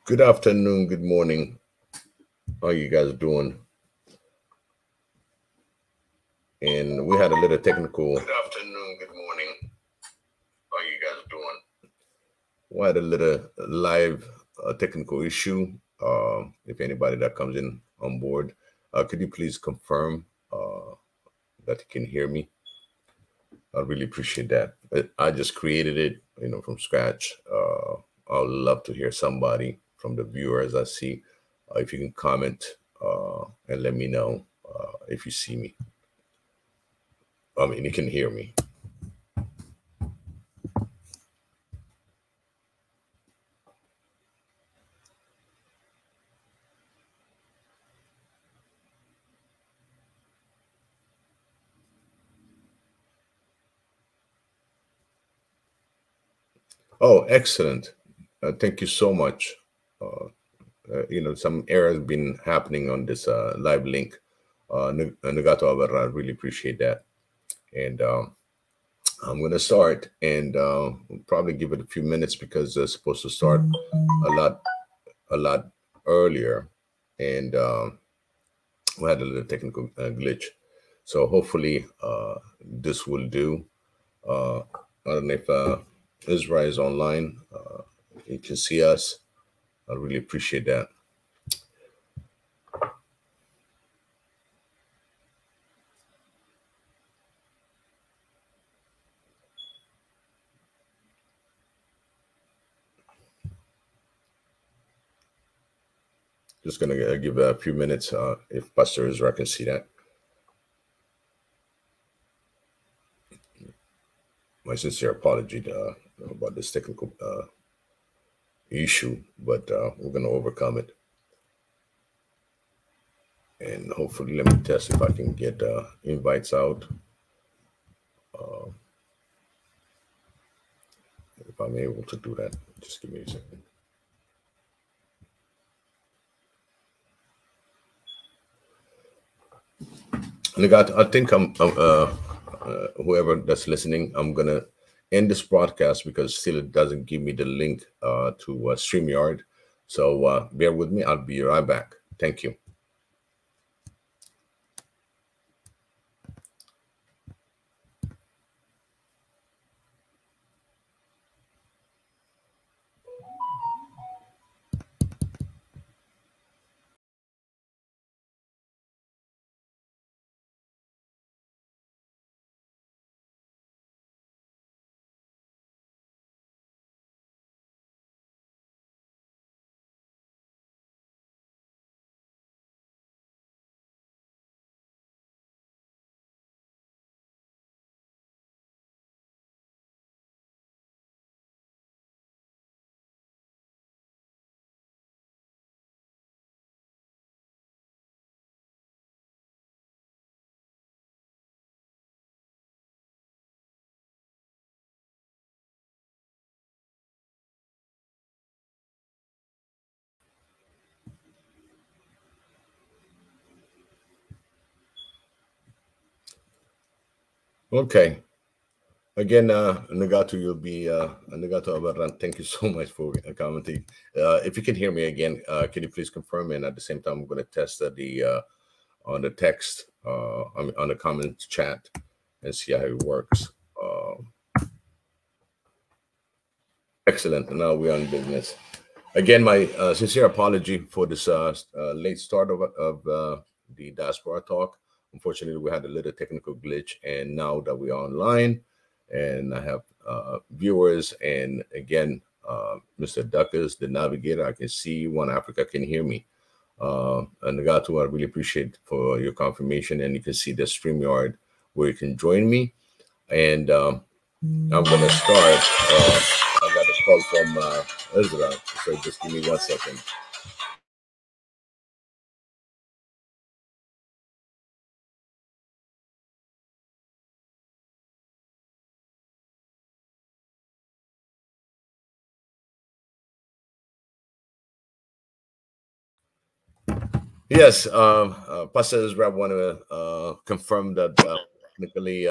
Good afternoon, good morning. How you guys doing? And we had a little technical. Good afternoon, good morning. How you guys doing? We had a little live technical issue. If anybody that comes in on board, could you please confirm that you can hear me? I really appreciate that. I just created it, from scratch. I would love to hear somebody from the viewers I see. If you can comment and let me know if you see me. I mean, you can hear me. Oh, excellent. Thank you so much. Some errors been happening on this live link. Nagato Abarra, I really appreciate that. And I'm going to start and probably give it a few minutes because it's supposed to start a lot earlier. And we had a little technical glitch. So hopefully this will do. I don't know if Israel is online. You can see us. I really appreciate that. Just going to give a few minutes if Pastor Israel can see that. My sincere apology about this technical issue, but we're going to overcome it. And hopefully, let me test if I can get invites out. If I'm able to do that, just give me a second. I think whoever that's listening, I'm going to end this broadcast because still it doesn't give me the link to StreamYard. So bear with me. I'll be right back. Thank you. Okay. Again, Nagato, you'll be Nagato Abaran. Thank you so much for commenting. If you can hear me again, can you please confirm? And at the same time, I'm going to test the on the text on the comment chat and see how it works. Excellent. Now we're on business. Again, my sincere apology for this late start of the Diaspora talk. Unfortunately, we had a little technical glitch, and now that we're online, and I have viewers, and again, Mr. Duckers, the navigator, I can see you. One Africa can hear me. And Nagato, I really appreciate for your confirmation, and you can see the StreamYard where you can join me. And I'm going to start. I got a call from Israel, so just give me 1 second. Yes, Pastor Israel want to confirm that technically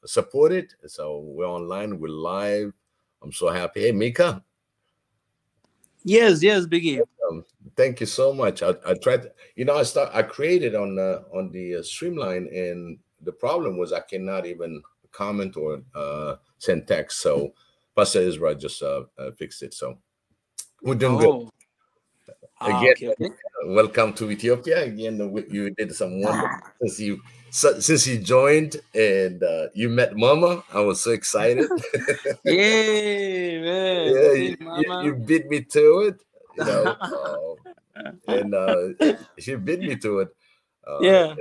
supported. So we're online, we're live. I'm so happy. Hey, Mika. Yes, yes, Biggie. Um, Thank you so much. I tried, I created on the Streamline, and the problem was I cannot even comment or send text. So Pastor Israel just fixed it. So we're doing good. Oh, Again, okay, okay. welcome to Ethiopia. Again, you did some wonderful since you joined and you met Mama. I was so excited. Yay, man. Yeah, See, you Mama. beat me to it. You know, and she beat me to it. Yeah,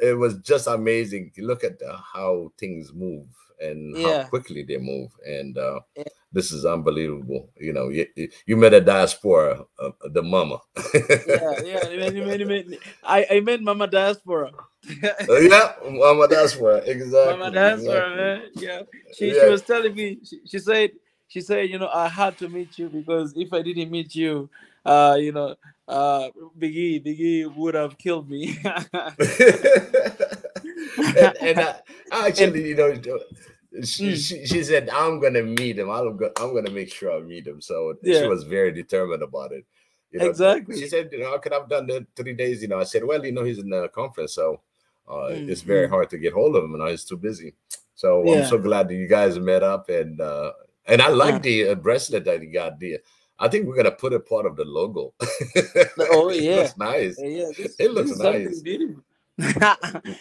It was just amazing. You look at how things move and how yeah, quickly they move, and yeah, this is unbelievable. You met a diaspora, the mama. yeah, yeah. I met Mama Diaspora. Yeah, mama diaspora. Mama Exactly, Diaspora, exactly. man. Yeah, she Yeah. was telling me. She said, I had to meet you because if I didn't meet you, uh, you know, Biggie would have killed me. And And actually, mm, she said, I'm gonna meet him. I'm gonna make sure I meet him. So she yeah, was very determined about it. She exactly. said, I could have done the 3 days. I said, well, he's in the conference, so it's very Mm. hard to get hold of him, and he's too busy. So I'm Yeah. so glad that you guys met up, and I Uh, like the bracelet that you got. I think we're gonna put it part of the logo. oh It yeah, looks nice. yeah. This It this looks is something nice. beautiful.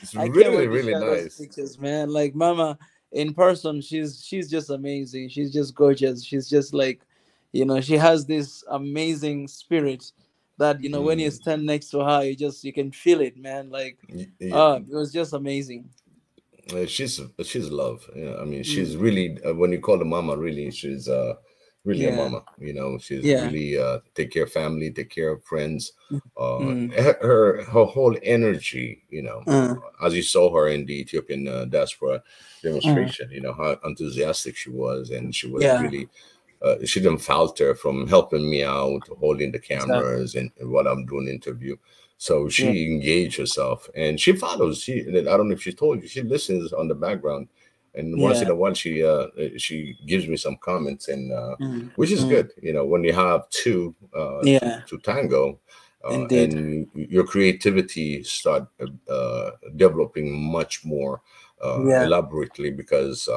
It's I can't really, wait to really share those nice. pictures, man. Like Mama in person, she's just amazing. She's just gorgeous. She's just like, she has this amazing spirit that when you Mm. stand next to her, you can feel it, man. Like, Yeah, it was just amazing. she's love. I mean, Mm. she's really when you call her mama, really, she's really a Yeah, mama. She's yeah. really take care of family, take care of friends. Mm. Her whole energy, Uh, as you saw her in the Ethiopian diaspora uh, demonstration, how enthusiastic she was, and she was yeah, really she didn't falter from helping me out, holding the exactly. cameras and what I'm doing interview. So Yeah, she engaged herself and she follows. I don't know if she told you, she listens on the background, and once in yeah. a while she gives me some comments, and Mm. which is Mm. good. When you have two Yeah, to tango, indeed. and your creativity start developing much more Yeah, elaborately, because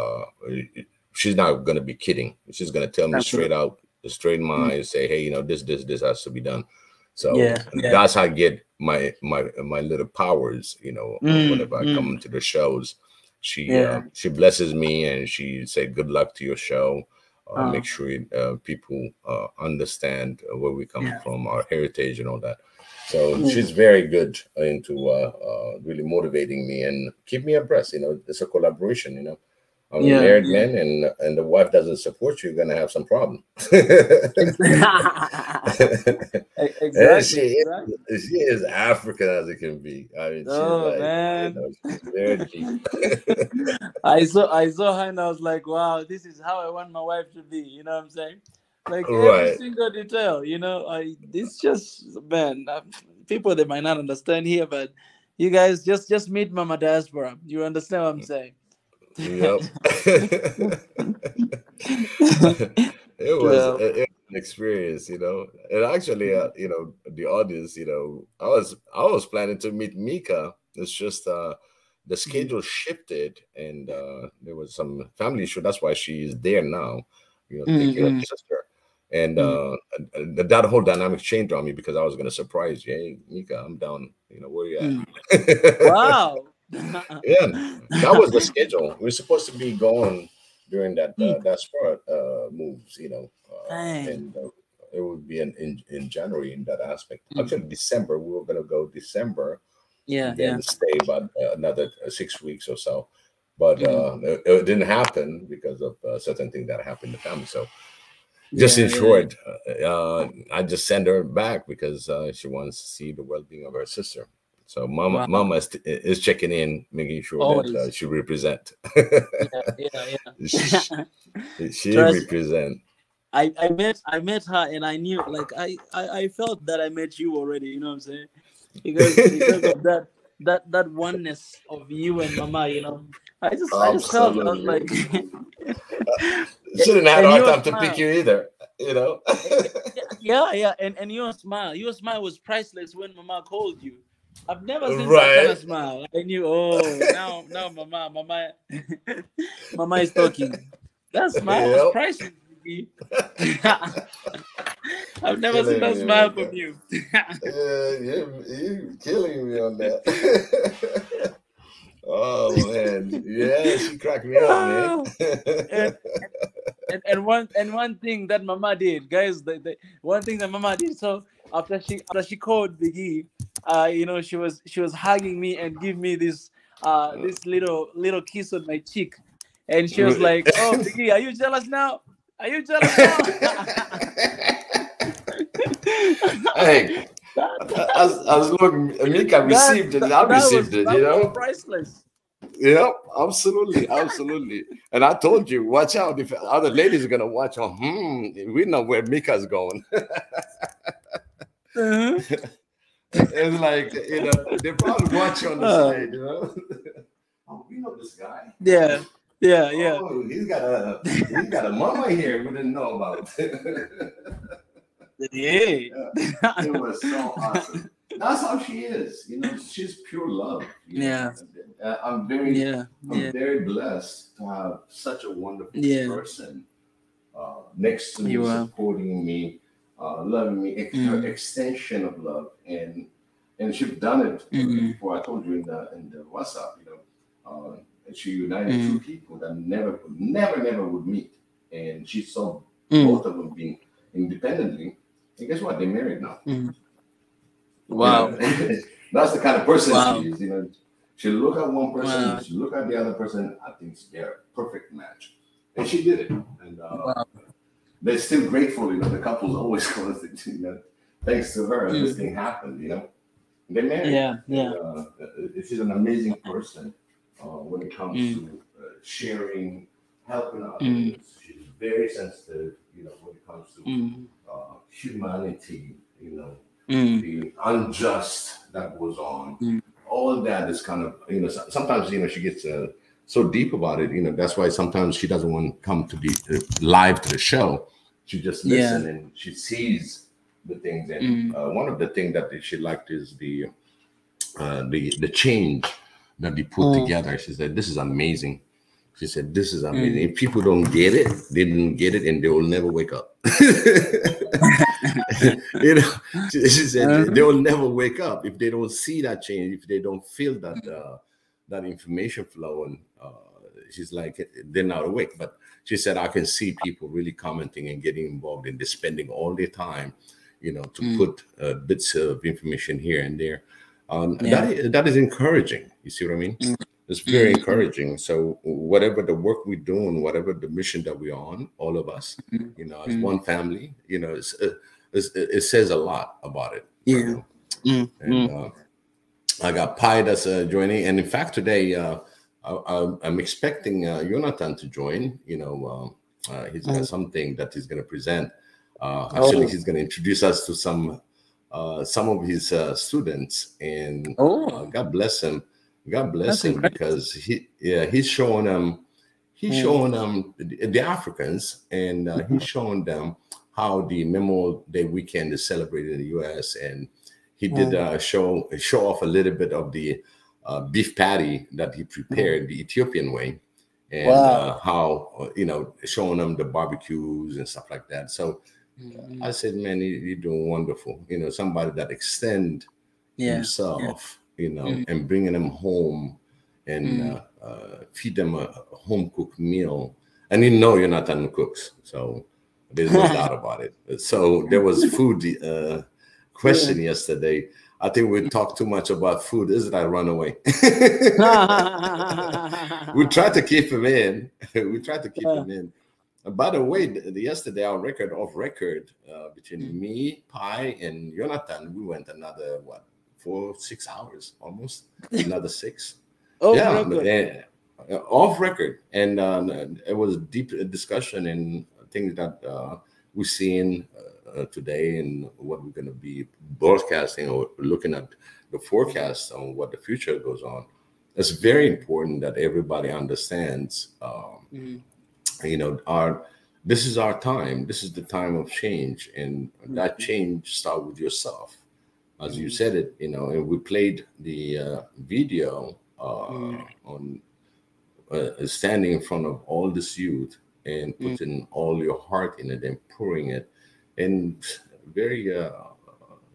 she's not going to be kidding. She's going to tell me straight absolutely. out, straight in Mm. my eyes, say, hey, this has to be done. So Yeah, yeah. that's how I get my little powers. Mm. Whenever I come Mm. into the shows, Yeah. she blesses me and she said, good luck to your show. Uh, Make sure people understand where we come yeah. from, our heritage, and all that. So Mm. she's very good into really motivating me and keep me abreast. It's a collaboration. I'm a Yeah, married yeah. man, and the wife doesn't support you, you're gonna have some problem. Ex- And exactly, exactly. she is African as it can be. I mean, she's Oh like, man. she's very deep. I saw her and I was like, wow, this is how I want my wife to be. You know what I'm saying? Like every Right. single detail. It's just, man. People they might not understand here, but you guys just meet Mama Diaspora. You understand what I'm saying? Yep. Yeah. It was an experience, And actually, the audience, I was planning to meet Mika. It's just the Mhm. schedule shifted, and there was some family issue. That's why she is there now, take care of Mm, her sister. And mm, that whole dynamic changed on me because I was going to surprise you. Hey, Mika, I'm down. Where you mm. at? Wow. Yeah, that was the schedule. We were supposed to be going during Mm, that sport moves, dang. and it would be in January in that aspect. Mm. Actually, December we were gonna go December, Yeah, yeah. then stay about another 6 weeks or so. But Mm. it didn't happen because of certain things that happened in the family. So just Yeah, in yeah, yeah. short, I just send her back because she wants to see the well-being of her sister. So Wow. mama is checking in, making sure that Always. she represent. Yeah, yeah, she, yeah. she Trust. represent. I met her and I knew, like, I felt that I met you already. You know what I'm saying? Because of that oneness of you and Mama. I just felt, I was Absolutely. like, She didn't have a and hard your time to pick smile. you either. You know. Yeah, and your smile was priceless when Mama called you. I've never seen that kind Right. of smile. I knew, oh, now, Mama, Mama is talking. That smile was Yep. priceless, Biggie. I've never seen Killing that me smile on from that. you. Yeah, you killing me on that. Oh man, yeah, she cracked me up, man. and, and one thing that Mama did, guys, the one thing that Mama did. So after she called Biggie, she was hugging me and give me this little kiss on my cheek, and she was like, "Oh, Biggie, are you jealous now? Are you jealous now?" Hey, as long Mika received it, I received it, that you was know? priceless. Yep, absolutely, absolutely. And I told you, watch out if other ladies are gonna watch. Oh, we know where Mika's going. Uh-huh. It's like, they probably watch on the Oh, side, you know. Oh, we know this guy. yeah, yeah. Oh, he's got a mama here we didn't know about. Yeah. Yeah, it was so awesome. That's how she is. She's pure love. Yeah. I'm Yeah. I'm very blessed to have such a wonderful Yeah. person next to me, You are. supporting me, loving me, her extension of love, and she's done it before. I told you in the WhatsApp, and she united two people that never would meet, and she saw both of them being independently. And guess what? They're married now. Wow. That's the kind of person Wow. she is. She look at one person, Wow. she look at the other person. I think they're a perfect match, and she did it. And Wow. they're still grateful. The couple's always close. Thanks to her, this thing happened. They're married. Yeah. Yeah. And, she's an amazing person when it comes to sharing, helping others. She's very sensitive. When it comes to humanity. The unjust that goes on. All that is kind of, sometimes, she gets so deep about it. That's why sometimes she doesn't want to come to the live to the show. She just listens and she sees the things. And one of the things that she liked is the change that they put together. She said, "This is amazing." She said, "This is amazing. If people don't get it, they didn't get it, and they will never wake up." She said they will never wake up if they don't see that change, if they don't feel that information flow. And she's like, they're not awake. But she said, I can see people really commenting and getting involved, and they're spending all their time, to put bits of information here and there. That is encouraging. You see what I mean? It's very encouraging. So whatever the work we're doing, whatever the mission that we're on, all of us, as one family, it says a lot about it. Yeah. And I got Pi that's joining. And in fact, today I'm expecting Jonathan to join. He's got something that he's going to present. Actually, he's going to introduce us to some of his students. And God bless him. God bless him, because he's showing them the Africans, and he's showing them how the Memorial Day weekend is celebrated in the U.S. And he did show off a little bit of the beef patty that he prepared the Ethiopian way, and how showing them the barbecues and stuff like that. So I said, man, you're doing wonderful. Somebody that extend himself. And bringing them home and feed them a home cooked meal. And Jonathan cooks, so there's no doubt about it. So there was food question yesterday. I think we talked too much about food. Isn't I run away? We tried to keep him in. By the way, yesterday off record between me, Pi, and Jonathan, we went another 4-6 hours, almost another 6. Off record, and it was deep discussion and things that we're seeing today, and what we're going to be broadcasting or looking at the forecast on what the future goes on. It's very important that everybody understands. this is our time. This is the time of change, and that change starts with yourself, as you said it. And we played the video on standing in front of all this youth and putting all your heart in it and pouring it in very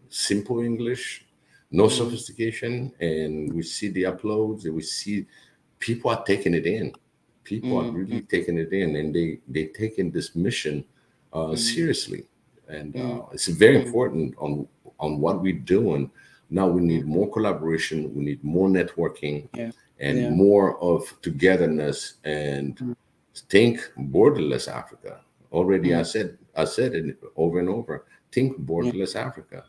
simple English, no sophistication. And we see the uploads, and we see people are taking it in. People are really taking it in, and they taking this mission seriously. And it's very important on what we're doing. Now we need more collaboration. We need more networking and more of togetherness, and think borderless Africa. Already I said it over and over. Think borderless Africa.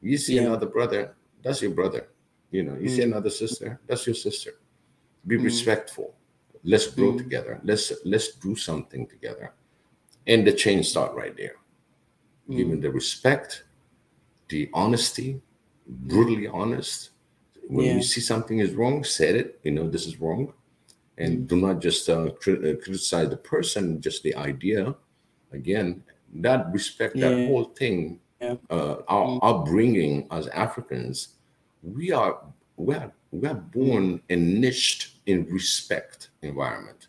You see another brother, that's your brother. You see another sister, that's your sister. Be respectful. Let's grow together. Let's do something together. And the change start right there. Giving the respect, the honesty, brutally honest. When you see something is wrong, say it. This is wrong. And do not just criticize the person, just the idea. Again, that respect, that whole thing, our upbringing as Africans, we are born and niched in respect environment.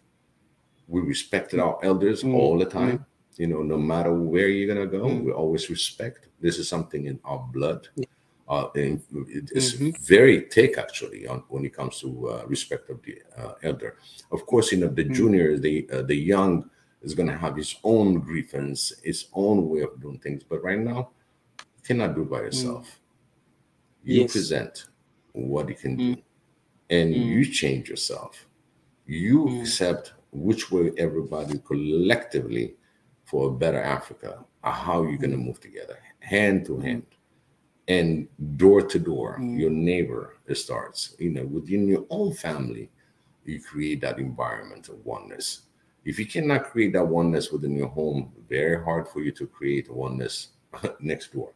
We respected our elders all the time. No matter where you're gonna go, we always respect. This is something in our blood. It's very thick, actually, when it comes to respect of the elder. Of course, the junior, the young is going to have his own grievance, his own way of doing things. But right now, you cannot do it by yourself. You present what you can do, and you change yourself. You accept which way everybody collectively for a better Africa, how you're going to move together, hand to hand. And door to door, your neighbor, it starts. Within your own family, you create that environment of oneness. If you cannot create that oneness within your home, very hard for you to create oneness next door.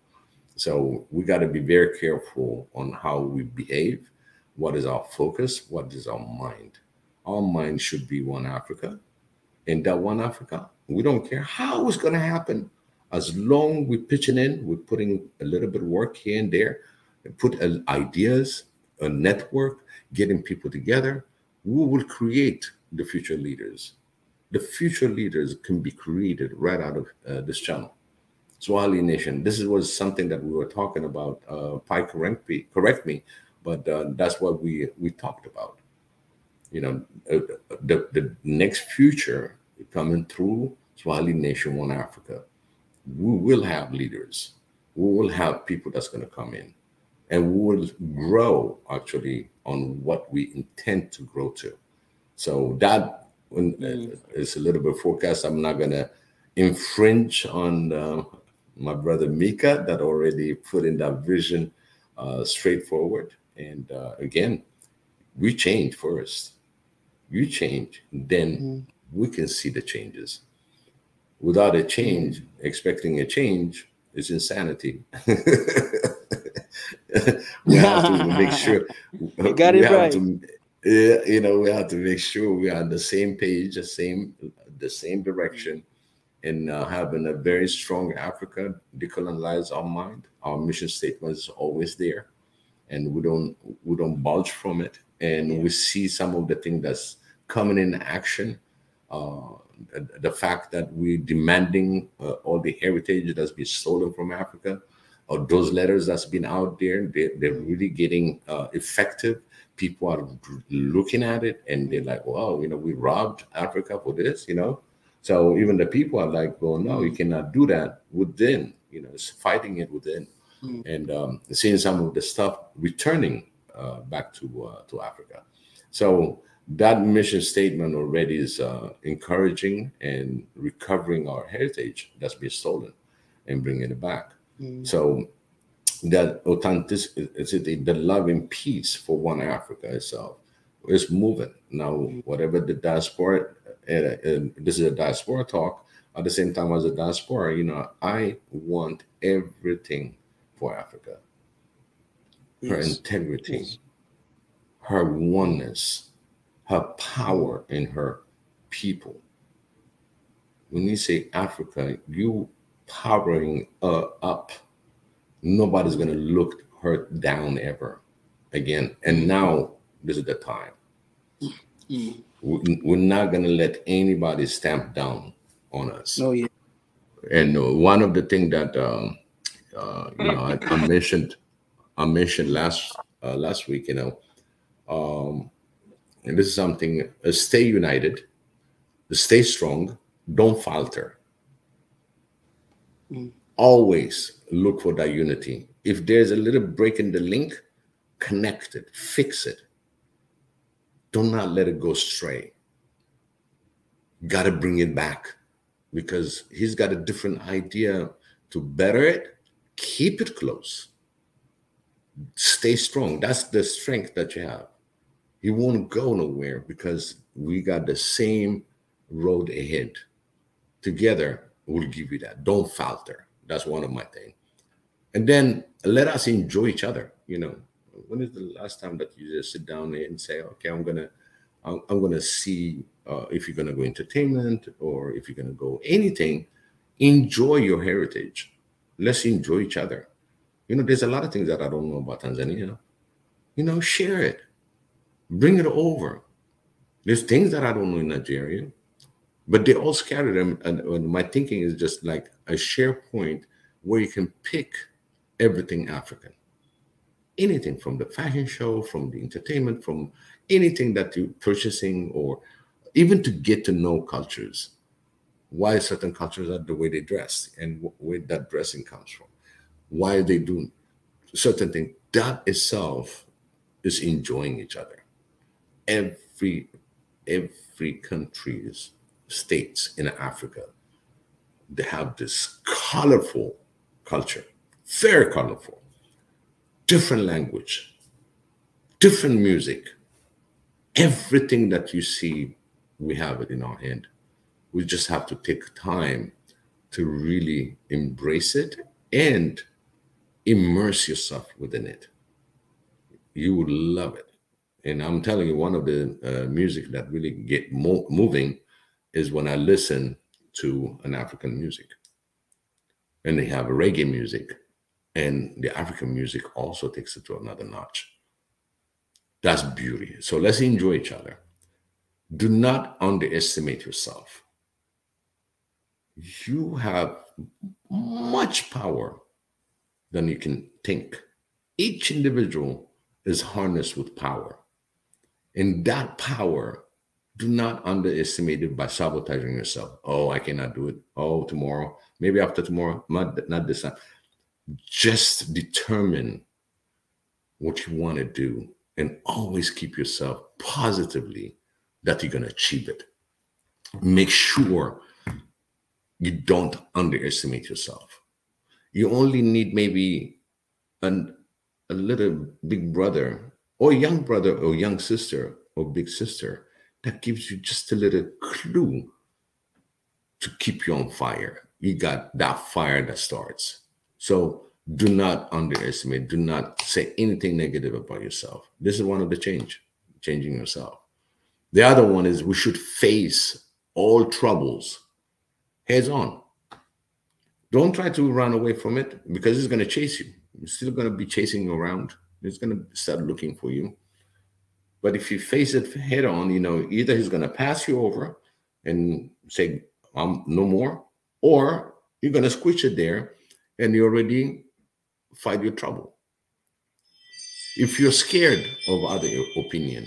So we got to be very careful on how we behave. What is our focus? What is our mind? Our mind should be one Africa. And that one Africa, we don't care how it's going to happen. As long we're pitching in, we're putting a little bit of work here and there, and put ideas, a network, getting people together, we will create the future leaders. The future leaders can be created right out of this channel. Swahili Nation, this was something that we were talking about. Pi, correct me, but that's what we talked about. The next future coming through Swahili Nation, One Africa. We will have leaders. We will have people that's going to come in, and we will grow actually on what we intend to grow to. So that is a little bit forecast. I'm not going to infringe on my brother Mika that already put in that vision straightforward. And again, we change first. You change, then we can see the changes. Without a change, expecting a change is insanity. We have to make sure. You got it right. We have to make sure we are on the same page, the same direction, and having a very strong Africa, decolonize our mind. Our mission statement is always there, and we don't budge from it. And we see some of the things that's coming in action. The fact that we're demanding all the heritage that's been stolen from Africa, or those letters that's been out there, they're really getting effective. People are looking at it and they're like, wow, we robbed Africa for this, So even the people are like, well, no, you cannot do that within, it's fighting it within. And seeing some of the stuff returning back to Africa. So that mission statement already is encouraging and recovering our heritage that's been stolen and bringing it back. So that authenticity, the love and peace for one Africa itself is moving. Now, whatever the diaspora, this is a diaspora talk, at the same time as a diaspora, I want everything for Africa. Her integrity, her oneness, her power in her people. when you say Africa, you powering up. Nobody's going to look her down ever again. And now this is the time. We're not going to let anybody stamp down on us. Oh, yeah. And one of the things that I mentioned last week, and this is something: stay united, stay strong, don't falter. Always look for that unity. If there's a little break in the link, connect it, fix it. Do not let it go stray. Got to bring it back, because he's got a different idea to better it. Keep it close. Stay strong. That's the strength that you have. You won't go nowhere, because we got the same road ahead. Together, we'll give you that. Don't falter. That's one of my things. And then let us enjoy each other. When is the last time that you just sit down and say, okay, I'm gonna see if you're gonna go entertainment, or if you're gonna go anything. Enjoy your heritage. Let's enjoy each other. There's a lot of things that I don't know about Tanzania. Share it. Bring it over. There's things that I don't know in Nigeria, but they all scatter them. And my thinking is just like a share point where you can pick everything African. Anything from the fashion show, from the entertainment, from anything that you're purchasing, or even to get to know cultures. Why certain cultures are the way they dress, and where that dressing comes from. Why they do certain things. That itself is enjoying each other. Every country's states in Africa, they have this colorful culture, very colorful, different language, different music. Everything that you see, we have it in our hand. We just have to take time to really embrace it and immerse yourself within it. You would love it. And I'm telling you, one of the music that really get moving is when I listen to an African music. And they have reggae music, and the African music also takes it to another notch. That's beauty. So let's enjoy each other. Do not underestimate yourself. You have much power than you can think. Each individual is harnessed with power. And that power, do not underestimate it by sabotaging yourself. Oh, I cannot do it. Oh, tomorrow, maybe after tomorrow, not this time. Just determine what you want to do, and always keep yourself positively that you're going to achieve it. Make sure you don't underestimate yourself. You only need maybe a little big brother or young sister or big sister that gives you just a little clue to keep you on fire. You got that fire that starts. So do not underestimate. Do not say anything negative about yourself. This is one of the changing yourself. The other one is we should face all troubles heads on. Don't try to run away from it, because it's going to chase you. It's still going to be chasing you around. It's going to start looking for you. But if you face it head on, either he's going to pass you over and say, no more, or you're going to squish it there and you already fight your trouble. If you're scared of other opinion,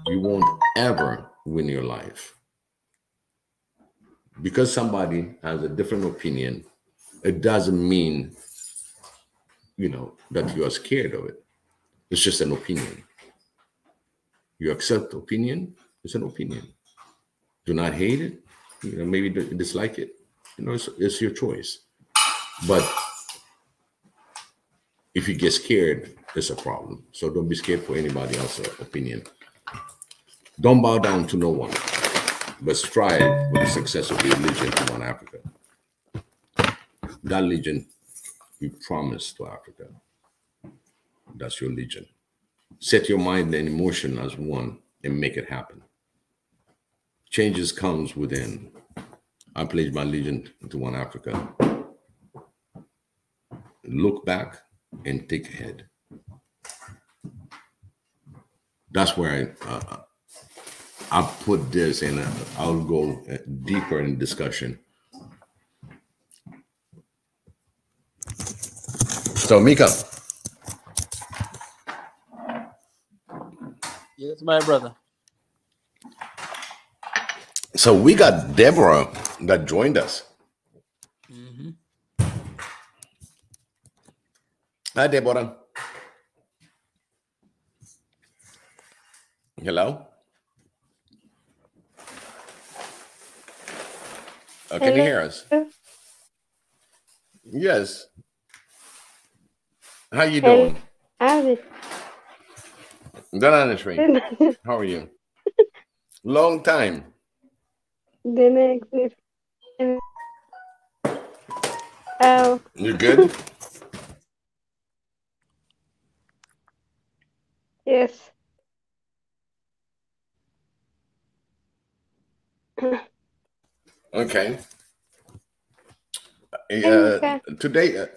you won't ever win your life. Because somebody has a different opinion, it doesn't mean, that you are scared of it. It's just an opinion. You accept opinion, it's an opinion. Do not hate it, maybe dislike it. It's your choice. But if you get scared, it's a problem. So don't be scared for anybody else's opinion. Don't bow down to no one, but strive for the success of your religion in One Africa. That religion you promise to Africa. That's your religion. Set your mind and emotion as one and make it happen. Changes comes within. I pledge my allegiance to one Africa. Look back and think ahead. That's where I put this, and I'll go deeper in discussion. So, Mika. Yes, my brother. So we got Deborah that joined us. Mm-hmm. Hi, Deborah. Hello. Can you hear us? Yes. How you doing? How are you? Long time. Oh. You good? Yes. Okay. Okay. Today,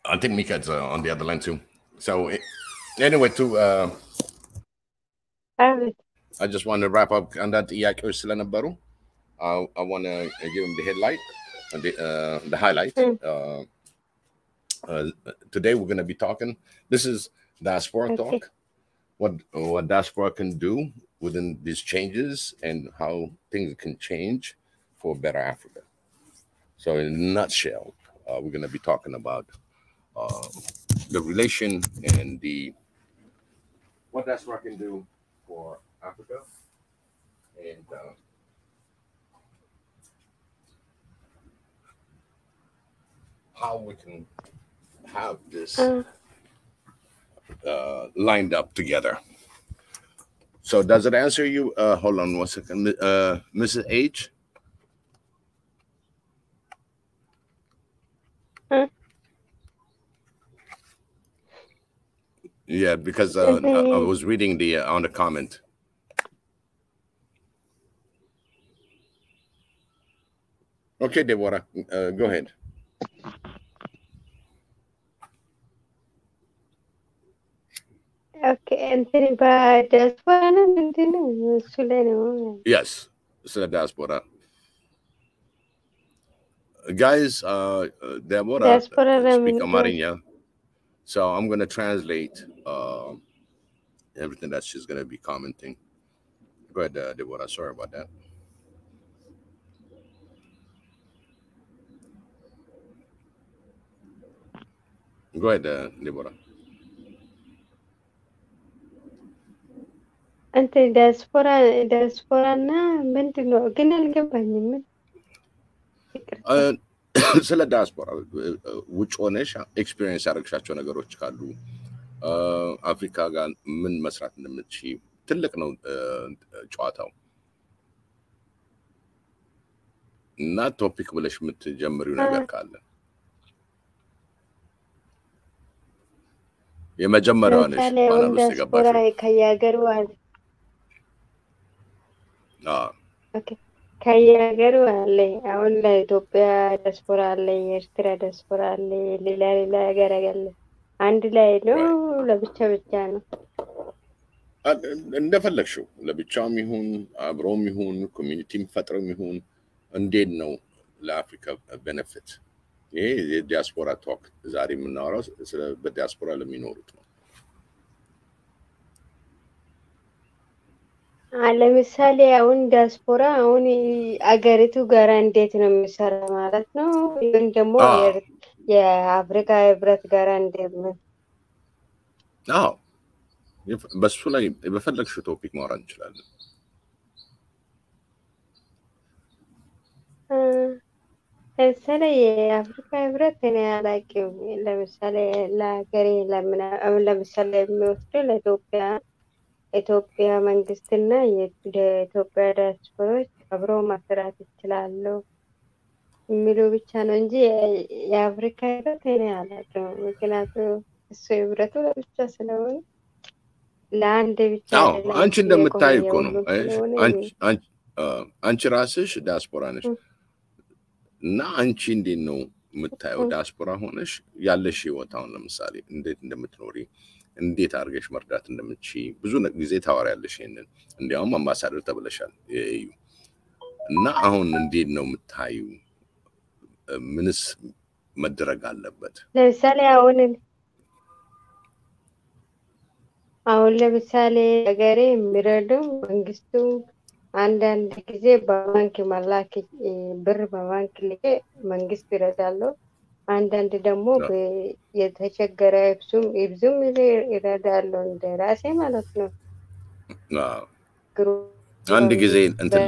I think Mika's on the other line too. So anyway, I just want to wrap up on that. I want to give him the headlight, the highlight. Today we're going to be talking. This is Diaspora Talk. What Diaspora can do within these changes and how things can change for better Africa. So in a nutshell, we're going to be talking about the relation and what Diaspora can do for Africa, and how we can have this lined up together. So does it answer you? Hold on 1 second, Mrs. H. Yeah, because I was reading on the comment. Okay, Deborah, go ahead. Okay, but Diaspora Yes, so Diaspora. Guys, Deborah speak Amariña, so I'm going to translate everything that she's going to be commenting. Go ahead, Deborah. Sorry about that. Go ahead, Deborah. Ante diaspora na bentino genal gabanyi. ስለ ዲያስፖራ ውጭ ሆነሽ ኤክስፒሪየንስ ያደረግሻቸው ነገሮች ካሉ አፍሪካ ጋር ምን መስራት እንደምትችይ ትልቅ ነው ጨዋታው እና ቶፒክ ብለሽ የምትጀምሪው ነገር ካለ የመጀመሪያው ነሽ ባናል ውስጥ የገባሽው ከያገሩ አለ ኦኬ ከያገሩ አለ አሁን ለኢትዮጵያ ዲያስፖራ አለ የኤርትራ ዲያስፖራ አለ ሌላ ሀገር አለ አንድ ላይ ነው ለብቻ ነው እንደፈለግሽው ለብቻም ይሁን አብሮም ይሁን ኮሚኒቲም ፈጥሮም ይሁን እንዴት ነው ለአፍሪካ ቤኔፊት ይሄ የዲያስፖራ ቶክ ዛሬ የምናወራው ስለ በዲያስፖራ ለሚኖሩት ነው ለምሳሌ አሁን ዲያስፖራ አሁን አገሪቱ ጋር እንዴት ነው የሚሰራ ማለት ነው ወይም ደግሞ የአፍሪካ ህብረት ጋር እንዴት ነው በሱ ላይ በፈለግሽው ቶፒክ ማውራት እንችላለን ለምሳሌ የአፍሪካ ህብረት እኔ አላውቅም ለምሳሌ ለሀገሬ ለምሳሌ የሚወስደው ለኢትዮጵያ መንግስትና የኢትዮጵያ ዲያስፖራዎች አብሮ መስራት ይችላሉ የሚለው ብቻ ነው እንጂ የአፍሪካ ህብረት እኔ አላውቅም። ምክንያቱም እሱ ህብረቱ ለብቻ ስለሆነ ለአንድ ብቻ አዎ አይደለም አንቺ እሱ የቆመ እንደምታይ እኮ ነው። የሁሉም ስለሆነ አንቺ ራስሽ ዲያስፖራ ነሽ እና አንቺ እንዴት ነው የምታየው? ዲያስፖራ ሆነሽ ያለሽ ህይወት አሁን ለምሳሌ እንዴት እንደምትኖሪ እንዴት አድርገሽ መርዳት እንደምትችይ ብዙ ጊዜ ታወሪያለሽ። ይሄንን እንዲያውም አምባሳደር ተብለሻል የዩ እና አሁን እንዴት ነው የምታዩ? ምንስ መደረግ አለበት? ለምሳሌ አሁን ለምሳሌ ሀገሬ የሚረዳው መንግስቱ አንዳንድ ጊዜ በባንክ መላክ ብር በባንክ ልኬ መንግስት ይረዳለው። አንዳንድ ደግሞ የተቸገረ ይብዙም ይረዳለው እንደ ራሴ ማለት ነው። አንድ ጊዜ እንትን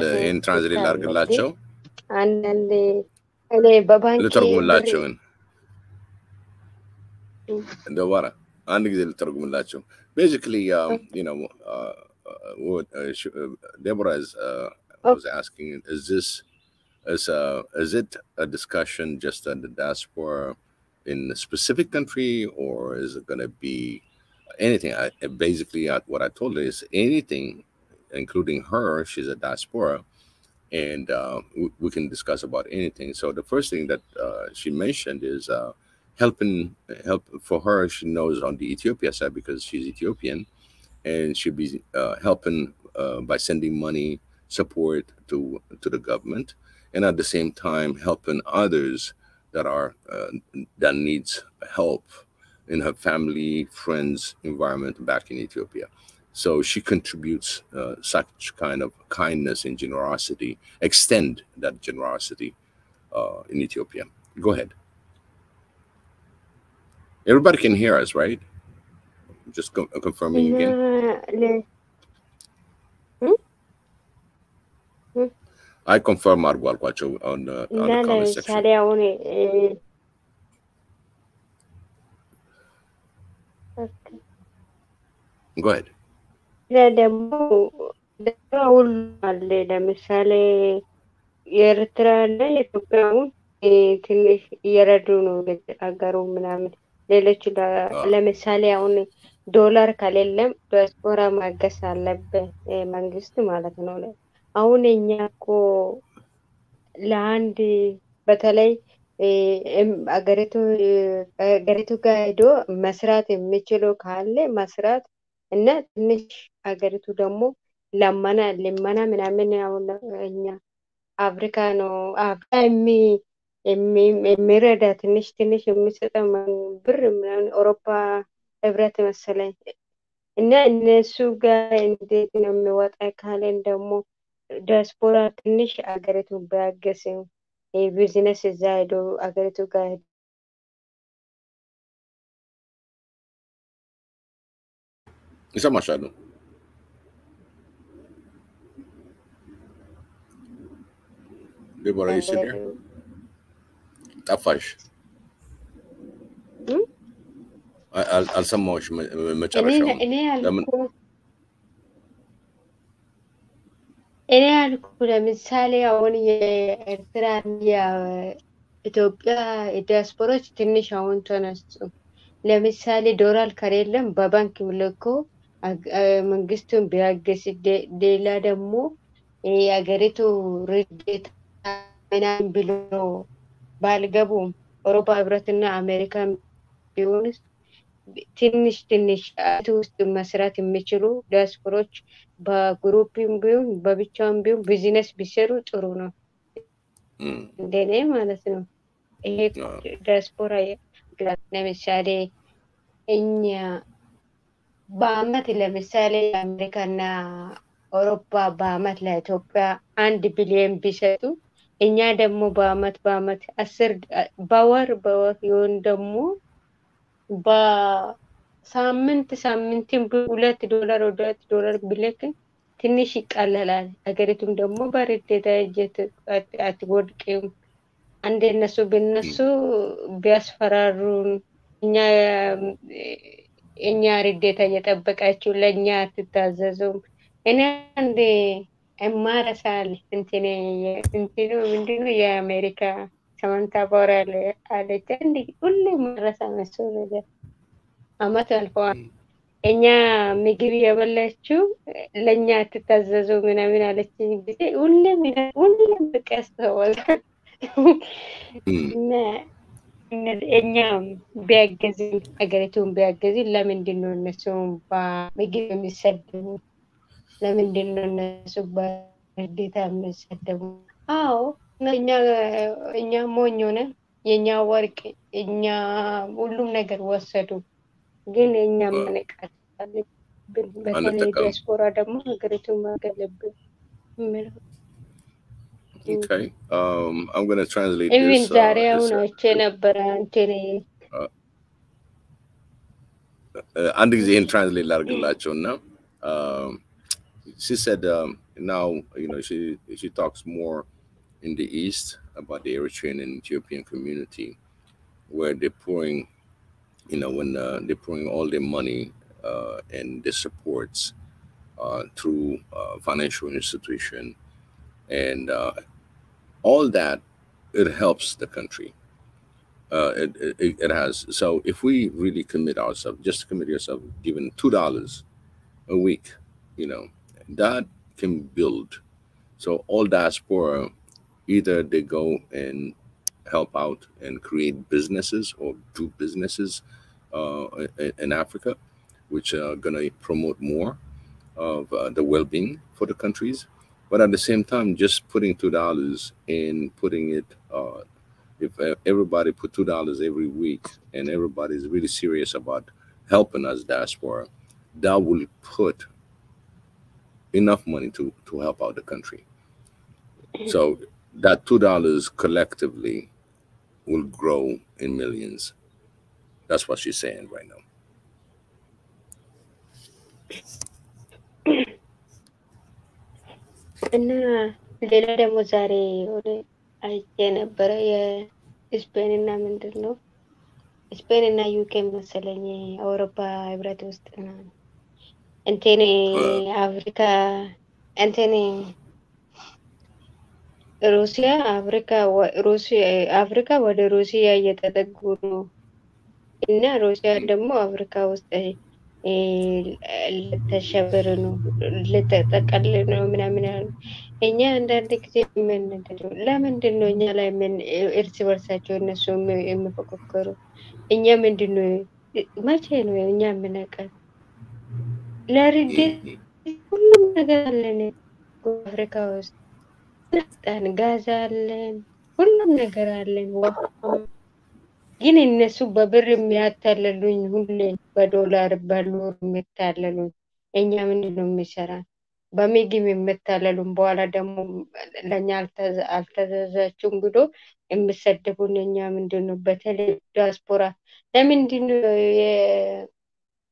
ትራንስሌት ላድርግላቸው። አንዳንድ እኔ በባንክ ልተርጉምላቸው እንደዋራ አንድ ጊዜ ልተርጉምላቸው። basically you know what Deborah was asking, is it a discussion just on the diaspora in a specific country, or is it going to be anything? Basically what I told her is anything, including her. She's a diaspora, and we can discuss about anything. So the first thing that she mentioned is help for her. She knows on the Ethiopia side because she's Ethiopian, and she'll be helping by sending money support to the government, and at the same time helping others that needs help in her family, friends, environment back in Ethiopia. So she contributes such kind of kindness and generosity, extend that generosity in Ethiopia. Go ahead. Everybody can hear us, right? Just confirming again. I confirm አድርጓልኳቸው on the comment section. Go ahead. ደግሞ ሁሉ አለ። ለምሳሌ የኤርትራና የኢትዮጵያውን ትንሽ እየረዱ ነው አገሩ ምናምን። ሌሎች ለምሳሌ አሁን ዶላር ከሌለም ዲያስፖራ ማገዝ አለበት መንግስት ማለት ነው። አሁን እኛ እኮ ለአንድ በተለይ አገሪቱ ጋር ሄዶ መስራት የሚችለው ካለ መስራት እና ትንሽ አገሪቱ ደግሞ ልመና ምናምን አሁን እኛ አፍሪካ ነው አፍሪካ የሚረዳ ትንሽ የሚሰጠው ብር ምናምን አውሮፓ ህብረት መሰለኝ እና እነሱ ጋር እንዴት ነው የሚወጣ ካለን ደግሞ ዲያስፖራ ትንሽ አገሪቱ ቢያገዝ ቢዝነስ እዛ ሄዶ አገሪቱ ጋር ይሰማሻል? Deborah, you still here? ጠፋሽ? አልሰማሁሽ መጨረሻው። እኔ ያልኩ ለምሳሌ አሁን የኤርትራ የኢትዮጵያ ዲያስፖራዎች ትንሽ አሁን ተነሱ። ለምሳሌ ዶላር ከሌለም በባንክ ልኮ መንግስቱን ቢያገዝ፣ ሌላ ደግሞ የአገሪቱ ርዴታ ምናምን ብሎ ባልገቡም አውሮፓ ህብረትና አሜሪካን ቢሆንስ ትንሽ ውስጥ መስራት የሚችሉ ዲያስፖሮች በግሩፕም ቢሆን በብቻም ቢሆን ቢዝነስ ቢሰሩ ጥሩ ነው እንደኔ ማለት ነው። ይሄ ዲያስፖራ ለምሳሌ እኛ በአመት ለምሳሌ አሜሪካና አውሮፓ በአመት ለኢትዮጵያ 1 ቢሊዮን ቢሰጡ እኛ ደግሞ በአመት 10 በወር ይሁን ደግሞ በሳምንት $2 ብለክን ትንሽ ይቀለላል። አገሪቱም ደግሞ በርዴታ እጀት አትወድቅም። አንድ እነሱ ቢያስፈራሩን እኛ ርዴታ እየጠበቃችሁ ለእኛ አትታዘዙም። እኔ አንዴ እማረሳል እንትኑ ምንድነው የአሜሪካ ሰመንታ ቦራ አለች እንዲ ሁሌ መረሳ መስሎ ነገር አመት አልፈዋል። እኛ ምግብ የበላችው ለኛ ትታዘዙ ምናምን አለችኝ ጊዜ ሁሌም በቃ ያስተዋላል እና እኛ ቢያገዝ ሀገሪቱን ቢያገዝ ለምንድን ነው እነሱ በምግብ የሚሰደቡ? ለምንድን ነው እነሱ በግዴታ የሚሰደቡ? አዎ እኛ ሞኝ ሆነን የኛ ወርቅ እኛ ሁሉም ነገር ወሰዱ። ግን እኛ መነቃት አለብን። በተለይ ዲያስፖራ ደግሞ ሀገሪቱን ማገልገል የሚለው Okay, I'm going to translate even this. ዛሬ አሁን አይቼ ነበረ እንትን አንድ ጊዜ ይህን ትራንስሌት ላድርግላቸው እና she said now she talks more in the east about the Eritrean and Ethiopian community where they're pouring when they're pouring all their money and their supports through financial institution and all that, it helps the country. It has. So if we really commit ourselves, just commit yourself, giving $2 a week, that can build. So all diaspora, either they go and help out and create businesses or do businesses in Africa, which are going to promote more of the well-being for the countries. But at the same time, just putting $2 and putting it, if everybody put $2 every week and everybody is really serious about helping us diaspora, that will put enough money to help out the country. So that $2 collectively will grow in millions. That's what she's saying right now. እና ሌላ ደግሞ ዛሬ ወደ አይቼ ነበረ የስፔን እና ምንድን ነው ስፔን እና ዩኬ መሰለኝ አውሮፓ ህብረት ውስጥ ነው እንትን አፍሪካ እንትን አፍሪካ ወደ ሩሲያ እየተጠጉ ነው እና ሩሲያ ደግሞ አፍሪካ ውስጥ ልተሸበር ነው ልተጠቀልል ነው ምናምን ያሉ እኛ አንዳንድ ጊዜ ለምንድን ነው እኛ ላይ ምን እርስ በርሳቸው እነሱ የሚፎካከሩ? እኛ ምንድን ነው መቼ ነው እኛ የምነቀር? ለርዴት ሁሉም ነገር አለን አፍሪካ ውስጥ ነፍጠን ጋዝ አለን ሁሉም ነገር አለን ግን እነሱ በብር የሚያታለሉኝ ሁሌ በዶላር በሉር የሚታለሉኝ እኛ ምንድን ነው የሚሰራን? በምግብ የምታለሉን በኋላ ደግሞ ለኛ አልተዘዛችሁም ብሎ የሚሰደቡን እኛ ምንድን ነው? በተለይ ዲያስፖራ ለምንድን ነው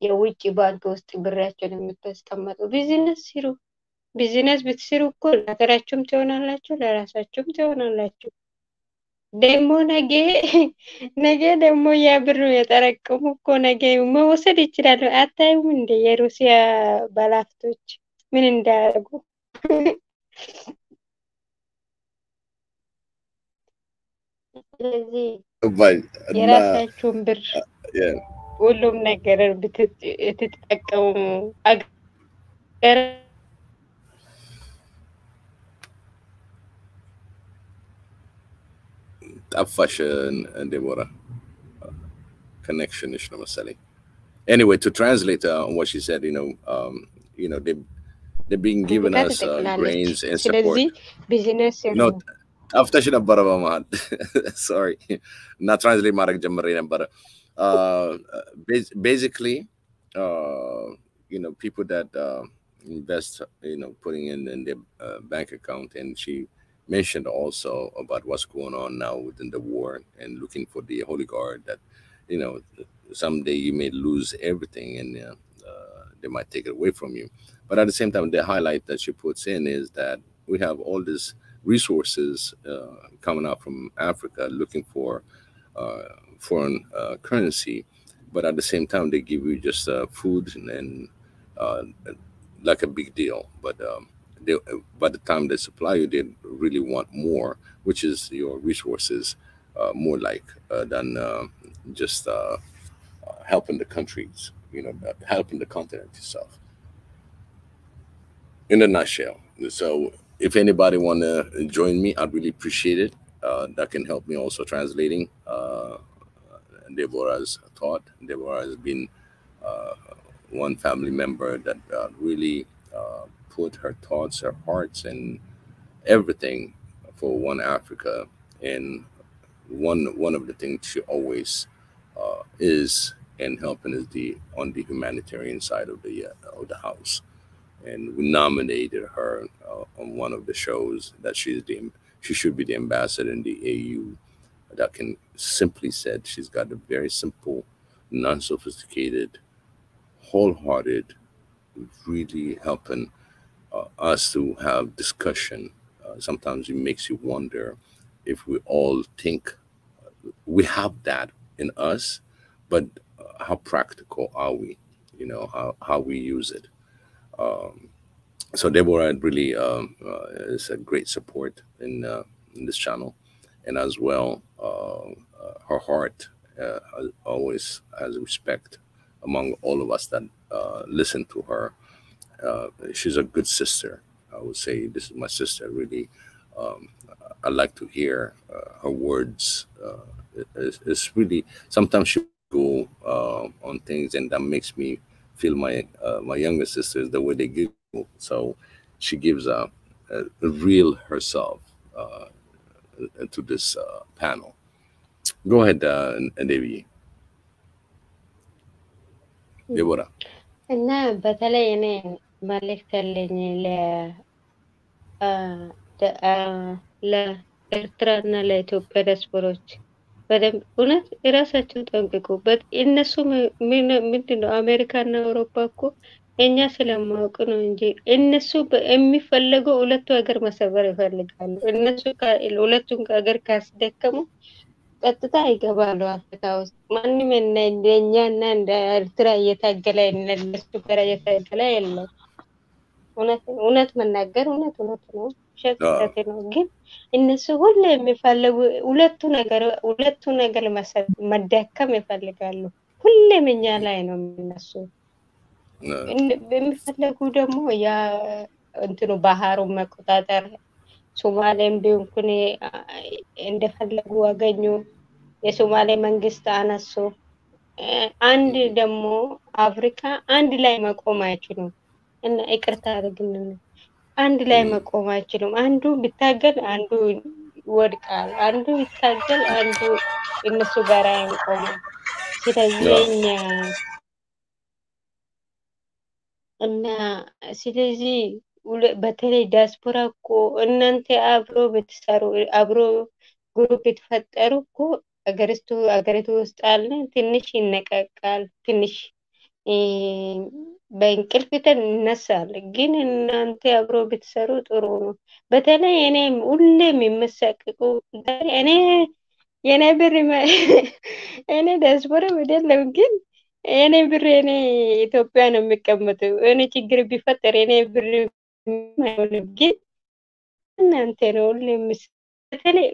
የውጭ ባንክ ውስጥ ብራቸውን የምታስቀምጡ? ቢዝነስ ስሩ። ቢዝነስ ብትስሩ እኮ ለሀገራችሁም ትሆናላችሁ፣ ለራሳችሁም ትሆናላችሁ። ደግሞ ነገ ደግሞ ያ ብር የጠረቀሙ እኮ ነገ መወሰድ ይችላሉ። አታዩም እንደ የሩሲያ ባለሀብቶች ምን እንዳያደርጉ? ስለዚህ የራሳችሁን ብር ሁሉም ነገር ብትጠቀሙ አገር ጠፋሽ Deborah. Connection is no መሰለኝ. Anyway, to translate what she said, they're being given us grains and support. business No, ጠፍተሽ ነበረ በመሃል. Sorry. Not translate ማድረግ ጀምሬ ነበረ. Basically, people that invest, putting in their bank account, and she mentioned also about what's going on now within the war and looking for the Holy Guard that, someday you may lose everything and they might take it away from you. But at the same time, the highlight that she puts in is that we have all these resources coming out from Africa looking for foreign currency. But at the same time, they give you just food and like a big deal. But by the time they supply you, they really want more, which is your resources more like than just helping the countries, helping the continent itself. In a nutshell. So if anybody want to join me, I'd really appreciate it. That can help me also translating Deborah's thought. Deborah has been one family member that really put her thoughts, her hearts, and everything for One Africa. And one of the things she always is and helping is on the humanitarian side of the house. And we nominated her on one of the shows that she should be the ambassador in the AU. That can simply said she's got a very simple, non-sophisticated, wholehearted, really helping us to have discussion. Sometimes it makes you wonder if we all think we have that in us, but how practical are we? How we use it. So Deborah really is a great support in this channel, and as well, her heart always has respect among all of us that listen to her. She's a good sister. I would say this is my sister. Really, I like to hear her words. It's really sometimes she go on things, and that makes me feel my younger sisters the way they give. So she gives a real herself to this panel. Go ahead, Devi. Deborah. እና በተለይ እኔ መልእክት ያለኝ ለኤርትራና ለኢትዮጵያ ዲያስፖራዎች በደንብ እውነት የራሳቸውን ጠንቅቁበት። እነሱ ምንድነው አሜሪካና አውሮፓ እኮ እኛ ስለማወቅ ነው እንጂ እነሱ የሚፈልገው ሁለቱ ሀገር መሰበር ይፈልጋሉ። እነሱ ሁለቱን ሀገር ካስደከሙ ቀጥታ ይገባሉ አፍሪካ ውስጥ። ማንም እንደኛና እንደ ኤርትራ እየታገለ እነሱ ጋር እየታገለ የለም። እውነት መናገር እውነት ነው፣ ውሸት ነው። ግን እነሱ ሁሌ የሚፈልጉ ሁለቱ ነገር መዳከም ይፈልጋሉ። ሁሌም እኛ ላይ ነው እነሱ የሚፈልጉ ደግሞ ያ እንትኑ ባህሩን መቆጣጠር። ሶማሌም ቢሆን እንደፈለጉ አገኙ። የሶማሌ መንግስት አነሱ። አንድ ደግሞ አፍሪካ አንድ ላይ መቆም አይችሉም። እና ይቅርታ አድርግልን፣ አንድ ላይ መቆም አይችሉም። አንዱ ቢታገል አንዱ ይወድቃል፣ አንዱ ቢታገል አንዱ እነሱ ጋር አይቆምም። ስለዚህ በተለይ ዲያስፖራ እኮ እናንተ አብሮ ብትሰሩ አብሮ ግሩፕ ብትፈጠሩ እኮ አገሪቱ ውስጥ አለ ትንሽ ይነቃቃል፣ ትንሽ በእንቅልፍ ይነሳል። ግን እናንተ አብሮ ብትሰሩ ጥሩ ነው። በተለይ እኔ ሁሌም የምሰቅቁ የኔ ብር እኔ ዲያስፖራ አይደለም ግን እኔ ብር እኔ ኢትዮጵያ ነው የሚቀመጠው። እኔ ችግር ቢፈጠር እኔ ብር አይሆንም። ግን እናንተ ነው ሁሌም በተለይ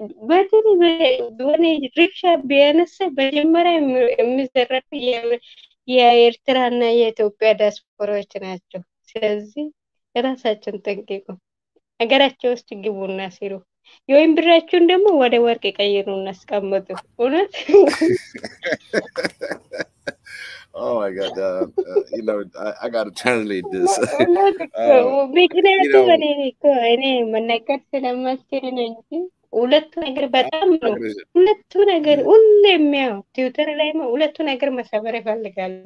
በሆነ ሪክሻ ቢያነሳ መጀመሪያ የሚዘረፉ የኤርትራና የኢትዮጵያ ዲያስፖራዎች ናቸው። ስለዚህ ራሳቸውን ጠንቅቁ፣ ሀገራቸው ውስጥ ግቡና ሲሩ። የወይን ብራችሁን ደግሞ ወደ ወርቅ ቀይሩና አስቀምጡ። እውነት Oh my God! I got to translate this. ምክንያቱም እኔ መናገር ስለማልችል ነው እንጂ ሁለቱ ነገር በጣም ነው። ሁለቱ ነገር ሁሌም ያው ትዊተር ላይ ሁለቱ ነገር መሰበር ይፈልጋሉ።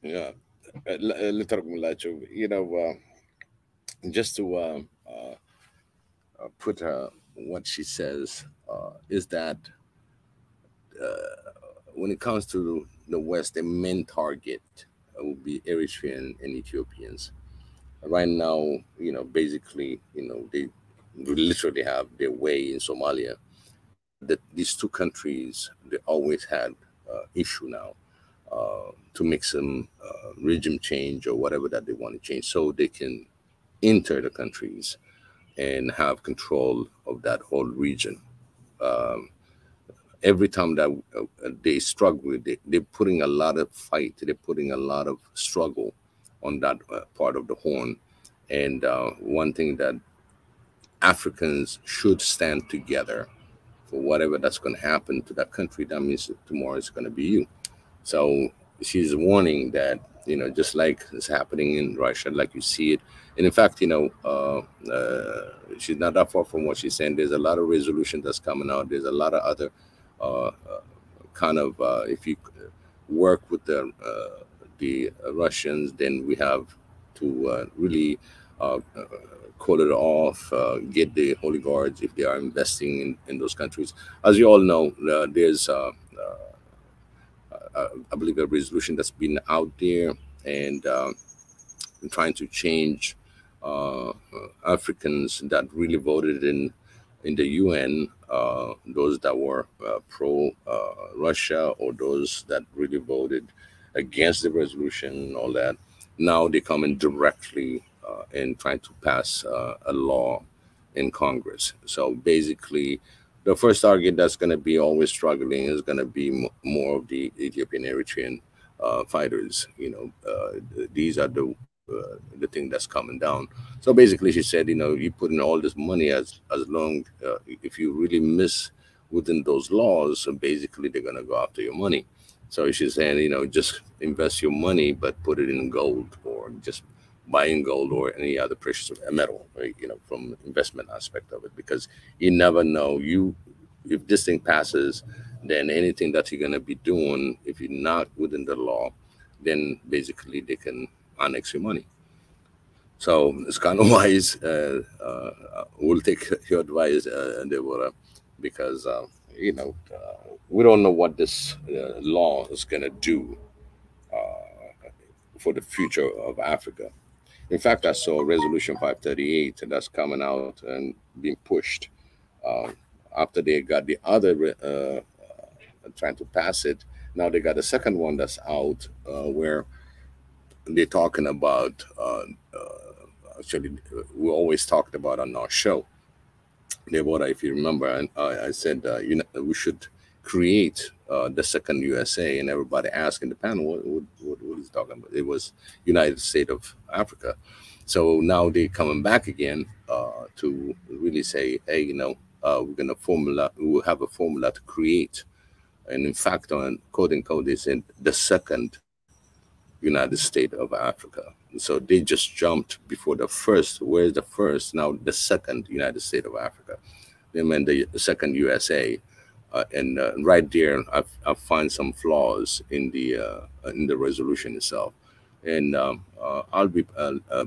Yeah, ልተርጉምላቸው just to put what she says is that when it comes to the West, the main target will be Eritrean and Ethiopians. Right now, basically, they literally have their way in Somalia. These two countries, they always had issue now to make some regime change or whatever that they want to change, so they can enter the countries and have control of that whole region. every time that they struggle, they're putting a lot of fight, they're putting a lot of struggle on that part of the Horn. And one thing that Africans should stand together for whatever that's going to happen to that country. That means that tomorrow is going to be you. So she's warning that, you know, just like it's happening in Russia, like you see it. And in fact, you know, she's not that far from what she's saying. There's a lot of resolution that's coming out. There's a lot of other kind of, if you work with the Russians, then we have to really call it off, get the oligarchs if they are investing in those countries. As you all know, there's I believe a resolution that's been out there and trying to change Africans that really voted in the UN, those that were pro Russia, or those that really voted against the resolution and all that. Now they're coming directly and trying to pass a law in Congress. So basically, the first target that's going to be always struggling is going to be more of the Ethiopian Eritrean fighters. You know, these are the thing that's coming down. So basically, she said, you know, you put in all this money as long if you really miss within those laws, so basically they're going to go after your money. So she's saying, you know, just invest your money, but put it in gold, or just buying gold or any other precious metal, right? You know, from investment aspect of it, because you never know. If this thing passes, then anything that you're going to be doing, if you're not within the law, then basically they can annex your money. So it's kind of wise. We'll take your advice, Deborah, because you know, we don't know what this law is going to do for the future of Africa. In fact, I saw Resolution 538 that's coming out and being pushed after they got the other trying to pass it. Now they got a second one that's out where they're talking about. Actually, we always talked about on our show, Deborah, if you remember, and I said, you know, we should create the second USA, and everybody asked in the panel, what is talking about? It was United States of Africa. So now they're coming back again to really say, hey, you know, we'll have a formula to create. And in fact, on quote unquote, they said the second United States of Africa. So they just jumped before the first. Where's the first? Now the second United States of Africa. They meant the second USA. And right there, I find some flaws in the resolution itself, and I'll be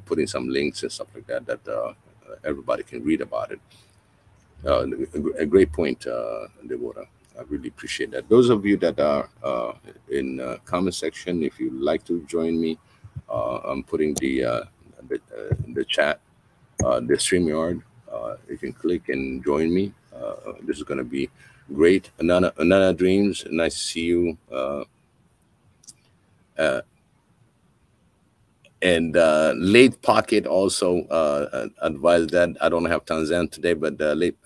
putting some links and stuff like that everybody can read about it. A great point, Deborah. I really appreciate that. Those of you that are in the comment section, if you'd like to join me, I'm putting the chat, the StreamYard. You can click and join me. This is going to be great. Anana Dreams, nice to see you. And Late Pocket also advised that I don't have Tanzan today, but Late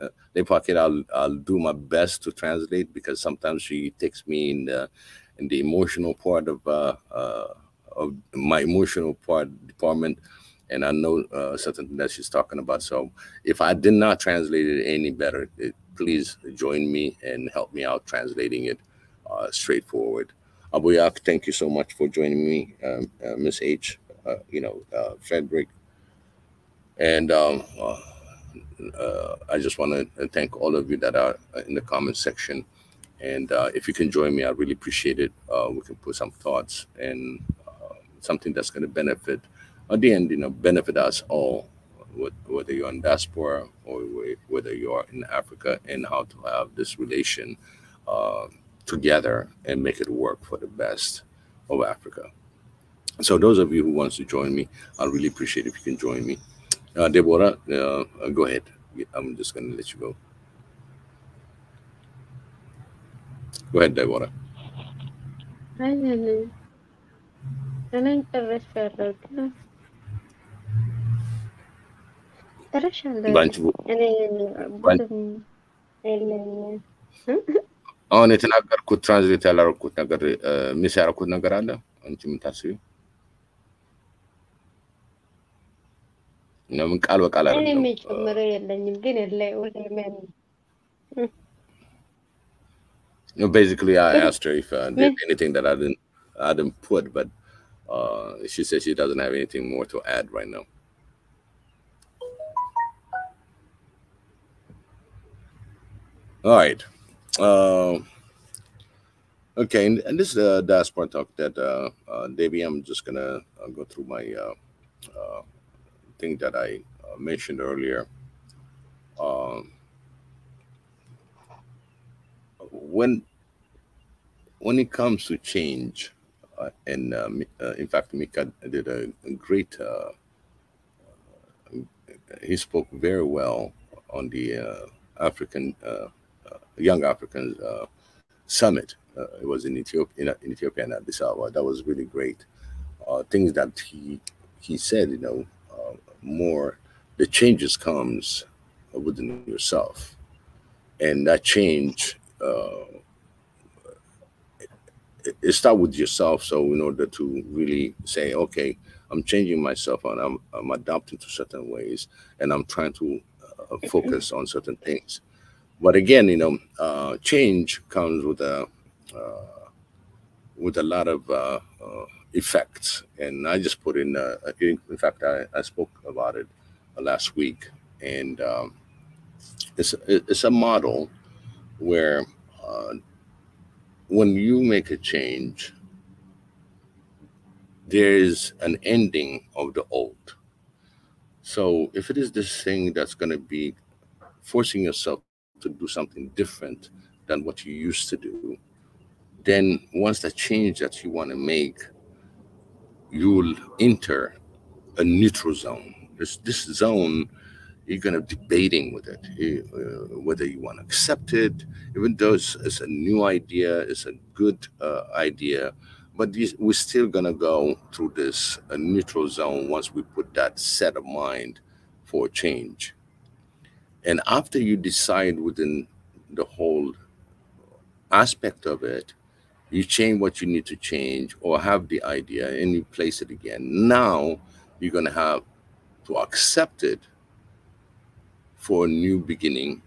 Pocket, I'll do my best to translate, because sometimes she takes me in the emotional part of my emotional part department, and I know something that she's talking about. So if I did not translate it any better, please join me and help me out translating it straightforward. Abuyak, thank you so much for joining me, Miss H. You know, Frederick, and I just want to thank all of you that are in the comment section. And if you can join me, I really appreciate it. We can put some thoughts and something that's going to benefit, at the end, you know, benefit us all, whether you're in diaspora or whether you are in Africa, and how to have this relation together and make it work for the best of Africa. So those of you who wants to join me, I really appreciate if you can join me. Deborah, go ahead. I'm just going to let you go. Go ahead, Deborah. አሁን የተናገርኩት ትራንስሌት ያላረኩት ነገር ሚስ ያረኩት ነገር አለ አንቺ የምታስቢው? ምን ቃል በቃል እኔ አይደለም። የሚጨምረው የለኝም ግን No, basically, I asked her if there's anything that I didn't put, but she said she doesn't have anything more to add right now. All right. Okay, and this is the Diaspora talk that Davey, I'm just gonna go through my thing that I mentioned earlier. When it comes to change, and in fact, Mika did a great. He spoke very well on the African Young Africans Summit. It was in Ethiopia, and Addis Ababa. That was really great. Things that he said, more the changes comes within yourself, and that change. It start with yourself. So in order to really say, okay, I'm changing myself and I'm adapting to certain ways and I'm trying to focus on certain things. But again, change comes with a lot of effects. And I just put in fact, I spoke about it last week, and it's a model where when you make a change, there is an ending of the old. So if it is this thing that's going to be forcing yourself to do something different than what you used to do, then once the change that you want to make, you'll enter a neutral zone. This zone, you're going to debating with it, whether you want to accept it, even though it's a new idea, it's a good idea, but we're still going to go through this neutral zone once we put that set of mind for change. And after you decide within the whole aspect of it, you change what you need to change or have the idea and you place it again. Now you're going to have to accept it for a new beginning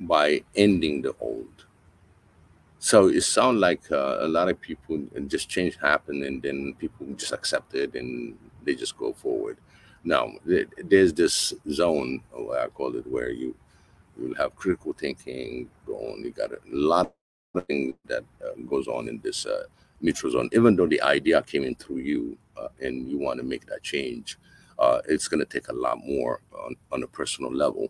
by ending the old. So it sounds like a lot of people just change happen and then people just accept it and they just go forward. Now there's this zone, I call it, where you'll have critical thinking going. You got a lot of things that goes on in this neutral zone. Even though the idea came in through you and you want to make that change, it's going to take a lot more on a personal level,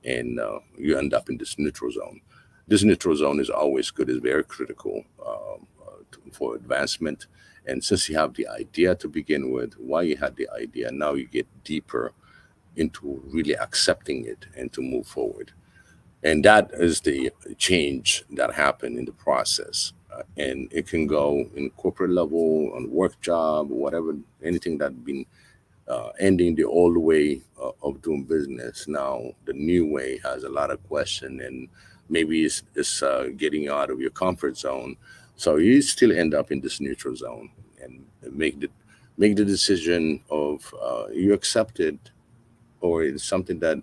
and you end up in this neutral zone. This neutral zone is always good, is very critical for advancement. And since you have the idea to begin with, why you had the idea, now you get deeper into really accepting it and to move forward. And that is the change that happened in the process. And it can go in corporate level, on work job, whatever, anything that been ending the old way of doing business. Now the new way has a lot of question, and maybe it's getting you out of your comfort zone. So you still end up in this neutral zone and make the decision of you accept it, or it's something that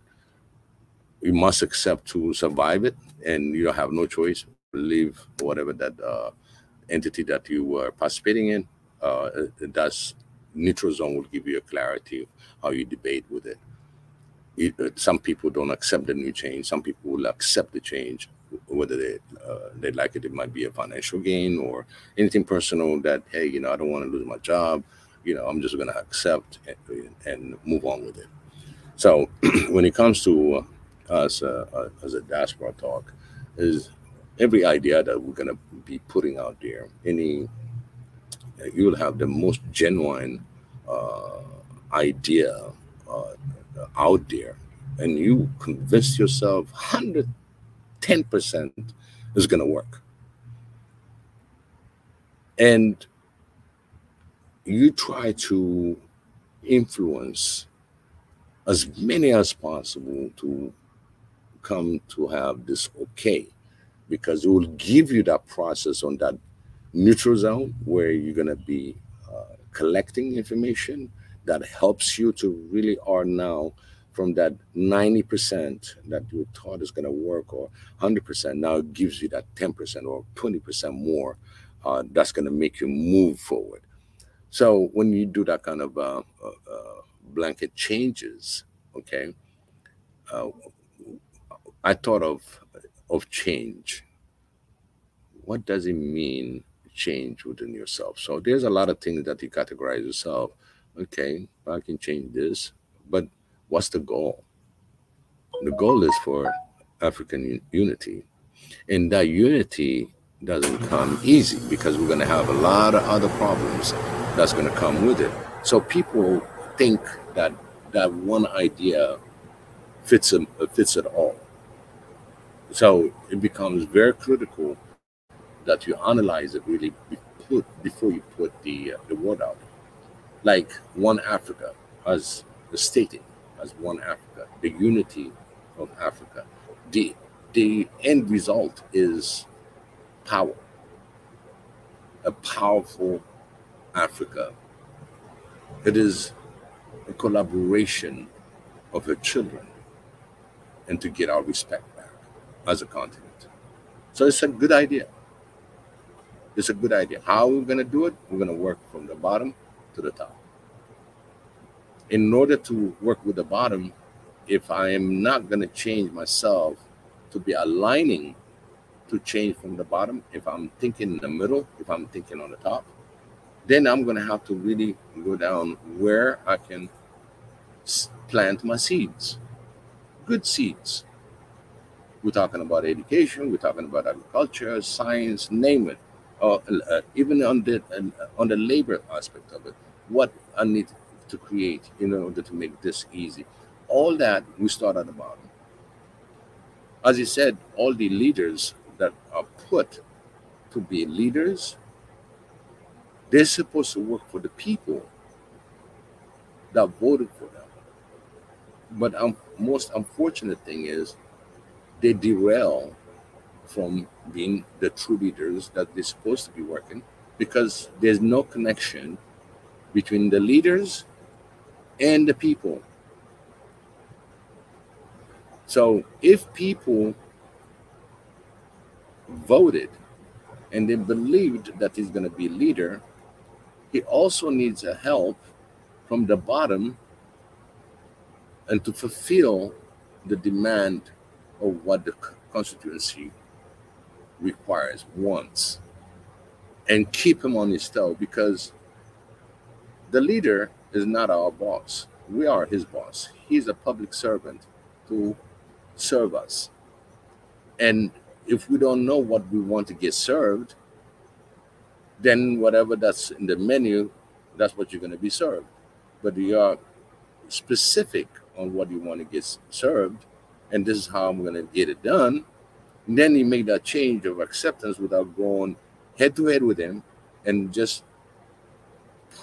you must accept to survive it, and you don't have no choice. Leave whatever that entity that you were participating in. That's neutral zone will give you a clarity of how you debate with it. Some people don't accept the new change. Some people will accept the change, whether they like it. It might be a financial gain or anything personal that, hey, I don't want to lose my job. I'm just going to accept and move on with it. So when it comes to us as a diaspora talk, is every idea that we're going to be putting out there, you'll have the most genuine idea out there, and you convince yourself 110% is going to work, and you try to influence as many as possible to come to have this okay. because it will give you that process on that neutral zone where you're going to be collecting information that helps you to really are now from that 90% that you thought is going to work, or 100%, now it gives you that 10% or 20% more that's going to make you move forward. So when you do that kind of blanket changes, okay, I thought of change. What does it mean, change within yourself? So there's a lot of things that you categorize yourself. Okay, I can change this, but what's the goal? The goal is for African unity, and that unity doesn't come easy because we're going to have a lot of other problems that's going to come with it. So people think that that one idea fits it all. So it becomes very critical that you analyze it really before you put the word out. Like one Africa, as stated, as one Africa, the unity of Africa. The end result is power, a powerful Africa. It is a collaboration of her children and to get our respect back as a continent. So it's a good idea. It's a good idea. How we're going to do it? We're going to work from the bottom to the top. In order to work with the bottom, if I am not going to change myself to be aligning to change from the bottom, if I'm thinking in the middle, if I'm thinking on the top, then I'm going to have to really go down where I can plant my seeds, good seeds. We're talking about education, we're talking about agriculture, science, name it. Even on the labor aspect of it, what I need to create in order to make this easy. All that we start at the bottom. As you said, all the leaders that are put to be leaders, they're supposed to work for the people that voted for them. But most unfortunate thing is they derail from being the true leaders that they're supposed to be working, because there's no connection between the leaders and the people. So if people voted and they believed that he's going to be a leader, he also needs a help from the bottom and to fulfill the demand of what the constituency requires, wants, and keep him on his toe, because the leader is not our boss. We are his boss. He's a public servant to serve us. And if we don't know what we want to get served, then whatever that's in the menu, that's what you're going to be served. But you are specific on what you want to get served, and this is how I'm going to get it done. And then you make that change of acceptance without going head to head with him, and just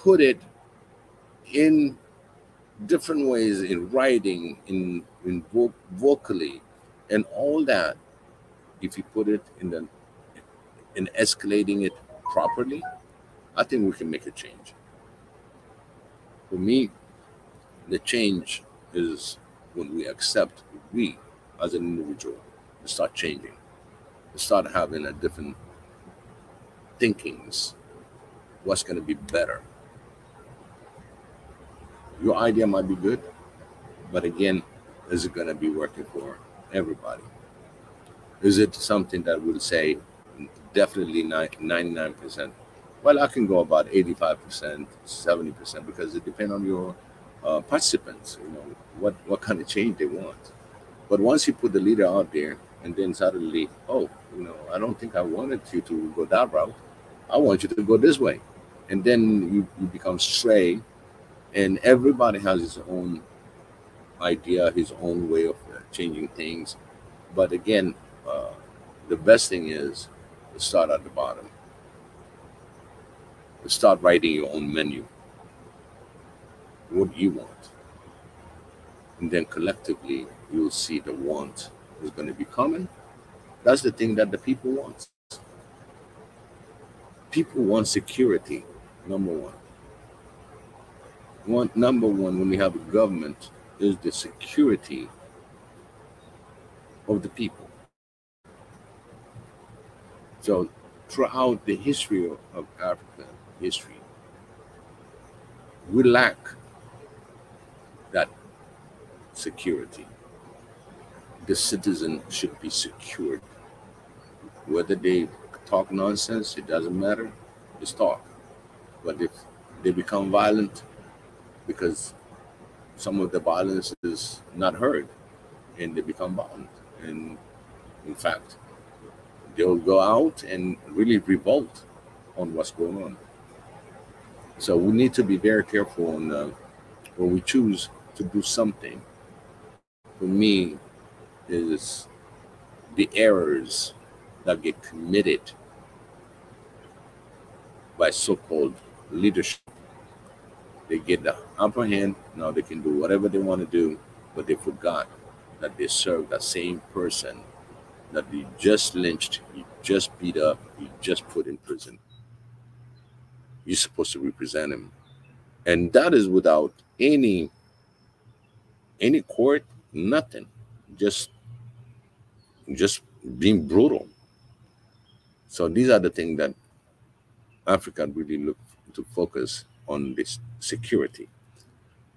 put it in different ways, in writing, in vocally, and all that. If you put it in escalating it properly, I think we can make a change. For me, the change is when we accept, we as an individual, start changing, start having a different thinkings, what's going to be better. Your idea might be good, but again, is it going to be working for everybody? Is it something that will say definitely 99%? Well, I can go about 85%, 70%, because it depends on your participants, what kind of change they want. But once you put the leader out there, and then suddenly, I don't think I wanted you to go that route. I want you to go this way. And then you become stray, and everybody has his own idea, his own way of changing things. But again, the best thing is to start at the bottom. To start writing your own menu. What do you want? And then collectively, you'll see the want is going to be coming, That's the thing that the people want. People want security, number one. Number one, when we have a government, is the security of the people. So throughout the history of African history, we lack that security. The citizen should be secured. Whether they talk nonsense, it doesn't matter. It's talk. But if they become violent because some of the violence is not heard and they become violent. And in fact, they'll go out and really revolt on what's going on. So we need to be very careful on when we choose to do something. For me, is the errors that get committed by so-called leadership. They get the upper hand. Now they can do whatever they want to do, but they forgot that they serve that same person that you just lynched, you just beat up, you just put in prison. You're supposed to represent him. And that is without any court, nothing. Just being brutal. So these are the things that Africa really look to focus on, this security.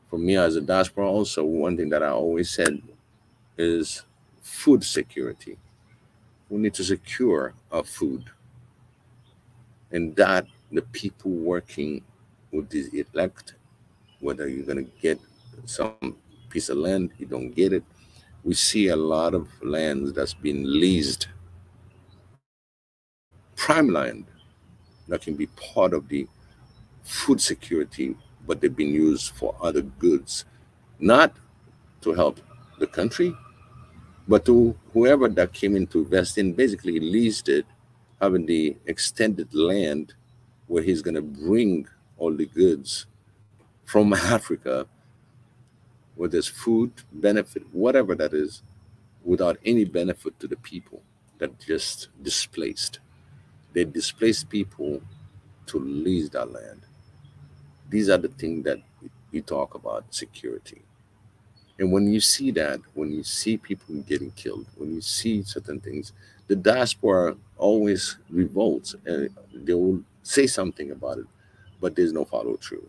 For me as a diaspora, also one thing that I always said is food security. We need to secure our food, and that the people working with this elect, whether you're going to get some piece of land, you don't get it. We see a lot of lands that's been leased, prime land, that can be part of the food security, but they've been used for other goods, not to help the country, but to whoever that came in to invest in, basically leased it, having the extended land where he's going to bring all the goods from Africa, whether it's food, benefit, whatever that is, without any benefit to the people that just displaced. They displaced people to lease that land. These are the things that we talk about security. And when you see that, when you see people getting killed, when you see certain things, the diaspora always revolts and they will say something about it, but there's no follow through.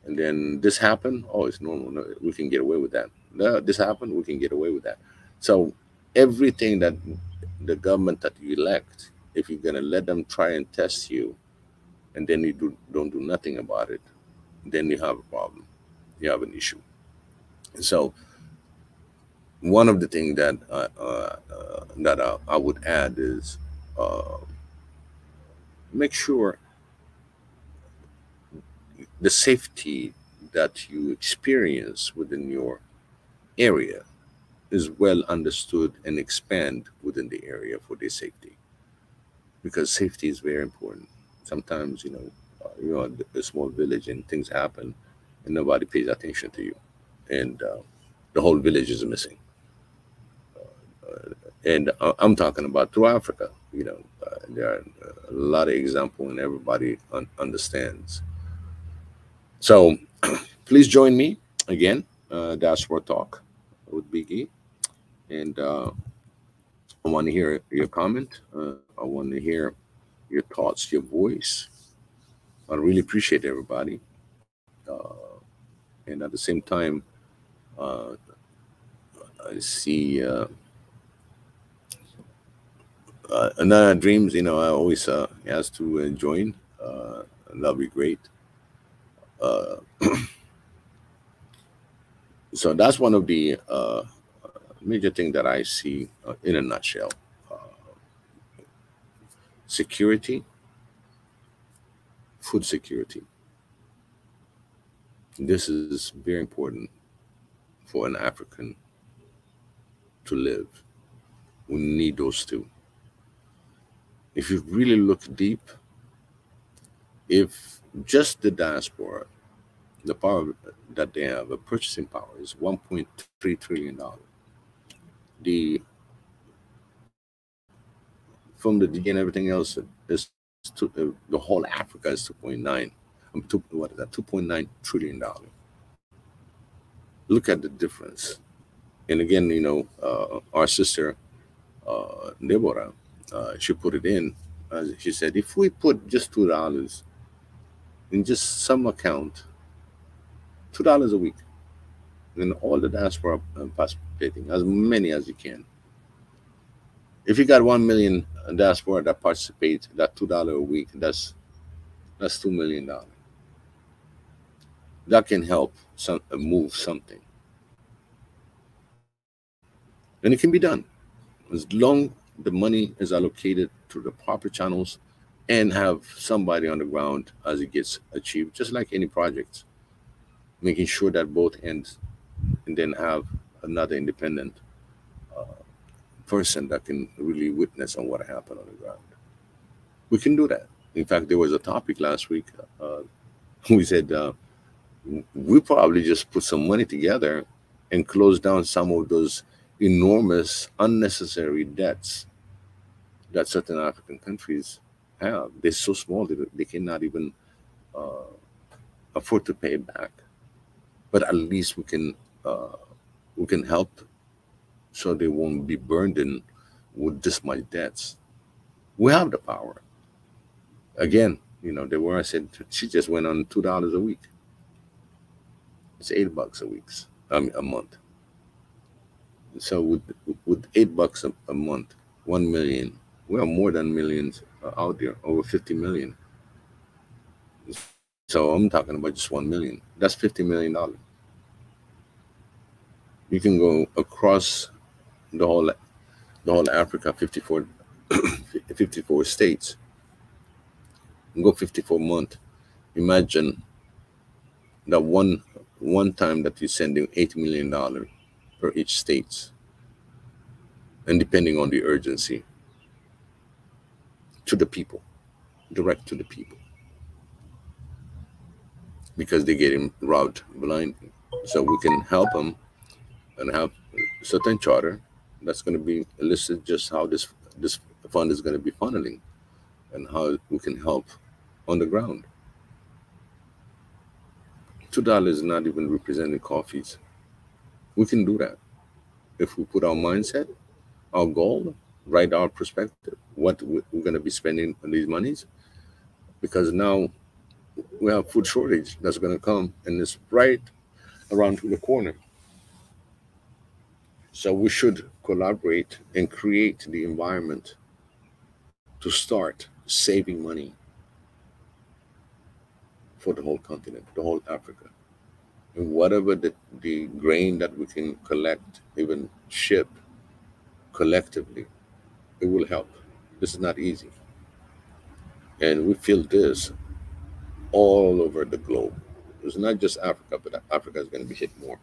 And then this happened, oh, it's normal. No, we can get away with that. No, this happened, we can get away with that. So everything that the government that you elect, if you're going to let them try and test you, and then you don't do nothing about it, then you have a problem. You have an issue. So one of the things that I would add is make sure the safety that you experience within your area is well understood and expand within the area for their safety, because safety is very important. Sometimes you're a small village and things happen and nobody pays attention to you, and the whole village is missing. And I'm talking about through Africa. There are a lot of examples, and everybody understands. So please join me again, Diaspora Talk with Biggie. And I want to hear your comment. I want to hear your thoughts, your voice. I really appreciate everybody. And at the same time, I see another dreams. I always ask to join. That'll be great. So that's one of the major things that I see in a nutshell. Security, food security. This is very important for an African to live. We need those two. If you really look deep, if just the diaspora, the power that they have, a purchasing power is $1.3 trillion. The from the DA and everything else, the whole Africa is 2.9. What is that? $2.9 trillion. Look at the difference. And again, our sister Deborah, she put it in. She said, if we put just $2 in just some account, $2 a week, then all the diaspora participating, as many as you can. If you got 1 million diaspora that participate, that $2 a week, that's $2 million. That can help move something, and it can be done as long the money is allocated to the proper channels and have somebody on the ground as it gets achieved, just like any project, making sure that both ends, and then have another independent person that can really witness on what happened on the ground. We can do that. In fact, there was a topic last week. We said we probably just put some money together and close down some of those enormous unnecessary debts that certain African countries have. They're so small that they cannot even afford to pay back. But at least we can help, so they won't be burdened with this much debts. We have the power. Again, Deborah said she just went on $2 a week. It's $8 a week, a month. So with $8 a month, 1 million, we have more than millions out there, over 50 million. So I'm talking about just 1 million. That's $50 million. You can go across the whole Africa, 54 states, and go 54 months. Imagine that one time that you're sending $8 million per each state, and depending on the urgency, to the people, direct to the people, because they're getting robbed blindly. So we can help them and have a certain charter that's going to be listed just how this fund is going to be funneling and how we can help on the ground. $2 is not even representing coffees. We can do that if we put our mindset, our goal, right, our perspective, what we're going to be spending on these monies, because now we have food shortage that's going to come, and it's right around the corner. So we should collaborate and create the environment to start saving money for the whole continent, the whole Africa. And whatever the grain that we can collect, even ship collectively, it will help. This is not easy. And we feel this all over the globe. It's not just Africa, but Africa is going to be hit more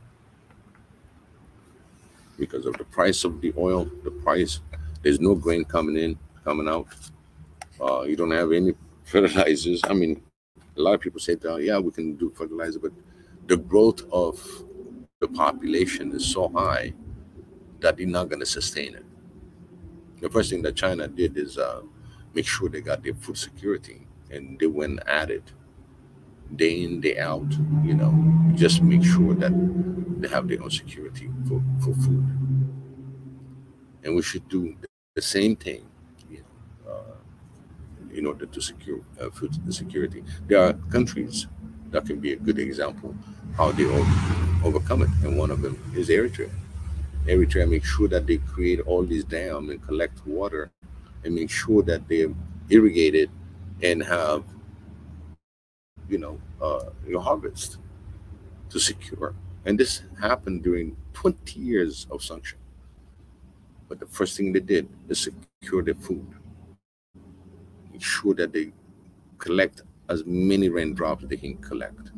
because of the price of the oil, the price. There's no grain coming out. You don't have any fertilizers. I mean, a lot of people say that, yeah, we can do fertilizer, but the growth of the population is so high that they're not going to sustain it. The first thing that China did is make sure they got their food security, and they went at it day in, day out, just make sure that they have their own security for food. And we should do the same thing in order to secure food security. There are countries that can be a good example how they overcome it, and one of them is Eritrea. Eritrea makes sure that they create all these dams and collect water and make sure that they irrigate it and have your harvest to secure. And this happened during 20 years of sanction. But the first thing they did is secure their food, make sure that they collect as many raindrops they can collect.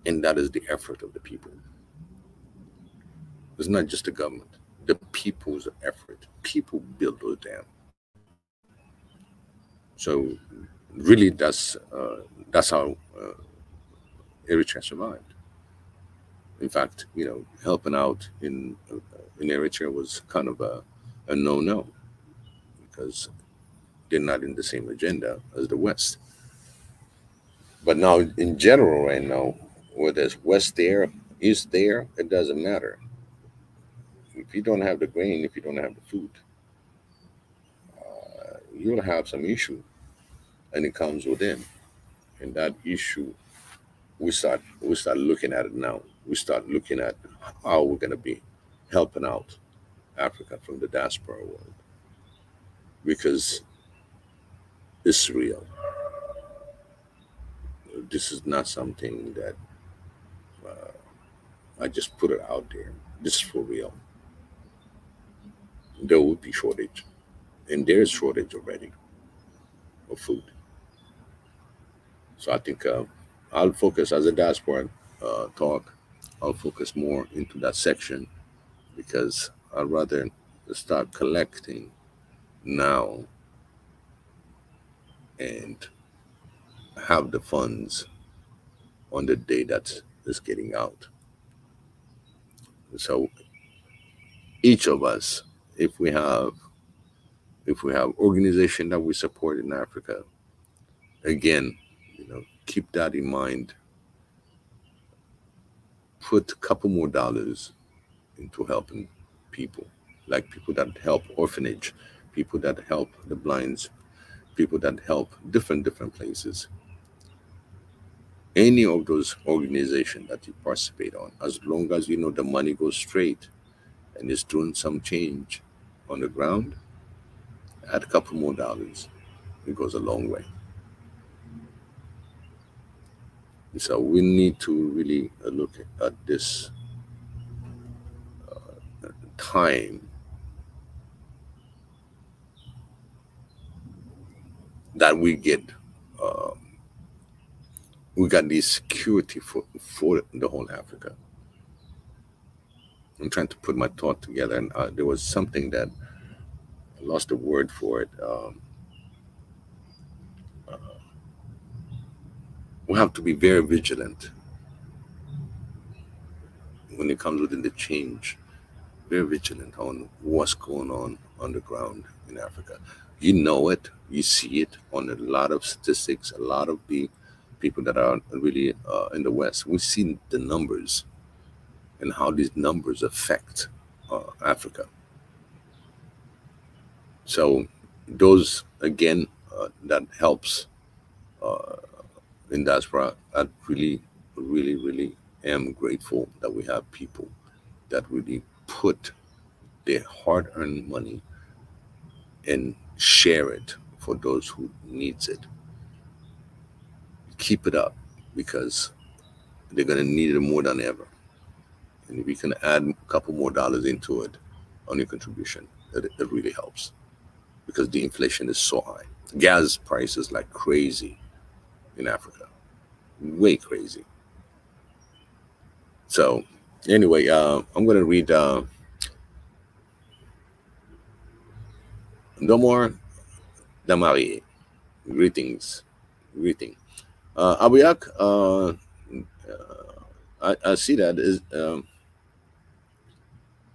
And that is the effort of the people. It's not just the government, the people's effort. People build those dams. So really, that's how Eritrea survived. In fact, helping out in Eritrea was kind of a no-no, because they're not in the same agenda as the West. But now, in general, right now, whether it's West there, East there, it doesn't matter. If you don't have the grain, if you don't have the food, you'll have some issue, and it comes within. And that issue, we start looking at it now. We start looking at how we're going to be helping out Africa from the diaspora world, because it's real. This is not something that I just put it out there. This is for real. There will be shortage, and there is shortage already of food. So I think I'll focus as a diaspora talk. I'll focus more into that section, because I'd rather start collecting now and have the funds on the day that is getting out. So each of us, if we have organization that we support in Africa, again, keep that in mind. Put a couple more dollars into helping people, like people that help orphanage, people that help the blinds, people that help different places. Any of those organizations that you participate on, as long as you know the money goes straight and it's doing some change on the ground, add a couple more dollars. It goes a long way. So we need to really look at this time that we get. We got this security for the whole Africa. I'm trying to put my thought together, and there was something that I lost the word for it. We have to be very vigilant when it comes within the change. Very vigilant on what's going on the ground in Africa. You know it, you see it on a lot of statistics, a lot of the people that are really in the West. We see the numbers and how these numbers affect Africa. So those, again, that helps in diaspora. I really, really, really am grateful that we have people that really put their hard-earned money and share it for those who needs it. Keep it up, because they're going to need it more than ever. And if you can add a couple more dollars into it on your contribution, it really helps, because the inflation is so high. Gas prices like crazy in Africa, way crazy. So anyway, I'm going to read Domor Damari. Greeting. Abuyak, I see that is,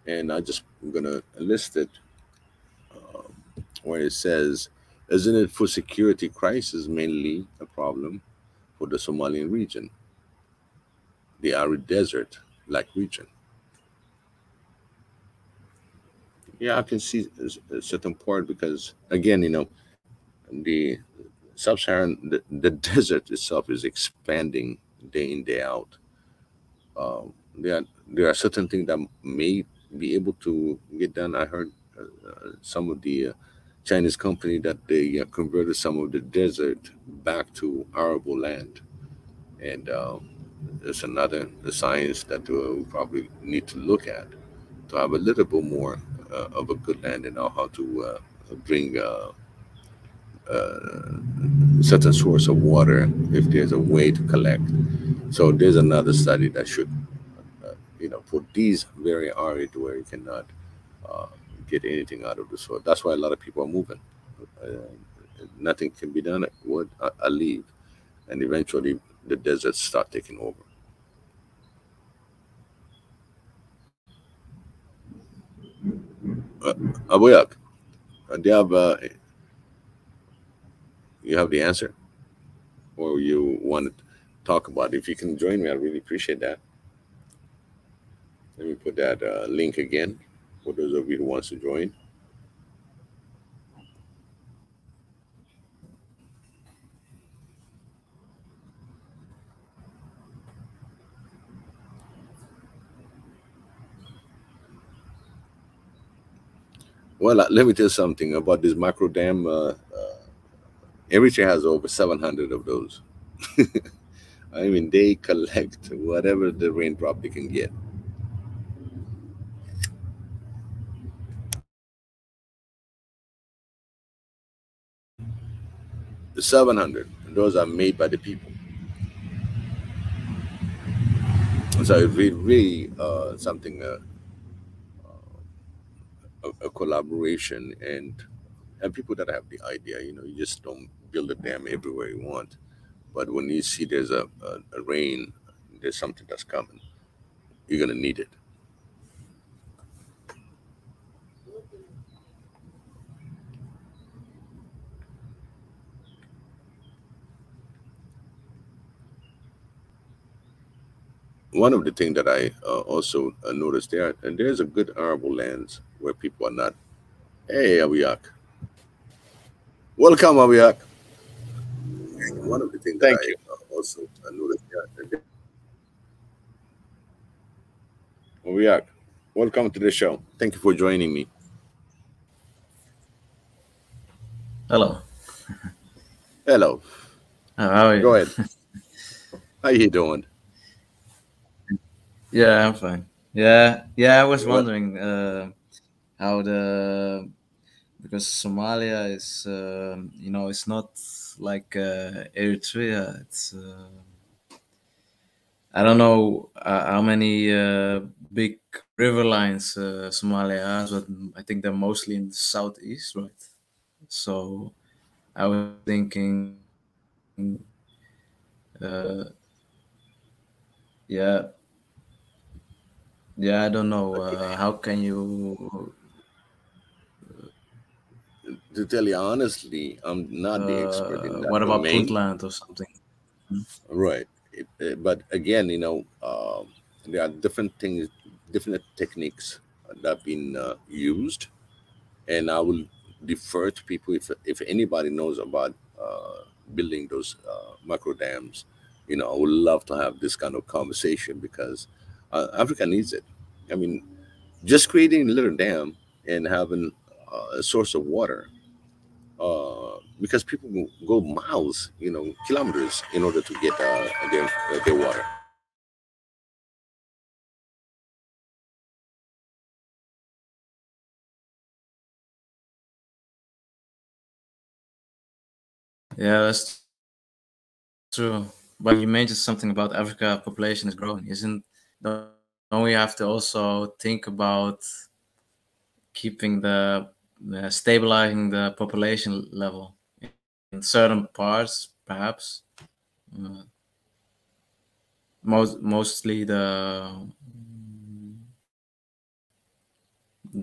and I'm gonna list it where it says, isn't it for security crisis mainly a problem for the Somalian region, the arid desert like region? Yeah, I can see a certain part, because again, the sub-Saharan, the desert itself is expanding day in, day out. There are certain things that may be able to get done. I heard some of the Chinese company that they converted some of the desert back to arable land, and there's another science that we probably need to look at to have a little bit more of a good land, and know how to bring certain source of water if there's a way to collect. So there's another study that should, for these very arid where you cannot get anything out of the soil. That's why a lot of people are moving. Nothing can be done. I leave, and eventually the deserts start taking over. Abuyak. Do you have the answer, or you want to talk about it? If you can join me, I really appreciate that. Let me put that link again for those of you who wants to join. Well, let me tell you something about this micro dam. Eritrea has over 700 of those. I mean, they collect whatever the raindrop they can get. The 700, those are made by the people. So it's really something, a collaboration, and people that have the idea. You just don't build a dam everywhere you want. But when you see there's a rain, there's something that's coming, you're going to need it. One of the things that I also noticed there, and there's a good arable lands where people are not. Hey, Abiyak. Welcome, Abiyak. One of the things that I also noticed there. Abiyak, welcome to the show. Thank you for joining me. Hello. Hello. How are you? Go ahead. How you doing? Yeah, I'm fine. Yeah. I was wondering how because Somalia is it's not like Eritrea. It's I don't know how many big river lines Somalia has, but I think they're mostly in the southeast, right? So I was thinking, yeah, I don't know. How can you? To tell you honestly, I'm not the expert in that What about domain. Puntland or something? Right. But again, there are different things, different techniques that have been used, and I will defer to people if anybody knows about building those micro dams. I would love to have this kind of conversation because Africa needs it. I mean, just creating a little dam and having a source of water, because people go miles, kilometers in order to get their water. Yeah, that's true. But you mentioned something about Africa population is growing, don't we have to also think about keeping stabilizing the population level in certain parts, perhaps? Mostly the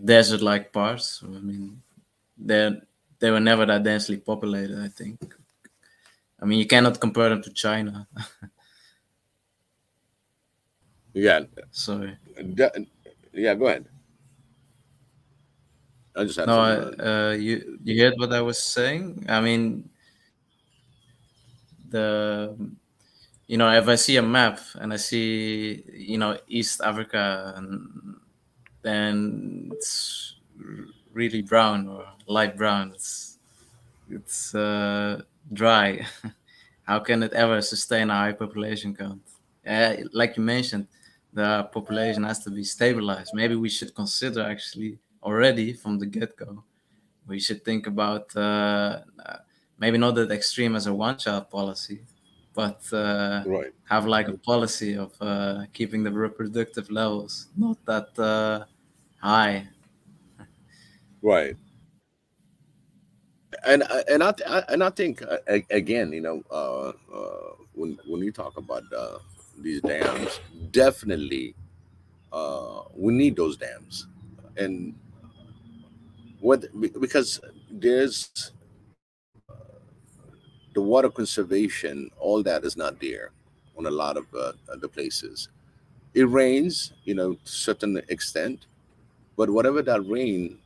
desert-like parts. I mean, they were never that densely populated, I think. I mean, you cannot compare them to China. Yeah. Sorry. Yeah, go ahead. I just had you heard what I was saying? I mean, if I see a map and I see, East Africa, and then it's really brown or light brown. It's dry. How can it ever sustain a high population count? Like you mentioned, the population has to be stabilized. Maybe we should consider actually already from the get-go. We should think about maybe not that extreme as a one-child policy, but right. have like a policy of keeping the reproductive levels not that high. Right. And I think again, when you talk about these dams, definitely we need those dams, and because there's the water conservation, all that is not there on a lot of the places. It rains, to a certain extent, but whatever that rain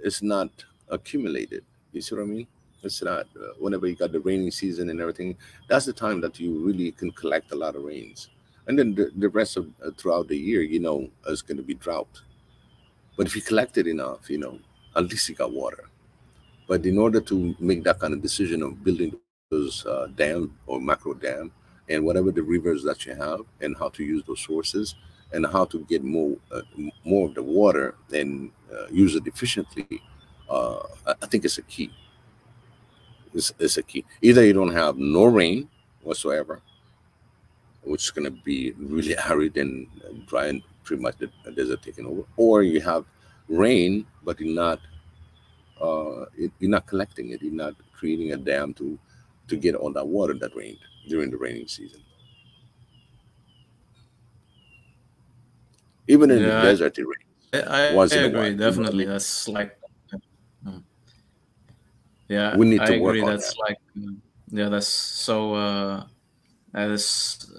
is not accumulated. You see what I mean? It's not whenever you got the raining season and everything. That's the time that you really can collect a lot of rains, and then the rest of throughout the year, is going to be drought. But if you collected enough, at least you got water. But in order to make that kind of decision of building those dam or macro dam and whatever the rivers that you have and how to use those sources and how to get more of the water and use it efficiently, I think it's a key. It's a key. Either you don't have no rain whatsoever, which is going to be really arid and dry and pretty much the desert taking over, or you have rain but you're not collecting it. You're not creating a dam to get all that water that rained during the raining season. Even in the Yeah, desert, it rains I once in a agree. while. You know what I Definitely, mean? that's like, mm, yeah, We need I to work agree. on That's that. like, yeah, that's so. That is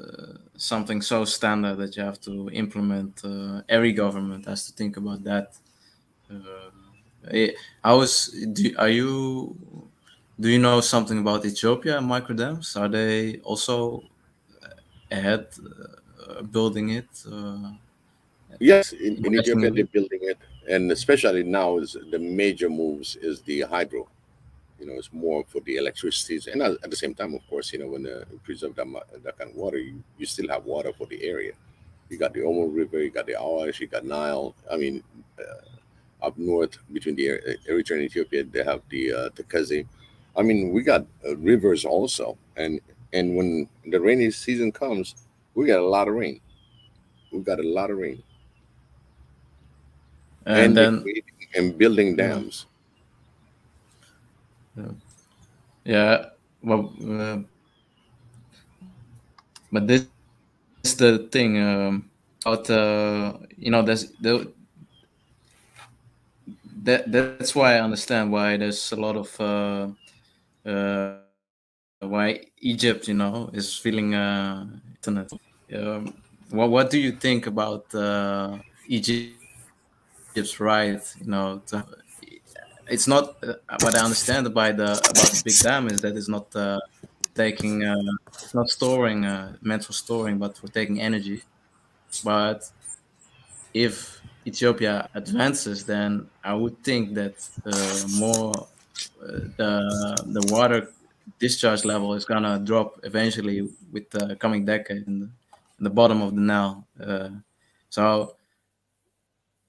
something so standard that you have to implement. Every government has to think about that. How is? Do you know something about Ethiopia and microdams? Are they also ahead building it? Yes, in Investing Ethiopia in they're it? building it, and especially now is the major moves is the hydro. It's more for the electricity, and at the same time, of course, when you preserve that kind of water, you still have water for the area. You got the Omo River, you got the Awash, you got Nile. I mean, up north between the Eritrea and Ethiopia, they have the Kazi. I mean, we got rivers also, and when the rainy season comes, we got a lot of rain. We got a lot of rain, And and they're then, creating and building yeah, dams. yeah, yeah. Well, but this is the thing about there's that's why I understand why there's a lot of why Egypt, is feeling internet. What do you think about Egypt's right? It's not what I understand about the big dam is that it's not taking it's not storing meant for storing, but for taking energy. But if Ethiopia advances, then I would think that more the water discharge level is gonna drop eventually with the coming decade in the bottom of the Nile. So,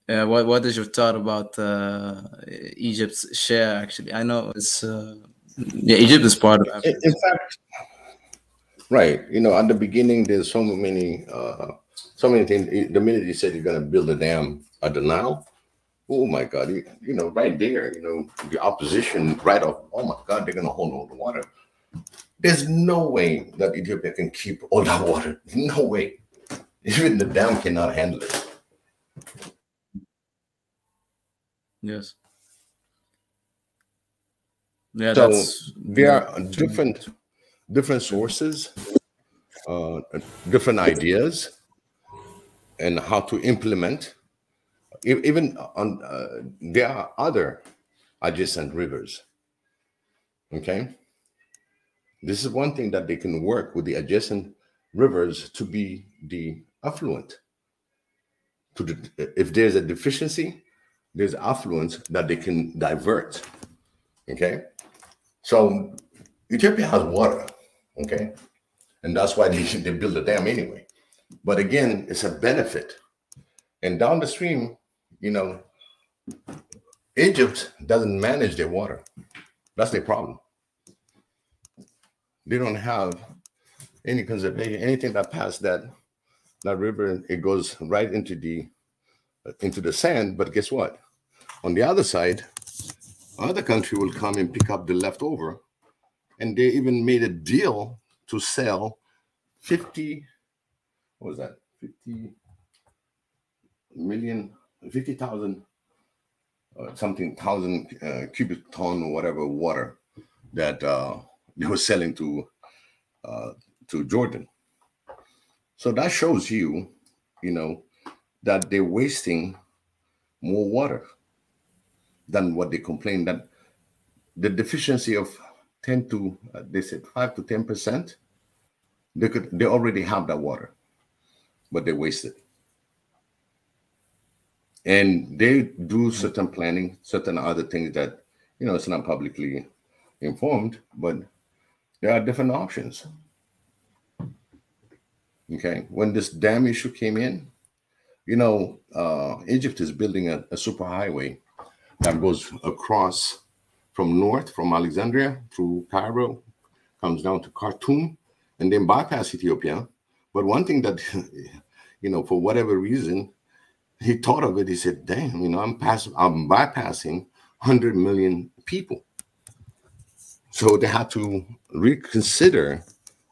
what is your thought about Egypt's share? Actually, I know it's yeah, Egypt is part of Africa. In fact, right. At the beginning, there's so many things. The minute you said you're going to build a dam at the Nile, oh my God, right there, the opposition right off, oh my God, they're going to hold all the water. There's no way that Ethiopia can keep all that water. No way. Even the dam cannot handle it. Yes. Yeah, So that's there are true. different sources, uh, different ideas, and how to implement. Even on there are other adjacent rivers. Okay, this is one thing that they can work with the adjacent rivers to be the affluent. If there's a deficiency, there's affluence that they can divert. Okay, so Ethiopia has water. Okay, and that's why they build a dam anyway. But again, it's a benefit. And down the stream, you know, Egypt doesn't manage their water. That's their problem. They don't have any conservation, anything that passed that river. It goes right into the sand. But guess what? On the other side, other country will come and pick up the leftover, and they even made a deal to sell 50. What was that? 50 million, 50,000 something 1,000 cubic ton or whatever water that they were selling to Jordan. So that shows you, that they're wasting more water than what they complain. That the deficiency of 10 to they said 5 to 10%, they already have that water, but they waste it. And they do certain planning, certain other things that, it's not publicly informed, but there are different options. Okay. When this dam issue came in, Egypt is building a superhighway that goes across from north, from Alexandria through Cairo, comes down to Khartoum, and then bypass Ethiopia. But one thing that, for whatever reason, he thought of it. He said, damn, I'm bypassing 100 million people. So they had to reconsider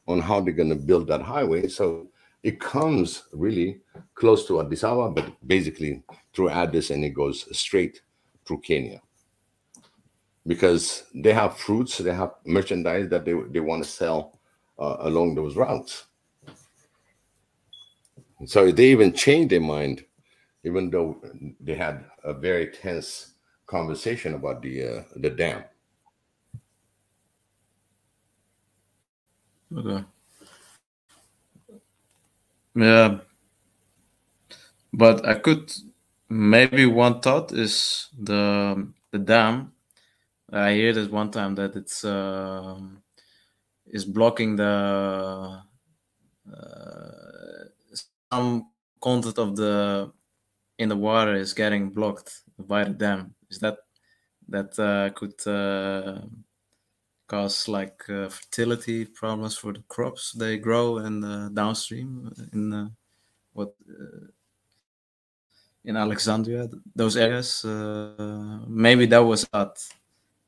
on how they're going to build that highway. So it comes really close to Addis Ababa, but basically through Addis, and it goes straight through Kenya. Because they have fruits, they have merchandise that they want to sell along those routes. So they even changed their mind, even though they had a very tense conversation about the dam. Okay. Yeah. But I could, maybe one thought is the dam. I hear this one time that it's is blocking the some content of in the water is getting blocked by the dam. Is that could cause like fertility problems for the crops they grow in downstream in in Alexandria, those areas? Maybe that was not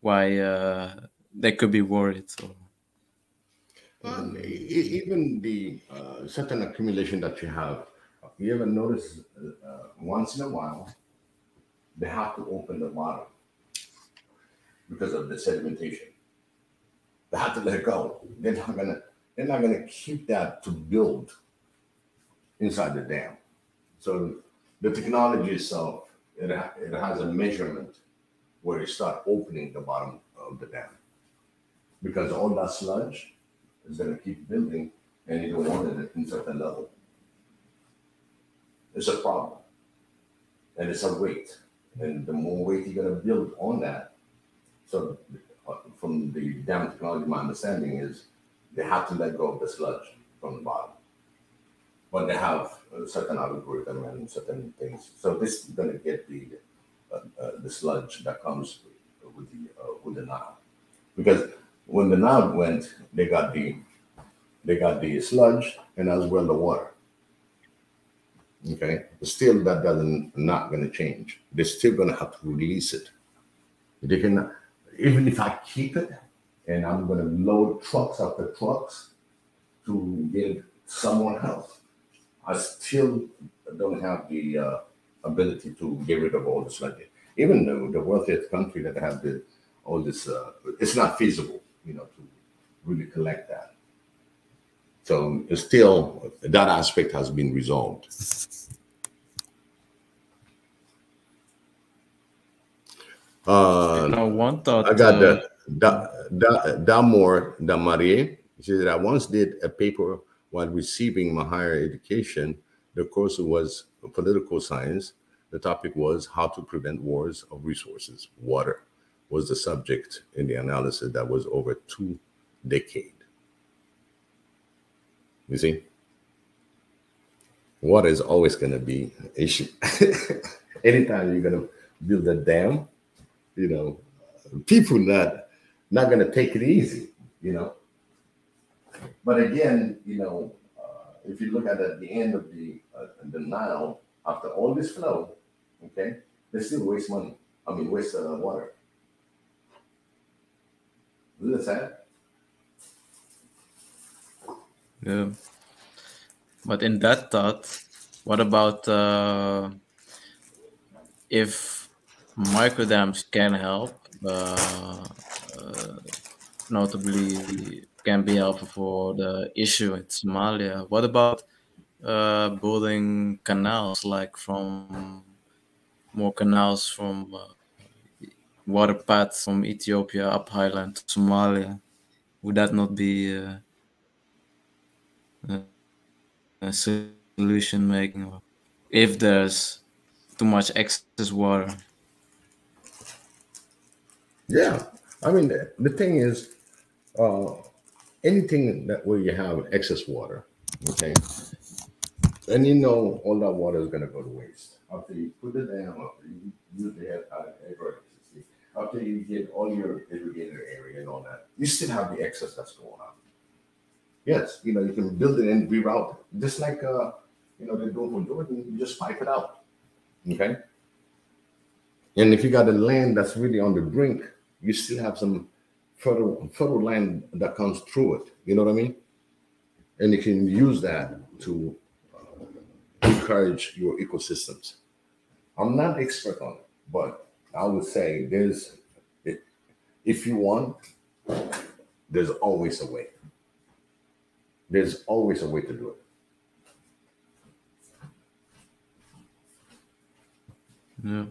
why they could be worried. Even the certain accumulation that you have, you ever notice once in a while they have to open the bottom because of the sedimentation. They have to let it go. They're not gonna keep that to build inside the dam. So the technology itself, it has a measurement where you start opening the bottom of the dam, because all that sludge is going to keep building, and you don't want it at a certain level. It's a problem, and it's a weight, and the more weight you're going to build on that. So from the dam technology, my understanding is they have to let go of the sludge from the bottom, but they have a certain algorithm and certain things. So this is going to get the sludge that comes with the Nile, because when the Nile went, they got the sludge and as well the water. Okay, but still that not going to change. They're still going to have to release it. They can, even if I keep it and I'm going to load trucks after trucks to give someone else, I still don't have the ability to get rid of all the sludge. Even though the wealthiest country that have all this, it's not feasible, to really collect that. So it's still, that aspect has been resolved. One thought. I got Damor Damarie. He said, I once did a paper while receiving my higher education. The course was political science. The topic was how to prevent wars of resources. Water was the subject in the analysis that was over 2 decades. You see, water is always going to be an issue. Anytime you're going to build a dam, people not going to take it easy, But again, if you look at the end of the Nile, after all this flow, okay, they still waste money. Waste water. Isn't that sad? Yeah. But in that thought, what about if micro dams can help. Notably, can be helpful for the issue in Somalia. What about building canals, like from more canals from water paths from Ethiopia up highland to Somalia? Would that not be a solution making? Or if there's too much excess water? Yeah, I mean the thing is, anything that where you have excess water, okay, and you know all that water is going to go to waste after you put it down, after you use the hydroelectricity, after you get all your irrigated area and all that, you still have the excess that's going on. Yes, you know you can build it and reroute it, just like you know they're doing for Jordan. You just pipe it out, okay. And if you got a land that's really on the brink, you still have some fertile land that comes through it. You know what I mean? And you can use that to encourage your ecosystems. I'm not an expert on it, but I would say if you want, there's always a way. There's always a way to do it. Yeah.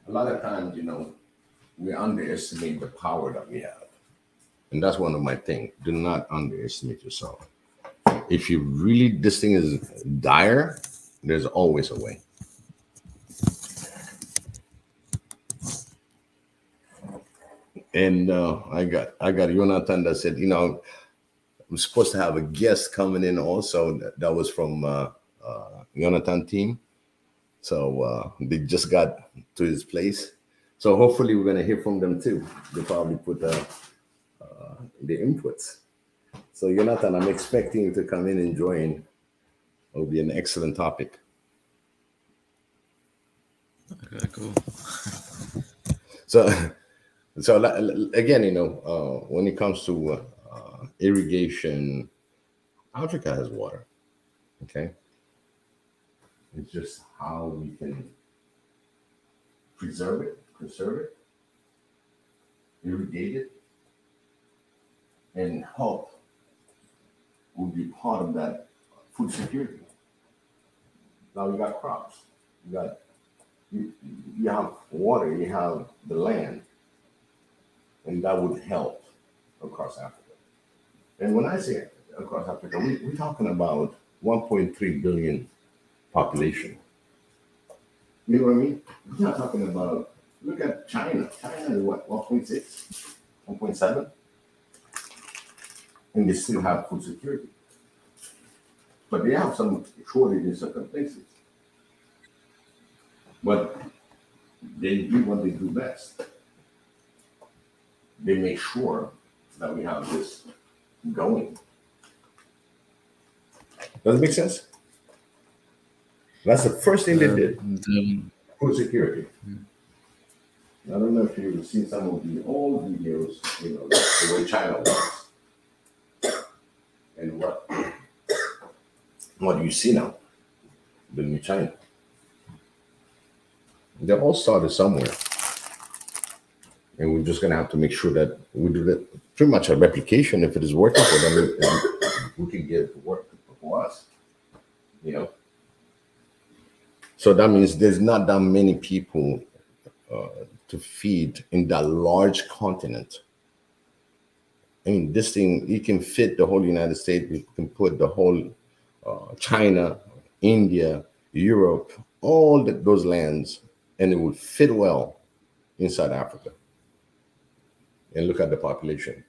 A lot of times, you know, we underestimate the power that we have. And that's one of my things. Do not underestimate yourself. If you really, this thing is dire, there's always a way. And I got Jonathan that said, you know, I'm supposed to have a guest coming in also. That was from Jonathan team. So they just got to his place. So hopefully we're going to hear from them too. They probably put the inputs. So Jonathan, I'm expecting you to come in and join. It'll be an excellent topic. Okay, cool. So again, you know, when it comes to irrigation, Africa has water. Okay. It's just how we can preserve it, conserve it, irrigate it, and help will be part of that food security. Now you got crops, you have water, you have the land, and that would help across Africa. And when I say across Africa, we're talking about 1.3 billion population. You know what I mean? We're not talking about, look at China. China is what, 1.6, 1.7? And they still have food security. But they have some shortage in certain places. But they do what they do best. They make sure that we have this going. Does it make sense? That's the first thing they did. Food security. I don't know if you've seen some of the old videos, you know, the way China was. And what do you see now? The new China. They all started somewhere. And we're just going to have to make sure that we do that, pretty much a replication. If it is working for them, we can get it to work for us, you know. So that means there's not that many people to feed in that large continent. I mean, this thing, you can fit the whole United States, you can put the whole China, India, Europe, all those lands, and it would fit well inside Africa. And look at the population.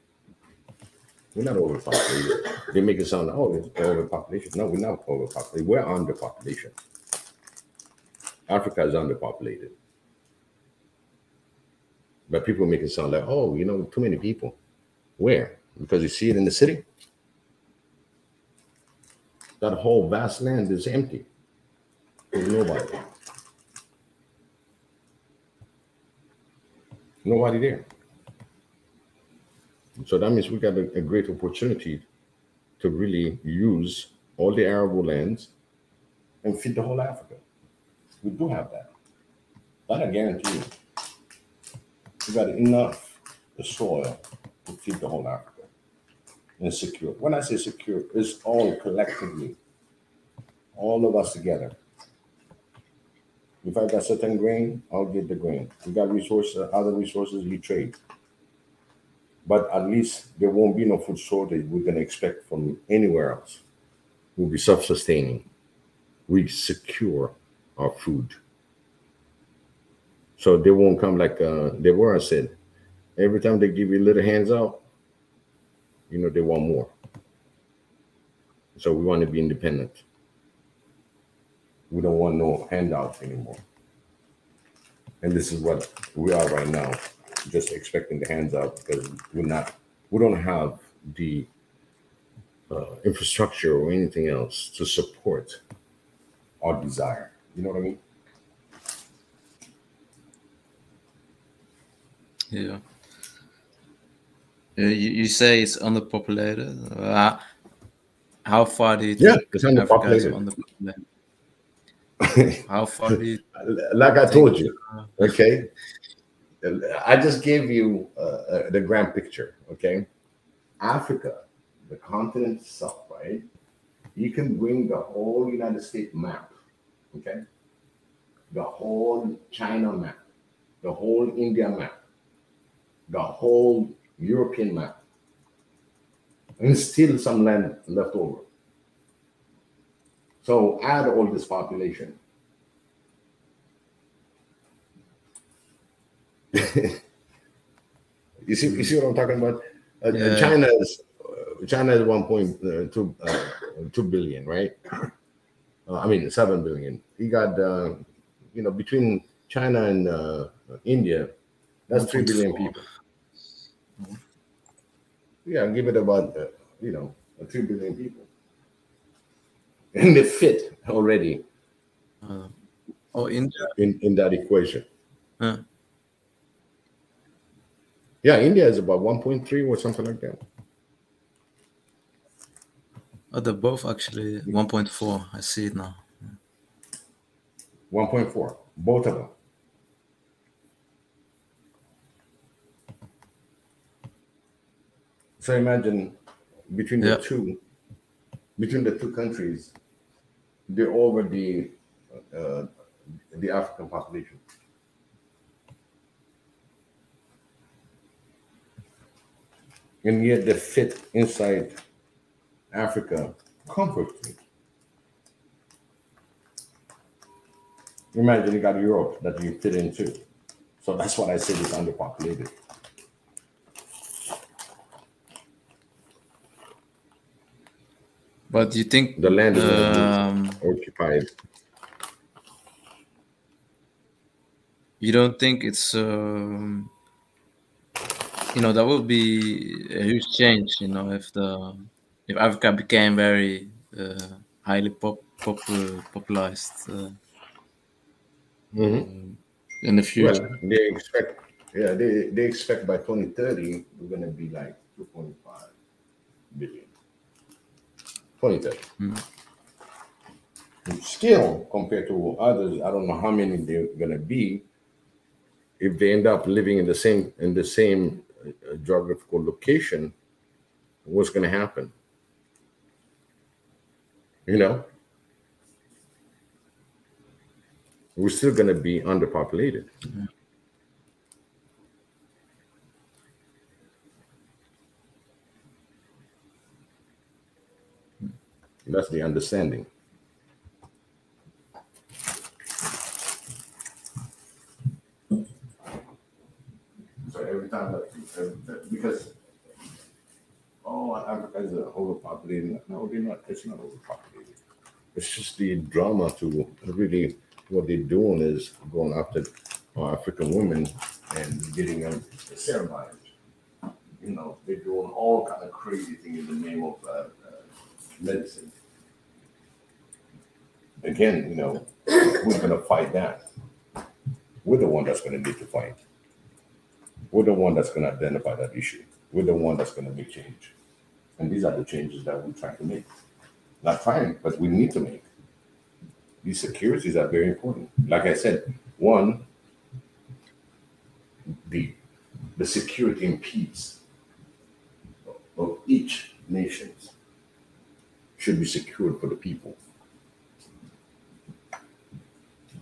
We're not overpopulated. They make it sound like, oh, it's overpopulation. No, we're not overpopulated. We're underpopulation. Africa is underpopulated. But people make it sound like, oh, you know, too many people. Where? Because you see it in the city. That whole vast land is empty. There's nobody. Nobody there. So that means we got a great opportunity to really use all the arable lands and feed the whole Africa. We do have that. That I guarantee you. We got enough the soil to feed the whole Africa and secure. When I say secure, it's all collectively, all of us together. If I got certain grain, I'll get the grain. We got resources, other resources, we trade. But at least there won't be no food shortage we're going to expect from anywhere else. We'll be self-sustaining. We secure our food. So they won't come like Deborah said. Every time they give you little hands out, you know, they want more. So we want to be independent. We don't want no handouts anymore. And this is what we are right now, just expecting the hands out because we don't have the infrastructure or anything else to support our desire. You know what I mean? Yeah. You say it's underpopulated. How far do you think it's Africa is underpopulated. underpopulated? How far do you like I told you, okay? I just gave you the grand picture, okay? Africa, the continent itself, right? You can bring the whole United States map, okay? The whole China map, the whole India map, the whole European map, and still some land left over. So add all this population. You see what I'm talking about? China is 1.2 billion, right? I mean 7 billion. You got between China and India, that's 3 billion people. Yeah, give it about 3 billion people, and they fit already. India in that equation. Yeah, India is about 1.3 or something like that. Oh, they're both actually 1.4. I see it now. 1.4, both of them. So imagine between the two countries, they're over the African population. And yet they fit inside Africa comfortably. Imagine you got Europe that you fit into. So that's what I said is underpopulated. But do you think the land is occupied? You don't think it's that will be a huge change, if Africa became very highly popularized in the future. Well, they expect by 2030 we're going to be like 2.5 billion. 2030. Still, compared to others, I don't know how many they're going to be. If they end up living in the same geographical location, what's going to happen? We're still going to be underpopulated. That's the understanding. So every time because Africa is overpopulated. No, they're not. It's not overpopulated. It's just the drama to really what they're doing is going after African women and getting them sterilized. They're doing all kind of crazy things in the name of medicine. Again, who's going to fight that? We're the one that's going to need to fight. We're the one that's going to identify that issue. We're the one that's going to make change. And these are the changes that we're trying to make. Not trying, but we need to make. these securities are very important. Like I said, one, the security and peace of each nation should be secured for the people.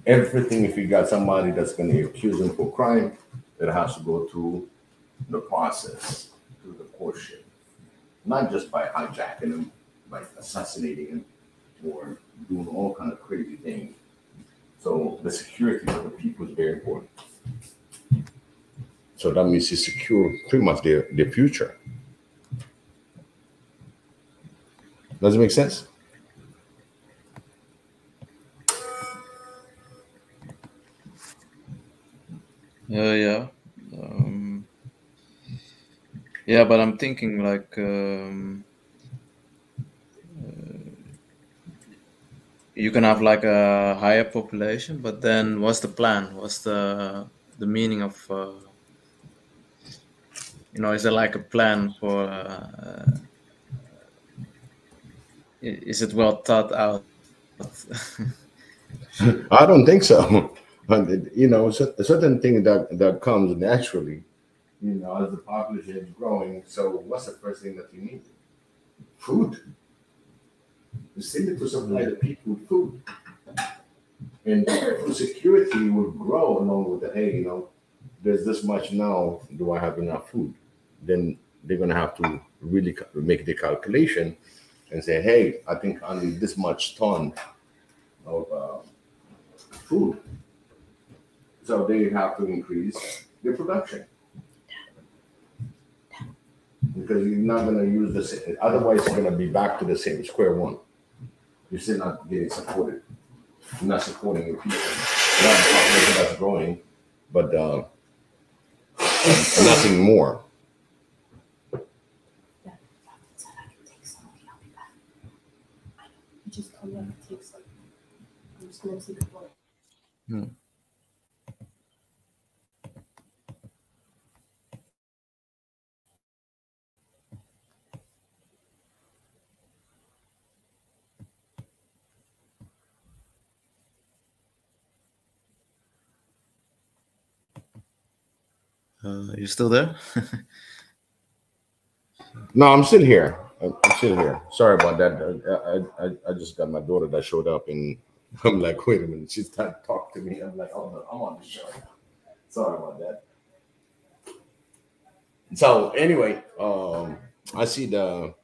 Everything, if you got somebody that's going to accuse them for crime, it has to go through the process, through the courtship. Not just by hijacking them, by assassinating them, or doing all kind of crazy things. So the security of the people is very important. So that means you secure pretty much their future. Does it make sense? Yeah. Yeah, but I'm thinking like you can have like a higher population, but then what's the plan? What's the meaning of is there like a plan for is it well thought out? I don't think so. A certain thing that comes naturally, as the population is growing. So what's the first thing that you need? Food. You simply to supply the people with food. And food security will grow along with the, hey, there's this much now, do I have enough food? Then they're going to have to really make the calculation and say, hey, I think I need this much ton of food. So they have to increase their production. Because you're not going to use the same, otherwise you're going to be back to the same square one. You're still not getting supported. You're not supporting your people. Not the population that's growing, but nothing more. Just come down and take some. I'm just gonna take a photo. You still there? No, I'm still here. I'm still here. Sorry about that. I just got my daughter that showed up, and I'm like, wait a minute. She's trying to talk to me. I'm like, oh no, I'm on the show. Sorry about that. So anyway, I see the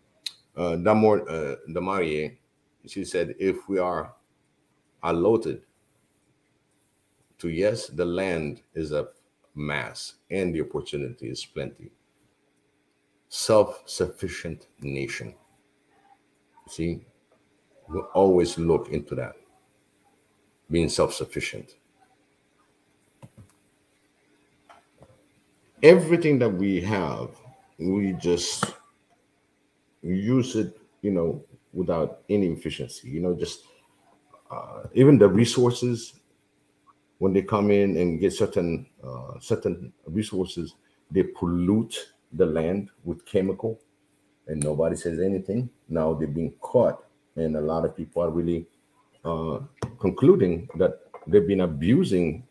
Damarie. She said, if we are allotted to, yes, the land is a mass and the opportunity is plenty. Self-sufficient nation. See, we always look into that, being self-sufficient. Everything that we have, we just use it, without any efficiency. Just even the resources, when they come in and get certain resources, they pollute the land with chemical, and nobody says anything. Now they're being caught, and a lot of people are really concluding that they've been abusing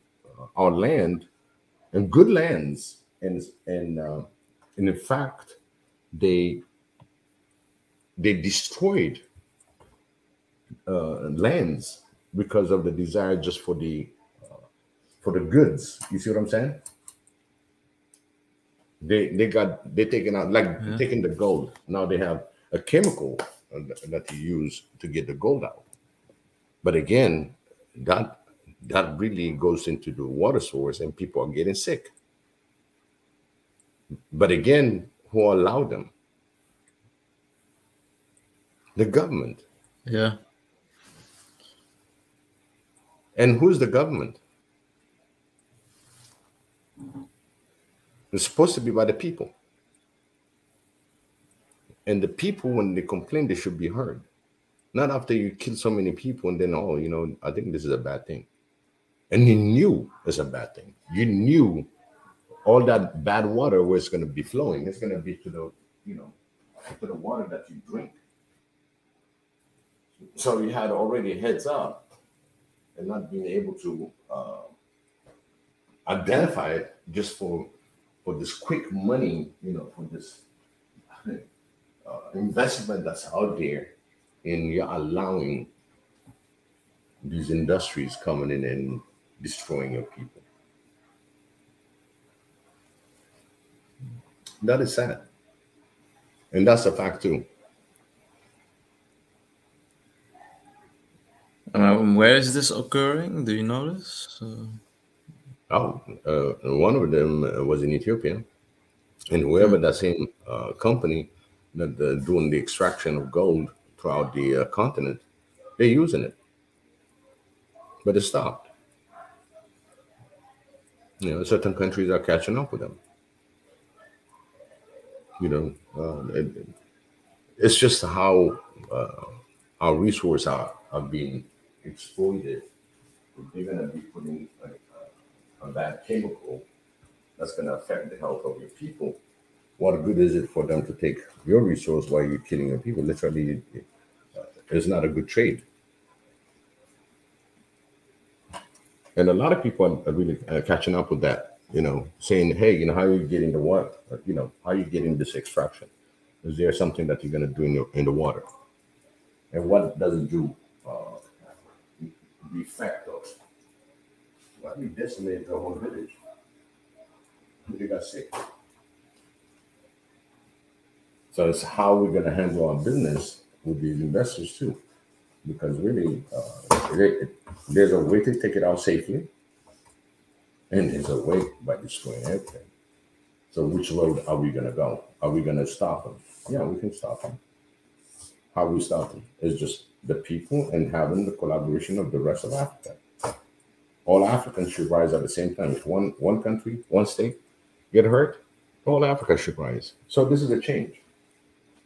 our land and good lands, and in fact they destroyed lands because of the desire just for the goods. You see what I'm saying? They're taking out, like taking the gold. Now they have a chemical that you use to get the gold out. But again, that really goes into the water source, and people are getting sick. But again, who allowed them? The government. Yeah. And who's the government? It's supposed to be by the people. And the people, when they complain, they should be heard. Not after you kill so many people and then, I think this is a bad thing. And you knew it's a bad thing. You knew all that bad water was going to be flowing. It's going to be to the water that you drink. So you had already heads up and not being able to identify it just for this quick money, for this investment that's out there, and you're allowing these industries coming in and destroying your people. That is sad. And that's a fact too. Where is this occurring? Do you notice? One of them was in Ethiopia, and whoever that same company that doing the extraction of gold throughout the continent, they're using it, but it stopped. Certain countries are catching up with them. It's just how our resources are being exploited. They're going to be putting a bad chemical that's going to affect the health of your people. What good is it for them to take your resource while you're killing your people? Literally, it's not a good trade. And a lot of people are really catching up with that, saying, hey, how are you getting the water? How are you getting this extraction? Is there something that you're going to do in the water? And what does it do? The effect of, well, we decimated the whole village. They got sick. So it's how we're going to handle our business with these investors too. Because really, there's a way to take it out safely, and there's a way by destroying everything. So which road are we going to go? Are we going to stop them? Yeah, we can stop them. How we stop them is just the people and having the collaboration of the rest of Africa. All Africans should rise at the same time. If one country, one state get hurt, all Africa should rise. So this is a change.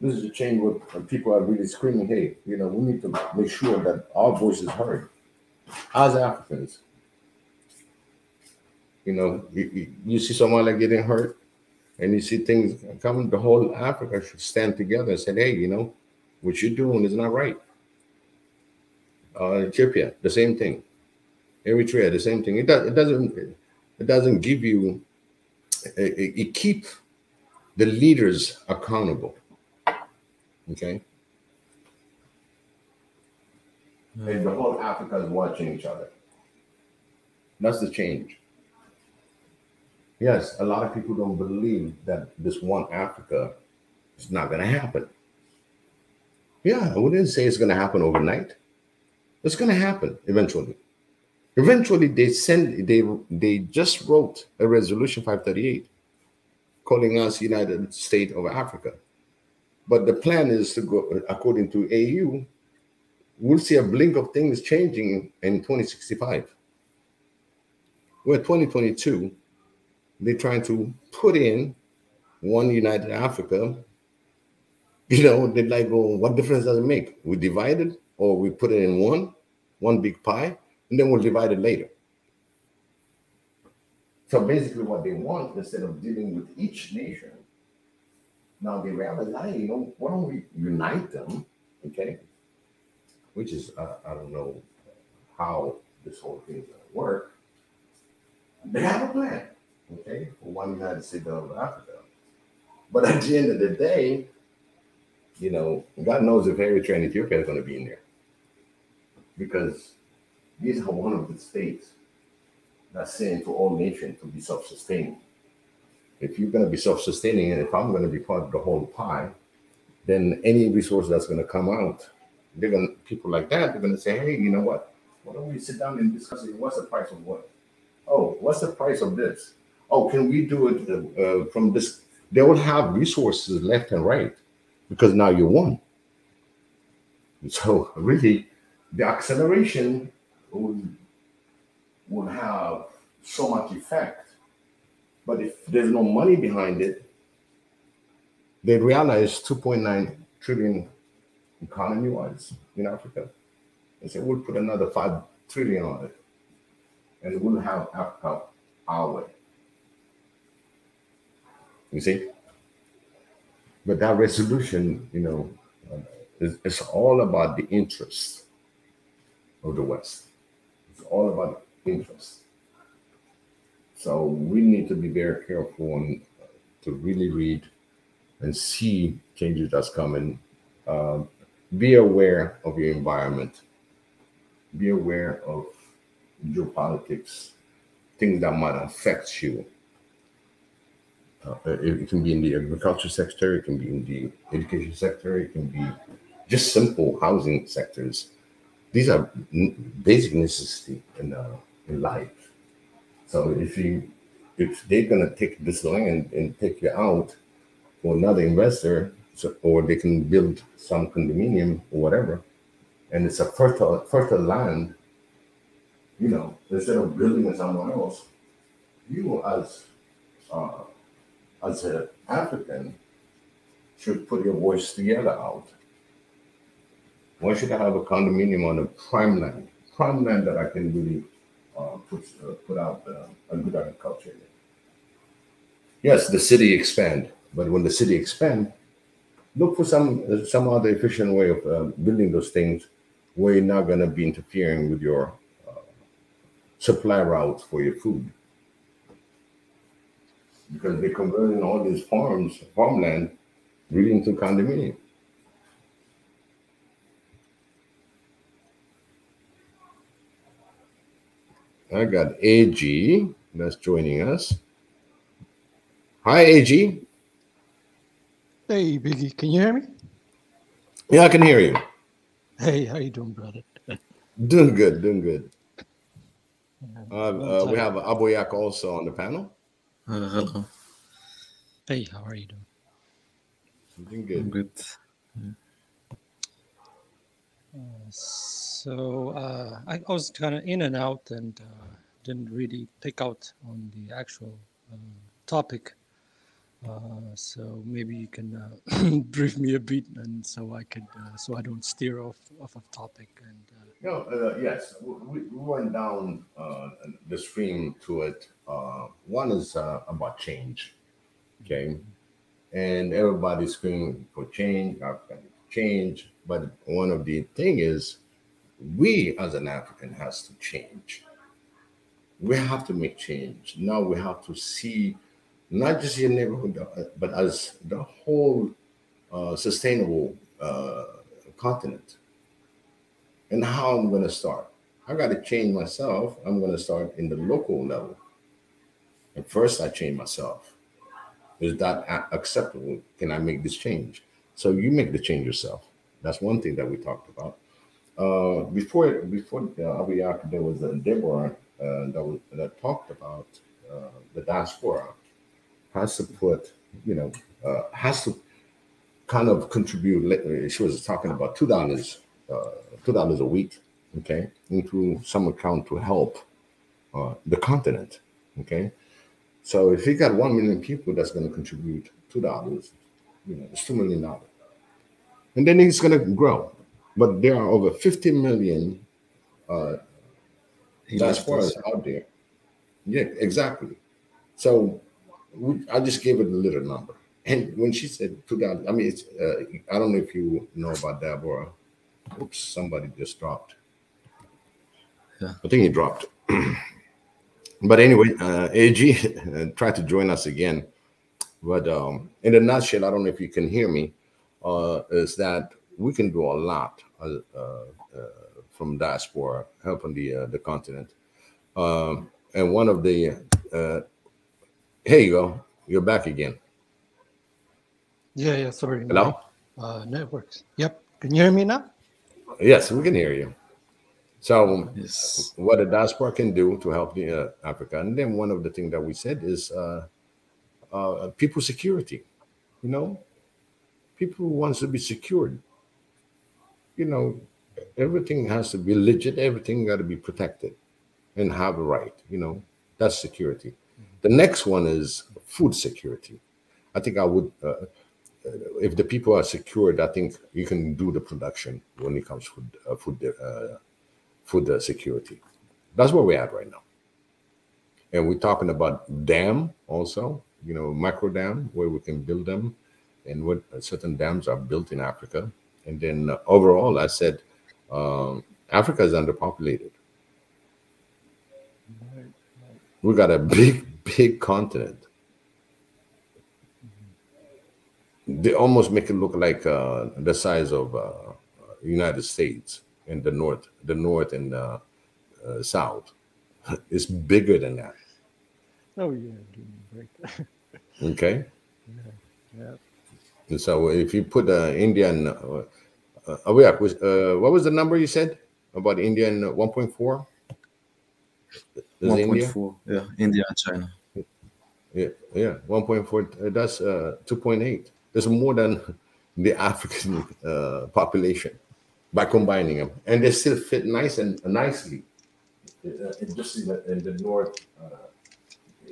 This is a change where people are really screaming, hey, we need to make sure that our voice is heard as Africans. You see Somalia getting hurt and you see things coming, the whole Africa should stand together and say, hey, what you're doing is not right. Ethiopia, the same thing. Eritrea, the same thing. It doesn't give you, it keep the leaders accountable. Okay. And the whole Africa is watching each other. That's the change. Yes, a lot of people don't believe that this one Africa is not going to happen. Yeah, I wouldn't say it's going to happen overnight. It's going to happen eventually. Eventually, they just wrote a resolution 538 calling us United States of Africa. But the plan is to go, according to AU, we'll see a blink of things changing in 2065. We're 2022. They're trying to put in one United Africa. They're like, well, what difference does it make? We divide it, or we put it in one big pie, and then we'll divide it later. So basically what they want, instead of dealing with each nation, now they realize, why don't we unite them, okay? Which is, I don't know how this whole thing is going to work. They have a plan, okay, for one United States of Africa. But at the end of the day, God knows if Eritrea and Ethiopia is going to be in there. Because these are one of the states that's saying to all nations to be self-sustaining. If you're going to be self-sustaining, and if I'm going to be part of the whole pie, then any resource that's going to come out, people like that, they're going to say, hey, you know what? Why don't we sit down and discuss it? What's the price of what? Oh, what's the price of this? Oh, can we do it from this? They will have resources left and right because now you're one. So really, the acceleration will have so much effect. But if there's no money behind it, they realize 2.9 trillion economy-wise in Africa. They say, we'll put another 5 trillion on it, and we'll have Africa our way. You see? But that resolution, it's all about the interests of the West. It's all about interest. So we need to be very careful and to really read and see changes that's coming. Be aware of your environment. Be aware of geopolitics, things that might affect you. It can be in the agriculture sector, it can be in the education sector, it can be just simple housing sectors. These are basic necessity in life. So if they're gonna take this land and take you out for another investor, or they can build some condominium or whatever, and it's a fertile land, instead of building it somewhere else, you as an African should put your voice together out. Why should I have a condominium on a prime land that I can really put out a good agriculture in? Yes, the city expand, but when the city expand, look for some other efficient way of building those things where you're not going to be interfering with your supply routes for your food. Because they're converting all these farmland, really into condominium. I got AG that's joining us. Hi, AG. Hey, Biggie, can you hear me? Yeah, I can hear you. Hey, how you doing, brother? Doing good. Long We time. have Aboyak also on the panel. Hello. Hey, how are you doing? Doing good. I'm good. I was kind of in and out and didn't really pick out on the actual topic. So maybe you can brief me a bit, and so I don't steer off of topic. And Yes, we went down the stream to it. One is about change, okay, and everybody's screaming for change. But one of the thing is, we as an African has to change. We have to make change. Now we have to see not just your neighborhood, but as the whole sustainable continent. And how I'm going to start. I got to change myself. I'm going to start in the local level. And first, I change myself. Is that acceptable? Can I make this change? So you make the change yourself. That's one thing that we talked about. Before Abiyak, there was a Deborah that talked about the diaspora has to put, has to kind of contribute. She was talking about $2 a week, okay, into some account to help the continent, okay. So if you got 1 million people that's going to contribute $2, it's $2 million, and then it's going to grow. But there are over 50 million diasporas out there. Yeah, exactly. So I just gave it a little number. And when she said $2, I mean, it's, I don't know if you know about Deborah. Oops, somebody just dropped. Yeah. I think he dropped. But anyway, AG tried to join us again. But in a nutshell, I don't know if you can hear me, is that we can do a lot from diaspora, helping the continent. And one of the, here you go, you're back again. yeah, sorry. Hello? Networks. Yep. Can you hear me now? Yes, we can hear you. So Yes. what a diaspora can do to help the Africa. And then one of the things that we said is people security. People wants to be secured. Everything has to be legit. Everything got to be protected and have a right. That's security. The next one is food security. I think I would, if the people are secured, I think you can do the production when it comes to food security. That's where we're at right now. And we're talking about dam also, micro dam, where we can build them, and what certain dams are built in Africa. And then overall, I said, Africa is underpopulated. We got a big continent. They almost make it look like the size of United States in the north and south. It's bigger than that. Oh yeah, right. Okay. Yeah. And so if you put India and what was the number you said about India and 1.4? 1.4. Yeah, India and China. Yeah, 1.4. That's 2.8. That's more than the African population by combining them, and they still fit nicely. Just in the north,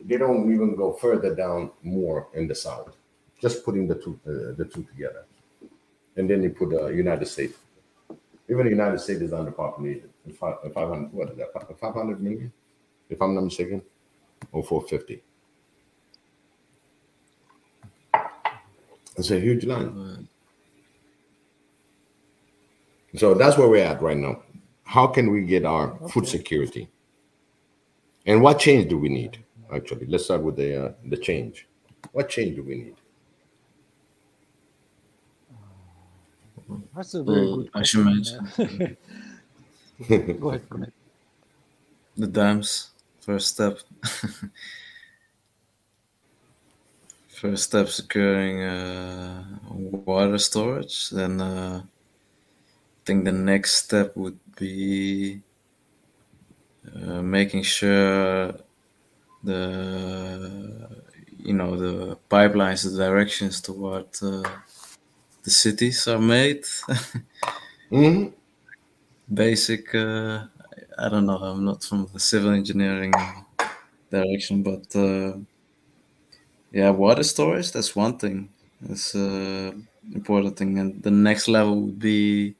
they don't even go further down more in the south. Just putting the two together, and then you put the United States. Even the United States is underpopulated. 500, what is that? 500 million, if I'm not mistaken, or 450. It's a huge land. So that's where we're at right now. How can we get our food security? And what change do we need? Actually, let's start with the change. What change do we need? That's a very good I should question. mention Go ahead. the dams. First step. First step, securing water storage. Then I think the next step would be making sure the pipelines, the directions toward the cities are made. Mm-hmm. Basic. I don't know. I'm not from the civil engineering direction, but yeah, water storage. That's one thing. That's important thing, and the next level would be,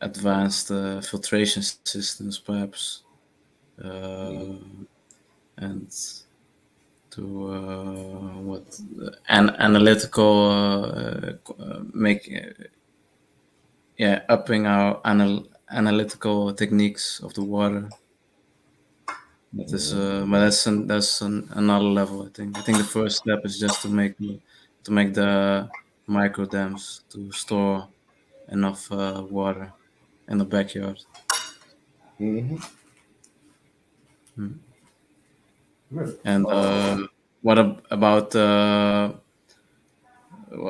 advanced filtration systems, perhaps, and to analytical upping our analytical techniques of the water. That is, but that's another level. I think the first step is just to make the micro dams to store enough water in the backyard. Mm-hmm. And what about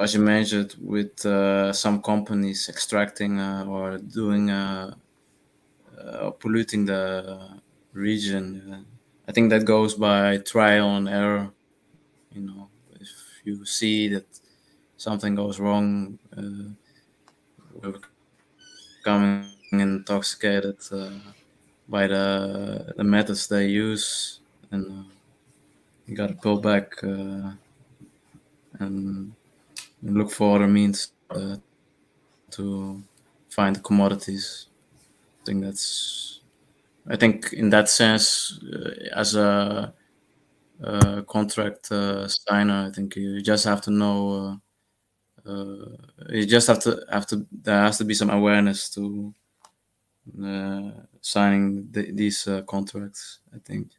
as you mentioned, with some companies extracting or doing polluting the region? I think that goes by trial and error. If you see that something goes wrong, we're becoming intoxicated by the methods they use, and you got to pull back and look for other means to find commodities. I think in that sense, as a contract signer, I think you just have to know. You just have to. There has to be some awareness to signing these contracts, I think.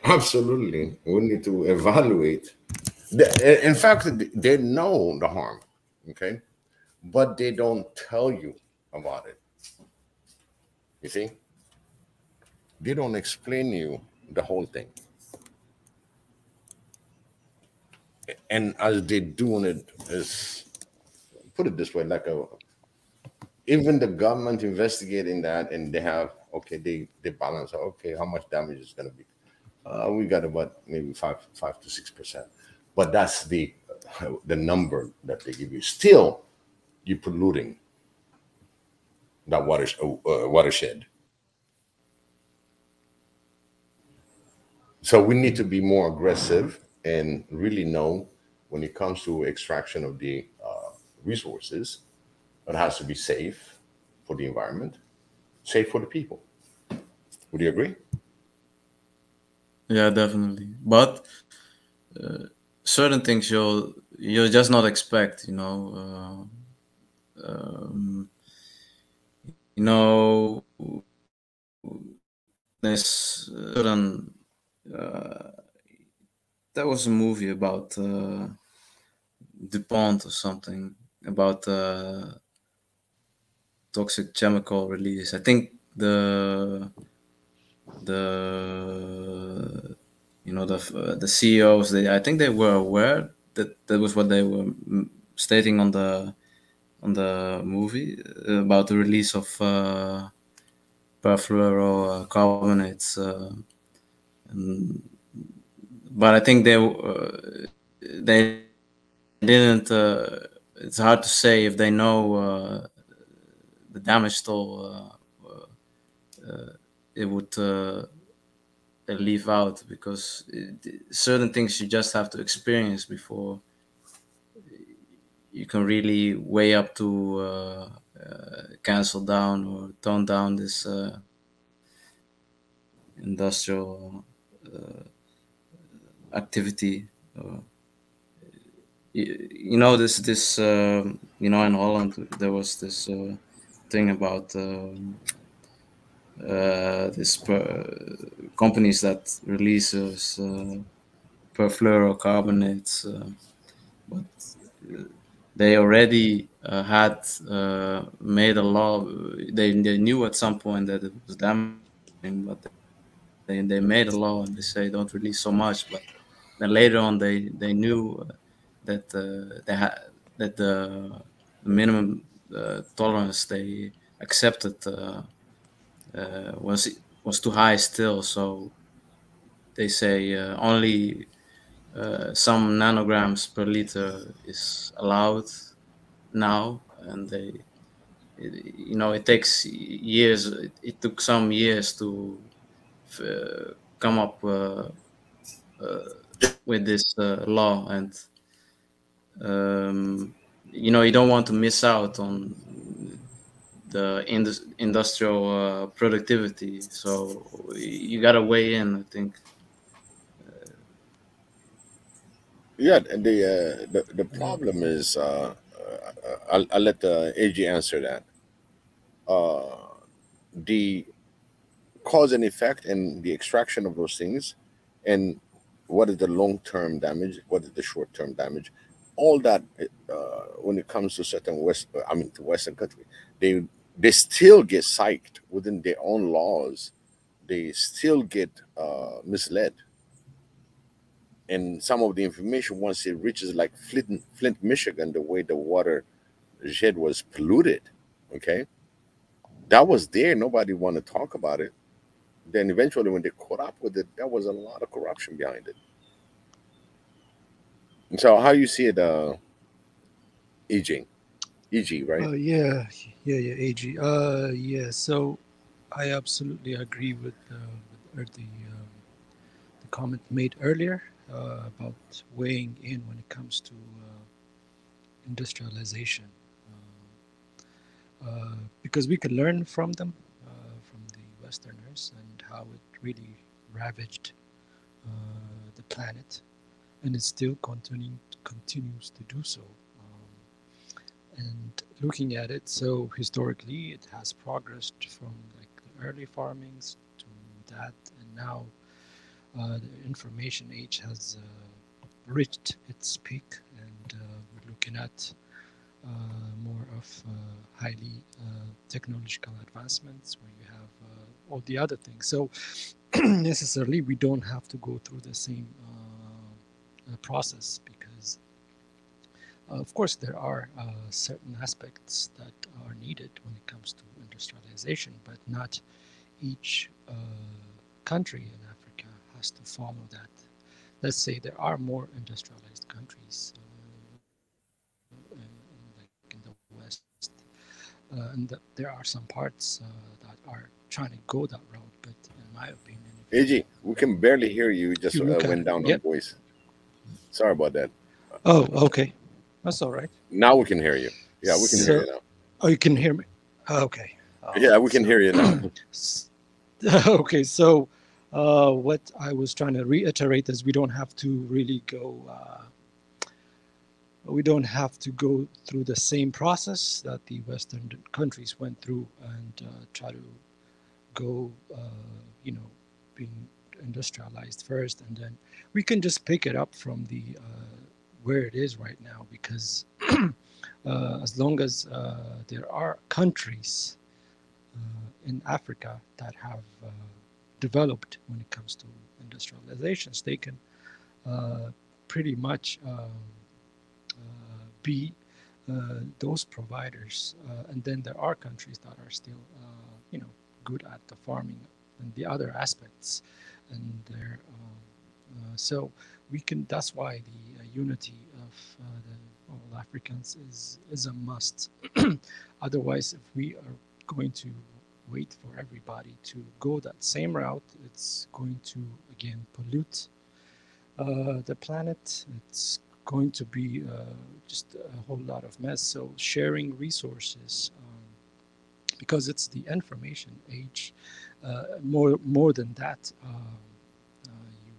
Absolutely. We need to evaluate. In fact, they know the harm, okay? But they don't tell you about it. You see? They don't explain to you the whole thing. And as they're doing it, is put it this way, like even the government investigating that, and they have, okay, they balance out, okay, how much damage is going to be. We got about maybe 5 to 6%, but that's the number that they give you. Still, you're polluting that watershed. So we need to be more aggressive and really know when it comes to extraction of the resources, it has to be safe for the environment, safe for the people. Would you agree? Yeah, definitely. But certain things you'll just not expect. you know, there's certain. There was a movie about DuPont or something about toxic chemical release. I think the CEOs, I think they were aware that was what they were stating on the movie about the release of perfluorocarbonates, but I think they didn't. It's hard to say if they know the damage still it would leave out, because certain things you just have to experience before you can really weigh up to cancel down or tone down this industrial activity. You know, this you know, in Holland there was this thing about companies that releases perfluorocarbonates, but they already had made a law. They knew at some point that it was damaging, but they made a law and they say don't release so much. But then later on they knew that they had that the minimum tolerance they accepted was too high still. So they say only some nanograms per liter is allowed now, and you know, it takes years. It took some years to come up with this law, and you know, you don't want to miss out on the industrial productivity, so you gotta weigh in, I think. Yeah, and the problem is, I'll let AG answer that. The cause and effect and the extraction of those things, and what is the long-term damage, what is the short-term damage, all that. When it comes to certain to Western country, they still get psyched within their own laws. They still get misled. And some of the information, once it reaches like Flint, Michigan, the way the water jet was polluted, okay, that was there. Nobody wanted to talk about it. Then eventually, when they caught up with it, there was a lot of corruption behind it. And so, how you see it, EG, right? Yeah, AG. Yeah. So I absolutely agree with the comment made earlier about weighing in when it comes to industrialization, because we can learn from them, from the Westerners, and how it really ravaged the planet, and it still continues to do so. And looking at it, so historically, it has progressed from like the early farmings to that, and now the information age has reached its peak, and we're looking at more of highly technological advancements, where you have all the other things. So necessarily, we don't have to go through the same process, because of course, there are certain aspects that are needed when it comes to industrialization, but not each country in Africa has to follow that. Let's say there are more industrialized countries like in the West, and there are some parts that are trying to go that route, but in my opinion... AG, we can barely hear you. Just went down on voice. Sorry about that. Oh, okay. That's all right. Now we can hear you. Yeah, we can hear you now. Oh, you can hear me? Okay. Yeah, we can hear you now. Okay, so what I was trying to reiterate is we don't have to really go we don't have to go through the same process that the Western countries went through and try to go, you know, being industrialized first, and then we can just pick it up from the where it is right now, because as long as there are countries in Africa that have developed when it comes to industrializations, they can pretty much be those providers. And then there are countries that are still, you know, good at the farming and the other aspects, and they're so we can. That's why the unity of the all Africans is a must. Otherwise, if we are going to wait for everybody to go that same route, it's going to again pollute the planet. It's going to be just a whole lot of mess. So sharing resources, because it's the information age, more than that,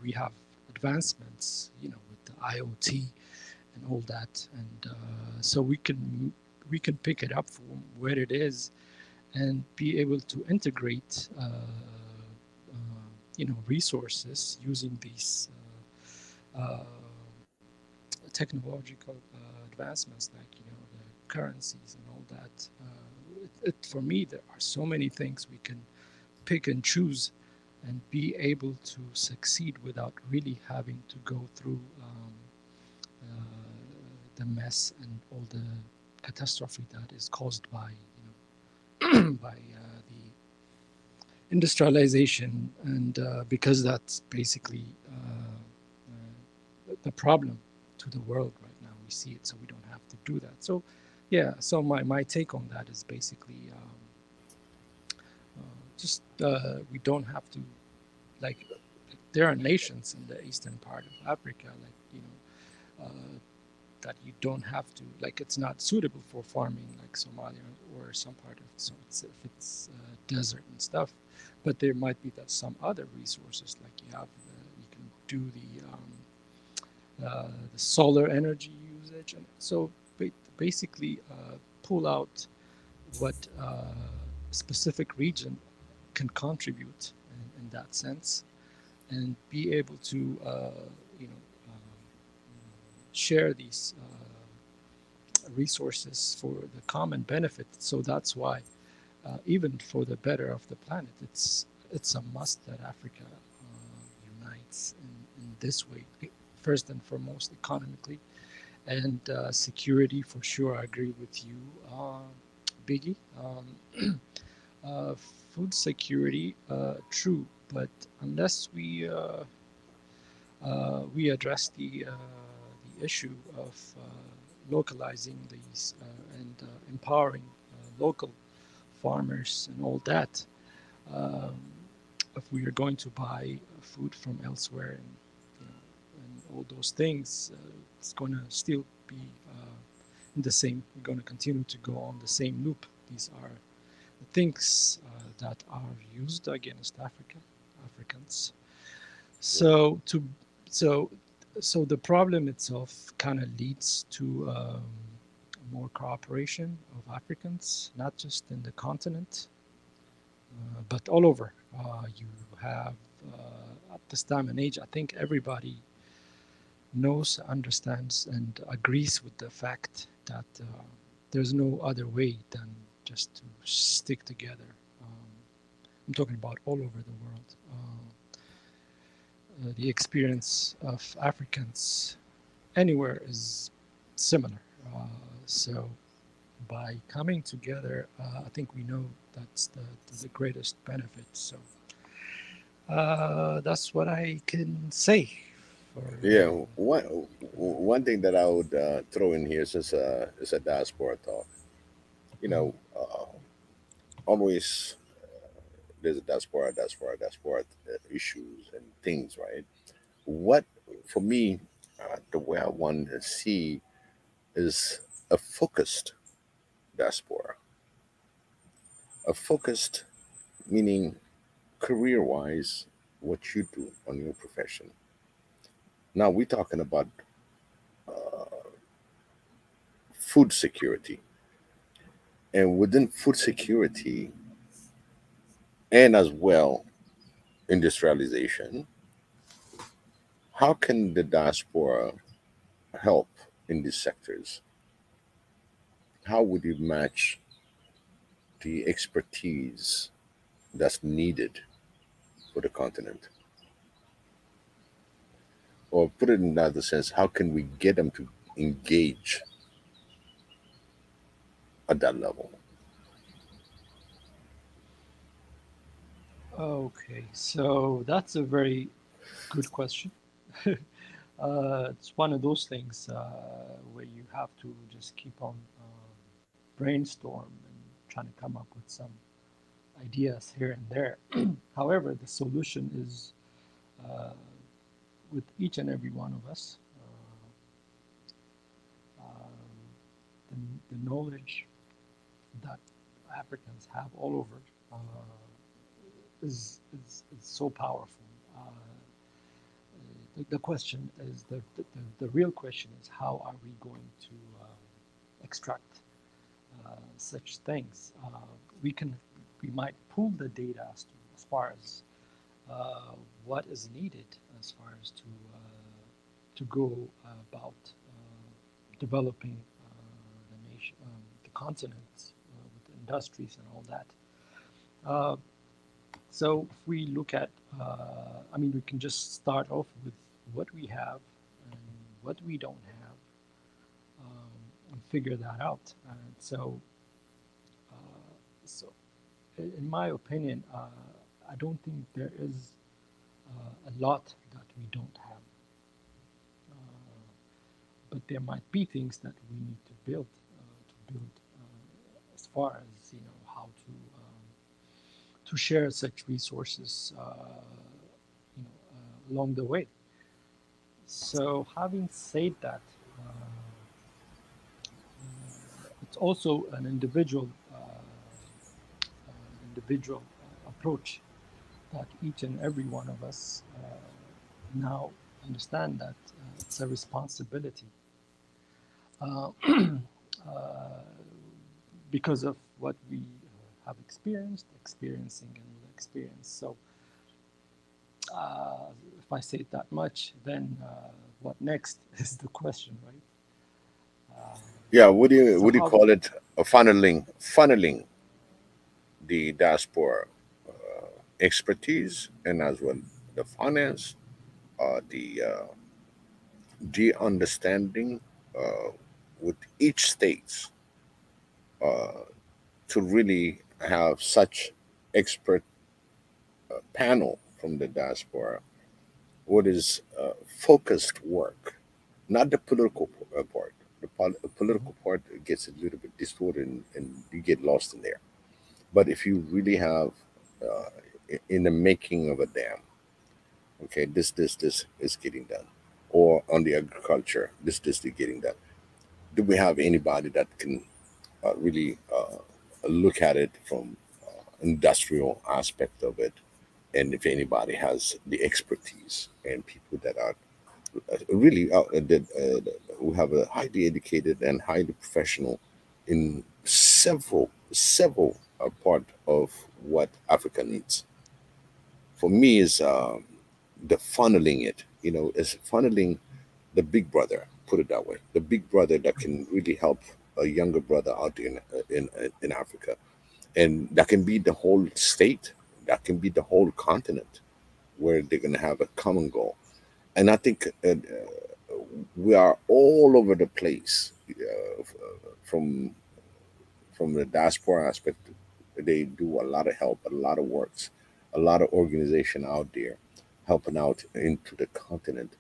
we have advancements, you know, with the IoT and all that, and so we can pick it up from where it is and be able to integrate, you know, resources using these technological advancements, like, you know, the currencies and all that. For me, there are so many things we can pick and choose and be able to succeed without really having to go through the mess and all the catastrophe that is caused by, you know, by the industrialization, and because that's basically the problem to the world right now. We see it, so we don't have to do that. So yeah, so my take on that is basically just we don't have to, like, there are nations in the eastern part of Africa, like, you know, that you don't have to, like, it's not suitable for farming, like Somalia or some part of, so it's, if it's desert and stuff, but there might be that some other resources, like you have, you can do the solar energy usage, and so basically pull out what a specific region can contribute in that sense, and be able to you know, share these resources for the common benefit. So that's why even for the better of the planet, it's a must that Africa unites in this way, first and foremost economically, and security for sure. I agree with you, Biggie. Food security, true, but unless we address the issue of localizing these and empowering local farmers and all that, if we are going to buy food from elsewhere, and, you know, and all those things, it's going to still be in the same. We're going to continue to go on the same loop. These are the things that are used against Africans. So so the problem itself kind of leads to more cooperation of Africans, not just in the continent, but all over. You have, at this time and age, I think everybody knows, understands, and agrees with the fact that there's no other way than just to stick together. I'm talking about all over the world. The experience of Africans anywhere is similar. So by coming together, I think we know that's the greatest benefit. So that's what I can say. Yeah, one thing that I would throw in here, since it's a diaspora talk, you know, always there's a diaspora issues and things, right? What, for me, the way I want to see is a focused diaspora. A focused meaning career-wise, what you do on your profession. Now we're talking about food security. And within food security and as well industrialization, how can the diaspora help in these sectors? How would you match the expertise that's needed for the continent? Or put it in another sense, how can we get them to engage at that level? Okay, so that's a very good question. It's one of those things where you have to just keep on brainstorm and trying to come up with some ideas here and there. However, the solution is with each and every one of us. The knowledge that Africans have all over is so powerful. The question is, the real question is, how are we going to extract such things? We might pool the data as far as what is needed, as far as to go about developing the nation, the continents, with industries and all that. So if we look at, I mean, we can just start off with what we have and what we don't have, and figure that out. And so in my opinion, I don't think there is a lot that we don't have. But there might be things that we need to build as far as, how to share such resources, along the way. So having said that, it's also an individual approach that each and every one of us now understand that it's a responsibility because of what we have experiencing, and will experience. So if I say that much, then what next is the question, right? Yeah, what do you call it? Funneling the diaspora expertise and as well the finance, the understanding with each state to really have such expert panel from the diaspora. What is focused work, not the political part. The political part gets a little bit distorted and you get lost in there. But if you really have in the making of a dam, okay, this is getting done, or on the agriculture, this is getting done. Do we have anybody that can really look at it from industrial aspect of it, and if anybody has the expertise and people that are really who have a highly educated and highly professional in several part of what Africa needs. For me, is the funneling it. Is funneling the big brother. Put it that way, the big brother that can really help a younger brother out in Africa, and that can be the whole state, that can be the whole continent, where they're going to have a common goal. And I think we are all over the place from the diaspora aspect. They do a lot of help, a lot of works, a lot of organization out there helping out into the continent,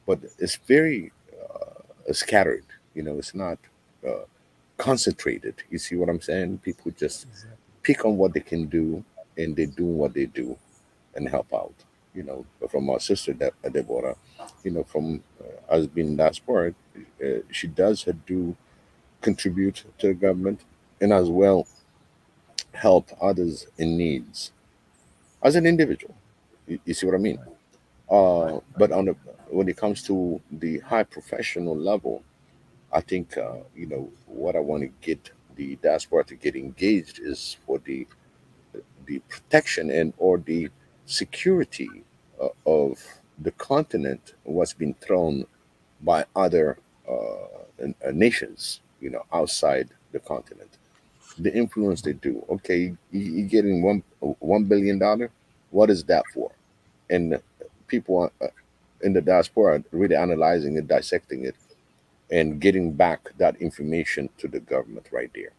but it's very scattered. It's not concentrated. You see what I'm saying? People just pick on what they can do, and they do what they do and help out. From our sister Deborah, from us being diaspora, she does her do contribute to the government, and as well help others in needs as an individual. You see what I mean? But when it comes to the high professional level, I think what I want to get the diaspora to get engaged is for the protection and or the security of the continent, what's been thrown by other nations, outside the continent. The influence they do. Okay, you getting $1 billion. What is that for? And people in the diaspora are really analyzing it, dissecting it, and getting back that information to the government right there.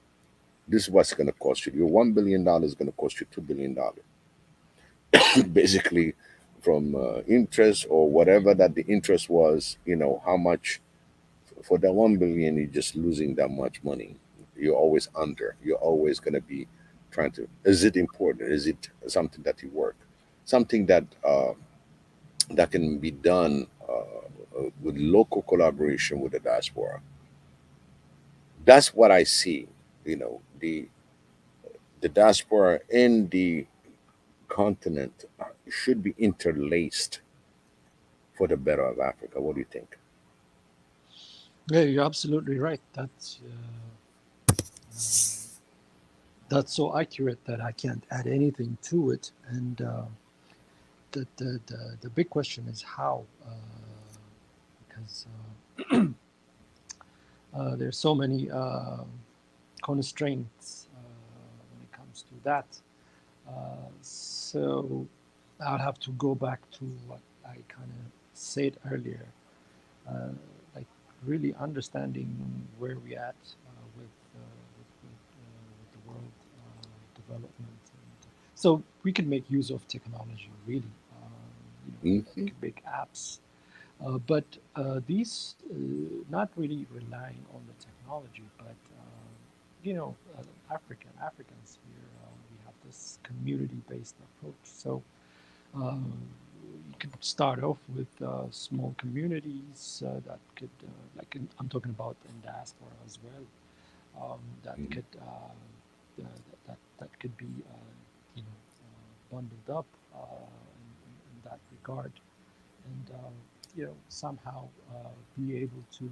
This is what's going to cost you. Your $1 billion is going to cost you $2 billion, basically, from interest or whatever that the interest was. How much for that 1 billion? You're just losing that much money. You're always under. You're always going to be trying to. Is it important? Is it something that you work? Something that can be done with local collaboration with the diaspora. That's what I see. The diaspora and the continent should be interlaced for the better of Africa. What do you think? Yeah, you're absolutely right. That's so accurate that I can't add anything to it. And the big question is how, because there's so many constraints when it comes to that. So I'll have to go back to what I kind of said earlier, like really understanding where we're at with the world development. And so we can make use of technology, really. We can make apps. But these, not really relying on the technology, but Africans here, we have this community-based approach. So you could start off with small communities that could, I'm talking about in diaspora as well, that could that could be bundled up in that regard, and somehow be able to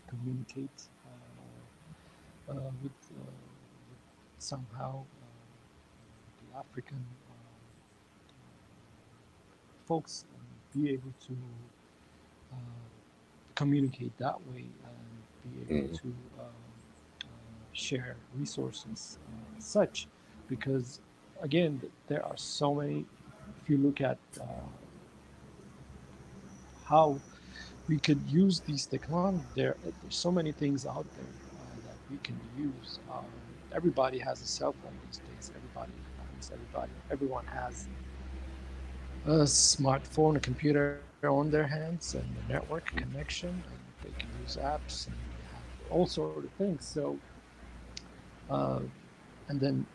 communicate with somehow the African folks, and be able to communicate that way and be able to share resources such, because again there are so many. If you look at how we could use these technologies, there's so many things out there that we can use. Everybody has a cell phone these days. Everyone has a smartphone, a computer on their hands, and a network connection, and they can use apps and have all sort of things. So, and then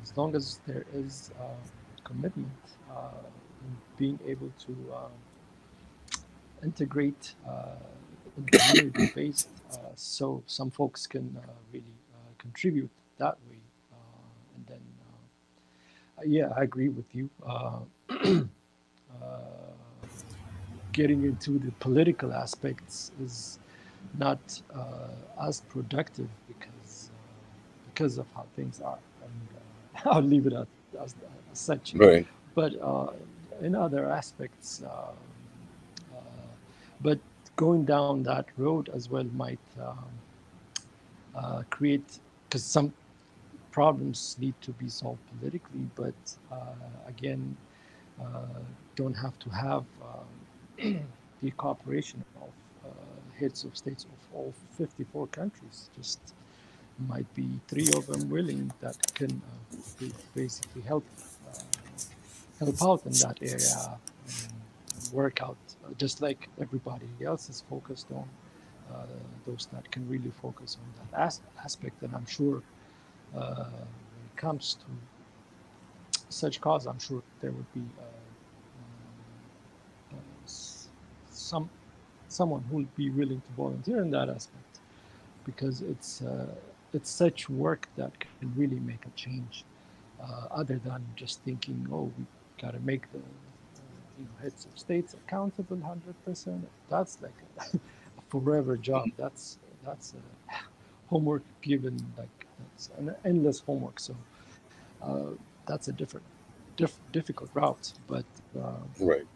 as long as there is commitment in being able to integrate in community-based, so some folks can really contribute that way, and then yeah, I agree with you. Getting into the political aspects is not as productive because of how things are, and I'll leave it as such. Right. But in other aspects, but going down that road as well might create, because some problems need to be solved politically, but again, don't have to have the cooperation of heads of states of all 54 countries. Just might be 3 of them willing that can basically help out in that area, and work out, just like everybody else is focused on, those that can really focus on that aspect. And I'm sure when it comes to such cause, I'm sure there would be someone who would be willing to volunteer in that aspect, because it's such work that can really make a change, other than just thinking, oh, we got to make the heads of states accountable 100%. That's like a forever job. That's homework given, like that's an endless homework. So that's a difficult route, but Right.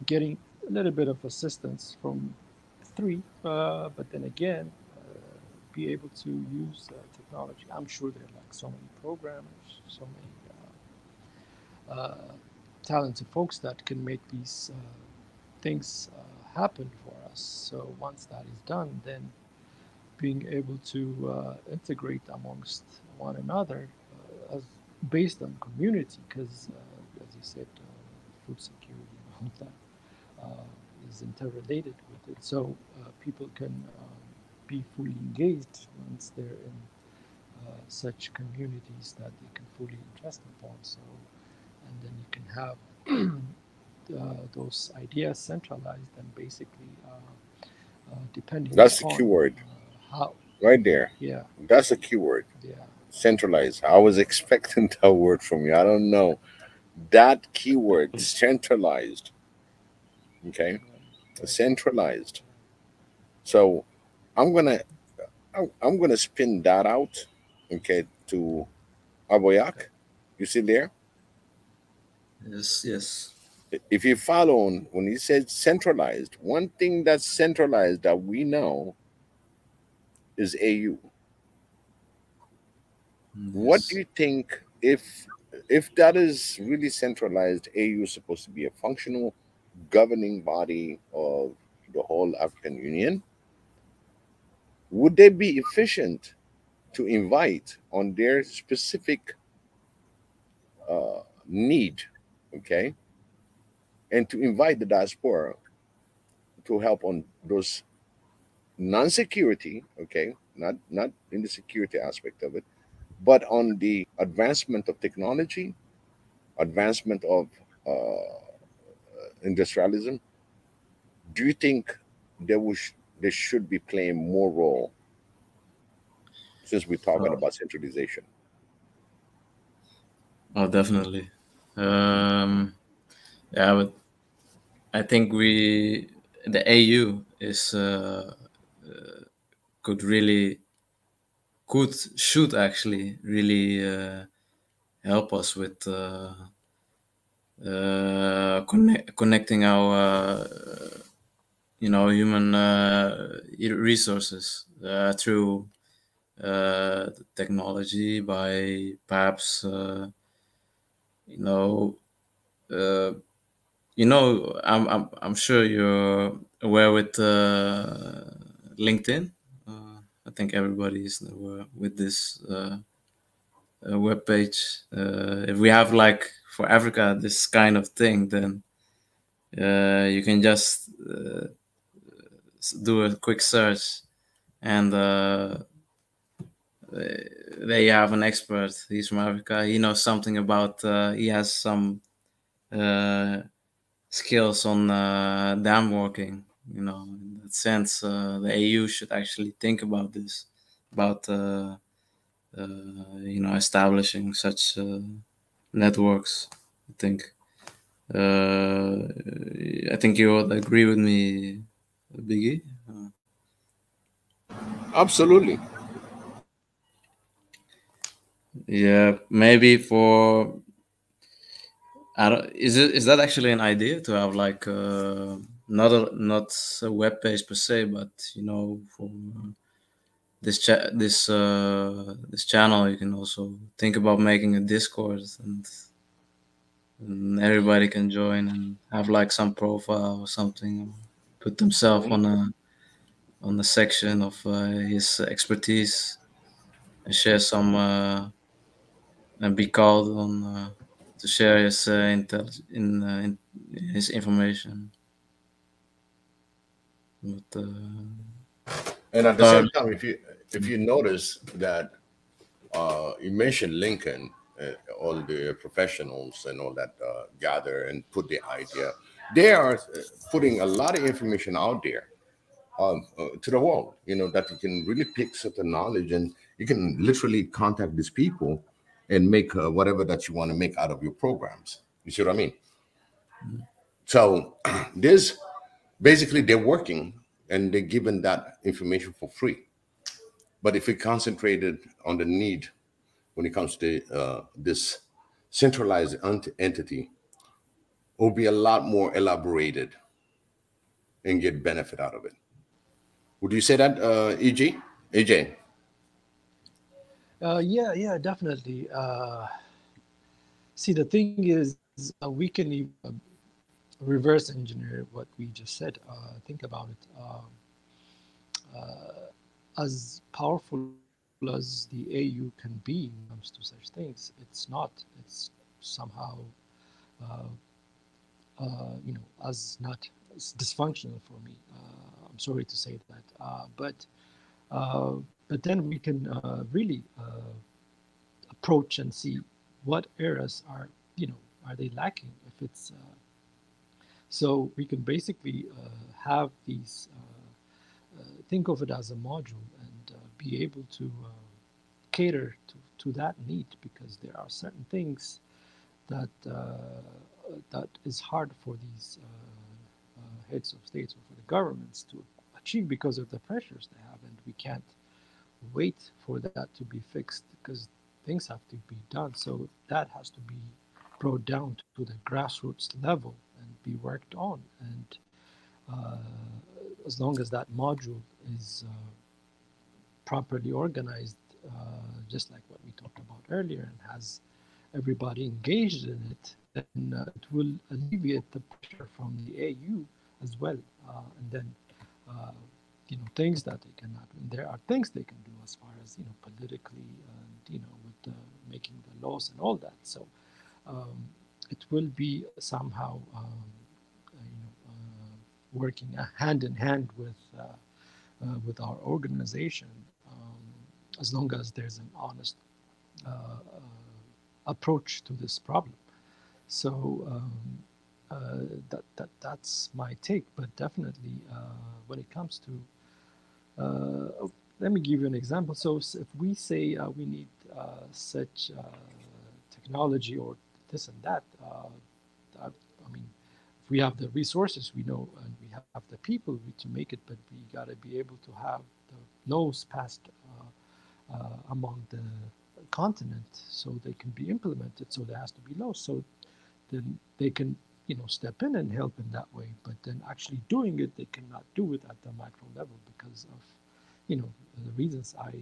getting a little bit of assistance from three, but then again, be able to use technology. I'm sure there are like so many programmers, so many talented folks that can make these things happen for us. So once that is done, then being able to integrate amongst one another as based on community, because as you said, food security and all that is interrelated with it. So people can be fully engaged once they're in such communities that they can fully invest upon. So, and then you can have those ideas centralized and basically depending That's the upon keyword how. right there. Yeah. That's the keyword. Yeah. Centralized. I was expecting that word from you. I don't know. That keyword, centralized. Okay. Centralized. So I'm gonna spin that out, okay, to Aboyak. You see there? Yes, yes. If you follow on when he said centralized, one thing that's centralized that we know is AU. What do Yes. you think if that is really centralized? AU is supposed to be a functional governing body of the whole African Union. Would they be efficient to invite on their specific need, okay, and to invite the diaspora to help on those non-security, okay, not in the security aspect of it, but on the advancement of technology, advancement of industrialism? Do you think they should be playing more role since we're talking Oh, about centralization? oh, definitely. Yeah, but I think the AU is should actually really help us with connecting our human resources through technology by perhaps uh, I'm sure you're aware with LinkedIn. I think everybody is aware with this web page. If we have like for Africa this kind of thing, then you can just do a quick search, and they have an expert. He's from Africa. He knows something about. He has some skills on dam working. In that sense, the AU should actually think about this, about establishing such networks. I think you would agree with me, Biggie. Absolutely. Yeah, maybe for is that actually an idea to have like not a web page per se, but for this channel you can also think about making a Discord and everybody can join and have like some profile or something, put themselves on a section of his expertise and share some and be called on to share his in his information. But, And at the same time, if you notice that you mentioned Lincoln, all the professionals and all that gather and put the idea, they are putting a lot of information out there to the world, that you can really pick certain knowledge and you can literally contact these people and make whatever that you want to make out of your programs. You see what I mean? So there's basically they're working and they're given that information for free. But if we concentrated on the need when it comes to this centralized entity, it will be a lot more elaborated and get benefit out of it. Would you say that, EJ? AJ? Yeah, definitely. See, the thing is, we can even reverse engineer what we just said. Think about it. As powerful as the AU can be when it comes to such things, it's not. It's somehow, uh, as not as dysfunctional for me. I'm sorry to say that, but then we can really approach and see what areas are, are they lacking. If it's so, we can basically have these. Think of it as a module and be able to cater to that need, because there are certain things that that is hard for these heads of states or for the governments to achieve because of the pressures they have, and we can't wait for that to be fixed because things have to be done. So that has to be brought down to the grassroots level and be worked on. And uh, as long as that module is properly organized, just like what we talked about earlier, and has everybody engaged in it, then it will alleviate the pressure from the AU as well. And then, uh, things that they cannot. And there are things they can do as far as politically, and with making the laws and all that. So it will be somehow, working hand in hand with our organization, as long as there's an honest approach to this problem. So that's my take. But definitely, when it comes to, let me give you an example. So if we say we need such technology or this and that, I mean, if we have the resources, we know, and we have the people to make it, but we got to be able to have the laws passed among the continent so they can be implemented. So there has to be laws. So then they can, step in and help in that way. But then actually doing it, they cannot do it at the micro level because of, the reasons I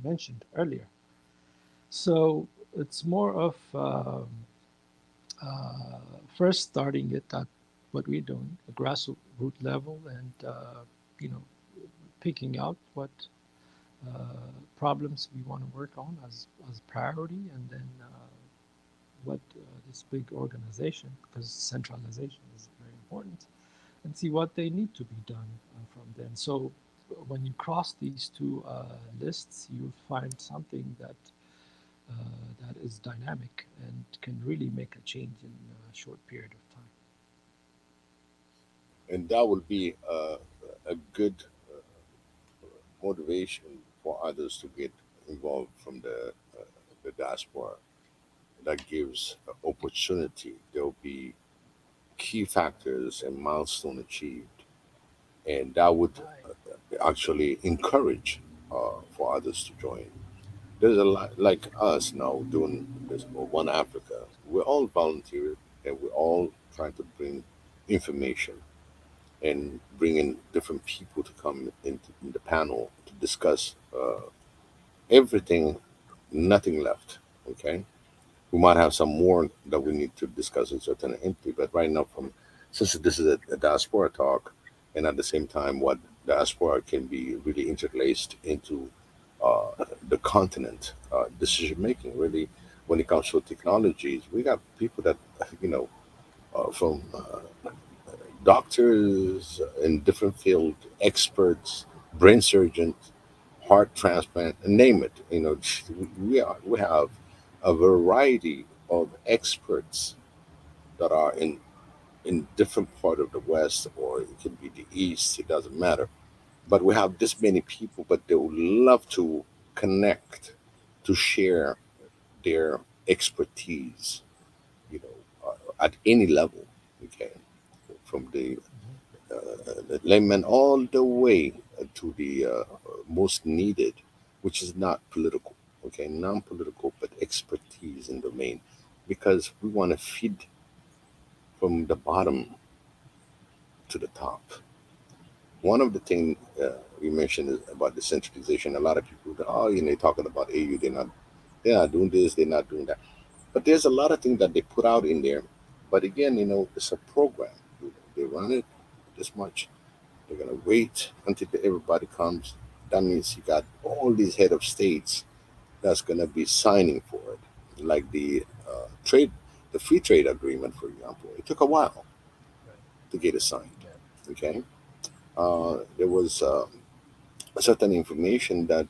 mentioned earlier. So it's more of first starting it at what we're doing, the grassroots level, and picking out what problems we want to work on as priority, and then what this big organization, because centralization is very important, and see what they need to be done from then. So when you cross these two lists, you'll find something that that is dynamic and can really make a change in a short period of time. And that would be a good motivation for others to get involved from the diaspora. That gives opportunity. There will be key factors and milestone achieved, and that would actually encourage for others to join. There's a lot like us now doing this One Africa. We're all volunteers, and we're all trying to bring information and bring in different people to come into in the panel to discuss everything, nothing left. Okay, we might have some more that we need to discuss in certain entity, but right now, from since this is a diaspora talk, and at the same time, what diaspora can be really interlaced into the continent decision making. Really, when it comes to technologies, we got people that you know from doctors in different field, experts, brain surgeons, heart transplant, name it. We have a variety of experts that are in different part of the West, or it could be the East. It doesn't matter. But we have this many people, but they would love to connect, to share their expertise. At any level. Okay, from the the layman all the way to the most needed, which is not political, okay, non-political, but expertise in domain, because we want to feed from the bottom to the top. One of the things you mentioned is about decentralization. A lot of people go, oh, they're talking about AU, they're not doing this, they're not doing that. But there's a lot of things that they put out in there. But again, it's a program. They run it this much. They're gonna wait until everybody comes. That means you got all these head of states that's gonna be signing for it, like trade, the free trade agreement, for example. It took a while to get it signed. Okay, there was certain information that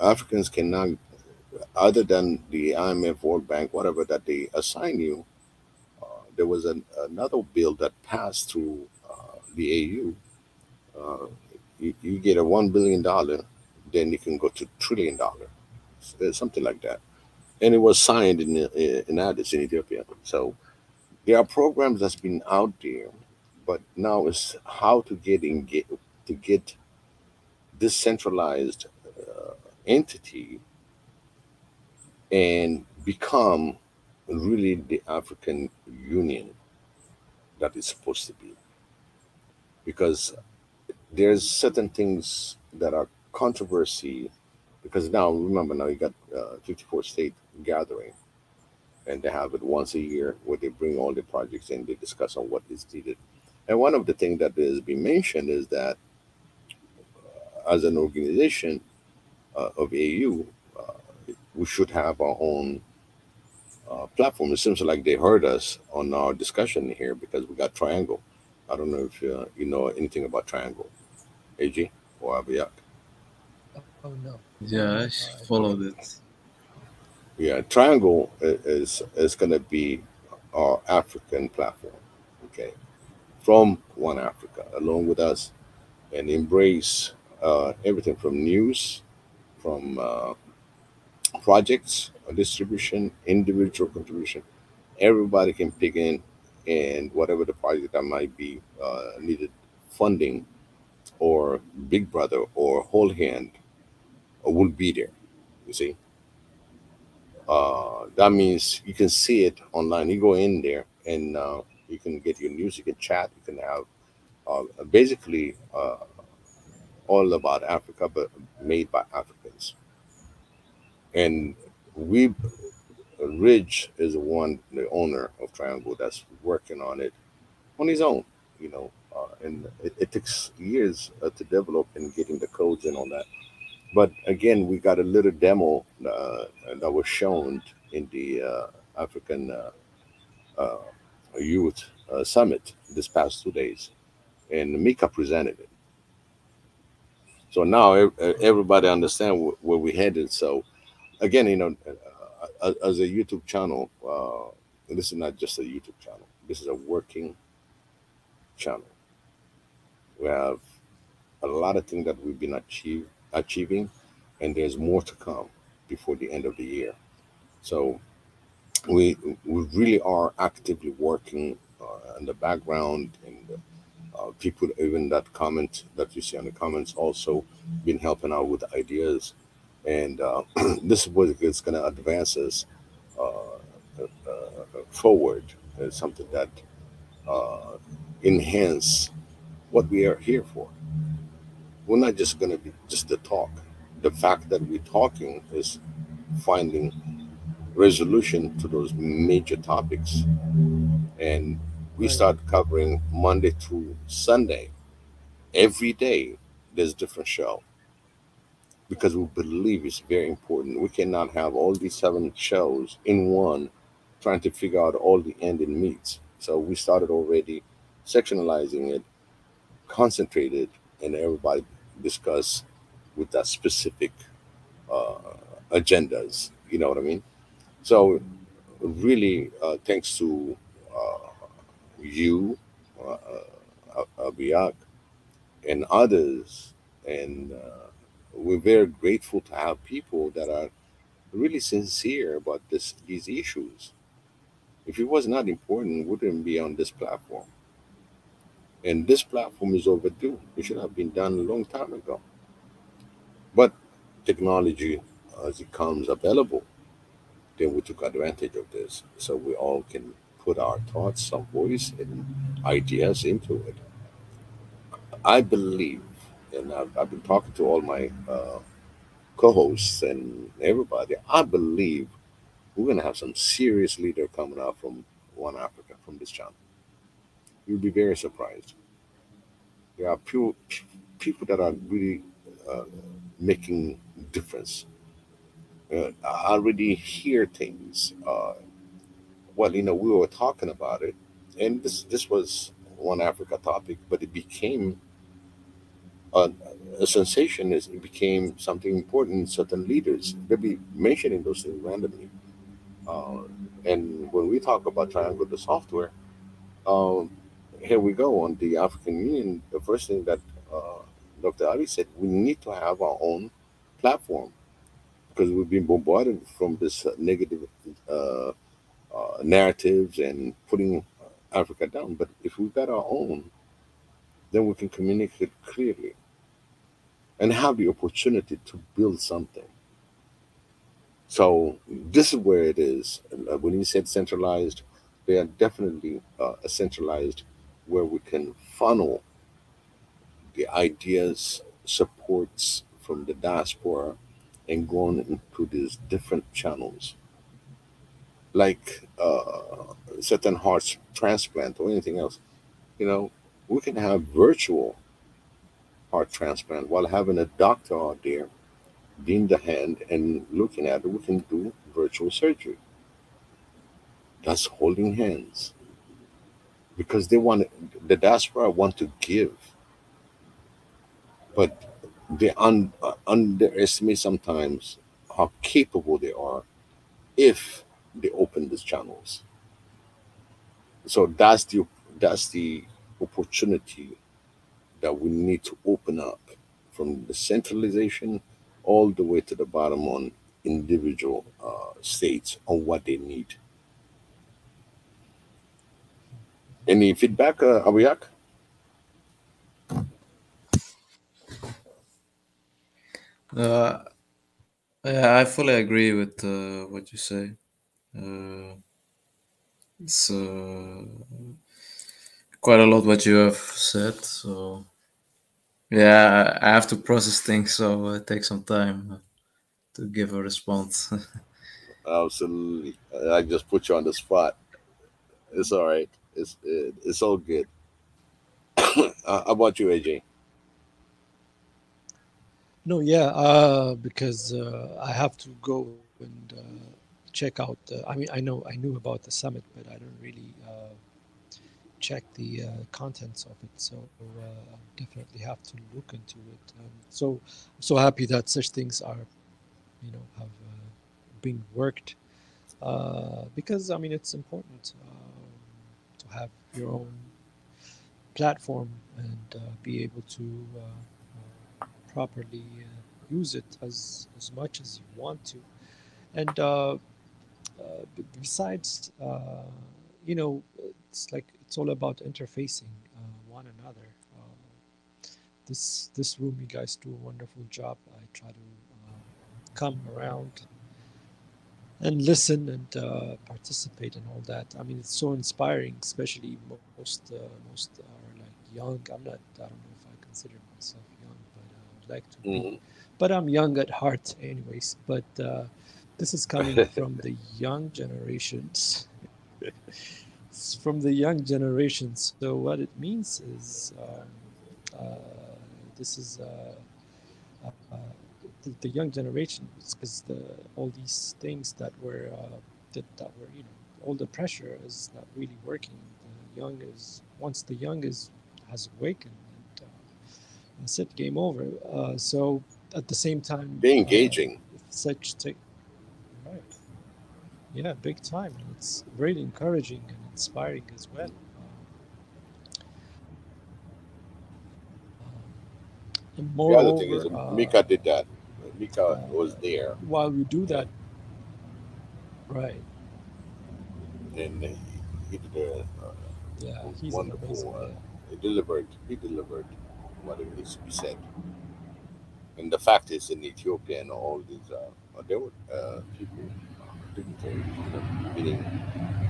Africans cannot, other than the IMF, World Bank, whatever that they assign you. There was another bill that passed through the AU. Uh, you get a $1 billion, then you can go to $1 trillion, something like that. And it was signed in Addis in Ethiopia. So there are programs that's been out there, but now it's how to get this centralized entity and become really the African Union that it's supposed to be. Because there's certain things that are controversy, because now remember, now you got 54 state gathering, and they have it once a year where they bring all the projects in, they discuss on what is needed. And one of the things that has been mentioned is that as an organization of AU, we should have our own platform. It seems like they heard us on our discussion here because we got Triangle. I don't know if you know anything about Triangle, AG or Abiyak. Oh no. Yeah, I followed it. Yeah, Triangle is going to be our African platform, okay, from One Africa, along with us, and embrace everything from news, from projects, distribution, individual contribution. Everybody can pick in, and whatever the project that might be needed funding, or Big Brother or Whole Hand will be there. You see, that means you can see it online. You go in there and you can get your news. You can chat. You can have basically all about Africa, but made by Africans. And we, Ridge is the owner of Triangle, that's working on it on his own. And it takes years to develop and getting the codes and all that. But again, we got a little demo that was shown in the African uh, Youth Summit this past 2 days, and Mika presented it. So now everybody understand where we headed. So again, as a YouTube channel, this is not just a YouTube channel. This is a working channel. We have a lot of things that we've been achieving, and there's more to come before the end of the year. So we really are actively working in the background, and people even that comment that you see on the comments also been helping out with ideas, and this is what is going to advance us forward. It's something that uh, enhance what we are here for. We're not just going to be just the talk. The fact that we're talking is finding resolution to those major topics, and we Right. start covering Monday through Sunday. Every day there's different show, because we believe it's very important. We cannot have all these 7 shows in one, trying to figure out all the end and meets. So we started already sectionalizing it, concentrated, and everybody discuss with that specific uh, agendas. You know what I mean? So really, thanks to uh, you, Biak, and others, and we're very grateful to have people that are really sincere about these issues. If it was not important, we wouldn't be on this platform. And this platform is overdue. It should have been done a long time ago. But technology, as it comes available, then we took advantage of this. So we all can put our thoughts, some voice, and ideas into it. I believe, and I've been talking to all my co-hosts and everybody. I believe we're gonna have some serious leader coming out from One Africa from this channel. You'll be very surprised. There are people that are really uh, making difference. I already hear things. Well, we were talking about it, and this was One Africa topic, but it became a, a sensation. It became something important. Certain leaders they'll be mentioning those things randomly. Uh, and when we talk about Triangle the software, um, here we go on the African Union. The first thing that uh, Dr. Ali said, we need to have our own platform because we've been bombarded from this negative uh, narratives and putting Africa down. But if we've got our own, then we can communicate clearly and have the opportunity to build something. So this is where it is. When you said centralized, they are definitely a centralized where we can funnel the ideas, supports from the diaspora and going into these different channels, like certain hearts transplant or anything else. You know, we can have virtual heart transplant while having a doctor out there being the hand and looking at it. We can do virtual surgery. That's holding hands because the diaspora want to give, but they underestimate sometimes how capable they are if they open these channels. So that's the opportunity that we need to open up from the centralization all the way to the bottom on individual states on what they need. Any feedback, Abiyak? Uh, yeah, I fully agree with what you say. Uh, it's quite a lot what you have said. So yeah, I have to process things, so it takes some time to give a response. Absolutely. I just put you on the spot. It's all right. It's all good. How about you, AJ? No, yeah, because I have to go and check out. I mean, I knew about the summit, but I don't really check the contents of it. So definitely have to look into it. So I'm so happy that such things are, have been worked because I mean it's important to have your own platform and be able to properly use it as much as you want to. And besides, it's like it's all about interfacing one another. This room, you guys do a wonderful job. I try to come around and listen and participate and all that. I mean, it's so inspiring, especially most are like young. I'm not. I don't know if I consider myself young, but I would like to be. But I'm young at heart, anyways. But this is coming from the young generations. It's from the young generation. So what it means is this is. The young generation because all these things that were that were all the pressure is not really working. The young is once the young is has awakened and that's it, game over. So at the same time, They're engaging. Such thing, right? Yeah, big time. And it's really encouraging and inspiring as well. And The other thing is, moreover, Mika did that. Mika was there, while we do and that, right? and he did a Yeah, he's an amazing wonderful man. He delivered what it needs to be said. And the fact is, in Ethiopia and all these, there were people, dignitaries, meaning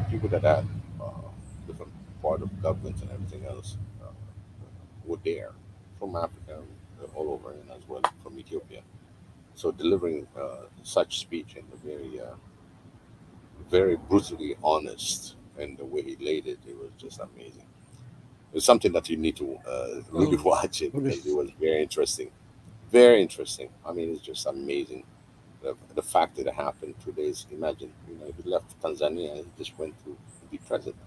people that had different part of government and everything else were there from Africa, all over, and as well from Ethiopia. So delivering such speech in a very brutally honest, and the way he laid it, it was just amazing. It's something that you need to really watch it, because it was very interesting. Very interesting. I mean, it's just amazing. The fact that it happened 2 days. Imagine, he left Tanzania and he just went to be president,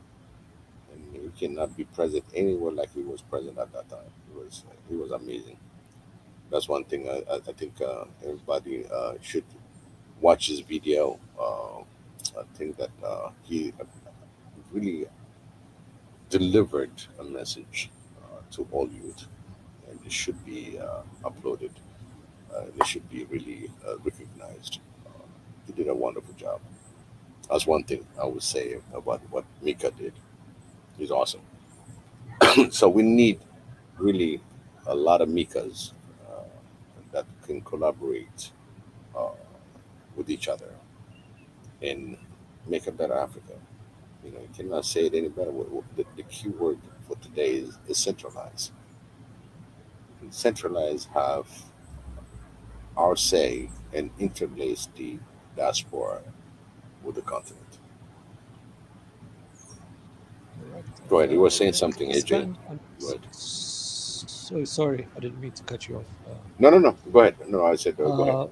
and he cannot be president anywhere like he was president at that time. It was amazing. That's one thing I think everybody should watch his video. I think that he really delivered a message to all youth, and it should be uploaded. It should be really recognized. He did a wonderful job. That's one thing I would say about what Mika did. He's awesome. So we need really a lot of Mikas uh, that can collaborate uh, with each other and make a better Africa. You cannot say it any better. The key word for today is centralize. And centralize, have our say, and interlace the diaspora with the continent. Correct. Go ahead. You were saying something, AJ. Expand. Go ahead. So sorry, I didn't mean to cut you off. No. Go ahead. No, I said go ahead.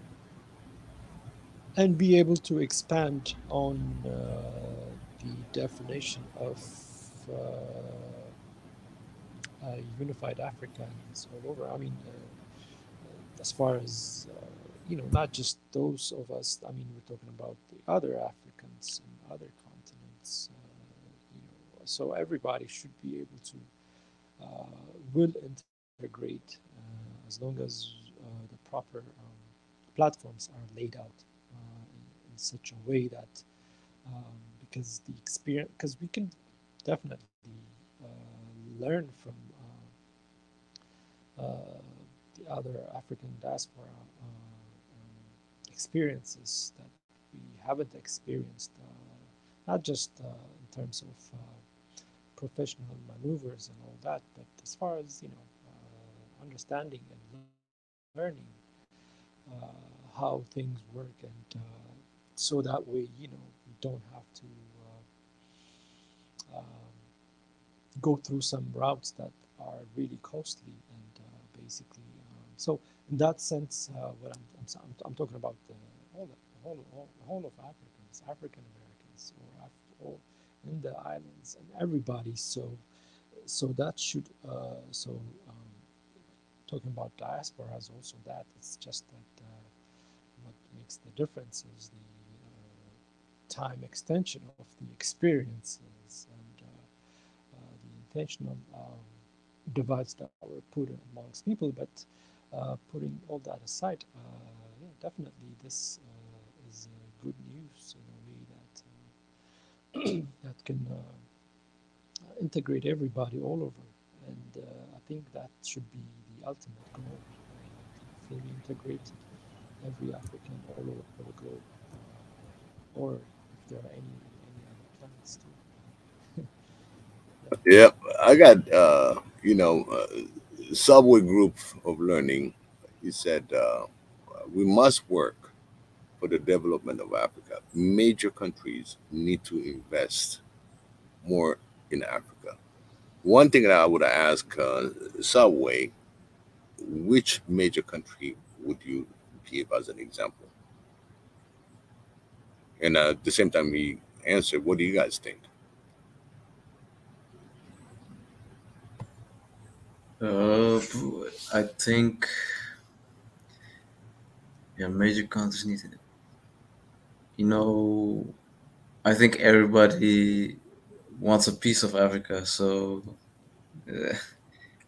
And be able to expand on the definition of unified Africa and all over. I mean, as far as not just those of us. I mean, we're talking about the other Africans and other continents. So everybody should be able to will integrate as long as the proper platforms are laid out in such a way that because the experience, because we can definitely learn from the other African diaspora experiences that we haven't experienced, not just in terms of professional maneuvers and all that, but as far as understanding and learning how things work, and so that way we don't have to go through some routes that are really costly, and basically so in that sense what I'm talking about the whole of Africans, African Americans, or in the islands, and everybody. So that should talking about diaspora is also that. It's just that what makes the difference is the time extension of the experiences, and the intentional divides that were put amongst people. But putting all that aside, yeah, definitely this is good news in a way that that can integrate everybody all over, and I think that should be the ultimate goal, fully integrate every African all over the globe, or if there are any other planets too. Yeah, I got subway group of learning. He said we must work for the development of Africa. Major countries need to invest more in Africa. One thing that I would ask Subway, which major country would you give as an example? And at the same time, he answered, what do you guys think? I think major countries need it. I think everybody wants a piece of Africa, so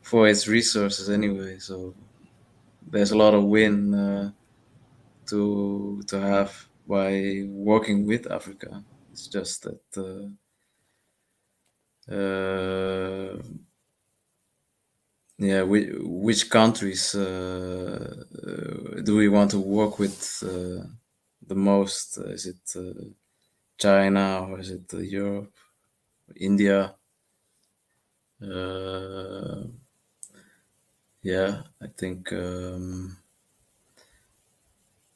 for its resources anyway. So there's a lot of win to have by working with Africa. It's just that yeah, which countries do we want to work with the most? Is it China, or is it Europe, India? Yeah, I think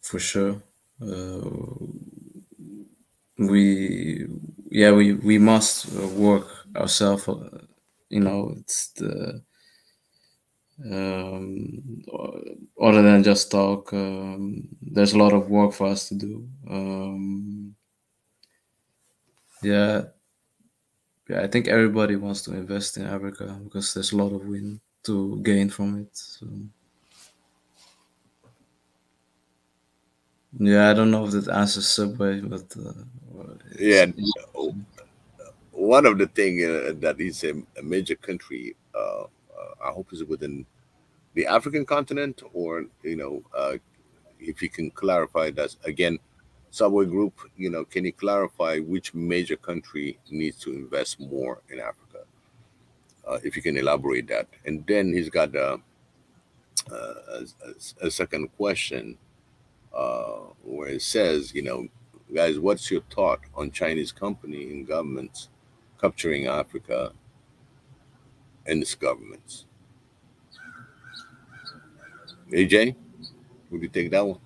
for sure we must work ourselves. It's the other than just talk. There's a lot of work for us to do. Yeah, I think everybody wants to invest in Africa because there's a lot of win to gain from it. So, yeah, I don't know if that answers Subway, but Yeah, one of the thing that is a major country. I hope is within the African continent, or if you can clarify that again, Subway Group. Can you clarify which major country needs to invest more in Africa? If you can elaborate that, and then he's got a second question where it says, guys, what's your thought on Chinese company and governments capturing Africa and its governments? AJ, would you take that one?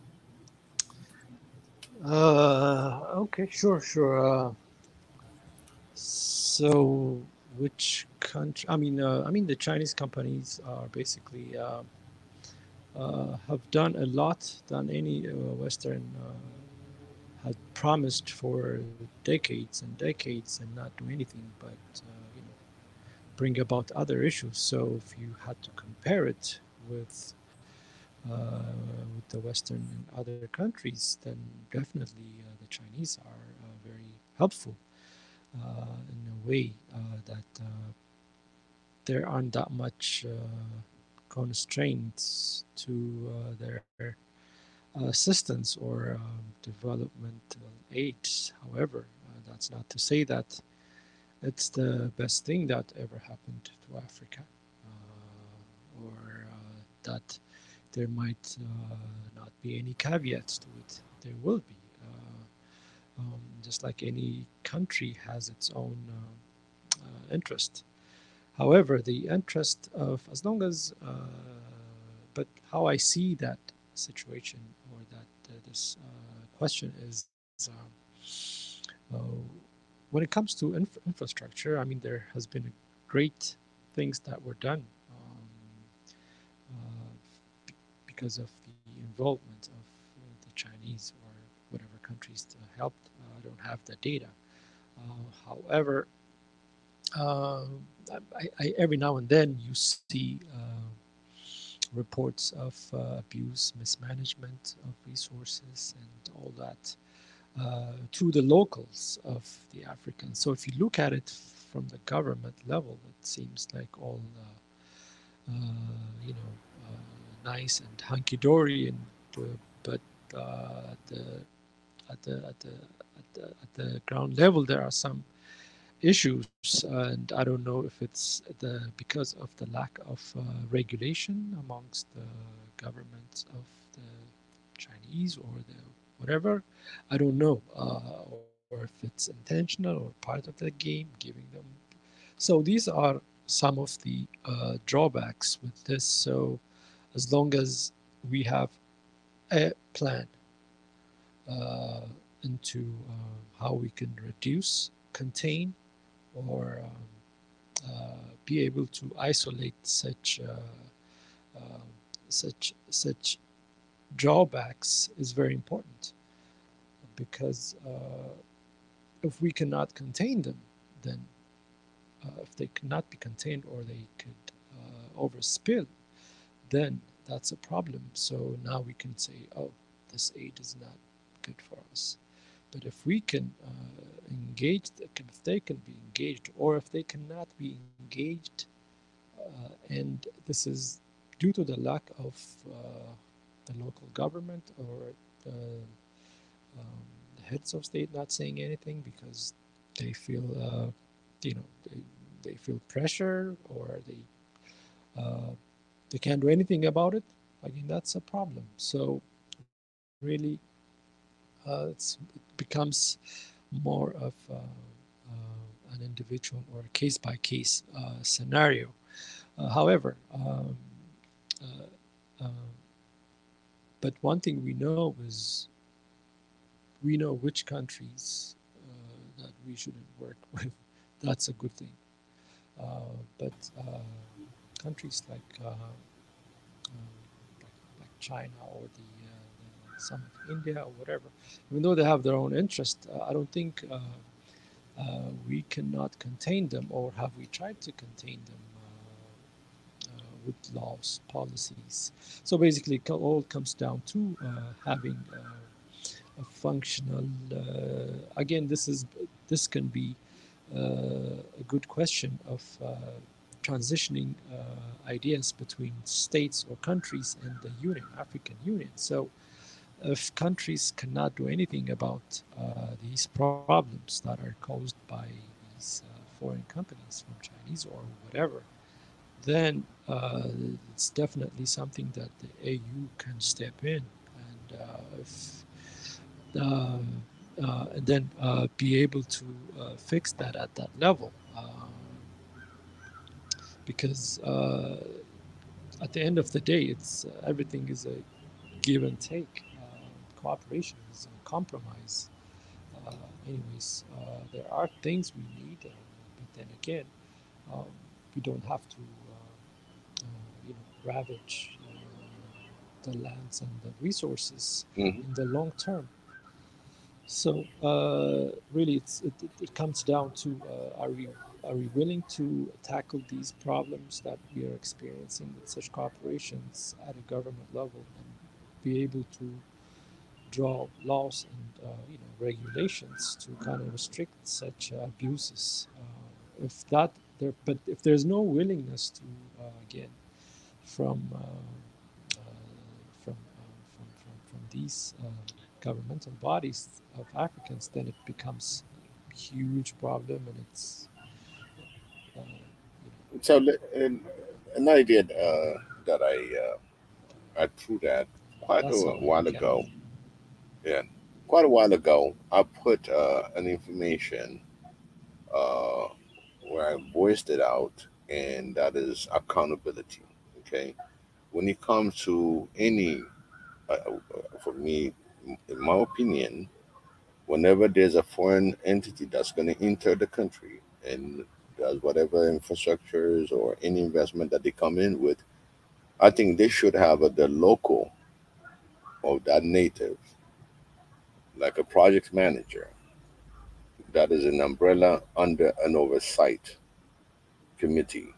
Okay, sure. So, which country? I mean, the Chinese companies are basically have done a lot than any Western had promised for decades and decades, and not do anything but bring about other issues. So, if you had to compare it with with the Western and other countries, then definitely the Chinese are very helpful in a way that there aren't that much constraints to their assistance or developmental aids. However, that's not to say that it's the best thing that ever happened to Africa, or that there might not be any caveats to it. There will be. Just like any country has its own interest. However, the interest of, as long as, but how I see that situation, or that this question is, uh, when it comes to infrastructure, I mean, there has been great things that were done because of the involvement of the Chinese or whatever countries helped. I don't have the data. However, every now and then you see reports of abuse, mismanagement of resources, and all that to the locals of the Africans. So if you look at it from the government level, it seems like all nice and hunky dory, and but at the ground level there are some issues, and I don't know if it's because of the lack of regulation amongst the governments of the Chinese or the whatever. I don't know, or if it's intentional or part of the game, giving them. So these are some of the drawbacks with this. So as long as we have a plan uh, into how we can reduce, contain, or be able to isolate such drawbacks is very important, because if we cannot contain them, then if they cannot be contained, or they could overspill, then that's a problem. So now we can say, oh, this aid is not good for us. But if we can engage, if they can be engaged, or if they cannot be engaged, and this is due to the lack of the local government, or the heads of state not saying anything because they feel, they feel pressure, or they they can't do anything about it, again, that's a problem. So really, it becomes more of an individual or a case-by-case scenario. However, but one thing we know is we know which countries that we shouldn't work with. That's a good thing. But countries like China or some of India or whatever, even though they have their own interest, I don't think we cannot contain them, or have we tried to contain them with laws, policies. So basically, it all comes down to having a functional. Again, this can be a good question of transitioning ideas between states or countries and the Union, African Union. So if countries cannot do anything about these problems that are caused by these foreign companies, from Chinese or whatever, then it's definitely something that the AU can step in and then be able to fix that at that level. Because at the end of the day, it's everything is a give and take. Cooperation is a compromise. Anyways, there are things we need, but then again, we don't have to ravage the lands and the resources in the long term. So really, it comes down to are we willing to tackle these problems that we are experiencing with such corporations at a government level, and be able to draw laws and regulations to kind of restrict such abuses. But if there's no willingness to again from these governmental bodies of Africans, then it becomes a huge problem, and it's So an idea that I threw that quite a while ago. Yeah, quite a while ago, I put an information where I voiced it out, and that is accountability. Okay, when it comes to any, for me, in my opinion, whenever there's a foreign entity that's going to enter the country and does whatever infrastructures or any investment that they come in with, I think they should have the local of that native, like a project manager, that is an umbrella under an oversight committee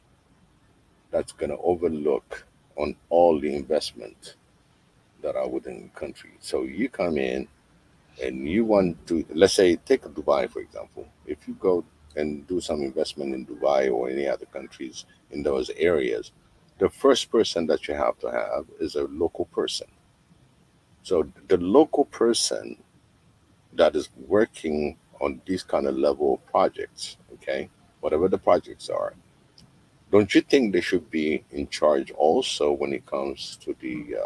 that's going to overlook on all the investment that are within the country. So you come in and you want to, let's say, take Dubai, for example. If you go and do some investment in Dubai or any other countries in those areas, the first person that you have to have is a local person. So the local person that is working on these kind of level of projects, okay, whatever the projects are, don't you think they should be in charge also when it comes to the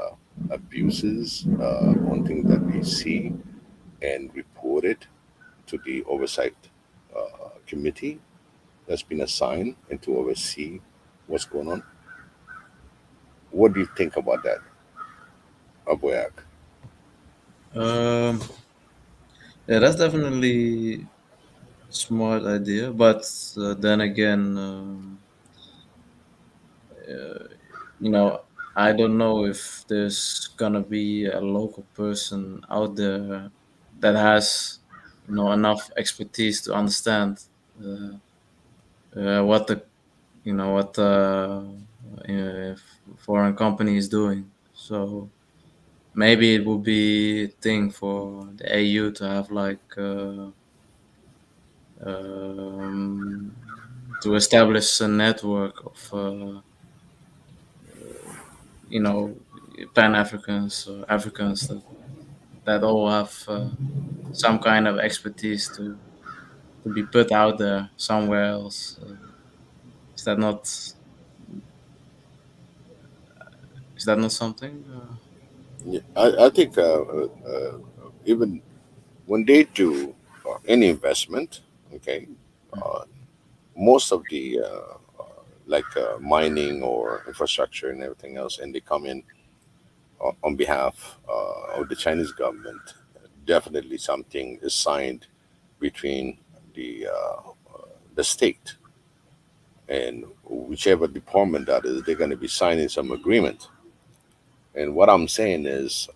abuses on things that they see, and report it to the oversight committee that's been assigned and to oversee what's going on? What do you think about that, Aboyak? Yeah, that's definitely smart idea, but then again, I don't know if there's gonna be a local person out there that has enough expertise to understand what the foreign company is doing. So maybe it would be a thing for the AU to have like to establish a network of Pan-Africans or Africans that all have some kind of expertise to be put out there somewhere else. Is that not Is that not something? Yeah, I think even when they do any investment, okay, uh, most of the like mining or infrastructure and everything else, and they come in on behalf of the Chinese government, definitely something is signed between the state and whichever department that is. They're going to be signing some agreement. And what I'm saying is,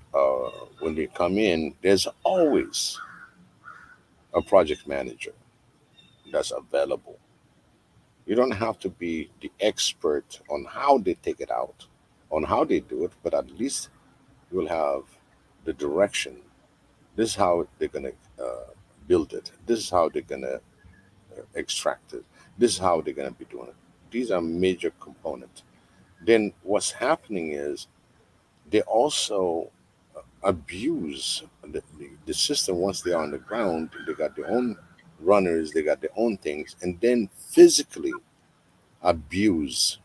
when they come in, there's always a project manager that's available. You don't have to be the expert on how they take it out, on how they do it, but at least you'll have the direction. This is how they're going to build it. This is how they're going to extract it. This is how they're going to be doing it. These are major components. Then what's happening is they also abuse the system once they are on the ground. They got their own runners, they got their own things, and then physically abuse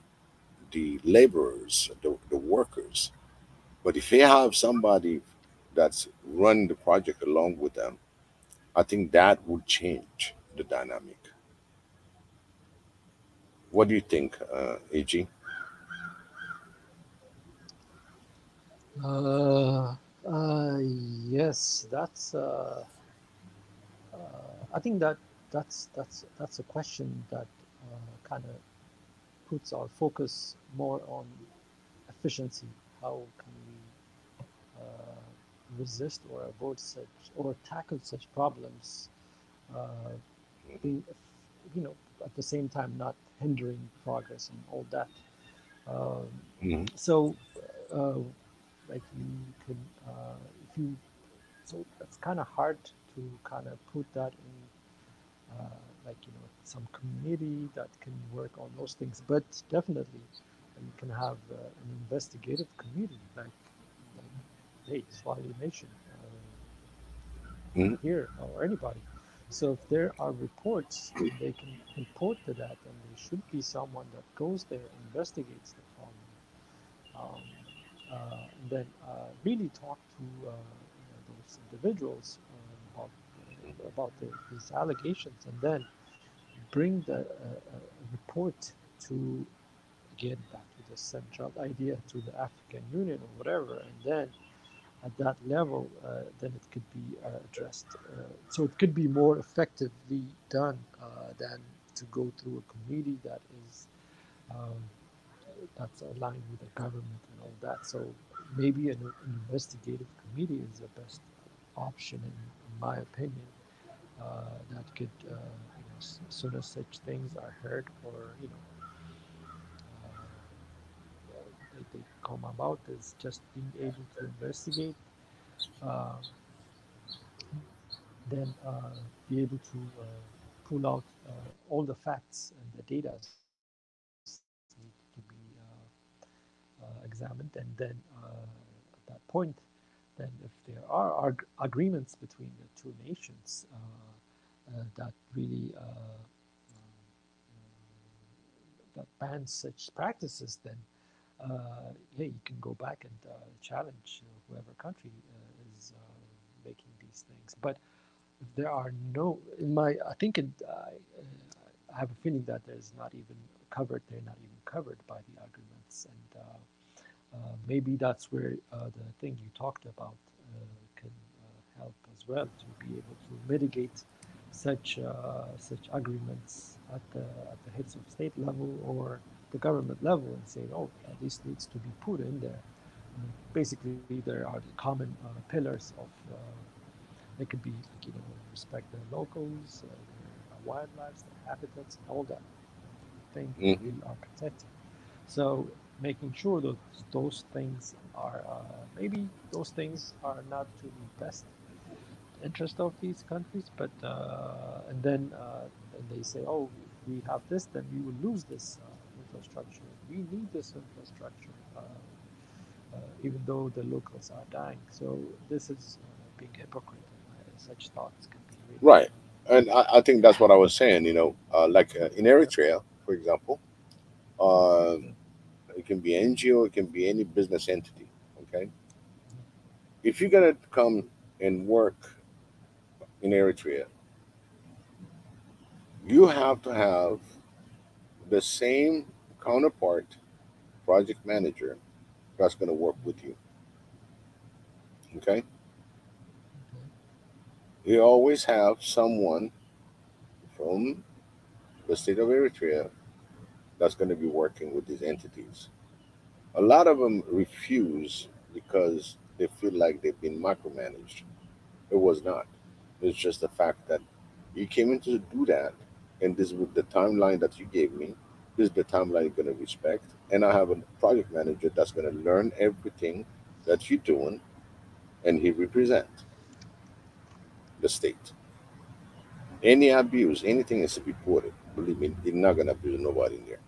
the laborers, the workers. But if they have somebody that's running the project along with them, I think that would change the dynamic. What do you think, AG? Uh, yes, that's. I think that's a question that kind of puts our focus more on efficiency. How can we resist or avoid such or tackle such problems, uh, being, at the same time not hindering progress and all that. Um, Hmm. so, uh, like you can, if you, so it's kind of hard to kind of put that in, like some committee that can work on those things. But definitely, you can have an investigative committee, like hey, Swahili Nation. Hmm. Here or anybody. So if there are reports, then they can report to that, and there should be someone that goes there, investigates the problem, and then really talk to those individuals these allegations, and then bring the report to again back to the central idea to the African Union or whatever, and then at that level, then it could be addressed. So it could be more effectively done than to go through a committee that is um, that's aligned with the government and all that. So maybe an investigative committee is the best option, in my opinion. That could, as soon as such things are heard or they come about, is just being able to investigate. Uh, then be able to pull out all the facts and the data need to be examined, and then at that point, then if there are agreements between the two nations that really that bans such practices, then yeah, you can go back and challenge whoever country is making these things. But if there are no, in my, I think I have a feeling that there's not even covered. They're not even covered by the arguments, and maybe that's where the thing you talked about can help as well to be able to mitigate such agreements at the heads of state level or the government level, and say, oh, this needs to be put in there. Basically, there are the common pillars of they could be like respect the locals, their wildlife, their habitats, and all that thing Hmm. really are protected. So making sure that those things are maybe those things are not to the best interest of these countries, but and they say, oh, if we have this, then we will lose this infrastructure. We need this infrastructure. Even though the locals are dying. So this is being hypocrite. Such thoughts can be really. Right. And I think that's what I was saying, like in Eritrea, for example, uh, it can be NGO, it can be any business entity. Okay, if you're gonna come and work in Eritrea, you have to have the same counterpart project manager that's going to work with you. Okay, you always have someone from the state of Eritrea that's going to be working with these entities. A lot of them refuse because they feel like they've been micromanaged. It was not. It's just the fact that you came in to do that, and this is the timeline that you gave me. This is the timeline you're going to respect, and I have a project manager that's going to learn everything that you're doing, and he represent the state. Any abuse, anything is reported. Believe me, you're not going to abuse nobody in there.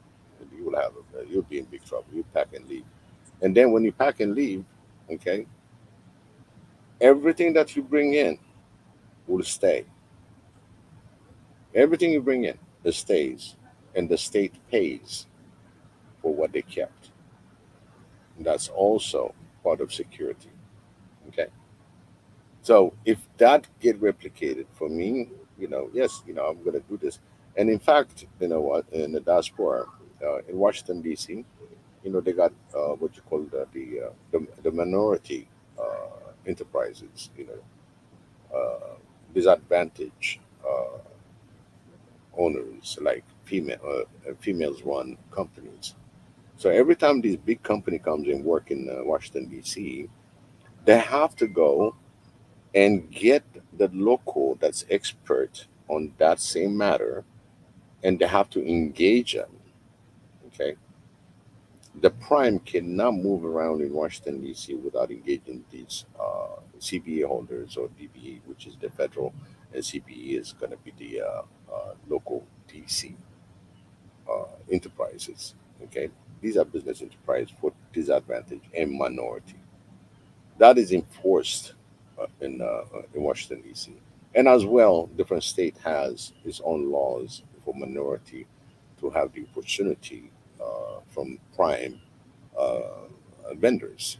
You will have you'll be in big trouble. You pack and leave, and then when you pack and leave, okay, everything that you bring in will stay. Everything you bring in, it stays, and the state pays for what they kept. And that's also part of security. Okay. So if that get replicated for me, yes, I'm going to do this. And in fact, in the diaspora, in Washington D.C., they got what you call the minority enterprises, disadvantage owners, like females run companies. So every time this big company comes and work in Washington D.C., they have to go and get the local that's expert on that same matter, and they have to engage them. Okay, the prime cannot move around in Washington D.C. without engaging these CBA holders or DBE, which is the federal, and CBE is going to be the local DC enterprises. Okay, these are business enterprise for disadvantage and minority. That is enforced in Washington D.C. And as well, different state has its own laws for minority to have the opportunity from prime vendors,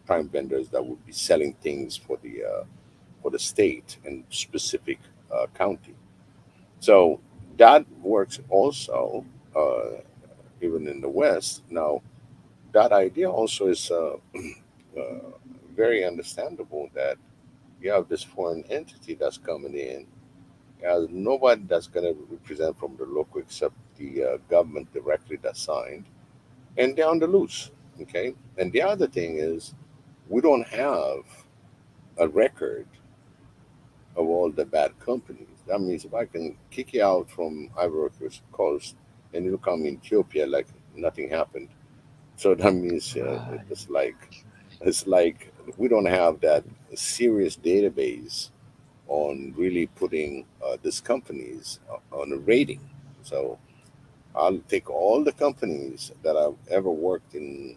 prime vendors that would be selling things for the state and specific county. So that works also, even in the West. Now, that idea also is very understandable that you have this foreign entity that's coming in. There's nobody that's going to represent from the local except the government directly that's signed, and they're on the loose. Okay. And the other thing is, we don't have a record of all the bad companies. That means if I can kick you out from Ivory Coast and you come in Ethiopia like nothing happened, so that means it's like we don't have that serious database on really putting these companies on a rating. So I'll take all the companies that I've ever worked in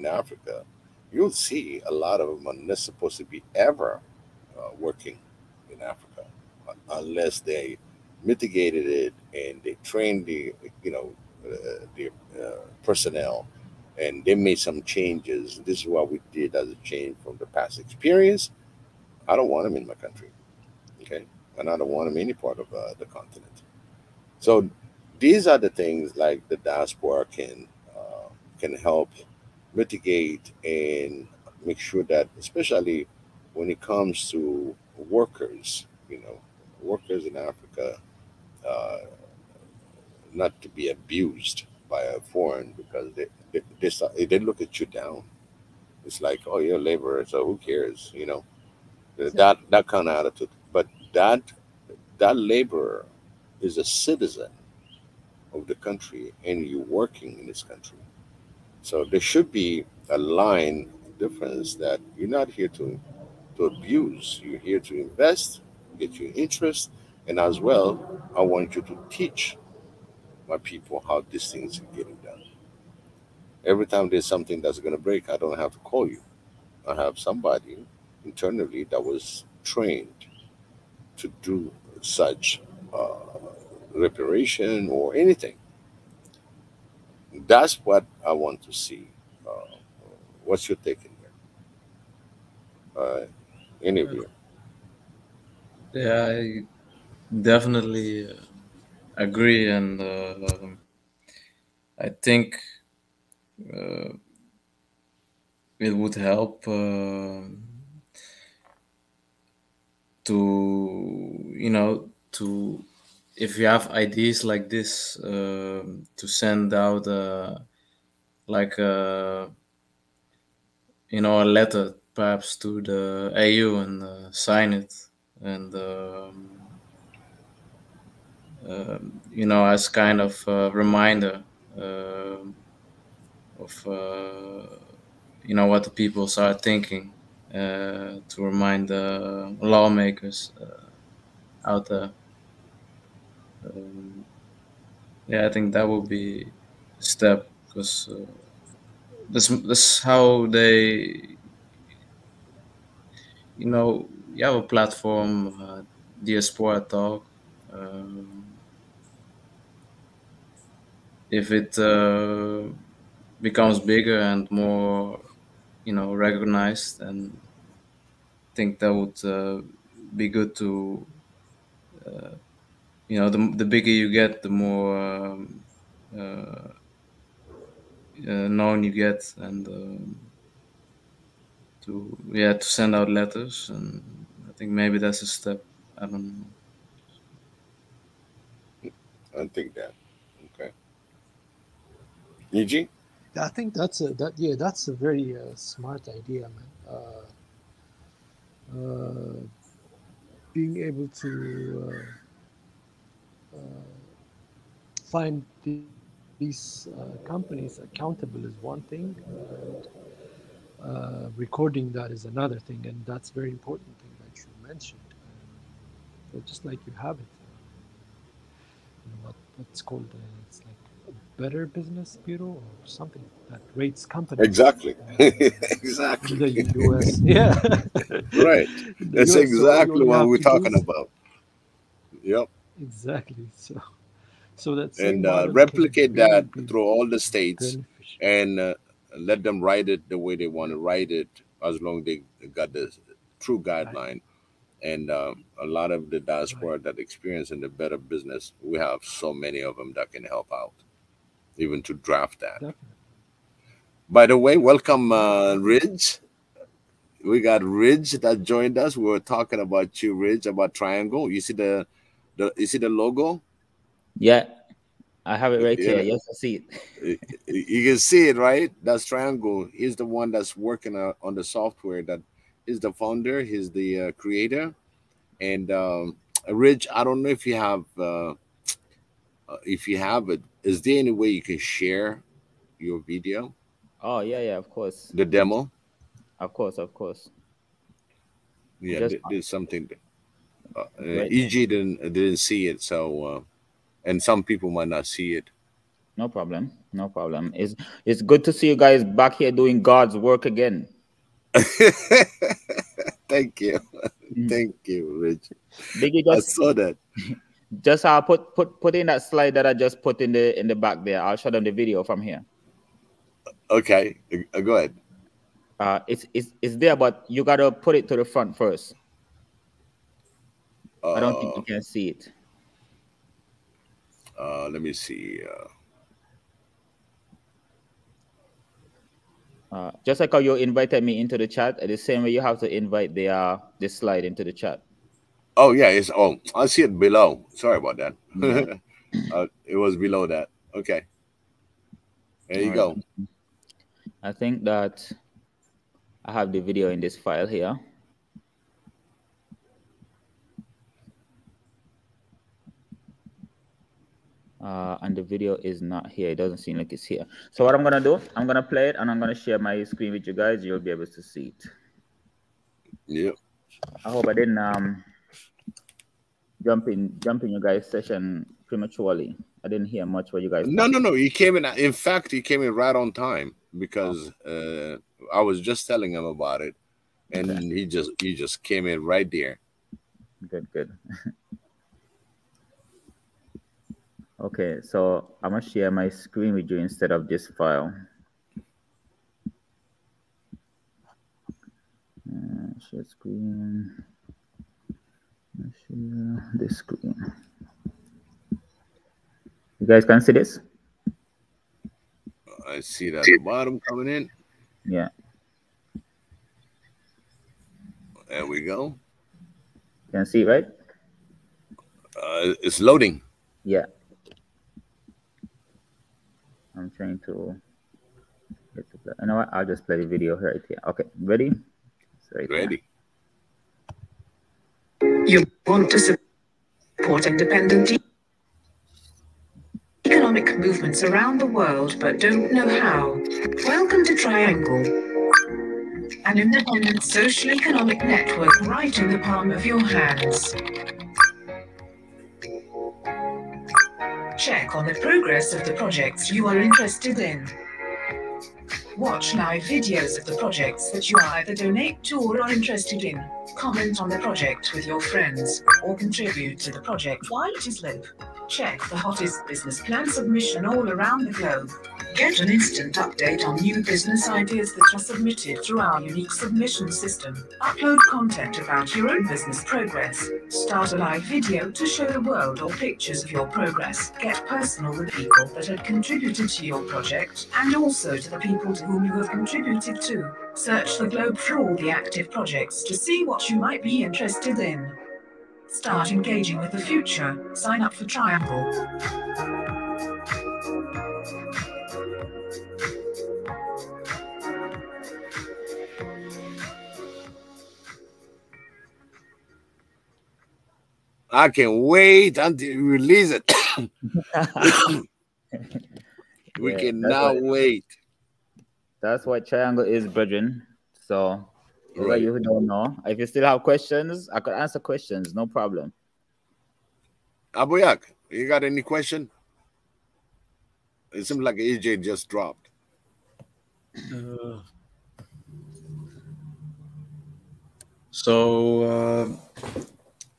Africa. You'll see a lot of them are not supposed to be ever working in Africa unless they mitigated it and they trained the personnel, and they made some changes. This is what we did as a change from the past experience. I don't want them in my country, okay, and I don't want them any part of the continent. So these are the things like the diaspora can help mitigate and make sure that, especially when it comes to workers, workers in Africa, uh, not to be abused by a foreign because they look at you down. It's like, oh, you're a laborer, so who cares? That kind of attitude. But that laborer is a citizen of the country, and you're working in this country. So there should be a line difference that you're not here to abuse. You're here to invest, get your interest, and as well, I want you to teach my people how these things are getting done. Every time there's something that's going to break, I don't have to call you. I have somebody internally that was trained to do such reparation or anything. that's what I want to see. What's your take in there? Any of you? Yeah, I definitely agree, and I think it would help to, to, if you have ideas like this, to send out like a letter perhaps to the AU and sign it, and as kind of a reminder of what the people are thinking, to remind the lawmakers out there. Yeah, I think that would be a step, because this how they, you have a platform, Diaspora Talk. If it becomes bigger and more, recognized, and I think that would be good to, the bigger you get, the more known you get, and to send out letters, and I think maybe that's a step. I don't know. I think that. Okay. EG? I think that's a very smart idea, man. Being able to find these companies accountable is one thing, and recording that is another thing, and that's a very important thing that you mentioned. So just like you have it, what's called, it's like a Better Business Bureau or something that rates companies. Exactly. Exactly. Exactly. In the US, yeah. Right. That's US, exactly so what we're talking about. Yep. Exactly. So that same And model replicate can that be through all the states, beneficial. and let them write it the way they want to write it, as long as they got the true guideline. And a lot of the diaspora that experience in the Better Business, we have so many of them that can help out, even to draft that. Definitely. By the way, welcome, Ridge. We got Ridge that joined us. We were talking about you, Ridge, about Triangle. You see the logo? Yeah, I have it right Yeah. here. Yes, I see it. You can see it, right? That's Triangle. He's the one that's working on the software. That is the founder. He's the creator. And Ridge, I don't know if you have it. Is there any way you can share your video, Oh, yeah, of course. the demo? Of course. Yeah, Just there's something. right there. EG didn't see it, so and some people might not see it. No problem. It's good to see you guys back here doing God's work again. Thank you, thank you, Rich. Biggie, I saw that. just put in that slide that I just put in the back there. I'll show them the video from here. Okay, go ahead. It's there, but you gotta put it to the front first. I don't think you can see it. Let me see. Just like how you invited me into the chat, the same way you have to invite this slide into the chat. Oh yeah, I see it below. Sorry about that. Yeah. It was below that. Okay. There you go. I think that I have the video in this file here. And the video is not here. It doesn't seem like it's here. So what I'm gonna do, I'm gonna play it and I'm gonna share my screen with you guys. You'll be able to see it. Yep. I hope I didn't jump in your guys' session prematurely. I didn't hear much what you guys. No. He came in. In fact, he came in right on time, because I was just telling him about it, and he just came in right there. Good. Okay, so I'm gonna share my screen with you instead of this file. Share screen. Share this screen. You guys can see this? I see that at the bottom coming in. Yeah. There we go. You can see, right? It's loading. Yeah. I'm trying to get to play. You know what? I'll just play the video right here. Okay, ready? It's right Ready. You want to support independent economic movements around the world but don't know how? Welcome to Triangle, an independent social economic network right in the palm of your hands. Check on the progress of the projects you are interested in. Watch live videos of the projects that you either donate to or are interested in. Comment on the project with your friends, or contribute to the project while it is live. Check the hottest business plan submission all around the globe. Get an instant update on new business ideas that are submitted through our unique submission system. Upload content about your own business progress. Start a live video to show the world or pictures of your progress. Get personal with people that have contributed to your project and also to the people to whom you have contributed to. Search the globe for all the active projects to see what you might be interested in. Start engaging with the future. Sign up for Triangle. I can wait until you release it. We cannot wait. That's what Triangle is, brethren. So, those of you who don't know, if you still have questions, I could answer questions, no problem. Abuyak, you got any question? It seems like AJ just dropped.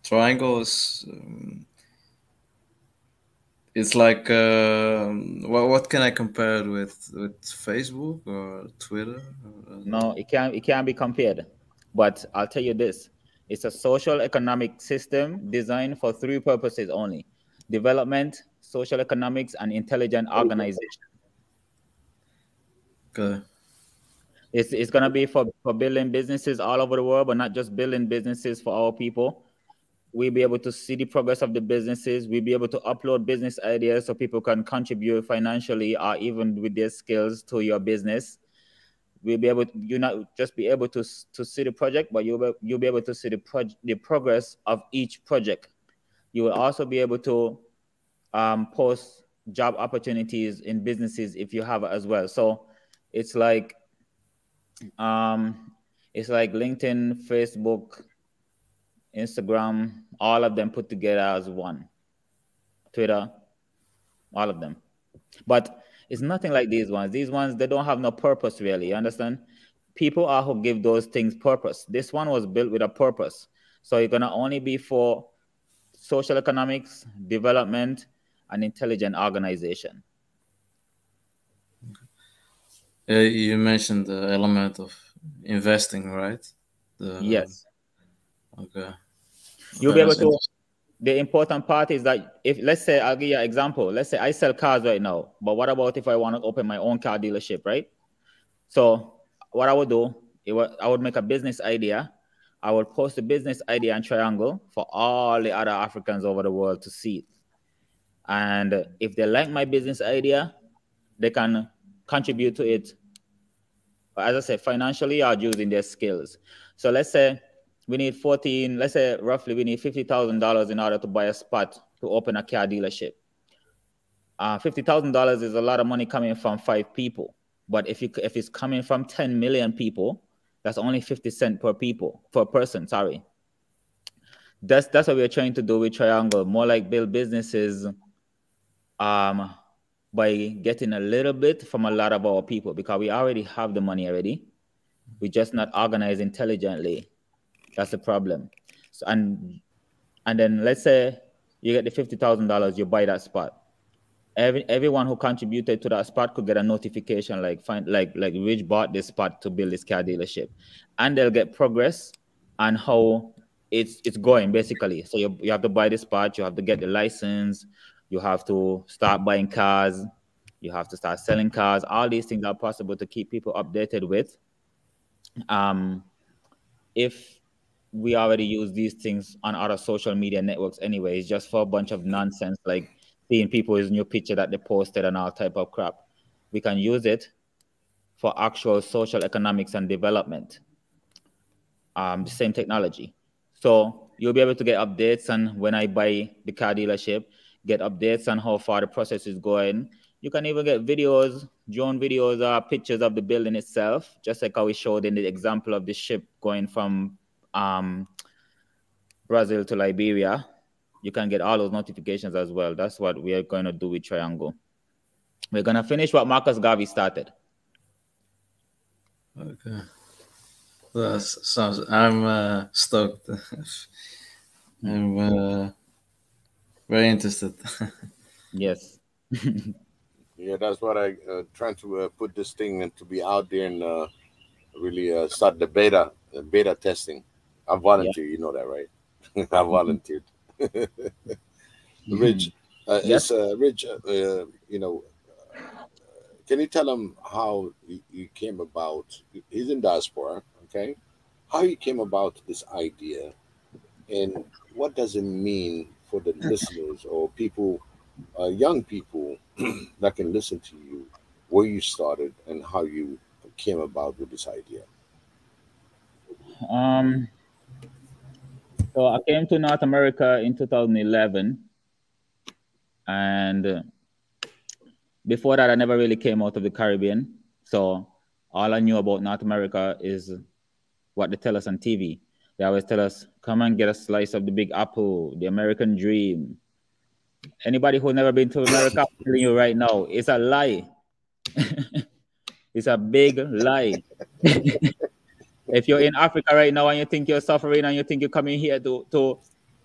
Triangle is it's like what can I compare it with Facebook or Twitter? No, it can't be compared. But I'll tell you this: it's a social economic system designed for three purposes only: development, social economics, and intelligent organization. Okay. It's gonna be for building businesses all over the world, but not just building businesses for our people. We'll be able to see the progress of the businesses. We'll be able to upload business ideas so people can contribute financially or even with their skills to your business. We'll be able to, you not just be able to see the project, but you'll be able to see the progress of each project. You will also be able to post job opportunities in businesses if you have it as well. So it's like LinkedIn, Facebook, Instagram, all of them put together as one. Twitter, all of them. But it's nothing like these ones. These ones, they don't have no purpose really, you understand? People are who give those things purpose. This one was built with a purpose. So it's gonna only be for social economics, development, and intelligent organization. You mentioned the element of investing, right? Yes. Okay. You'll be able to. The important part is that if, let's say, I'll give you an example. Let's say I sell cars right now, but what about if I want to open my own car dealership, right? So what I would do, I would make a business idea. I would post the business idea on Triangle for all the other Africans over the world to see it. And if they like my business idea, they can contribute to it, as I said, financially or using their skills. So let's say we need roughly we need $50,000 in order to buy a spot to open a car dealership. $50,000 is a lot of money coming from 5 people. But if it's coming from 10 million people, that's only 50 cents per person, sorry. That's what we're trying to do with Triangle, more like build businesses by getting a little bit from a lot of our people, because we already have the money already. We're just not organized intelligently. That's the problem. So, and then let's say you get the $50,000, you buy that spot. everyone who contributed to that spot could get a notification like Rich bought this spot to build this car dealership, and they'll get progress on how it's going basically. So you have to buy the spot, you have to get the license, you have to start buying cars, you have to start selling cars. All these things are possible to keep people updated with. If we already use these things on other social media networks anyway, it's just for a bunch of nonsense like seeing people's new picture that they posted and all type of crap. We can use it for actual social economics and development. The same technology. So you'll be able to get updates on when I buy the car dealership, get updates on how far the process is going. You can even get videos, drone videos, pictures of the building itself, just like how we showed in the example of the ship going from Brazil to Liberia. You can get all those notifications as well. That's what we are going to do with Triangle. We're going to finish what Marcus Garvey started. Okay. That sounds. I'm stoked. I'm very interested. Yes. Yeah, that's what I trying to put this thing and to be out there and really start the beta testing. I volunteer, you know that, right? I volunteered. Rich, Yes. Rich, you know, can you tell him how you came about? He's in Diaspora, okay? How you came about this idea, and what does it mean for the listeners or people, young people that can listen to you, where you started and how you came about with this idea? So I came to North America in 2011, and before that, I never really came out of the Caribbean. So all I knew about North America is what they tell us on TV. They always tell us, come and get a slice of the big apple, the American dream. Anybody who's never been to America, I'm telling you right now, it's a lie. It's a big lie. If you're in Africa right now and you think you're suffering and you think you're coming here to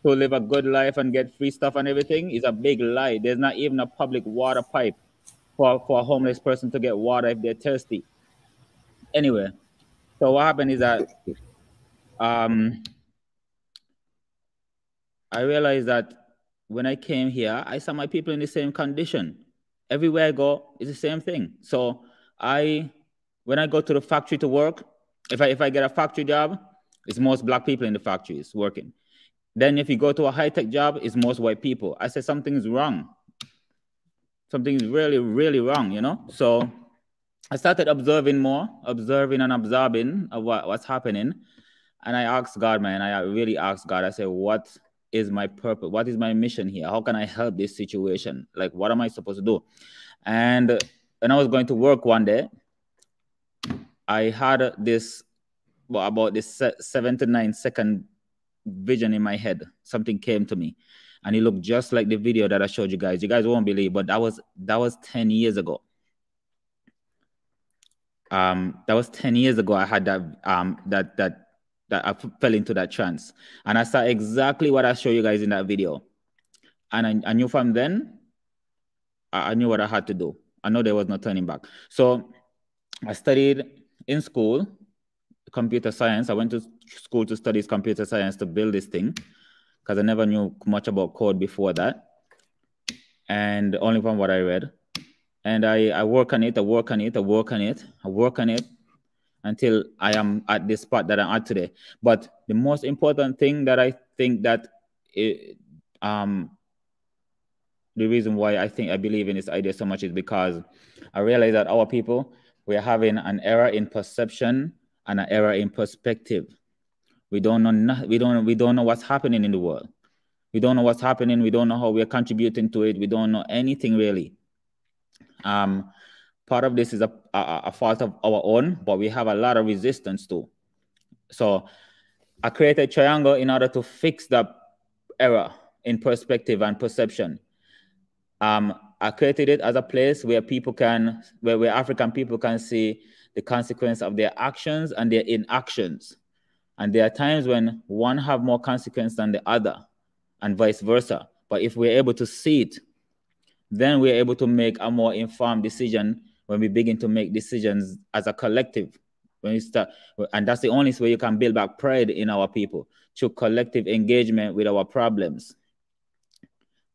live a good life and get free stuff and everything, it's a big lie. There's not even a public water pipe for a homeless person to get water if they're thirsty. Anyway, so what happened is that I realized that when I came here, I saw my people in the same condition. Everywhere I go, it's the same thing. So when I go to the factory to work, if I get a factory job, it's most black people in the factories working. Then if you go to a high-tech job, it's most white people. I said something's wrong. Something's really, really wrong, you know? So I started observing and absorbing of what's happening. And I asked God, man, I really asked God, I said, what is my purpose? What is my mission here? How can I help this situation? Like, what am I supposed to do? And when I was going to work one day, I had this, about this 7 to 9 second vision in my head. Something came to me and it looked just like the video that I showed you guys. You guys won't believe, but that was 10 years ago. That was 10 years ago. I had that I fell into that trance, and I saw exactly what I showed you guys in that video. And I knew from then, I knew what I had to do. I know there was no turning back. So I studied in school, computer science. I went to school to study computer science to build this thing, because I never knew much about code before that, and only from what I read. And I work on it, I work on it, I work on it, I work on it until I am at this spot that I'm at today. But the most important thing that I think that the reason why I believe in this idea so much is because I realize that our people, we're having an error in perception and an error in perspective. We don't know what's happening in the world. We don't know what's happening. We don't know how we're contributing to it. We don't know anything really. Part of this is a fault of our own, but we have a lot of resistance too. So I created Triangle in order to fix that error in perspective and perception. I created it as a place where where African people can see the consequence of their actions and their inactions. And there are times when one have more consequence than the other, and vice versa. But if we're able to see it then we're able to make a more informed decision when we begin to make decisions as a collective. When we start, and that's the only way you can build back pride in our people, through collective engagement with our problems.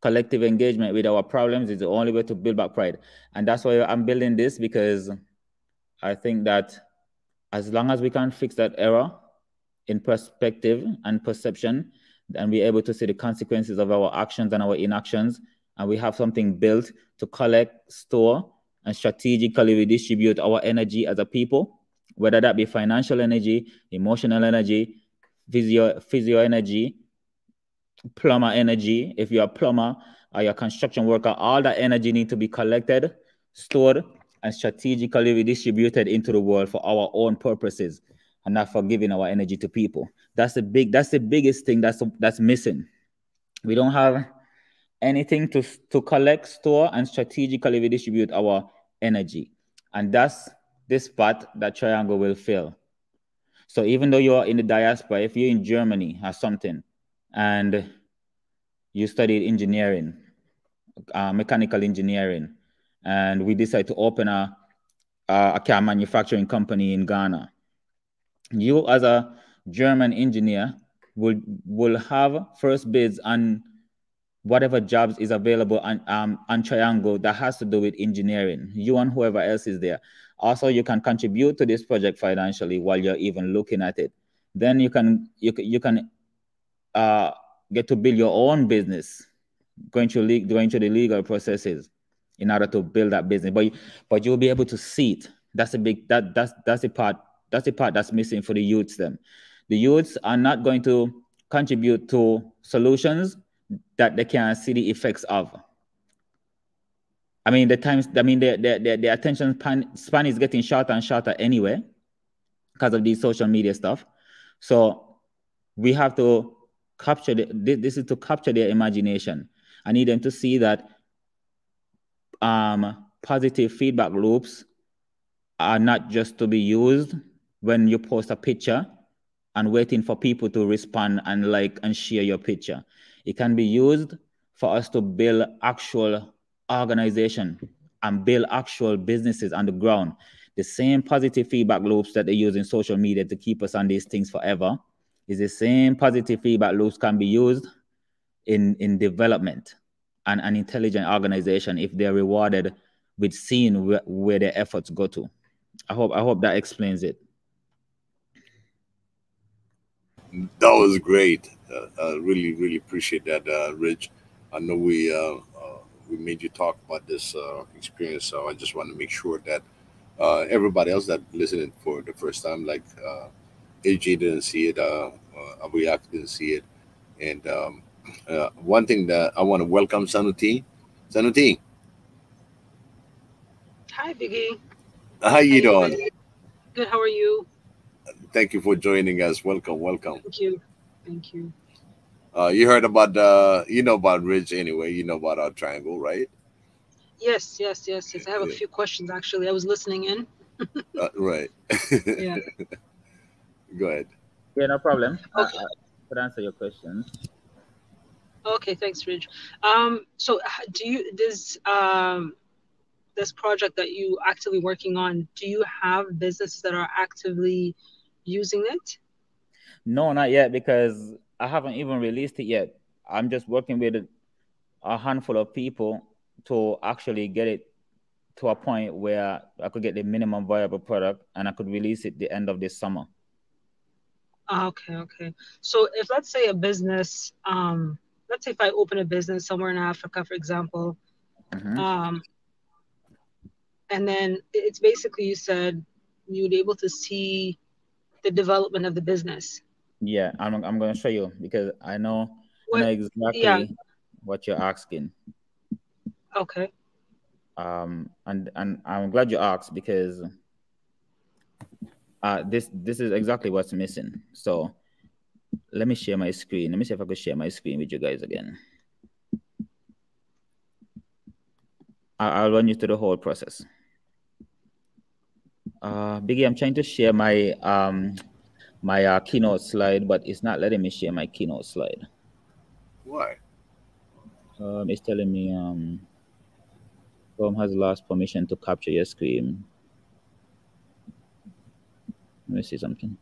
Collective engagement with our problems is the only way to build back pride. And that's why I'm building this, because I think that as long as we can fix that error in perspective and perception, and we're able to see the consequences of our actions and our inactions, and we have something built to collect, store, and strategically redistribute our energy as a people, whether that be financial energy, emotional energy, physio energy, plumber energy. If you're a plumber or you're a construction worker, all that energy needs to be collected, stored, and strategically redistributed into the world for our own purposes, and not for giving our energy to people. That's the biggest thing that's missing. We don't have anything to collect, store, and strategically redistribute our energy. And that's this part that triangle will fill. So even though you're in the diaspora, if you're in Germany or something, and you studied engineering, mechanical engineering, and we decide to open a car manufacturing company in Ghana, you as a German engineer will have first bids on whatever jobs is available on Triangle that has to do with engineering, you and whoever else is there. Also, you can contribute to this project financially while you're even looking at it. Then you can get to build your own business, going through the legal processes in order to build that business. But you'll be able to see it. That's the part that's missing for the youths. Then the youths are not going to contribute to solutions that they can't see the effects of. I mean, the attention span is getting shorter and shorter anyway because of these social media stuff. So we have to capture this is to capture their imagination. I need them to see that positive feedback loops are not just to be used when you post a picture and waiting for people to respond and like and share your picture. It can be used for us to build actual organization and build actual businesses on the ground. The same positive feedback loops that they use in social media to keep us on these things forever is the same positive feedback loops can be used in development and an intelligent organization if they're rewarded with seeing where their efforts go to. I hope that explains it. That was great. Really appreciate that, Rich. I know we made you talk about this experience, so I just want to make sure that everybody else that listening for the first time, like AJ didn't see it, Abuyak didn't see it, and one thing that I want to welcome Sanuti. Sanuti, Hi, Biggie. how you doing? Good. How are you? Thank you for joining us. Welcome. Thank you. Thank you. You heard about you know about Ridge anyway. You know about our triangle, right? Yes. I have a few questions actually. I was listening in. Right. Yeah. Go ahead. Yeah, no problem. Okay. I could answer your questions. Okay, thanks, Ridge. So do you this project that you actively working on? Do you have businesses that are actively using it? No, not yet, because I haven't even released it yet. I'm just working with a handful of people to actually get it to a point where I could get the minimum viable product and I could release it the end of this summer. Okay. So if let's say a business, let's say if I open a business somewhere in Africa, for example, and then it's basically, you said you'd be able to see the development of the business. Yeah, I'm going to show you because I know exactly what you're asking. Okay. And I'm glad you asked because this is exactly what's missing. So let me share my screen. Let me see if I could share my screen with you guys again. I'll run you through the whole process. Biggie, I'm trying to share my my keynote slide, but it's not letting me share my keynote slide. Why? It's telling me Chrome has lost permission to capture your screen. Let me see something.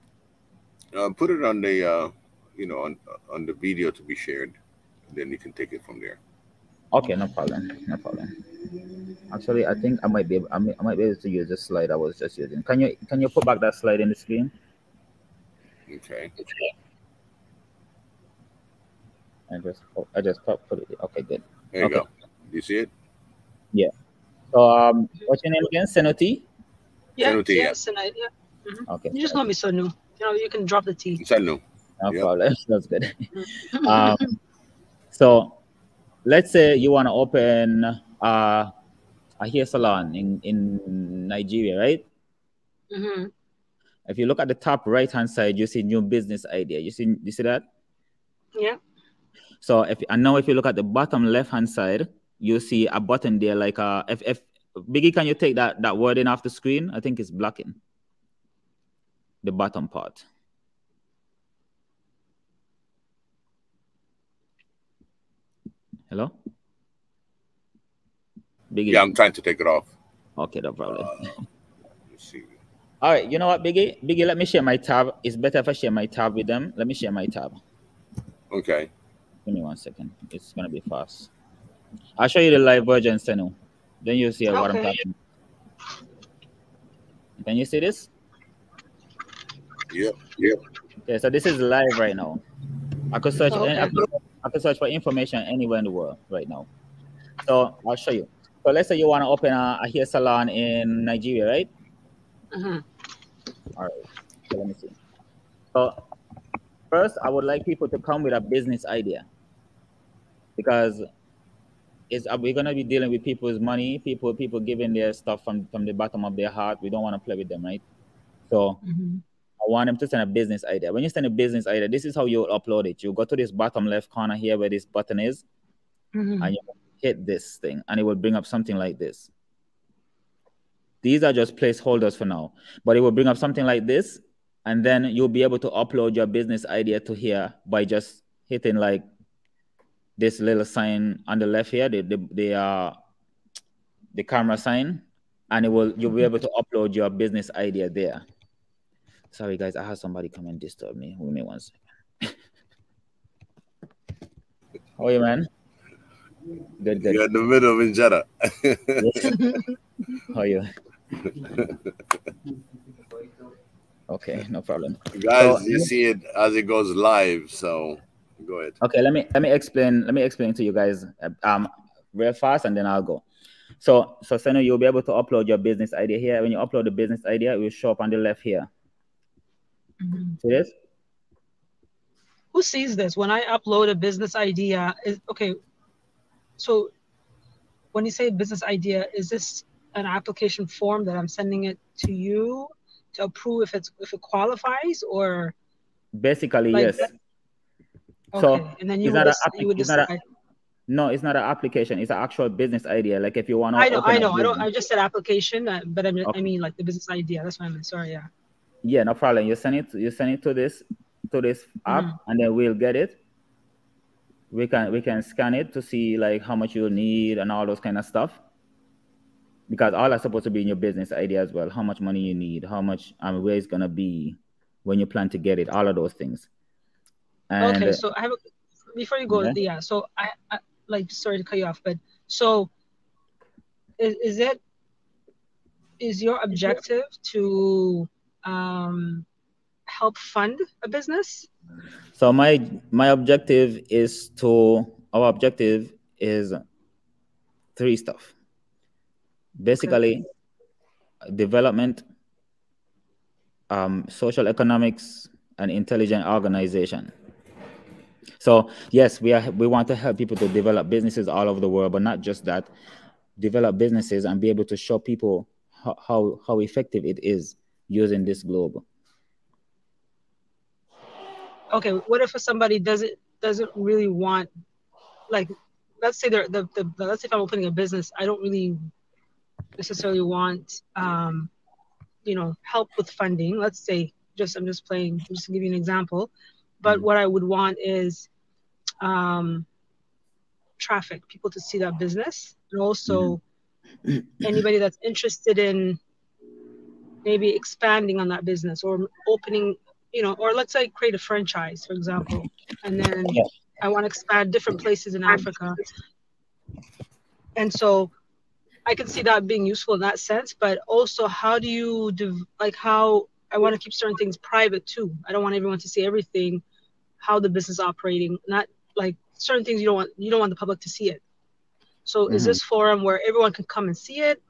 Put it on the, on the video to be shared. And then you can take it from there. Okay, no problem. No problem. Actually, I think I might be able to use the slide I was just using. Can you put back that slide in the screen? Okay. I just put it. Okay, good. There you go. You see it? Yeah. So what's your name again? Senoti? Yeah, Senoti, yeah. Senoti, yeah. Mm-hmm. Okay. You just call me Sonu. You can drop the T. Sonu. No problem. That's good. So let's say you want to open a hair salon in Nigeria, right? Mm-hmm. If you look at the top right-hand side, you see new business idea. You see that? Yeah. So if you look at the bottom left-hand side, you see a button there like if Biggie, can you take that wording off the screen? I think it's blocking the bottom part. Hello? Biggie. Yeah, I'm trying to take it off. Okay, no problem. Let's see. All right, you know what, Biggie? Biggie, let me share my tab. It's better if I share my tab with them. Let me share my tab. Okay. Give me 1 second. It's going to be fast. I'll show you the live version, Senu. Then you'll see what I'm talking about. Can you see this? Yep. Okay, so this is live right now. I could search I could search for information anywhere in the world right now. So I'll show you. So let's say you want to open a hair salon in Nigeria, right? Mm-hmm. All right. So let me see. So first, I would like people to come with a business idea, because we're gonna be dealing with people's money, people giving their stuff from the bottom of their heart. We don't want to play with them, right? So I want them to send a business idea. When you send a business idea, this is how you upload it. You go to this bottom left corner here where this button is, and you hit this thing, and it will bring up something like this. These are just placeholders for now, but it will bring up something like this, and then you'll be able to upload your business idea to here by just hitting like this little sign on the left here, the camera sign, and you'll be able to upload your business idea there. Sorry guys, I have somebody come and disturb me. Give me 1 second. How are you, man? Good. You're in the middle of Injera. How are you? Okay, no problem. Guys, so, you see it as it goes live, so go ahead. Okay, let me explain to you guys real fast, and then I'll go. So Senu, you'll be able to upload your business idea here. When you upload the business idea, it will show up on the left here. See this? Who sees this? When I upload a business idea, okay. So when you say business idea, is this an application form that I'm sending it to you to approve if it qualifies, or basically like yes. That? Okay, so and then you would decide. No, it's not an application. It's an actual business idea. Like if you want to. I know. I just said application, but I mean like the business idea. That's what I meant. Sorry, yeah. Yeah, no problem. You send it to this app, and then we'll get it. We can scan it to see like how much you'll need and all those kind of stuff. Because all that's supposed to be in your business idea as well. How much money you need, how much where it's gonna be when you plan to get it, all of those things. And, okay, so I have before you go, so I like, sorry to cut you off, but so is your objective to help fund a business? So our objective is 3 stuff. Basically, development, social economics, and intelligent organization. So yes, we want to help people to develop businesses all over the world, but not just that, develop businesses and be able to show people how effective it is using this globe. Okay, what if somebody doesn't really want, like, let's say let's say if I'm opening a business, I don't really necessarily want help with funding. Let's say I'm just to give you an example, but what I would want is traffic, people to see that business, and also anybody that's interested in maybe expanding on that business or opening, you know, or let's say create a franchise, for example, and then I want to expand different places in Africa. And so I can see that being useful in that sense, but also how do you like how I want to keep certain things private too. I don't want everyone to see everything, how the business is operating, not like certain things you don't want the public to see it. So is this forum where everyone can come and see it,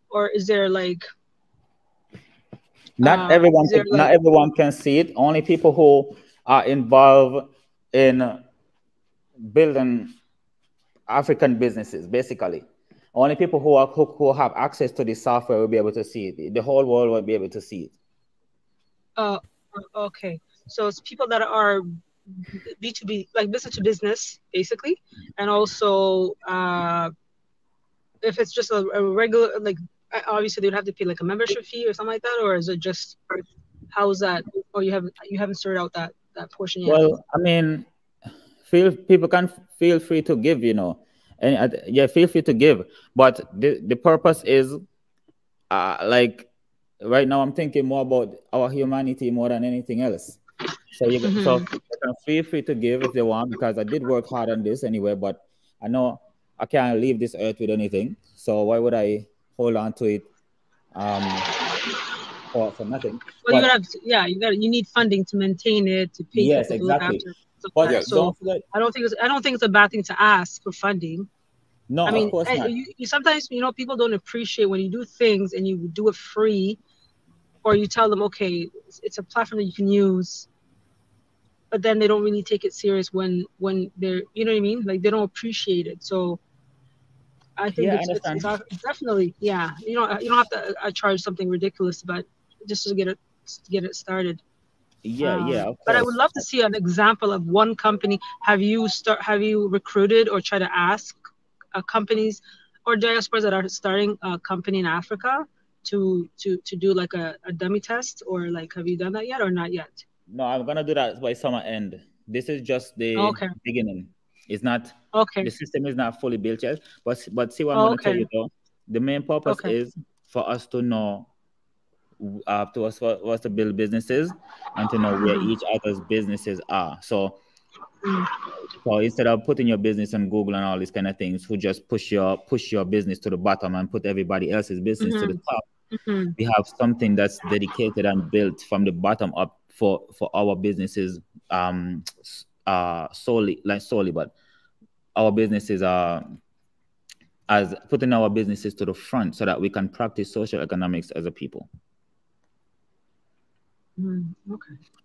or is there like not everyone can see it. Only people who are involved in building African businesses, basically. Only people who have access to the software will be able to see it. The whole world will be able to see it. Okay. So it's people that are B2B, like business to business, basically, and also if it's just a regular, like obviously they'd have to pay like a membership fee or something like that, or is it just how's that? Or you haven't sorted out that portion yet? Well, I mean, people can feel free to give, you know, and yeah, feel free to give, but the purpose is like right now I'm thinking more about our humanity more than anything else. So you can feel free to give if they want, because I did work hard on this anyway, but I know I can't leave this earth with anything. So why would I hold on to it for nothing? Well, you need funding to maintain it, to pay people to look after it. So I don't think it's a bad thing to ask for funding. No, I mean, of course not. You sometimes, you know, people don't appreciate when you do things and you do it free, or you tell them, okay, it's a platform that you can use, but then they don't really take it serious when they're, you know what I mean? Like they don't appreciate it. So I think it's definitely, yeah. You don't have to charge something ridiculous, but just to get it started. Yeah. But I would love to see an example of one company. Have you recruited or try to ask companies or diasporas that are starting a company in Africa to do like a dummy test, or like have you done that yet or not yet? No, I'm gonna do that by summer end. This is just the beginning. It's not the system is not fully built yet. But see what I'm gonna tell you though. The main purpose is for us to know for us to build businesses and to know where each other's businesses are. So instead of putting your business on Google and all these kind of things, who just push your business to the bottom and put everybody else's business to the top. We have something that's dedicated and built from the bottom up for our businesses solely, but our businesses are as putting our businesses to the front so that we can practice social economics as a people.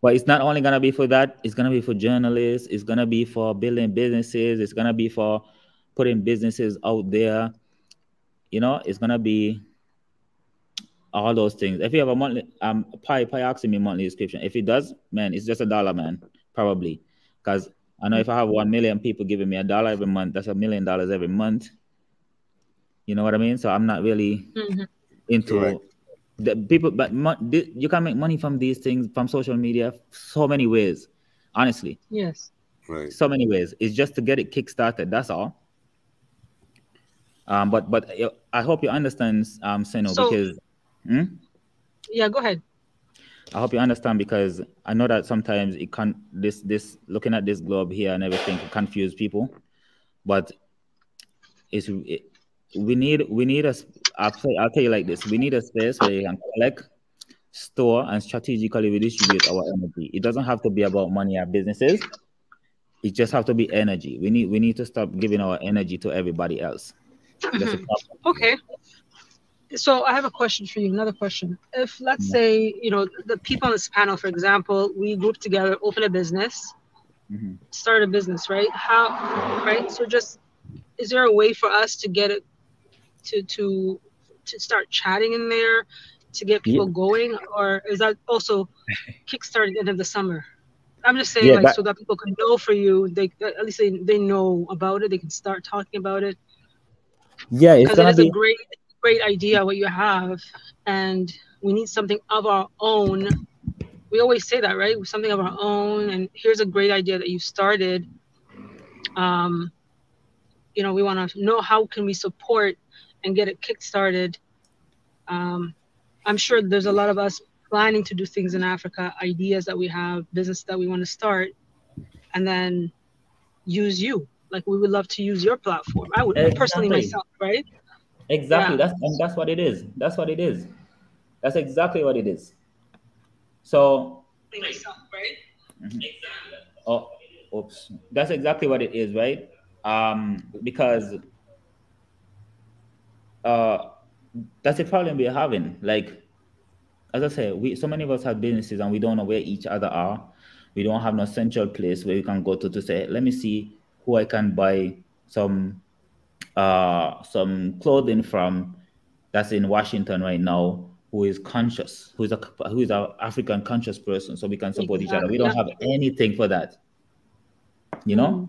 But it's not only gonna be for that, it's gonna be for journalists, it's gonna be for building businesses, it's gonna be for putting businesses out there, you know, it's gonna be all those things. If you have a monthly Pi asking me monthly subscription, if it does, man, it's just $1, man, probably, because I know if I have 1 million people giving me $1 every month, that's $1 million every month. You know what I mean? So I'm not really into the people, but you can make money from these things, from social media, so many ways, honestly. Yes. Right. So many ways. It's just to get it kickstarted. That's all. But I hope you understand, Seno, because. Yeah, go ahead. I hope you understand, because I know that sometimes it can this looking at this globe here and everything can confuse people, but we need a. I'll tell you like this: we need a space where you can collect, store, and strategically redistribute our energy. It doesn't have to be about money or businesses. It just have to be energy. We need to stop giving our energy to everybody else. Okay. So I have a question for you, another question. If, let's say, you know, the people on this panel, for example, we group together, open a business, start a business, right? So just, is there a way for us to get it to start chatting in there, to get people going? Or is that also kickstart at the end of the summer? I'm just saying, so that people can know for you, at least they know about it, they can start talking about it. Yeah, it's gonna be a great idea what you have, and we need something of our own. We always say that, right? Something of our own, and here's a great idea that you started. You know, we want to know how can we support and get it kick-started. I'm sure there's a lot of us planning to do things in Africa, ideas that we have, business that we want to start, and then use you. Like, we would love to use your platform. I would personally myself, right? Exactly. Yeah. That's what it is. That's what it is. That's exactly what it is. So Myself, right? oh, oops. That's exactly what it is, right? Because that's the problem we're having. Like, as I say, so many of us have businesses and we don't know where each other are. We don't have no central place where we can go to say, let me see who I can buy some clothing from that's in Washington right now, who is conscious, who is a African conscious person, so we can support each other. We don't have anything for that, you know.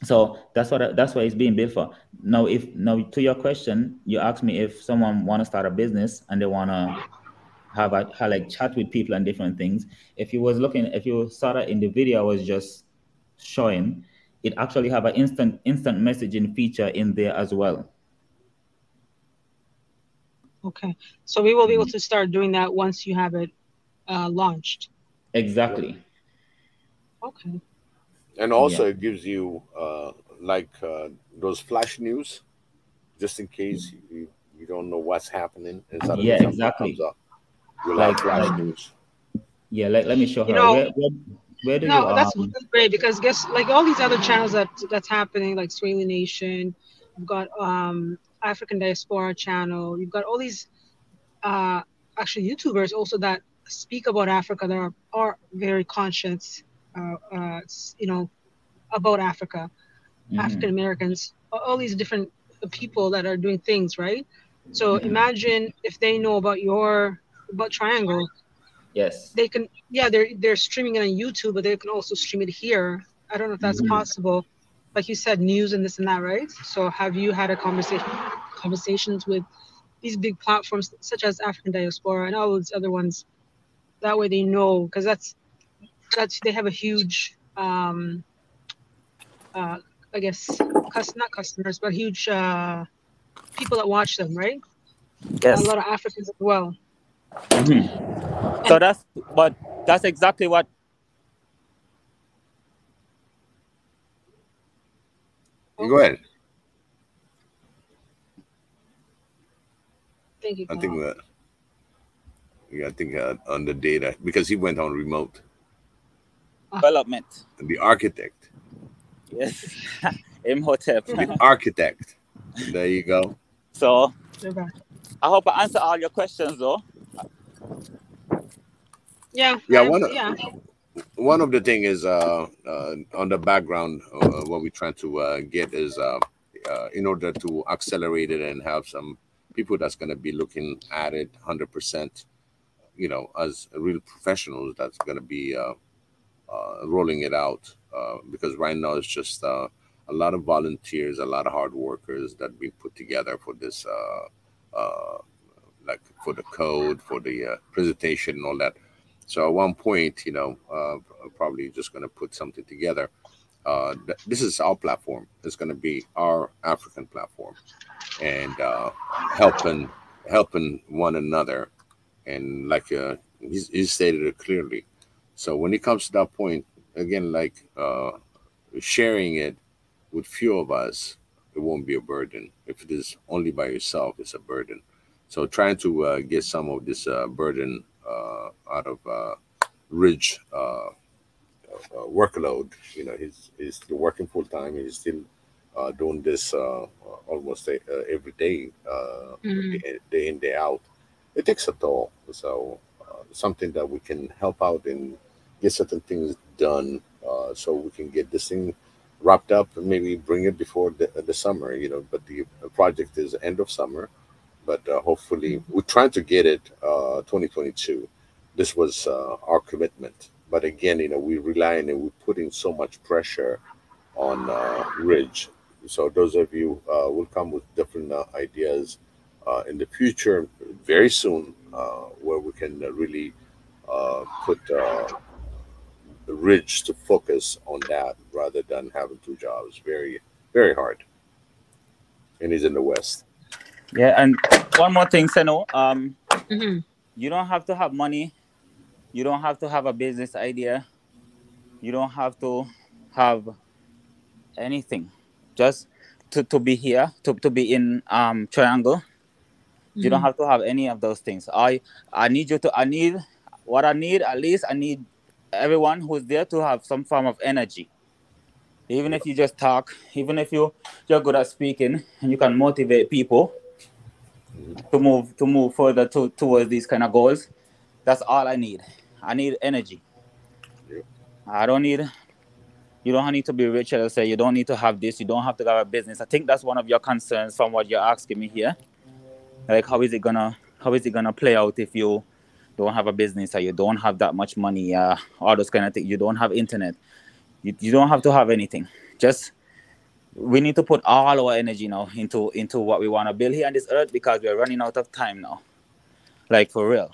So that's what it's being built for. Now, to your question, you asked me if someone want to start a business and they want to have like chat with people and different things. If you saw that in the video I was just showing, it actually have an instant messaging feature in there as well. Okay, so we will be able to start doing that once you have it launched. Exactly. Okay. And also, it gives you those flash news, just in case you don't know what's happening, and suddenly something exactly. comes up. You'll have flash news. Yeah, let me show her. Where do you? No, that's great, because guess, like, all these other channels that's happening, like Swahili Nation, you've got African Diaspora channel, you've got all these actually YouTubers also that speak about Africa, that are very conscious, about Africa, African Americans, all these different people that are doing things, right? So imagine if they know about Triangle. Yes. They can, they're streaming it on YouTube, but they can also stream it here. I don't know if that's possible. Like you said, news and this and that, right? So have you had conversations with these big platforms such as African Diaspora and all those other ones? That way they know, because that's they have a huge I guess not customers, but huge people that watch them, right? Yes. A lot of Africans as well. So that's exactly what. You go ahead. Thank you. I think on the data, because he went on remote. Development. The architect. Yes. Imhotep. The architect. There you go. So I hope I answer all your questions, though. Yeah. One of the thing is on the background, what we're trying to get is in order to accelerate it and have some people that's going to be looking at it 100%, as real professionals, that's going to be rolling it out, because right now it's just a lot of volunteers, a lot of hard workers that we put together for this, like for the code, for the presentation and all that. So at one point, probably just going to put something together. This is our platform. It's going to be our African platform, and helping one another. And like he stated it clearly. So when it comes to that point, again, like sharing it with few of us, it won't be a burden. If it is only by yourself, it's a burden. So trying to get some of this burden out of Ridge workload. He's still working full time. He's still doing this almost every day, day in, day out. It takes a toll. So something that we can help out and get certain things done, so we can get this thing wrapped up and maybe bring it before the summer. But the project is end of summer. But hopefully, we're trying to get it 2022. This was our commitment. But again, we rely on it. We're putting so much pressure on Ridge. So those of you will come with different ideas in the future, very soon, where we can really put Ridge to focus on that rather than having two jobs. Very, very hard. And he's in the West. Yeah, and one more thing, Seno. Mm-hmm. You don't have to have money. You don't have to have a business idea. You don't have to have anything. Just to be here, to be in Triangle. You don't Mm-hmm. have to have any of those things. I need you to. I need what I need. At least I need everyone who's there to have some form of energy. Even if you just talk, even if you're good at speaking and you can motivate people to move further towards these kind of goals. That's all I need. I need energy. I don't need. You don't need to be rich. As I say, you don't need to have this. You don't have to have a business. I think that's one of your concerns from what you're asking me here. Like, how is it gonna play out if you don't have a business or you don't have that much money? All those kind of things. You don't have internet. You don't have to have anything. Just we need to put all our energy now into what we want to build here on this earth because we're running out of time now. Like for real.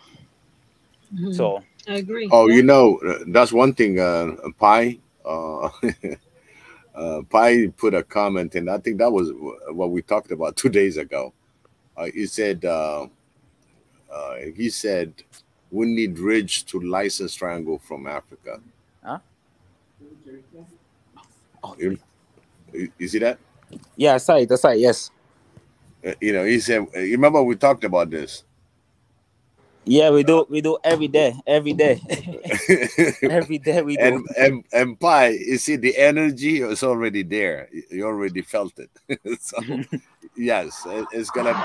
Mm-hmm. So I agree. Oh, Yeah. you know, that's one thing. Pi, Pi put a comment, and I think that was what we talked about 2 days ago. He said, we need Ridge to license Triangle from Africa. huh? Oh, You see that? yeah, that's right, yes. You know, he said, you remember we talked about this? Yeah, we do every day. Every day we do. and Pi, you see the energy is already there. You already felt it. So yes, it's gonna.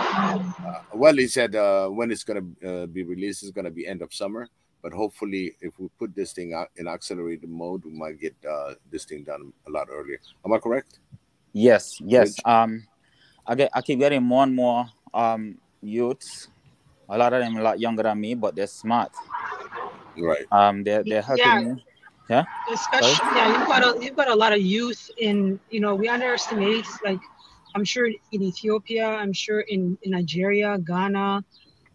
Well, he said when it's gonna be released is gonna be end of summer. But hopefully, if we put this thing out in accelerated mode, we might get this thing done a lot earlier. Am I correct? Yes. Rich? I keep getting more and more youths. A lot of them a lot younger than me, but they're smart. Right. They're helping Yeah. me. Yeah. Especially, Sorry? yeah, you've got a lot of youth in, we underestimate, like, I'm sure in Ethiopia, I'm sure in Nigeria, Ghana,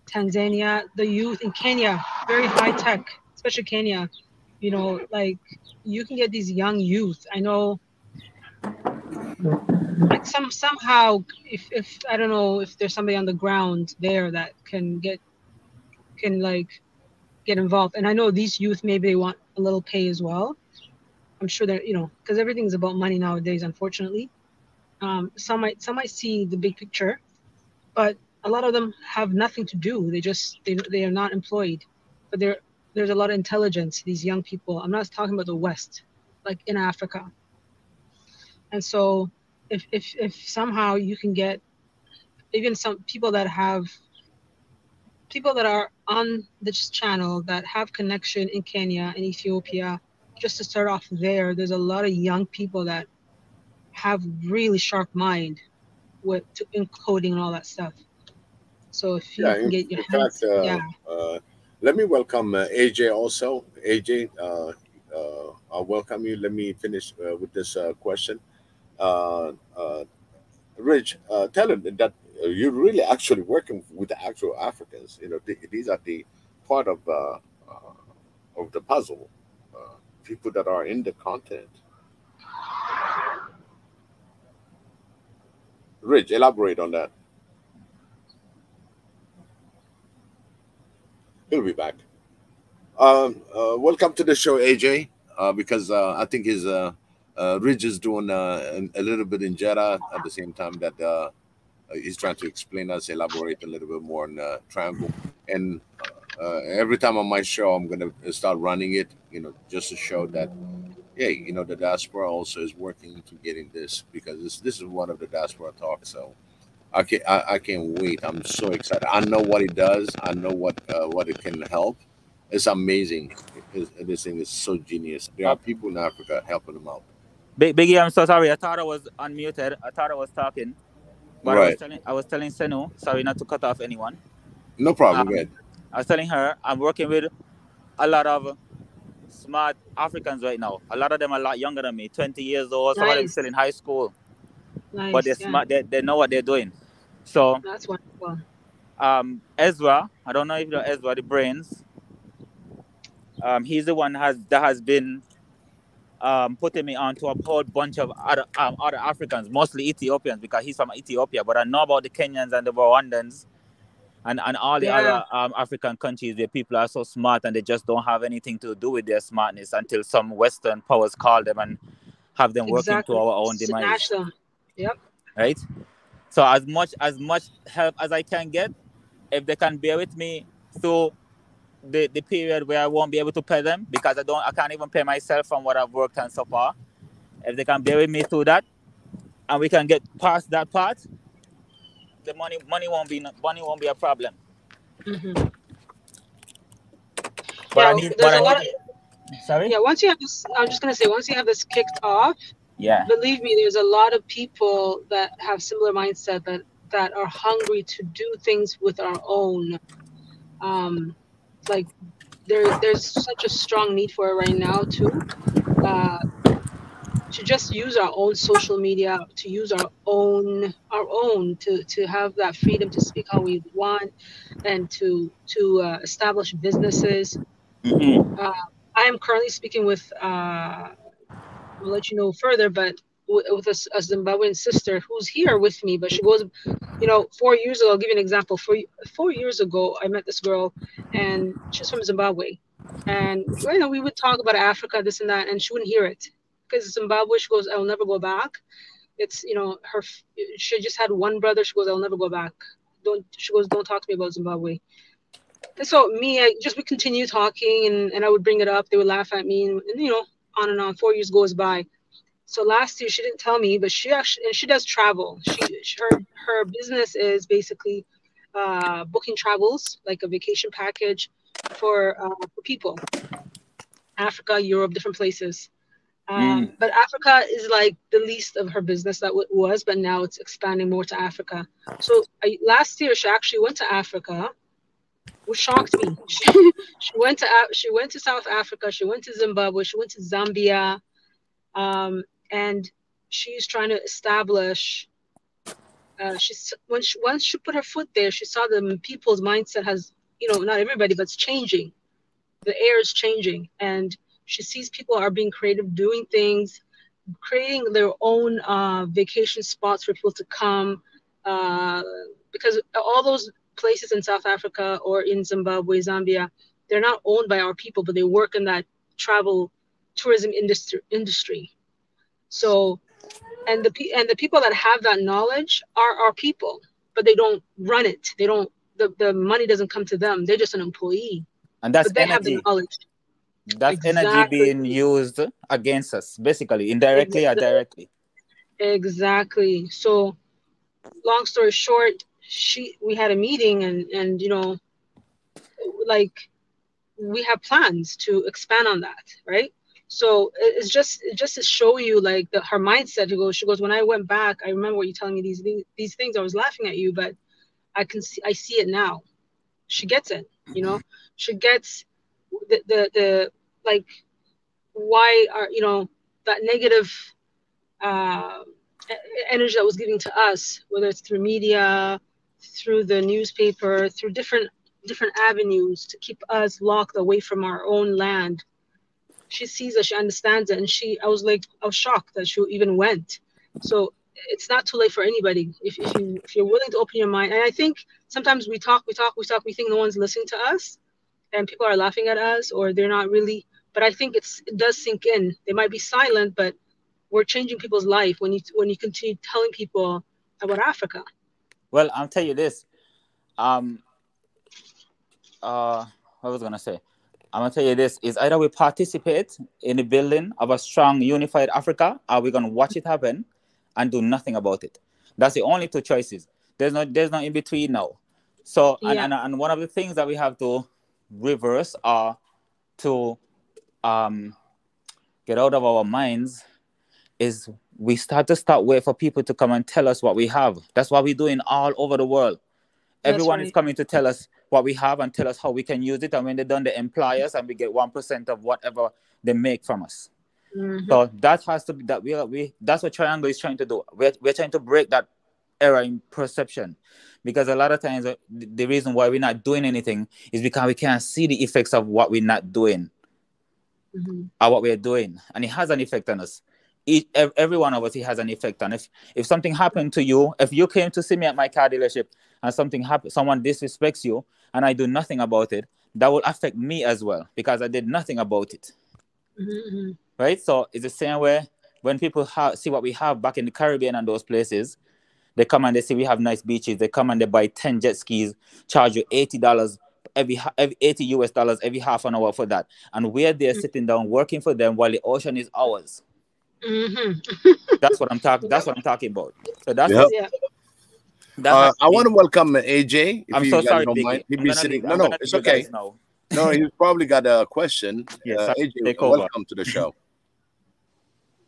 Tanzania, the youth in Kenya, very high tech, especially Kenya, like you can get these young youth. I know, like somehow, if I don't know if there's somebody on the ground there that can like get involved. And I know these youth, maybe they want a little pay as well. I'm sure that, because everything's about money nowadays, unfortunately. Some might see the big picture, but a lot of them have nothing to do. They are not employed, but there's a lot of intelligence. These young people. I'm not talking about the West, like in Africa. And so, if somehow you can get even some people that are on this channel that have connection in Kenya and Ethiopia, just to start off there's a lot of young people that have really sharp mind in coding and all that stuff. So if you can get your hands, let me welcome AJ also. AJ, I'll welcome you. Let me finish with this question. Rich, tell him that you're really actually working with the actual Africans. These are the part of the puzzle. People that are in the continent. Rich, elaborate on that. He'll be back. Welcome to the show, AJ. Because I think his Rich is doing a little bit in Jeddah at the same time that he's trying to explain us, elaborate a little bit more on Triangle. And every time on my show, I'm gonna start running it, just to show that, hey, the diaspora also is working to getting this, because this is one of the diaspora talks. So I can't wait. I'm so excited. I know what it does. I know what it can help. It's amazing. This thing is so genius. There are people in Africa helping them out. Biggie, I'm so sorry. I thought I was unmuted. I thought I was talking, but Right. I was telling Senu. Sorry, not to cut off anyone. No problem. Go ahead. I was telling her I'm working with a lot of smart Africans right now. A lot of them are a lot younger than me, 20 years old. Some of them still in high school. Nice, but they're smart. They know what they're doing. So that's wonderful. Ezra, I don't know if you know Ezra, the brains. He's the one that has been putting me onto a whole bunch of other Africans, mostly Ethiopians, because he's from Ethiopia. But I know about the Kenyans and the Rwandans and all the other African countries where people are so smart and they just don't have anything to do with their smartness until some Western powers call them and have them working to our own demise. Smash them. Yep. Right? So as much help as I can get, if they can bear with me through the period where I won't be able to pay them because I can't even pay myself from what I've worked on so far. If they can bear with me through that and we can get past that part, the money won't be a problem. Mm-hmm. Sorry? Yeah, once you have this, I'm just gonna say, once you have this kicked off, yeah, believe me, there's a lot of people that have similar mindset that are hungry to do things with our own. Like there's such a strong need for it right now too. To just use our own social media, to use our own to have that freedom to speak how we want, and to establish businesses. Mm-hmm. I am currently speaking with I'll let you know further, but with a Zimbabwean sister who's here with me, but she goes, 4 years ago, I'll give you an example. 4 years ago, I met this girl, and she's from Zimbabwe, and we would talk about Africa, this and that, and she wouldn't hear it because Zimbabwe. She goes, I'll never go back. It's she just had one brother. She goes, I'll never go back. Don't talk to me about Zimbabwe. And so we continue talking, and I would bring it up. They would laugh at me, and on and on. 4 years goes by. So last year she didn't tell me, but she does travel. Her business is basically booking travels, like a vacation package for people, Africa, Europe, different places. But Africa is like the least of her business that was, but now it's expanding more to Africa. So last year she actually went to Africa, which shocked me. She went to South Africa. She went to Zimbabwe. She went to Zambia. And she's trying to establish. Once she put her foot there, she saw the people's mindset has, not everybody, but it's changing. The air is changing, and she sees people are being creative, doing things, creating their own vacation spots for people to come, because all those places in South Africa or in Zimbabwe, Zambia, they're not owned by our people, but they work in that travel tourism industry. So, and the people that have that knowledge are our people, but they don't run it. They don't. The money doesn't come to them. They're just an employee. And that's but they energy. have the knowledge. That's energy being used against us, basically, indirectly or directly. Exactly. So, long story short, we had a meeting, and we have plans to expand on that, right? So it's just to show you her mindset. She goes, when I went back, I remember what you telling me these things. I was laughing at you, but I see it now. She gets it, She gets the why are that negative energy that was given to us, whether it's through media, through the newspaper, through different avenues to keep us locked away from our own land. She sees it, she understands it, and I was shocked that she even went. So it's not too late for anybody if you're willing to open your mind. And I think sometimes we talk, we think no one's listening to us, and people are laughing at us, or they're not really. But I think it does sink in. They might be silent, but we're changing people's life when you continue telling people about Africa. Well, I'll tell you this. What was I gonna say? I'm gonna tell you this: is either we participate in the building of a strong, unified Africa, or we're gonna watch it happen and do nothing about it. That's the only two choices. There's no in between now. So, and one of the things that we have to reverse or to get out of our minds is we start wait for people to come and tell us what we have. That's what we're doing all over the world. Everyone is coming to tell us what we have and tell us how we can use it. And when they're done, they employ us and we get 1% of whatever they make from us. Mm-hmm. So that has to be that that's what Triangle is trying to do. We're trying to break that error in perception, because a lot of times the reason why we're not doing anything is because we can't see the effects of what we're not doing. what we're doing, and it has an effect on us. Every one of us, it has an effect on. If something happened to you, if you came to see me at my car dealership and something happened, someone disrespects you, and I do nothing about it, that will affect me as well because I did nothing about it. Right? So it's the same way when people see what we have back in the Caribbean and those places. They come and they see we have nice beaches. They come and they buy 10 jet skis, charge you $80 every $80 every half an hour for that. And we're there sitting down working for them while the ocean is ours. That's what I'm talking. That's what I'm talking about. So that's what. I want to welcome AJ. If I'm you so guys sorry, don't Biggie. mind, he'll be sitting. I'm No, it's okay. No, he's probably got a question. Yes, AJ, welcome to the show.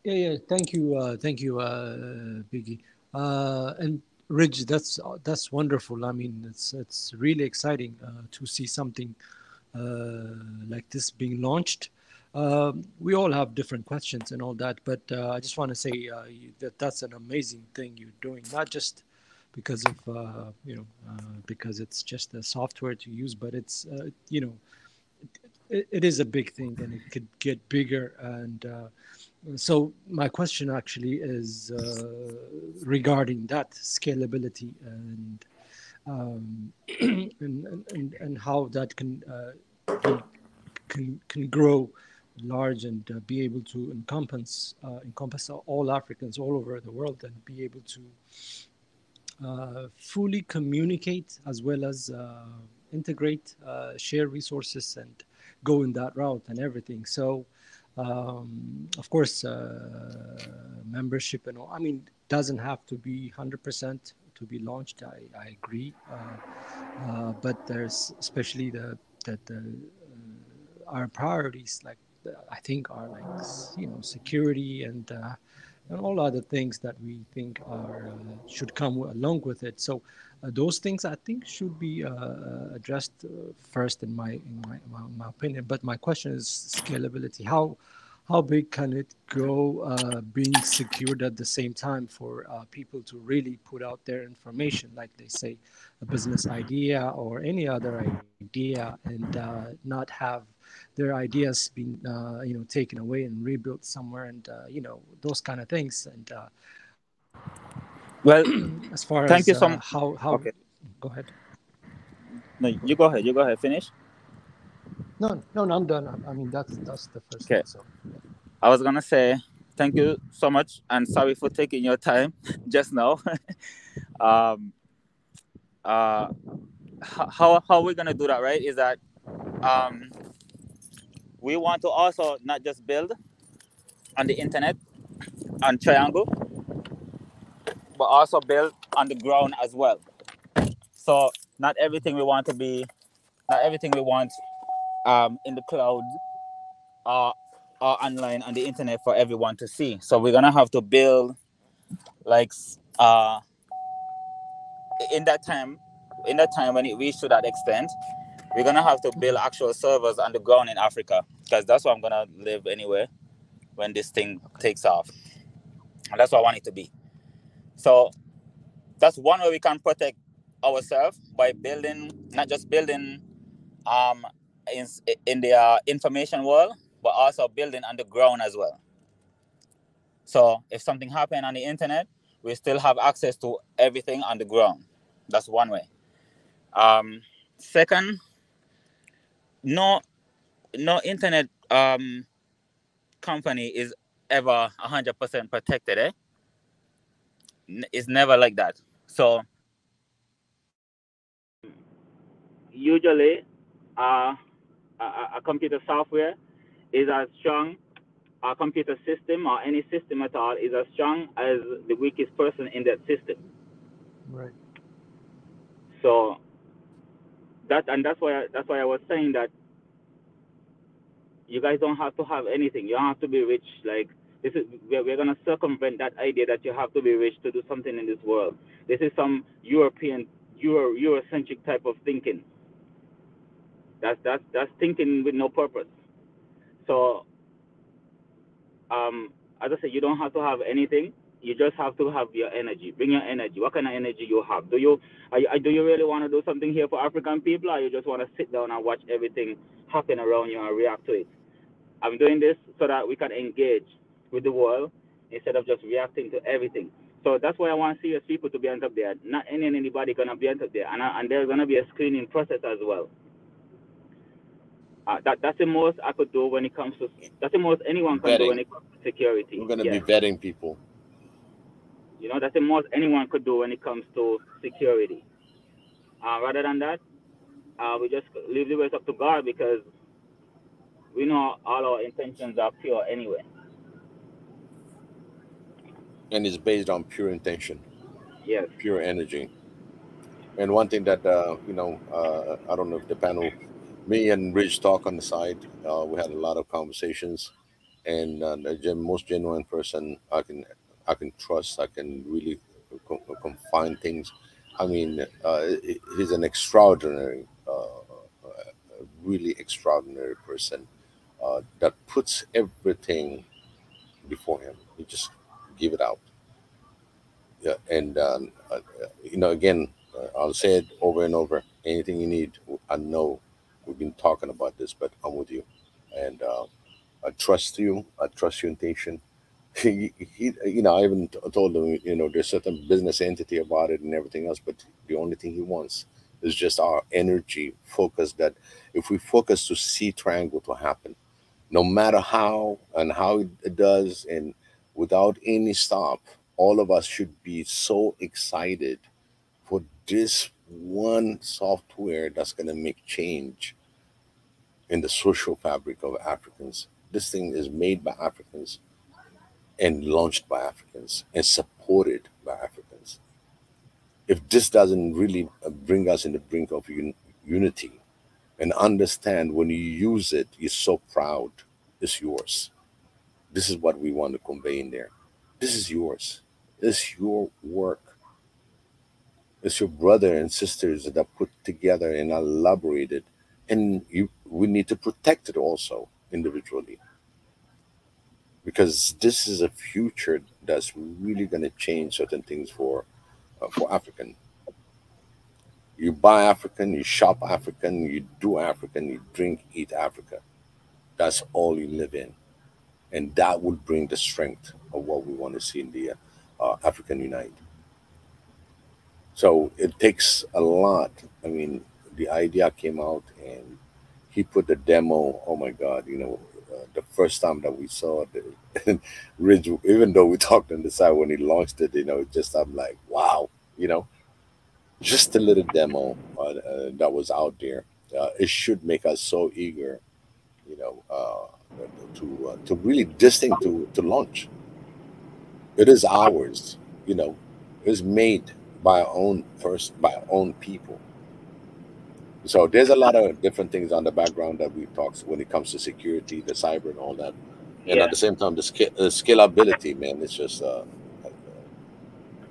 Yeah. Thank you, Biggie. And Ridge, that's wonderful. I mean, it's really exciting to see something like this being launched. We all have different questions and all that, but I just want to say that's an amazing thing you're doing, not just because of because it's just a software to use, but it's it is a big thing and it could get bigger. And so my question actually is regarding that scalability and and how that can grow large and be able to encompass all Africans all over the world and be able to fully communicate as well as integrate, share resources and go in that route and everything. So of course membership and all, I mean, doesn't have to be 100% to be launched. I agree, but there's especially our priorities, like I think are like security and all other things that we think are should come along with it. So those things I think should be addressed first in my opinion. But my question is scalability. How big can it go, being secured at the same time for people to really put out their information, like they say, a business idea or any other idea, and not have their ideas being taken away and rebuilt somewhere, and those kind of things. And well, as far thank as you so much. how Okay. Go ahead. No, you go ahead. You go ahead. Finish. No, I'm done. I mean, that's the first Okay. thing. So I was gonna say thank you so much and sorry for taking your time just now. How we're gonna do that, right? Is that we want to also not just build on the internet on Triangle, but also build on the ground as well. So not everything we want in the cloud or online on the internet for everyone to see. So we're gonna have to build like in that time when it reaches to that extent, we're gonna have to build actual servers on the ground in Africa, because that's where I'm gonna live anyway when this thing takes off, and that's what I want it to be. So that's one way we can protect ourselves, by building, not just building in the information world, but also building on the ground as well. So if something happened on the internet, we still have access to everything on the ground. That's one way. Second, no internet company is ever 100% protected. It's never like that. So usually a computer software is as strong, a computer system or any system at all is as strong as the weakest person in that system. Right. So that's why I was saying that you guys don't have to have anything. You don't have to be rich. Like this is we're gonna circumvent that idea that you have to be rich to do something in this world. This is some Eurocentric type of thinking. That's thinking with no purpose. So as I said, you don't have to have anything. You just have to have your energy. Bring your energy. What kind of energy you have? Do you really want to do something here for African people, or you just want to sit down and watch everything happen around you and react to it? I'm doing this so that we can engage with the world instead of just reacting to everything. So that's why I want serious people to be on top there. Not anybody gonna be on top there, and there's gonna be a screening process as well. That's the most I could do when it comes to. That's the most anyone can do when it comes to security. We're gonna be vetting people. You know, that's the most anyone could do when it comes to security. Rather than that, we just leave the rest up to God, because we know all our intentions are pure anyway. And it's based on pure intention. Yes. Pure energy. And one thing that I don't know if the panel, me and Rich talk on the side. We had a lot of conversations, and the most genuine person I can trust. I can really confine things. I mean, he's an extraordinary, really extraordinary person that puts everything before him. He just give it out. Yeah, and again, I'll say it over and over. Anything you need, I know we've been talking about this, but I'm with you, and I trust you. I trust your intention. I even told him, there's certain business entity about it and everything else, but the only thing he wants is just our energy focus. That if we focus to see triangle to happen, no matter how and how it does, and without any stop, all of us should be so excited for this one software that's going to make change in the social fabric of Africans. This thing is made by Africans and launched by Africans and supported by Africans. If this doesn't really bring us in the brink of unity and understand when you use it, you're so proud, it's yours. This is what we want to convey in there. This is yours. It's your work. It's your brother and sisters that are put together and elaborated, and we need to protect it also individually, because this is a future that's really going to change certain things for African. You buy African, you shop African, you do African, you drink, eat Africa. That's all you live in, and that would bring the strength of what we want to see in the African Unite. So it takes a lot. I mean, the idea came out, and he put the demo. Oh my God! The first time that we saw the Ridge, even though we talked on the side when he launched it, I'm like, wow, just a little demo that was out there. It should make us so eager, to really this thing to launch. It is ours, It's made by our own people. So there's a lot of different things on the background that we talked when it comes to security, the cyber, and all that. And at the same time, the scalability, man, it's just.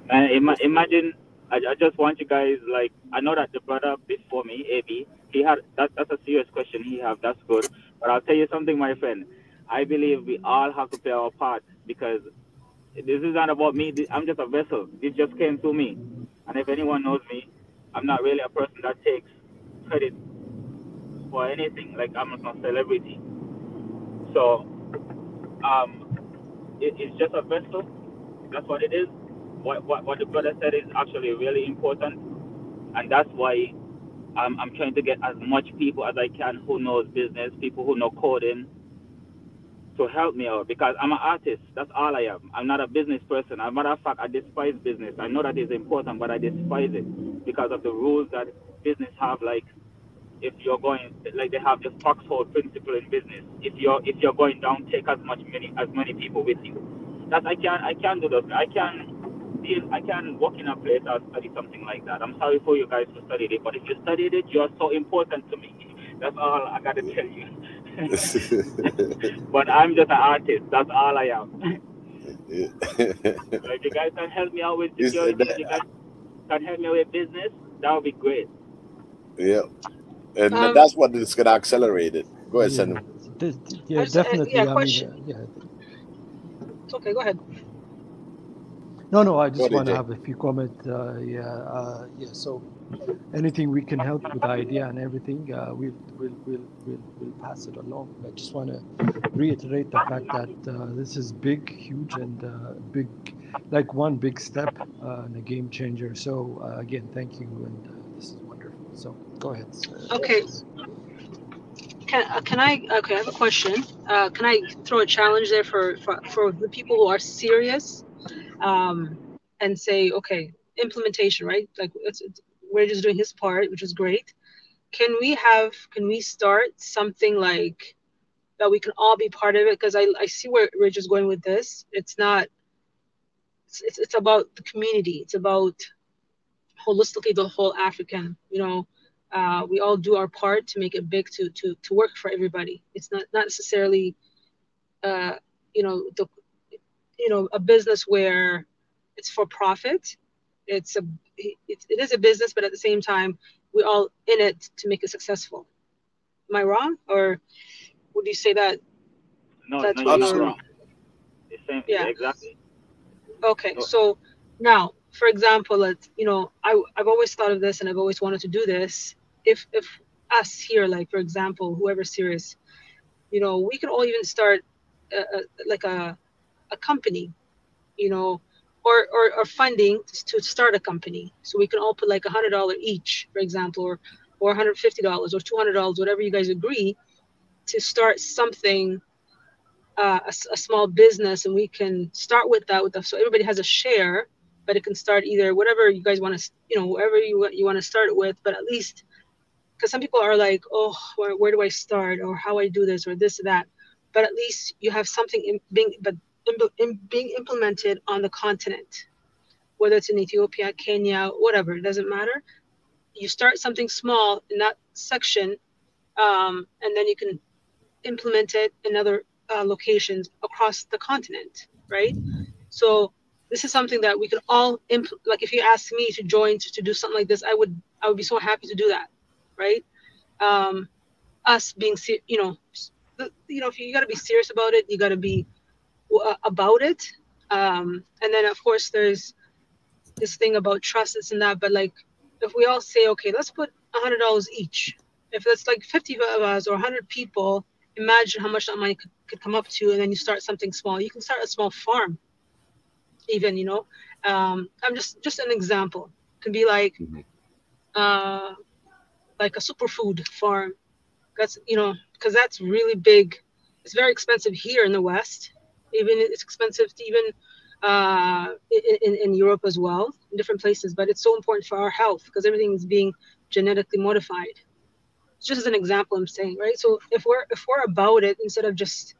Imagine, I just want you guys, like, I know that the brother before me, AB, he had that's a serious question he have. That's good, but I'll tell you something, my friend. I believe we all have to play our part, because this is not about me. I'm just a vessel. This just came to me, and if anyone knows me, I'm not really a person that takes credit for anything. Like, I'm not a celebrity. So, it's just a vessel. That's what it is. What the brother said is actually really important, and that's why I'm trying to get as much people as I can who knows business, people who know coding, to help me out, because I'm an artist. That's all I am. I'm not a business person. As a matter of fact, I despise business. I know that is important, but I despise it because of the rules that business have. Like, if you're going, like, they have this foxhole principle in business. If you're going down, take as many people with you. That I can't do that. I can't work in a place or study something like that. I'm sorry for you guys to study it, but if you studied it, you're so important to me. That's all I gotta tell you. But I'm just an artist. That's all I am. If you guys can help me out with security, if you guys can help me with business, that would be great. Yeah, and that's what is gonna accelerate it. Go ahead, Sanu. Yeah, definitely. I question. mean, yeah. It's okay. Go ahead. No, I just want to have a few comments. So anything we can help with the idea and everything, we'll pass it along. I just want to reiterate the fact that this is big, huge, and big, like one big step and a game changer. So again, thank you, and this is wonderful. So go ahead. Okay. Can I? Okay, I have a question. Can I throw a challenge there for the people who are serious, and say, okay, implementation, right? Like we're just doing his part, which is great. Can we start something like that we can all be part of it? Because I see where Rich is going with this. It's not. It's about the community. It's about holistically the whole African. We all do our part to make it big, to work for everybody. It's not necessarily a business where it's for profit. It is a business, but at the same time, we're all in it to make it successful. Am I wrong, or would you say that? No, that's you're not wrong. The same, yeah, exactly. Okay, so now, for example, I've always thought of this, and I've always wanted to do this. If us here, like for example, whoever's serious, we could all even start like a company, or funding to start a company. So we can all put like $100 each, for example, or $150 or $200, whatever you guys agree, to start something, a small business, and we can start with that so everybody has a share, but it can start either whatever you guys want to, whatever you want to start with, but at least, because some people are like, oh, where do I start, or how I do this, or this or that, but at least you have something being implemented on the continent, whether it's in Ethiopia, Kenya, whatever, it doesn't matter. You start something small in that section, and then you can implement it in other locations across the continent, right? So this is something that we could all like if you ask me to join to do something like this, I would be so happy to do that, right? Us being if you got to be serious about it, you got to be about it, and then of course there's this thing about trust, this and that, but like if we all say, okay, let's put $100 each, if it's like 50 of us or 100 people, imagine how much that money could come up to, and then you start something small. You can start a small farm even, I'm just an example. It can be like a superfood farm. That's, because that's really big. It's very expensive here in the West. Even it's expensive to even in Europe as well, in different places. But it's so important for our health because everything is being genetically modified. Just as an example, I'm saying, right? So if we're about it, instead of just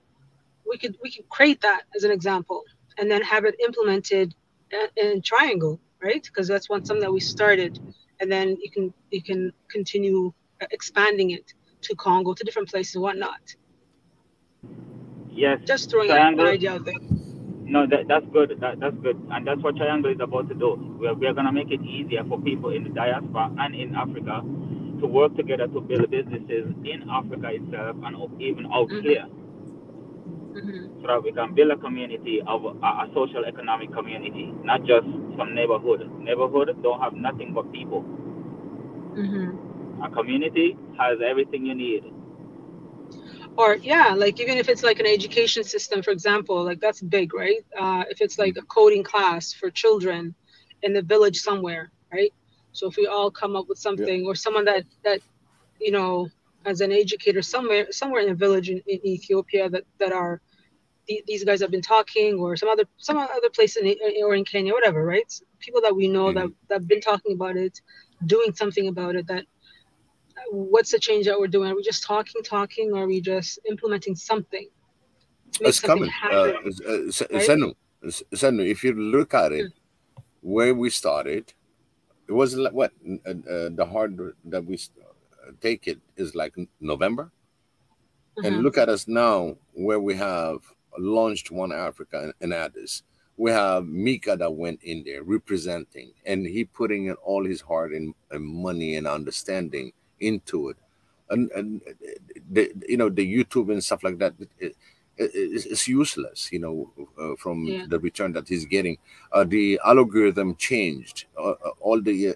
we could create that as an example and then have it implemented in Triangle, right? Because that's something that we started, and then you can continue expanding it to Congo, to different places and whatnot. Yes. Just throwing Triangle, an idea out there. No, that's good. That's good, and that's what Triangle is about to do. We're going to make it easier for people in the diaspora and in Africa to work together to build businesses in Africa itself and even out here, so that we can build a community of a social economic community, not just some neighborhood. Neighborhood don't have nothing but people. A community has everything you need. Or like even if it's like an education system, for example, like that's big, right? If it's like a coding class for children in the village somewhere, right? So if we all come up with something, or someone that as an educator somewhere in a village in Ethiopia that are these guys have been talking, or some other place or in Kenya, whatever, right? So people that we know that have been talking about it, doing something about it. That what's the change that we're doing? Are we just talking, or are we just implementing something to make It's something coming. happen? Senu, if you look at it, where we started, it was like what the hard that we take it is like November, and look at us now, where we have launched One Africa in Addis. We have Mika that went in there representing, and he putting in all his heart and money and understanding into it, and the YouTube and stuff like that. It's useless, from the return that he's getting. The algorithm changed. All the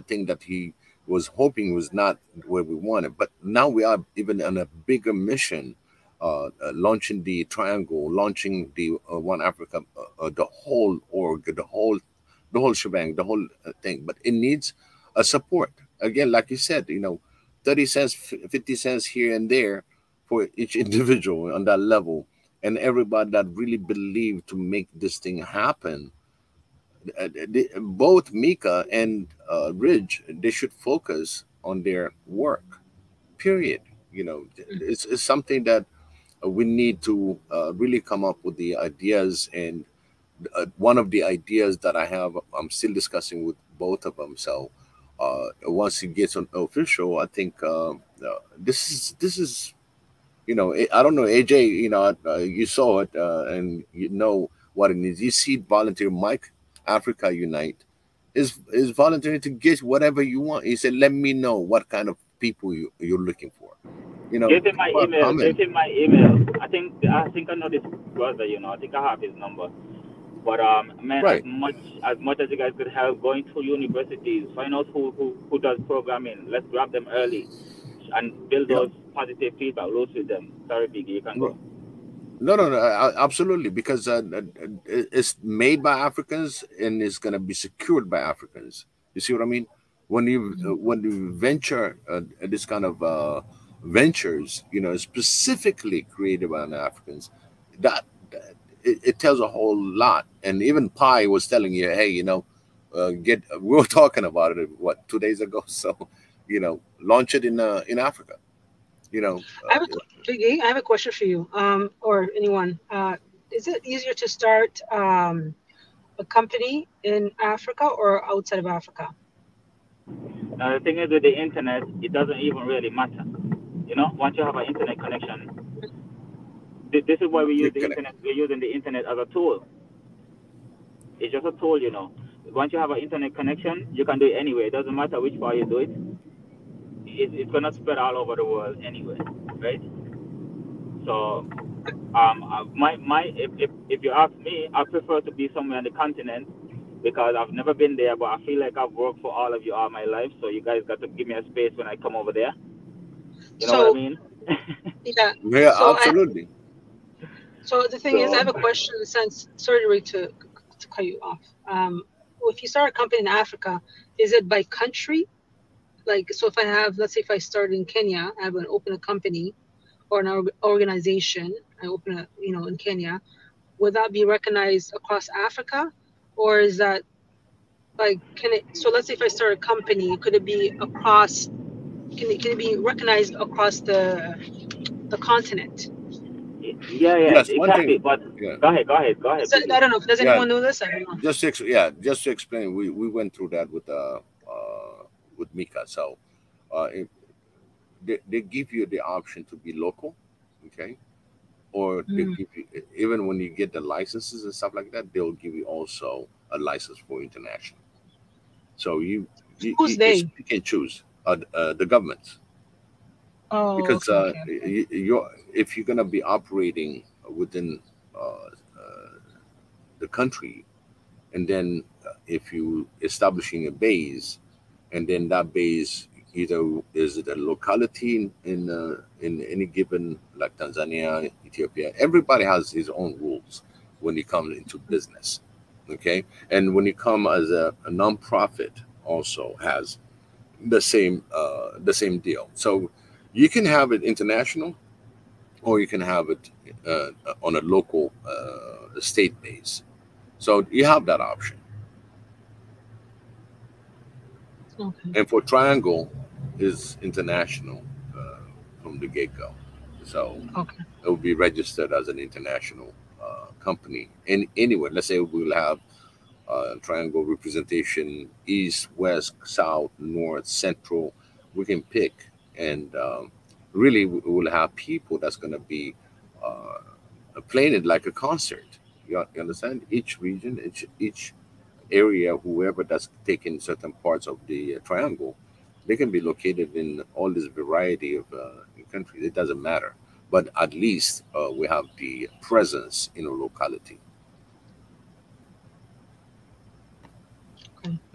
thing that he was hoping was not where we wanted. But now we are even on a bigger mission, launching the triangle, launching the One Africa, the whole org, the whole shebang, the whole thing. But it needs a support. Again, like you said, 30 cents, 50 cents here and there for each individual on that level, and everybody that really believe to make this thing happen. Both Mika and Ridge, they should focus on their work. Period. It's something that we need to really come up with the ideas. And one of the ideas that I have, I'm still discussing with both of them. So once it gets on official, I think this is I don't know, AJ. You saw it and you know what it is. You see, volunteer Mike Africa Unite is volunteering to get whatever you want. He said, "Let me know what kind of people you're looking for." Give him my email. Give him my email. I think I know this brother. I think I have his number. But man, right. as much as you guys could help, going to universities, find out who does programming. Let's grab them early and build those positive feedback loops with them. Sorry, Biggie, you can go. No, absolutely, because it's made by Africans and it's going to be secured by Africans. You see what I mean? When you venture this kind of ventures, specifically created by Africans, that it tells a whole lot. And even Pi was telling you, hey, we were talking about it 2 days ago. So, launch it in Africa. I have a question for you, or anyone. Is it easier to start a company in Africa or outside of Africa? The thing is, with the internet, it doesn't even really matter. Once you have an internet connection, this is why we use the internet. We're using the internet as a tool. It's just a tool, Once you have an internet connection, you can do it anywhere. It doesn't matter which part you do it. It's gonna spread all over the world anyway, right? So, if you ask me, I prefer to be somewhere on the continent because I've never been there, but I feel like I've worked for all of you all my life. So you guys got to give me a space when I come over there. You know what I mean? Yeah. So absolutely. So the thing is, I have a question in the sense. Sorry to cut you off. If you start a company in Africa, is it by country? Like, so if I have, let's say if I start in Kenya, I would open a company or an organization, I open in Kenya, would that be recognized across Africa? Or is that so let's say if I start a company, could it be across, can it be recognized across the continent? Yeah, yes, it can be, but go ahead. So, I don't know, does anyone know this? I don't know. Just to explain, we went through that with Mika. So they give you the option to be local, okay, or they give you, even when you get the licenses and stuff like that, they'll give you also a license for international. So you can choose the governments. Oh, because okay. if you're gonna be operating within the country, and then if you establishing a base, and then that base either is it a locality in any given, like Tanzania, Ethiopia, everybody has his own rules when you come into business, okay? And when you come as a non-profit, also has the same deal. So you can have it international, or you can have it on a local state base. So you have that option. Okay. And for Triangle, is international from the get-go. So it will be registered as an international company. And anyway, let's say we'll have Triangle representation east, west, south, north, central. We can pick, and really we will have people that's going to be playing it like a concert. You understand? Each region, each area, whoever that's taking certain parts of the triangle, they can be located in all this variety of countries. It doesn't matter, but at least we have the presence in a locality.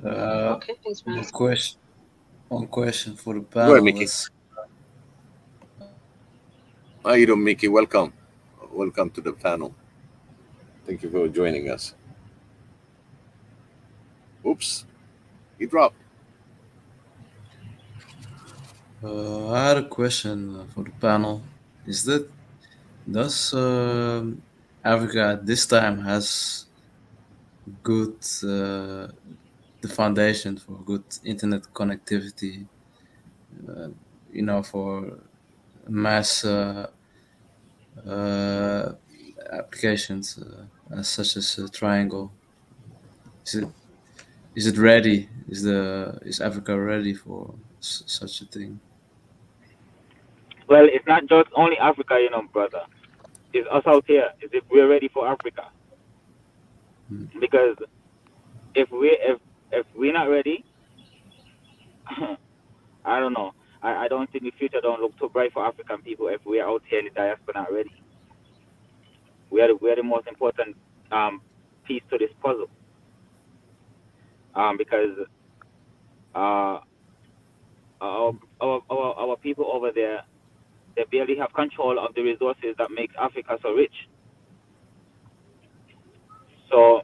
Okay, thanks for asking. one question for the Go ahead, panel. Mickey. How you doing, Mickey? Welcome. Welcome to the panel. Thank you for joining us. Oops, he dropped. I had a question for the panel. Is that does Africa at this time has good the foundation for good internet connectivity? You know, for mass applications such as Triangle. Is it ready? Is Africa ready for such a thing? Well, it's not just only Africa, you know, brother. It's us out here. Is if we're ready for Africa. Because if we're not ready, I don't know. I don't think the future don't look too bright for African people if we're out here in the diaspora not ready. We are the most important piece to this puzzle. Because our people over there, they barely have control of the resources that make Africa so rich. So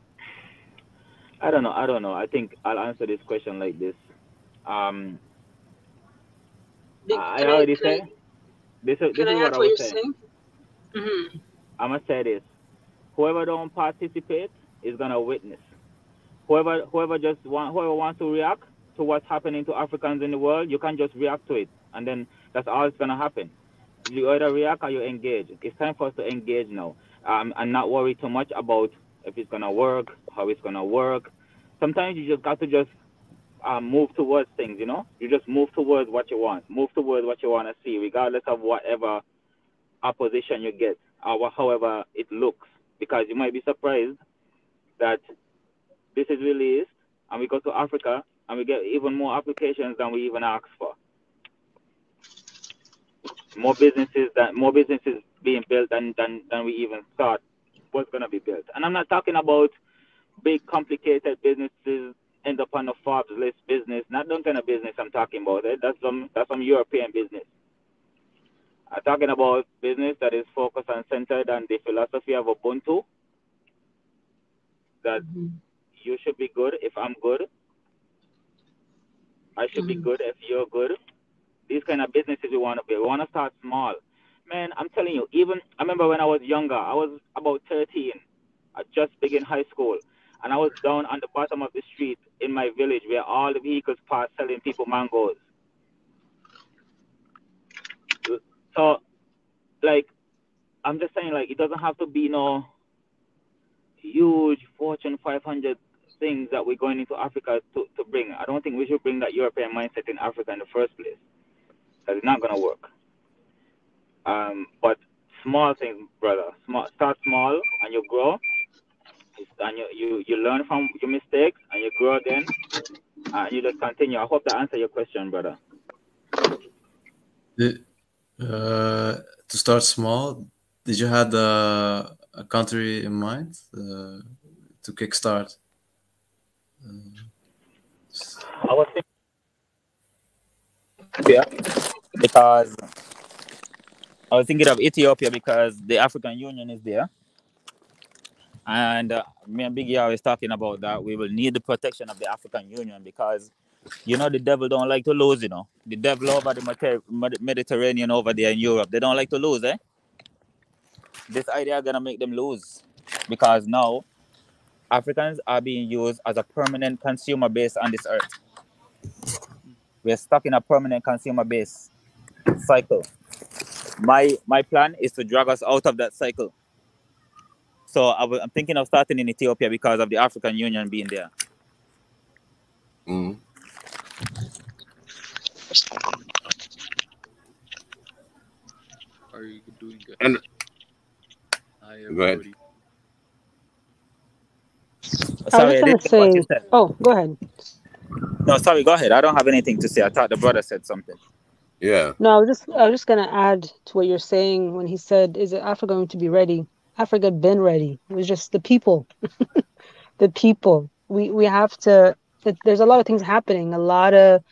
I don't know. I think I'll answer this question like this. I already said this is what I was saying. Mm-hmm. I'm gonna say this: whoever don't participate is gonna witness. Whoever wants to react to what's happening to Africans in the world, you can just react to it, and then that's all that's gonna happen. You either react or you engage. It's time for us to engage now, and not worry too much about if it's gonna work, how it's gonna work. Sometimes you just got to move towards things. You know, you just move towards what you want, move towards what you want to see, regardless of whatever opposition you get or however it looks, because you might be surprised that this is released and we go to Africa and we get even more applications than we even asked for. More businesses being built than we even thought was going to be built. And I'm not talking about big complicated businesses end up on the Forbes list business. Not that kind of business I'm talking about. That's some European business. I'm talking about business that is focused and centered on the philosophy of Ubuntu. That you should be good if I'm good. I should be good if you're good. These kind of businesses we want to be. We want to start small. Man, I'm telling you, I remember when I was younger, I was about 13. I just began high school. And I was down on the bottom of the street in my village where all the vehicles passed selling people mangoes. So, like, I'm just saying, like, it doesn't have to be no huge Fortune 500 things that we're going into Africa to bring. I don't think we should bring that European mindset in Africa in the first place. Because it's not going to work. But small things, brother. Start small and you grow. And you learn from your mistakes and you grow again. And you just continue. I hope that answers your question, brother. To start small, did you have a country in mind to kickstart? I was thinking because I was thinking of Ethiopia because the African Union is there. And me and Biggie always talking about that we will need the protection of the African Union because, you know, the devil don't like to lose, you know. The devil over the Mediterranean over there in Europe, they don't like to lose, eh? This idea is going to make them lose because now Africans are being used as a permanent consumer base on this earth. We're stuck in a permanent consumer base cycle. My plan is to drag us out of that cycle. So I'm thinking of starting in Ethiopia because of the African Union being there. Mm. Are you doing good? And Hi, go ahead. everybody. I was just going to say, oh, go ahead. No, sorry, go ahead. I don't have anything to say. I thought the brother said something. Yeah. No, I was just going to add to what you're saying when he said, is Africa going to be ready? Africa had been ready. It was just the people. The people. We have to, there's a lot of things happening. A lot of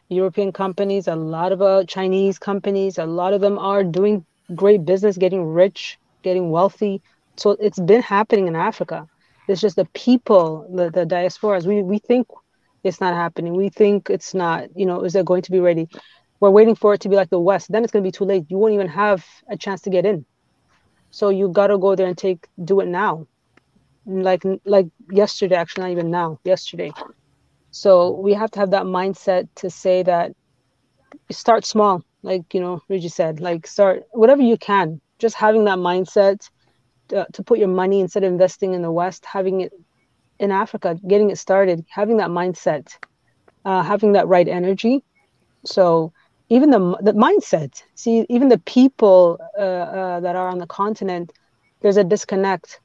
European companies, a lot of Chinese companies, a lot of them are doing great business, getting rich, getting wealthy. So it's been happening in Africa. It's just the people, the diasporas. We think it's not happening. We think it's not, is it going to be ready? We're waiting for it to be like the West. Then it's going to be too late. You won't even have a chance to get in. So you got to go there and do it now. Like yesterday, actually, not even now, yesterday. So we have to have that mindset to say that start small, like, Reggie said, like start whatever you can. Just having that mindset to put your money instead of investing in the West, having it in Africa, getting it started, having that mindset, having that right energy. So even the mindset, see, even the people that are on the continent, there's a disconnect.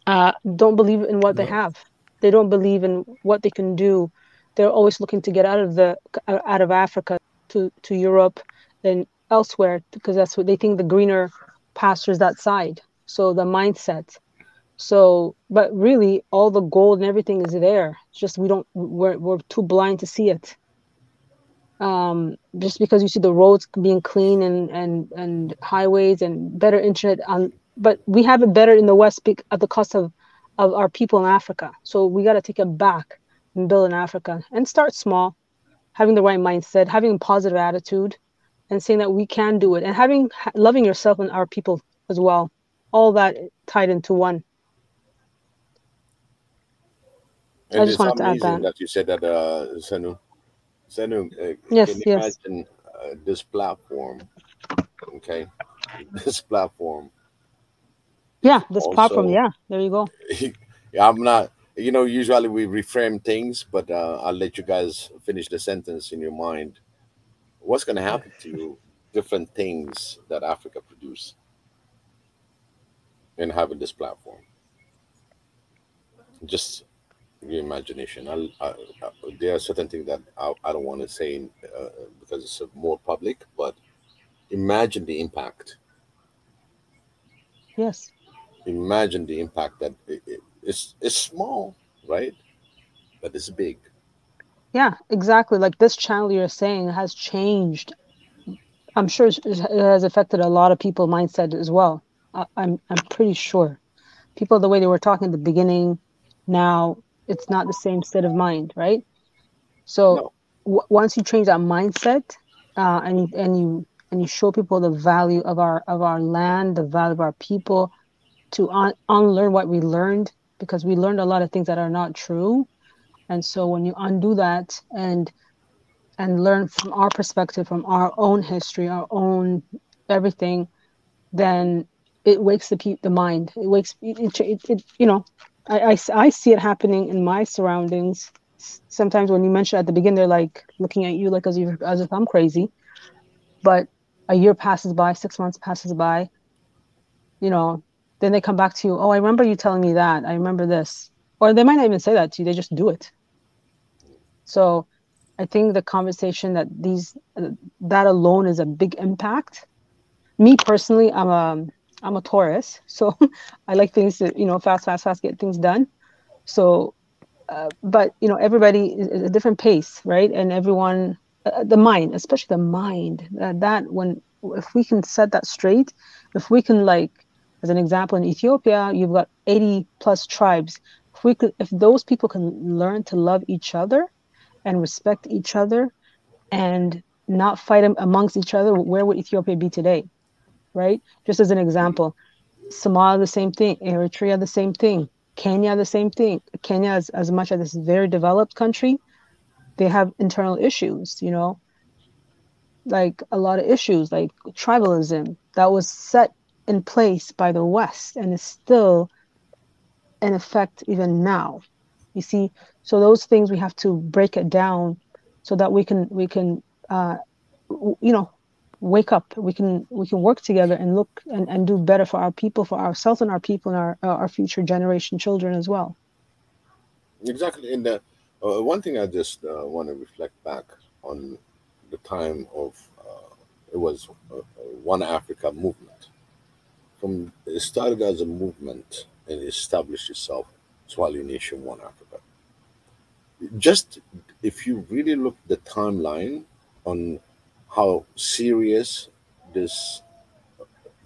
Don't believe in what they have. They don't believe in what they can do. They're always looking to get out of Africa to Europe and elsewhere, because that's what they think, the greener pastures that side. So the mindset. So, but really, all the gold and everything is there. It's just we're too blind to see it. Just because you see the roads being clean and highways and better internet but we have it better in the West at the cost of our people in Africa. So we got to take it back and build in Africa and start small, having the right mindset, having a positive attitude, and saying that we can do it, and loving yourself and our people as well. All that tied into one. And I just wanted to add amazing that you said that, Senu. Senu, yes, can you yes, imagine this platform? Okay, this platform. yeah, this platform, Also, yeah, there you go. I'm not. Usually we reframe things, but I'll let you guys finish the sentence in your mind. What's going to happen to different things that Africa produce and having this platform? Just your imagination. There are certain things that I don't want to say because it's more public, but imagine the impact. Yes, Imagine the impact that it's small, right? But it's big. yeah, exactly. Like this channel you're saying has changed. I'm sure it has affected a lot of people's mindset as well. I'm pretty sure people, the way they were talking at the beginning, now it's not the same state of mind, right? So No, once you change that mindset, and you show people the value of our land, the value of our people, to unlearn what we learned, because we learned a lot of things that are not true. And so when you undo that and learn from our perspective, from our own history, our own everything, then it wakes the mind. It wakes I see it happening in my surroundings. Sometimes when you mention at the beginning, they're like looking at you like as if I'm crazy. But a year passes by, 6 months passes by, then they come back to you. Oh, I remember you telling me that. I remember this. Or they might not even say that to you. They just do it. So I think the conversation that alone is a big impact. Me personally, I'm a Taurus, so I like things to fast, get things done. So, but everybody is a different pace, right? And everyone, the mind, especially the mind, if we can set that straight, if we can, like, as an example, in Ethiopia, you've got 80 plus tribes. If those people can learn to love each other and respect each other and not fight amongst each other, where would Ethiopia be today? Right? Just as an example, Somalia, the same thing. Eritrea, the same thing. Kenya, the same thing. Kenya, as much as it's a very developed country, they have internal issues, like a lot of issues, like tribalism that was set in place by the West and is still in effect even now. You see, so those things we have to break it down so that we can wake up. We can work together and look and do better for our people, for ourselves and our people, and our future generation children as well. exactly. And one thing I just want to reflect back on the time of it was One Africa movement. It started as a movement and established itself, Swahili Nation, One Africa. Just if you really look the timeline on how serious this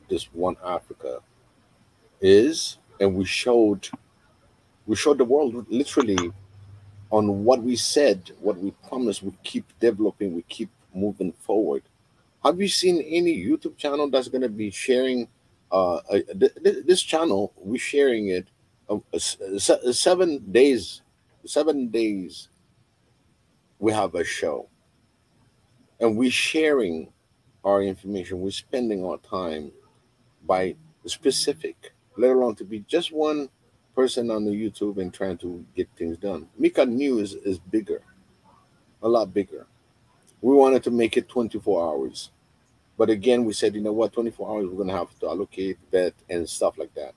this one Africa is, and we showed the world literally on what we said, what we promised, we keep developing, we keep moving forward. Have you seen any YouTube channel that's going to be sharing this channel? We're sharing it 7 days. 7 days we have a show, and we're sharing our information. We're spending our time by specific, let alone to be just one person on the YouTube and trying to get things done. Mika News is bigger, a lot bigger. We wanted to make it 24 hours. But again, we said, you know what, 24 hours, we're going to have to allocate that and stuff like that.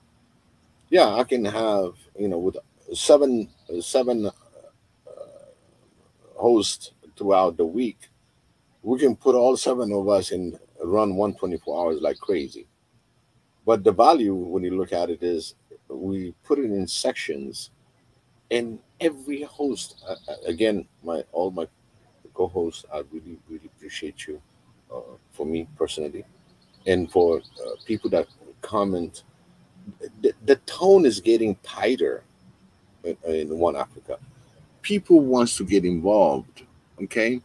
Yeah, I can have, with seven hosts throughout the week, we can put all seven of us and run 124 hours like crazy. But the value, when you look at it, is we put it in sections, and every host, again, all my co-hosts, I really, really appreciate you for me personally, and for people that comment. The tone is getting tighter in One Africa. People wants to get involved. Okay,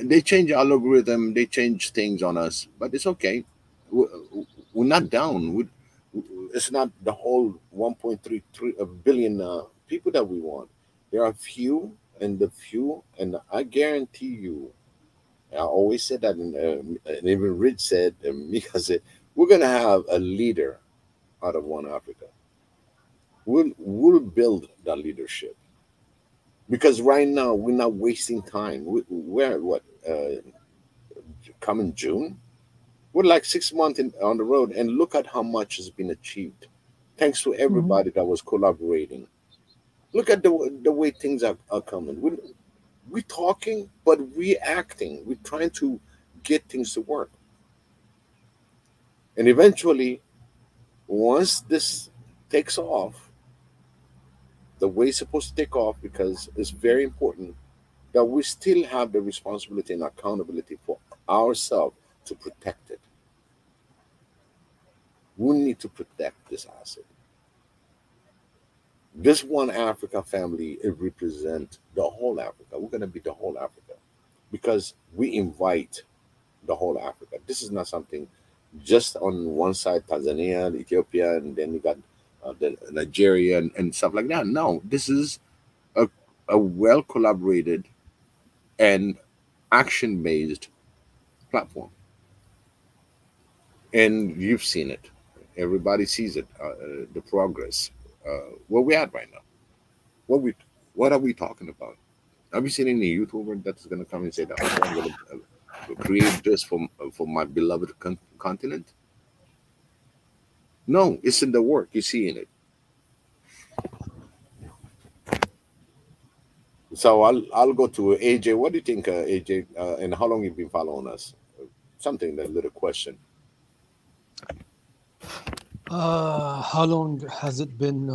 they change algorithm, they change things on us, but it's okay. We're, we're not down. It's not the whole 1.33 billion people that we want. There are few, and I guarantee you. I always said that, and even Rich said, and Mika said, we're gonna have a leader out of One Africa. We'll build that leadership, because right now we're not wasting time. We're what coming June. We're like 6 months on the road, and look at how much has been achieved, thanks to Mhm. everybody that was collaborating. Look at the way things are coming. We're talking, but we're acting. We're trying to get things to work, and eventually, once this takes off the way it's supposed to take off, because it's very important that we still have the responsibility and accountability for ourselves to protect it. We need to protect this asset. This One Africa family, it represents the whole Africa. We're going to be the whole Africa, because we invite the whole Africa. This is not something just on one side, Tanzania, Ethiopia, and then you got the Nigeria and stuff like that. No, this is a, a well collaborated and action based platform. And you've seen it. Everybody sees it. The progress. Where we at right now? What we what are we talking about? Have you seen any YouTuber that's going to come and say that, okay, I'm going to create this for my beloved continent? No, it's in the work. You see in it. So I'll go to AJ. What do you think, AJ? And how long you've been following us? Something, that little question. How long has it been?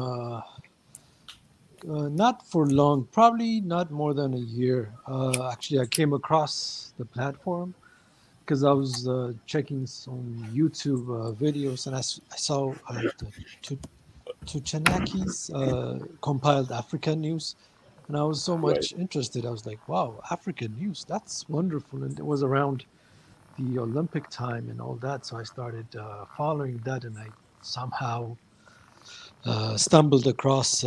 Not for long, probably not more than a year. Actually, I came across the platform because I was checking some YouTube videos, and I saw the Tuchanaki's compiled African news, and I was so Right. much interested. I was like, wow, African news, that's wonderful. And it was around the Olympic time and all that, so I started following that, and I somehow stumbled across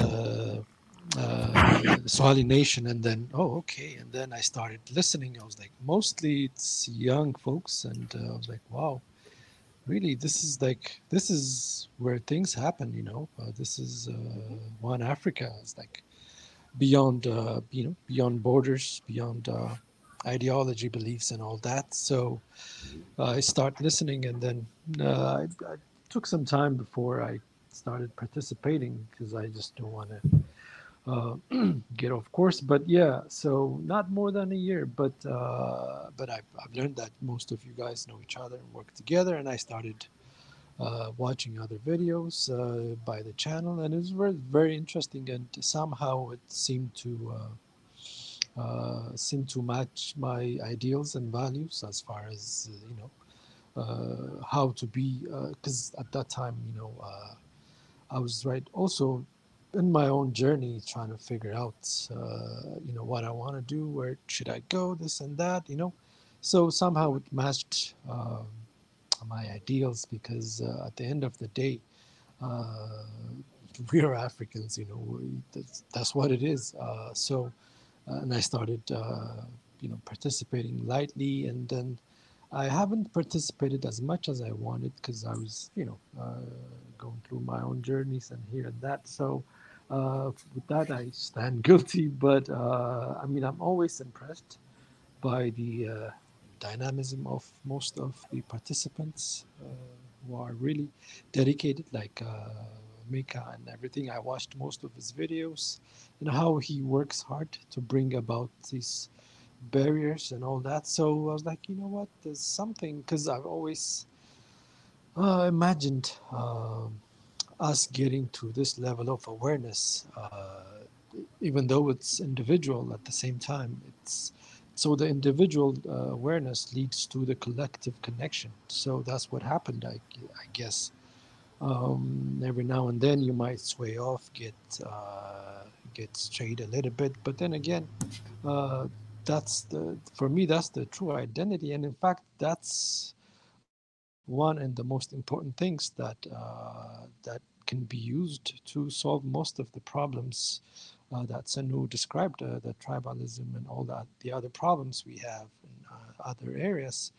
Swahili Nation, and then okay, and then I started listening. I was like, mostly it's young folks, and I was like, wow, really, this is where things happen, this is One Africa. It's like beyond beyond borders, beyond ideology, beliefs, and all that. So I start listening, and then I took some time before I started participating, because I just don't want to get off course. But yeah, so not more than a year, but I've learned that most of you guys know each other and work together, and I started watching other videos by the channel, and it was very, very interesting, and somehow it seemed to seem to match my ideals and values as far as how to be. Because at that time, I was right also in my own journey trying to figure out what I want to do, where should I go, this and that, so somehow it matched my ideals, because at the end of the day, uh, we are Africans, that's what it is. And I started participating lightly, and then I haven't participated as much as I wanted, because I was going through my own journeys and here and that. So with that, I stand guilty. But I mean, I'm always impressed by the dynamism of most of the participants who are really dedicated, like Mika and everything. I watched most of his videos and how he works hard to bring about these barriers and all that. So I was like, you know what, there's something, because I've always imagined us getting to this level of awareness, even though it's individual at the same time. It's so the individual awareness leads to the collective connection. So that's what happened, I guess. Every now and then you might sway off, get strayed a little bit, but then again, uh, for me, that's the true identity. And in fact, that's one and the most important things that can be used to solve most of the problems that Sanu described, the tribalism and all that, the other problems we have in other areas.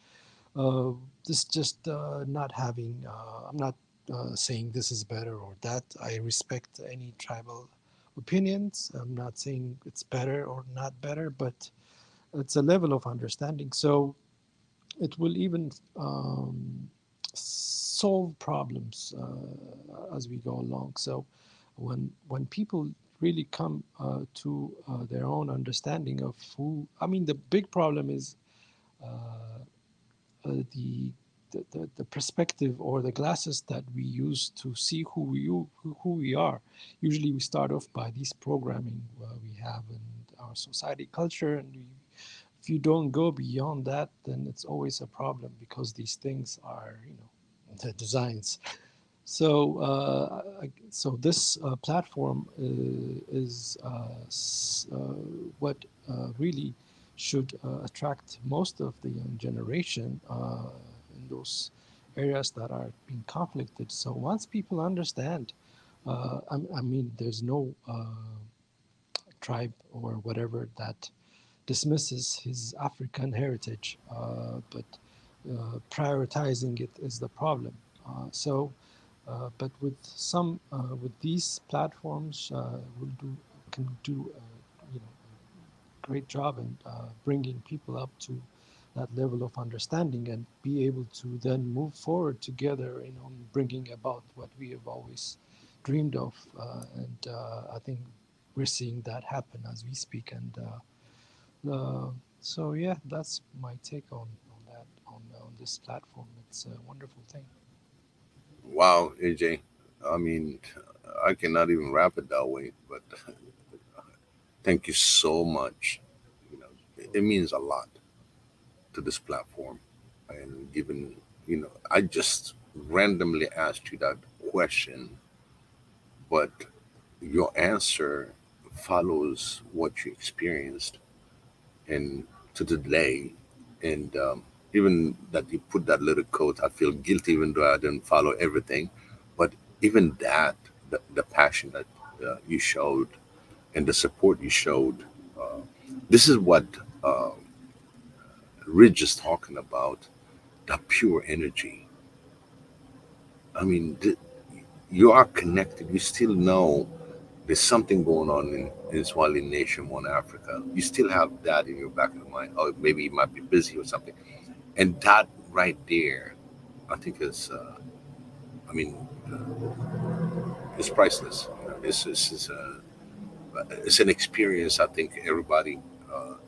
This just not having, I'm not saying this is better or that. I respect any tribal opinions. I'm not saying it's better or not better, but it's a level of understanding. So it will even solve problems as we go along. So when people really come to their own understanding of who, I mean, the big problem is the perspective or the glasses that we use to see who we are. Usually we start off by these programming we have in our society culture, and if you don't go beyond that, then it's always a problem, because these things are, the designs. So, so this platform is what really should attract most of the young generation in those areas that are being conflicted. So once people understand, I mean, there's no tribe or whatever that dismisses his African heritage, but prioritizing it is the problem. But with with these platforms, can do a great job in bringing people up to that level of understanding, and be able to then move forward together, bringing about what we have always dreamed of. And I think we're seeing that happen as we speak. And so yeah, that's my take on that, on this platform. It's a wonderful thing. Wow, AJ. I mean, I cannot even wrap it that way, but thank you so much. It means a lot to this platform. And given, I just randomly asked you that question, but your answer follows what you experienced and to today. And even that you put that little quote, I feel guilty even though I didn't follow everything. But even that, the passion that you showed and the support you showed, this is what Ridge is talking about, that pure energy. I mean, you are connected. You still know there's something going on in Swahili Nation, One Africa. You still have that in your back of the mind. Oh, maybe you might be busy or something. And that right there, I think is, I mean, it's priceless. This is it's an experience I think everybody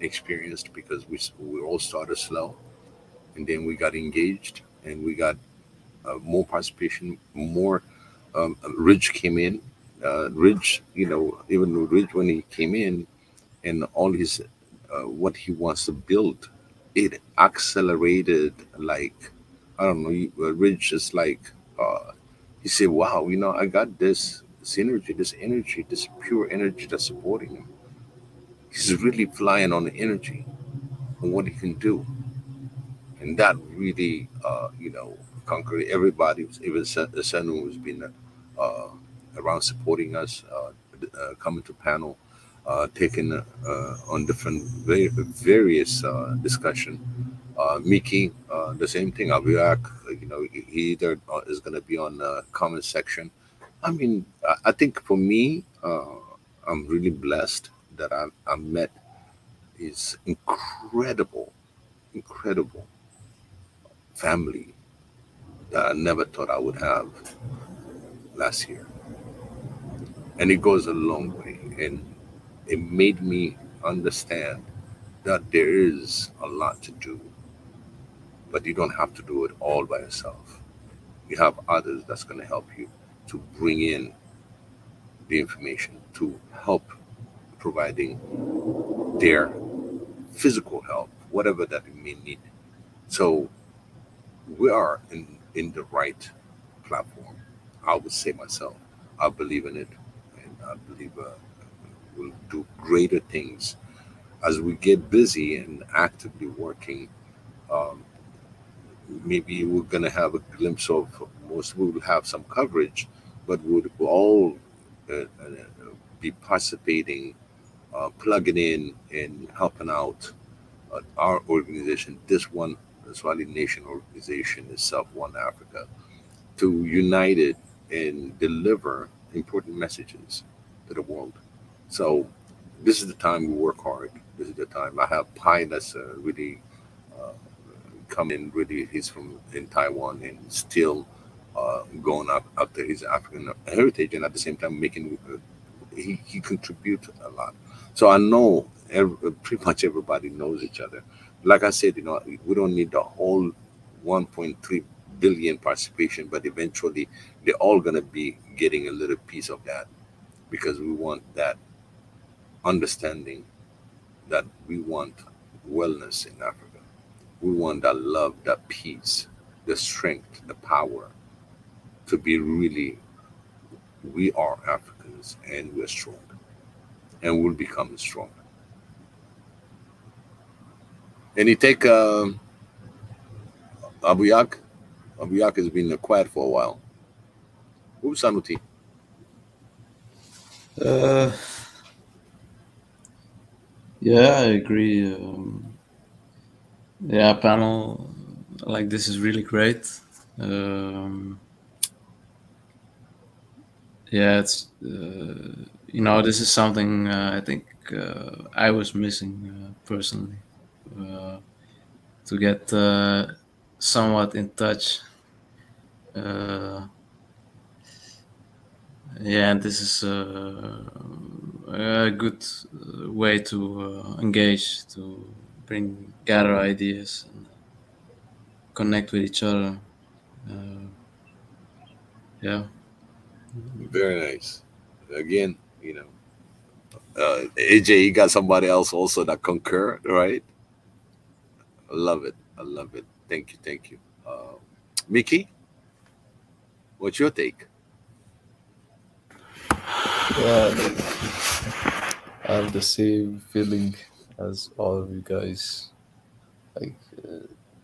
experienced, because we all started slow, and then we got engaged, and we got more participation, more. Ridge came in. Ridge, even Ridge when he came in, and all his what he wants to build. It accelerated like, I don't know, Rich is like, he said, wow, I got this energy, this pure energy that's supporting him. He's really flying on the energy and what he can do. And that really, conquered everybody, even the son who has been uh, around supporting us, coming to panel, taking on different various discussion. Mickey, the same thing. Abiyak, he either is going to be on the comment section. I mean, I think for me, I'm really blessed that I met his incredible family that I never thought I would have last year. And it goes a long way. And it made me understand that there is a lot to do, but you don't have to do it all by yourself. You have others that's going to help you to bring in the information, to help providing their physical help, whatever that you may need. So we are in the right platform. I would say myself, I believe in it, and I believe we'll do greater things as we get busy and actively working. Um, Maybe we're gonna have a glimpse of most. We will have some coverage, but we'll all be participating, plugging in, and helping out our organization. This one, the Swahili Nation organization itself, One Africa, to unite it and deliver important messages to the world. So this is the time we work hard. This is the time. I have Pi that's really uh, come in. Really, he's from in Taiwan and still going up after his African heritage, and at the same time making he contributes a lot. So I know pretty much everybody knows each other. Like I said, we don't need the whole 1.3 billion participation, but eventually they're all going to be getting a little piece of that because we want that understanding that we want wellness in Africa. We want that love, that peace, the strength, the power to be really, we are Africans and we're strong and we'll become strong. And you take Abuyak. Abuyak has been quiet for a while. Who's Sanuti? Yeah, I agree. Yeah, panel like this is really great. Yeah, it's this is something I think I was missing personally, to get somewhat in touch. Yeah, and this is a good way to engage, to gather ideas and connect with each other. Yeah. Very nice. Again, AJ, you got somebody else also that concur, right? I love it. I love it. Thank you. Thank you. Mickey, what's your take? Yeah, I have the same feeling as all of you guys. Like,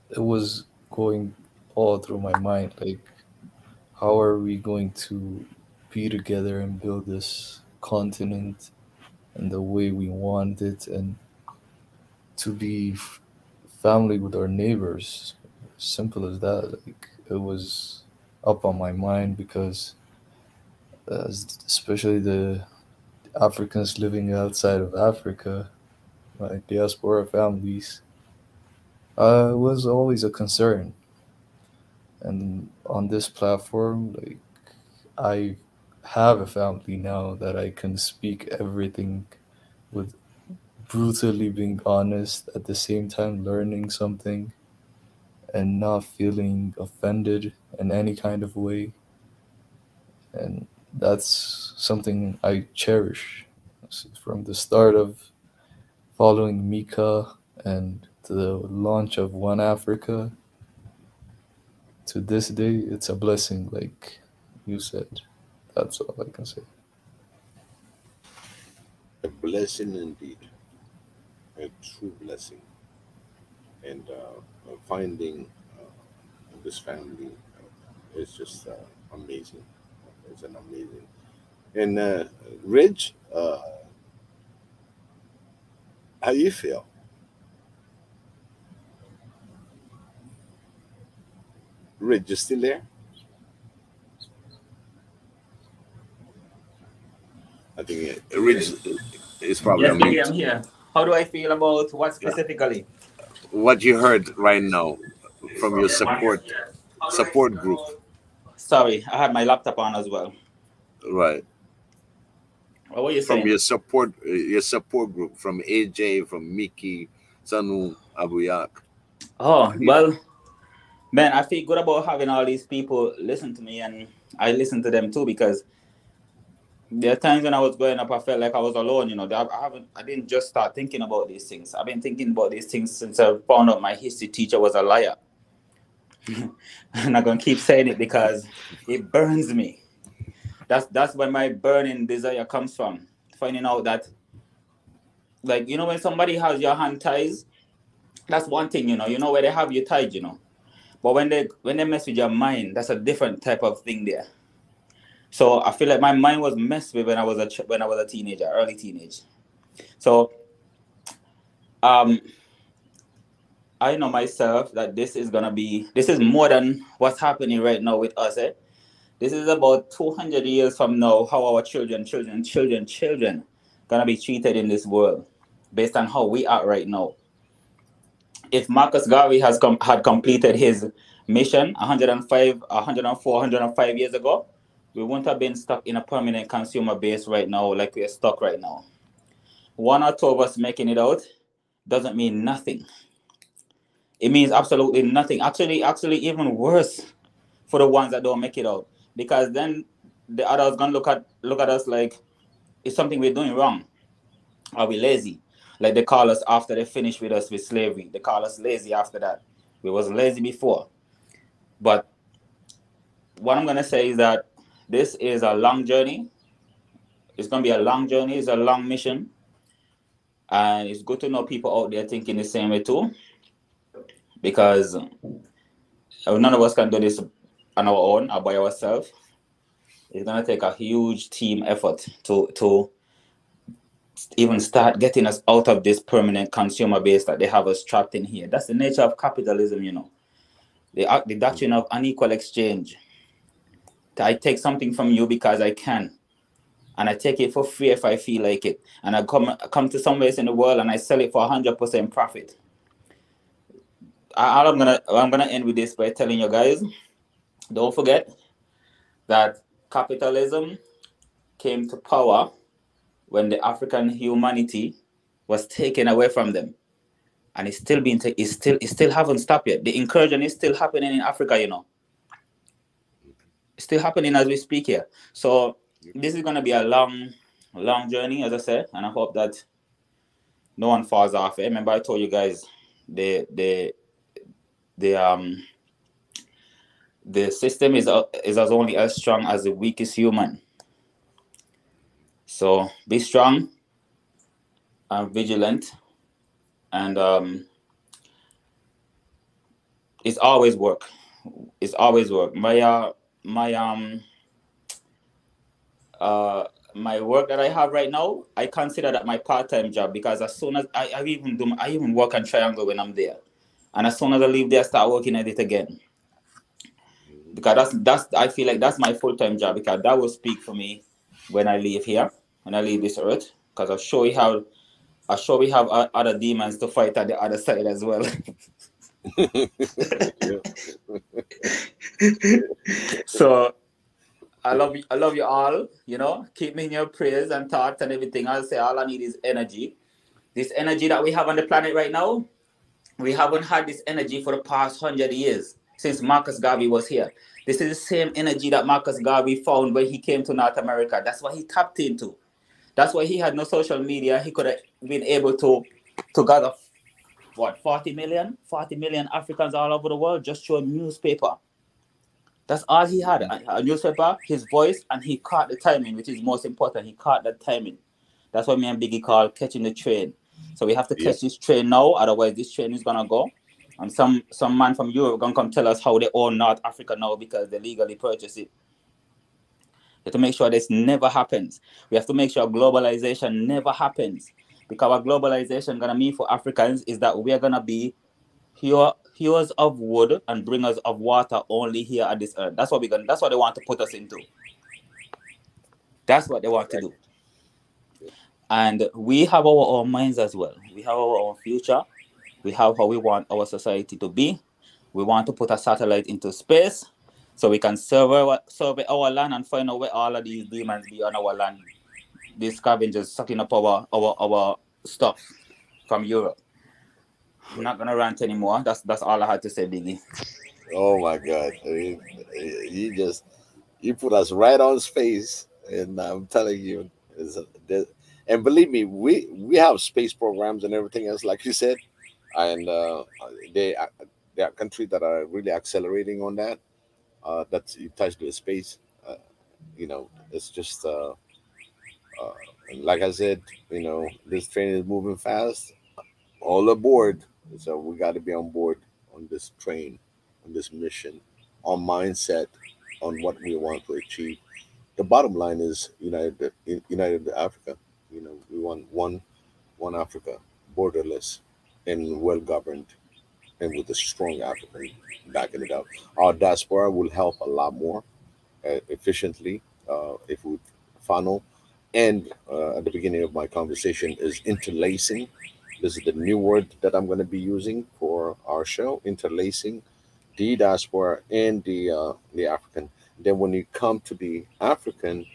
it was going all through my mind. Like, how are we going to be together and build this continent and the way we want it, and to be family with our neighbors? Simple as that. Like, it was up on my mind because, especially the Africans living outside of Africa, my diaspora families, was always a concern. And on this platform, like, I have a family now that I can speak everything with, brutally being honest, at the same time learning something and not feeling offended in any kind of way. And that's something I cherish from the start of following Mika and the launch of One Africa to this day, it's a blessing, like you said. That's all I can say. A blessing indeed, a true blessing. And finding this family is just amazing. It's an amazing. And Ridge, how you feel? Ridge, you still there? I think Ridge is probably Yes, on Billy, mute. I'm here. How do I feel about what specifically? What you heard right now from your support group. Sorry, I had my laptop on as well. Right. What were you From saying? your support group, from AJ, from Mickey, Sanu, Abuyak. Oh, well, man, I feel good about having all these people listen to me, and I listen to them too, because there are times when I was growing up, I felt like I was alone. You know, I didn't just start thinking about these things. I've been thinking about these things since I found out my history teacher was a liar. I'm not gonna keep saying it because it burns me. That's where my burning desire comes from. Finding out that, like, you know, when somebody has your hand ties, that's one thing, you know where they have you tied, you know. But when they mess with your mind, that's a different type of thing there. So I feel like my mind was messed with when I was a teenager, early teenage. So I know myself that this is more than what's happening right now with us. This is about 200 years from now, how our children gonna be treated in this world based on how we are right now. If Marcus Garvey had completed his mission 104, 105 years ago, we wouldn't have been stuck in a permanent consumer base right now like we are stuck right now. One or two of us making it out doesn't mean nothing. It means absolutely nothing. Actually, even worse for the ones that don't make it out, because then the others gonna look at us like it's something we're doing wrong. Are we lazy? Like they call us after they finish with us with slavery. They call us lazy after that. We wasn't lazy before. But what I'm gonna say is that this is a long journey. It's gonna be a long journey. It's a long mission, and it's good to know people out there thinking the same way too, because none of us can do this on our own or by ourselves. It's gonna take a huge team effort to even start getting us out of this permanent consumer base that they have us trapped in here. That's the nature of capitalism, you know. The doctrine of unequal exchange. I take something from you because I can, and I take it for free if I feel like it. And I come to some place in the world and I sell it for 100% profit. I'm gonna end with this by telling you guys, don't forget that capitalism came to power when the African humanity was taken away from them, and it's still being it still haven't stopped yet. The incursion is still happening in Africa, you know. It's still happening as we speak here. So this is gonna be a long journey, as I said, and I hope that no one falls off. Remember, I told you guys the system is as only as strong as the weakest human. So be strong and vigilant, and it's always work. It's always work. My work that I have right now, I consider that my part-time job, because as soon as I even work on Triangle when I'm there, and as soon as I leave there, I start working at it again. Because I feel like that's my full-time job, because that will speak for me when I leave here, when I leave this earth, because I'm sure we have other demons to fight at the other side as well. So I love you all, you know. Keep me in your prayers and thoughts and everything. I'll say all I need is energy. This energy that we have on the planet right now, we haven't had this energy for the past 100 years since Marcus Garvey was here. This is the same energy that Marcus Garvey found when he came to North America. That's what he tapped into. That's why he had no social media. He could have been able to to gather what 40 million Africans all over the world just through a newspaper. That's all he had, a newspaper, his voice, and he caught the timing, which is most important. He caught the timing. That's what me and Biggie call catching the train. So we have to catch this train now, otherwise this train is gonna go. And some man from Europe gonna come tell us how they own North Africa now because they legally purchased it. We have to make sure this never happens. We have to make sure globalization never happens. Because what globalization gonna mean for Africans is that we are gonna be hewers of wood and bringers of water only here at this earth. That's what that's what they want to put us into. That's what they want to do. And we have our own minds as well. We have our own future. We have how we want our society to be. We want to put a satellite into space so we can survey our land and find out where all of these demons be on our land. These scavengers sucking up our stuff from Europe. I'm not gonna rant anymore. That's all I had to say, Biggie. Oh my God! I mean, you put us right on space, and I'm telling you, and believe me, we have space programs and everything else, like you said, and they are countries that are really accelerating on that. That's you touched the space. It's just like I said, this train is moving fast. All aboard. So we got to be on board on this train, on this mission, on mindset, on what we want to achieve. The bottom line is United Africa. We want one Africa, borderless and well governed, and with a strong African backing it up. Our diaspora will help a lot more efficiently if we funnel. And at the beginning of my conversation is interlacing. This is the new word that I'm going to be using for our show, interlacing the diaspora and the African. Then when you come to the African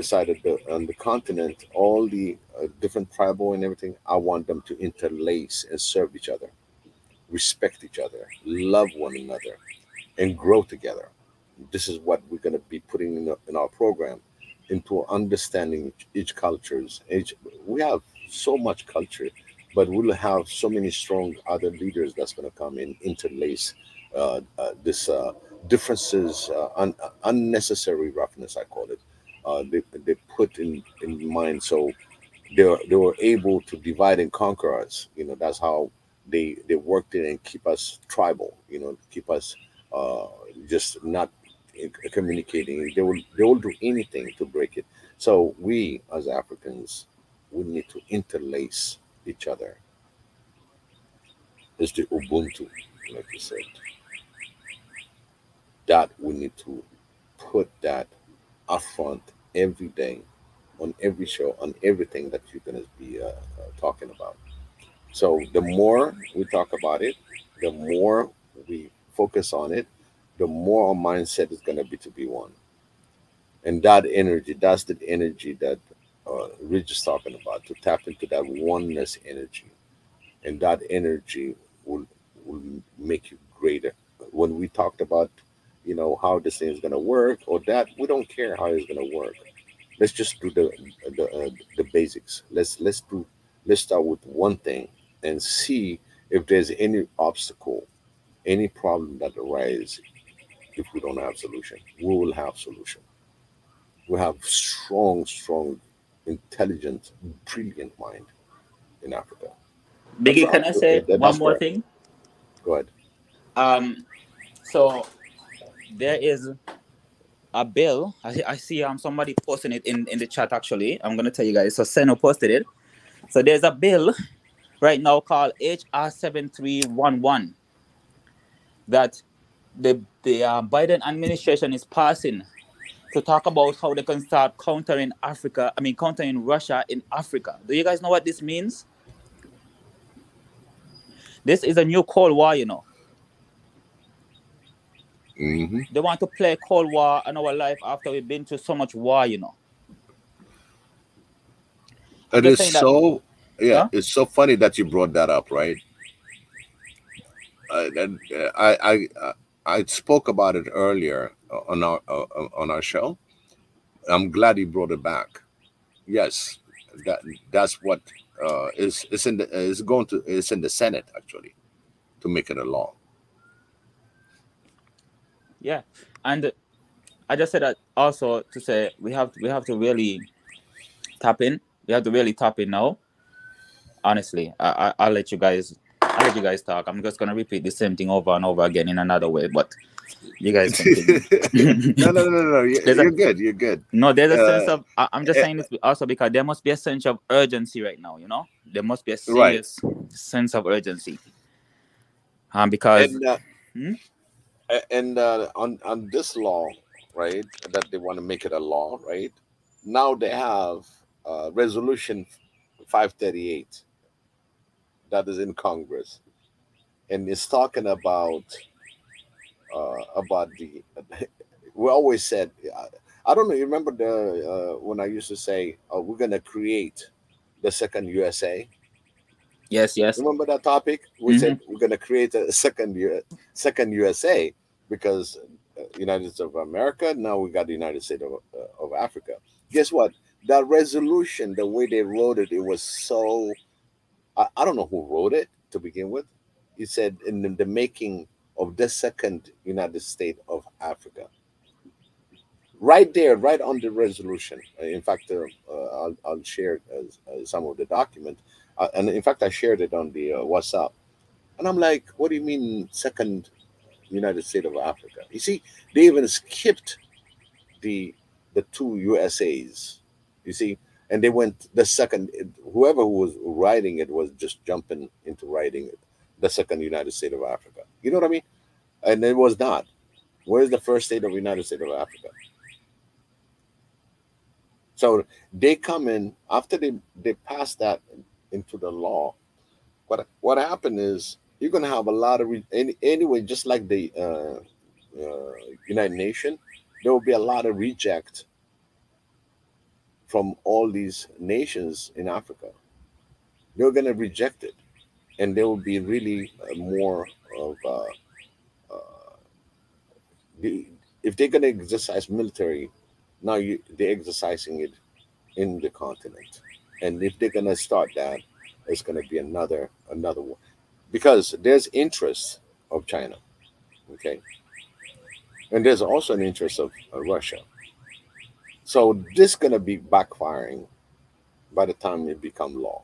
side of on the continent, all the different tribal and everything, I want them to interlace and serve each other, respect each other, love one another, and grow together. This is what we're going to be putting in our program, into understanding each cultures. We have so much culture, but we'll have so many strong other leaders that's going to come in, interlace this differences, unnecessary roughness, I call it. They put in mind, so they were able to divide and conquer us. That's how they worked it and keep us tribal. Keep us just not communicating. They will do anything to break it. So we as Africans, we need to interlace each other. It's the Ubuntu, like you said. That we need to put that up front every day, on every show, on everything that you're going to be talking about. So the more we talk about it, the more we focus on it, the more our mindset is going to be one. And that energy, that's the energy that Rich is talking about, to tap into that oneness energy. And that energy will make you greater. When we talked about, how this thing is going to work, or that, we don't care how it's going to work. Let's just do the basics. Let's start with one thing and see if there's any obstacle, any problem that arises. If we don't have solution, we will have solution. We have strong, intelligent, brilliant mind in Africa. Biggie, can I say one more thing? Go ahead. So there is a bill. I see somebody posting it in the chat. Actually, I'm gonna tell you guys. So Seno posted it. So there's a bill right now called HR 7311 that the Biden administration is passing to talk about how they can start countering Russia in Africa. Do you guys know what this means? This is a new Cold War, Mm-hmm. They want to play Cold War in our life after we've been through so much war, It is so, huh? It's so funny that you brought that up, right? I spoke about it earlier on our show. I'm glad you brought it back. Yes, that's what it's in the it's in the Senate actually to make it a law. Yeah, and I just said that also to say we have to really tap in. We have to really tap in now. Honestly, I'll let you guys talk. I'm just gonna repeat the same thing over and over again in another way, but you guys continue. No. You're good. You're good. No, there's a sense of. I'm just saying this also because there must be a sense of urgency right now. You know, there must be a serious sense of urgency. Because on this law, right, that they want to make it a law, right? Now they have resolution 538 that is in Congress, and it's talking about the. We always said, I don't know. You remember when I used to say we're gonna create the second USA? Yes. Remember that topic? We said we're gonna create a second USA because United States of America. Now we got the United States of Africa. Guess what? That resolution, the way they wrote it, it was so. I don't know who wrote it to begin with. He said in the making of the second United States of Africa. Right there, right on the resolution. In fact, I'll share some of the document. And in fact, I shared it on the WhatsApp. And I'm like, what do you mean second United States of Africa? You see, they even skipped the two USAs, you see, and they went the second. Whoever was writing it was just jumping into writing it, the second United States of Africa. You know what I mean? And it was not. Where's the first state of United States of Africa? So they come in after they pass that into the law. What happened is you're going to have a lot of anyway, just like the United Nations, there will be a lot of reject from all these nations in Africa. They're going to reject it, and there will be really more of if they're going to exercise military. Now they're exercising it in the continent, and if they're going to start that, it's going to be another one, because there's interest of China, okay, and there's also an interest of Russia. So this is going to be backfiring by the time it become law,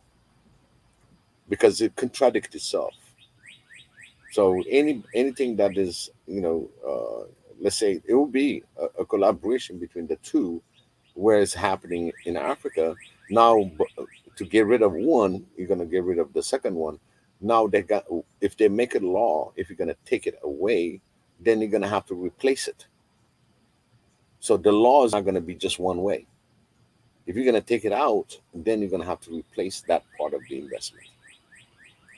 because it contradicts itself. So anything that is, let's say it will be a collaboration between the two, where it's happening in Africa. Now, to get rid of one, you're going to get rid of the second one. Now if they make it law, if you're going to take it away, then you're going to have to replace it. So the law is not going to be just one way. If you're going to take it out, then you're going to have to replace that part of the investment.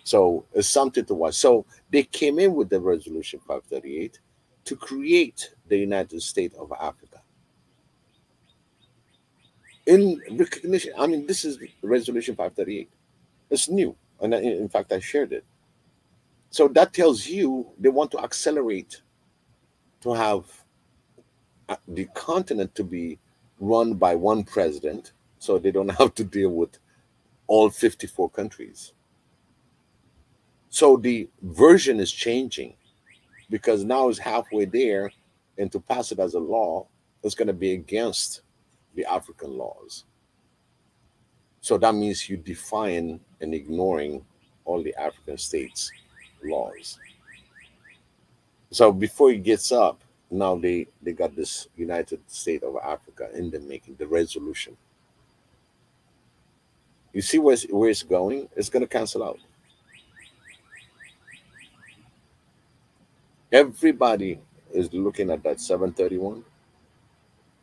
So it's something to watch. So they came in with the resolution 538 to create the United States of Africa. In recognition, I mean, this is resolution 538. It's new. And in fact, I shared it. So that tells you they want to accelerate to have the continent to be run by one president, so they don't have to deal with all 54 countries. So the version is changing, because now it's halfway there, and to pass it as a law, it's going to be against the African laws. So that means you define and ignoring all the African states' laws. So before it gets up, now they got this United States of Africa in the making, the resolution. You see where it's going? It's going to cancel out. Everybody is looking at that 731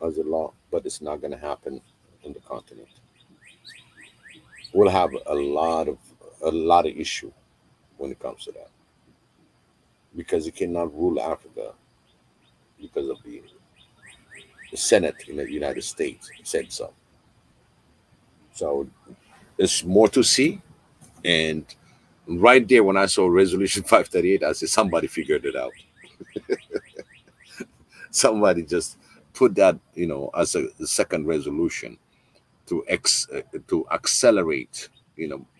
as a law, but it's not going to happen in the continent. We'll have a lot of issue when it comes to that, because you cannot rule Africa because of the Senate in the United States said so. So there's more to see. And right there, when I saw resolution 538, I said, somebody figured it out. Somebody just put that, as a second resolution to accelerate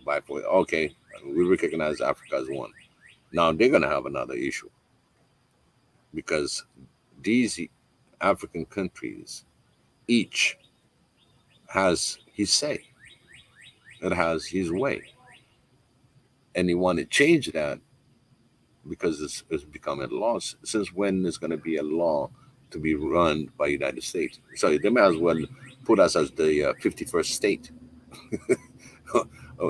by okay, we recognize Africa as one. Now they're gonna have another issue because these African countries each has his say, it has his way, and he want to change that because it's becoming a law. Since when is going to be a law to be run by United States? So they may as well put us as the 51st state.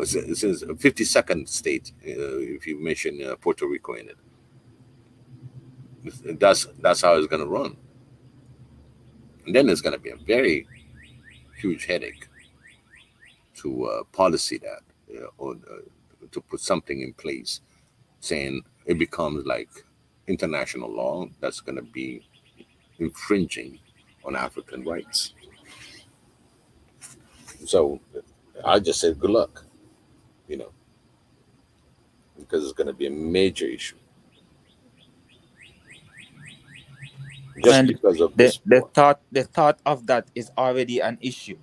Since 52nd state, if you mention Puerto Rico in it. That's how it's going to run. And then it's going to be a very huge headache to policy that or to put something in place saying it becomes like international law that's going to be infringing on African rights. So I just said good luck, because it's going to be a major issue. Just And because of the this thought of that is already an issue.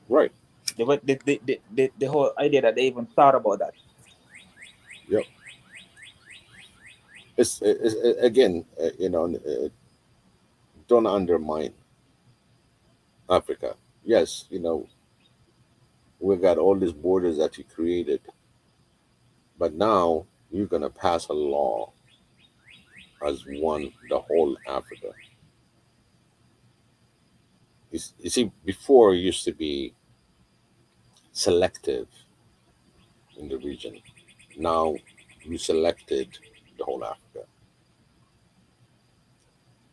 right. The whole idea that they even thought about that. Yep. It's again, don't undermine Africa. Yes, we've got all these borders that you created, but now you're going to pass a law as one, the whole Africa. You see, before it used to be selective in the region. Now you selected the whole Africa.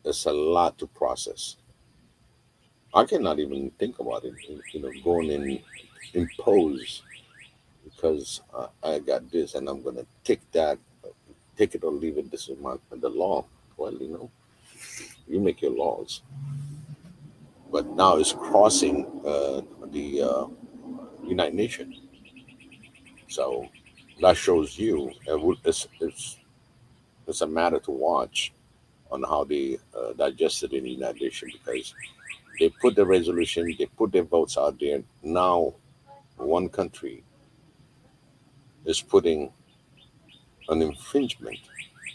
There's a lot to process. I cannot even think about it, going and impose because I got this and I'm going to take that, take it or leave it. This is the law. Well, you make your laws. But now it's crossing the United Nations. So that shows you it's a matter to watch on how they digest it in the United Nations, because they put the resolution, they put their votes out there. Now one country is putting an infringement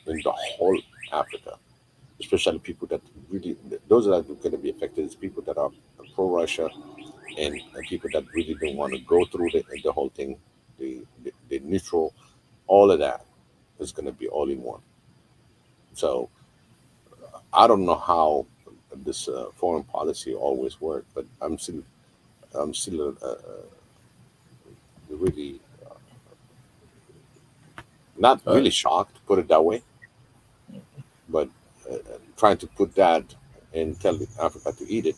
in the whole Africa, especially people that really, those that are going to be affected is people that are pro-Russia and people that really don't want to go through the whole thing, the neutral, all of that is going to be all in one. So I don't know how this foreign policy always works, but I'm still really not really shocked, put it that way, but trying to put that and tell Africa to eat it.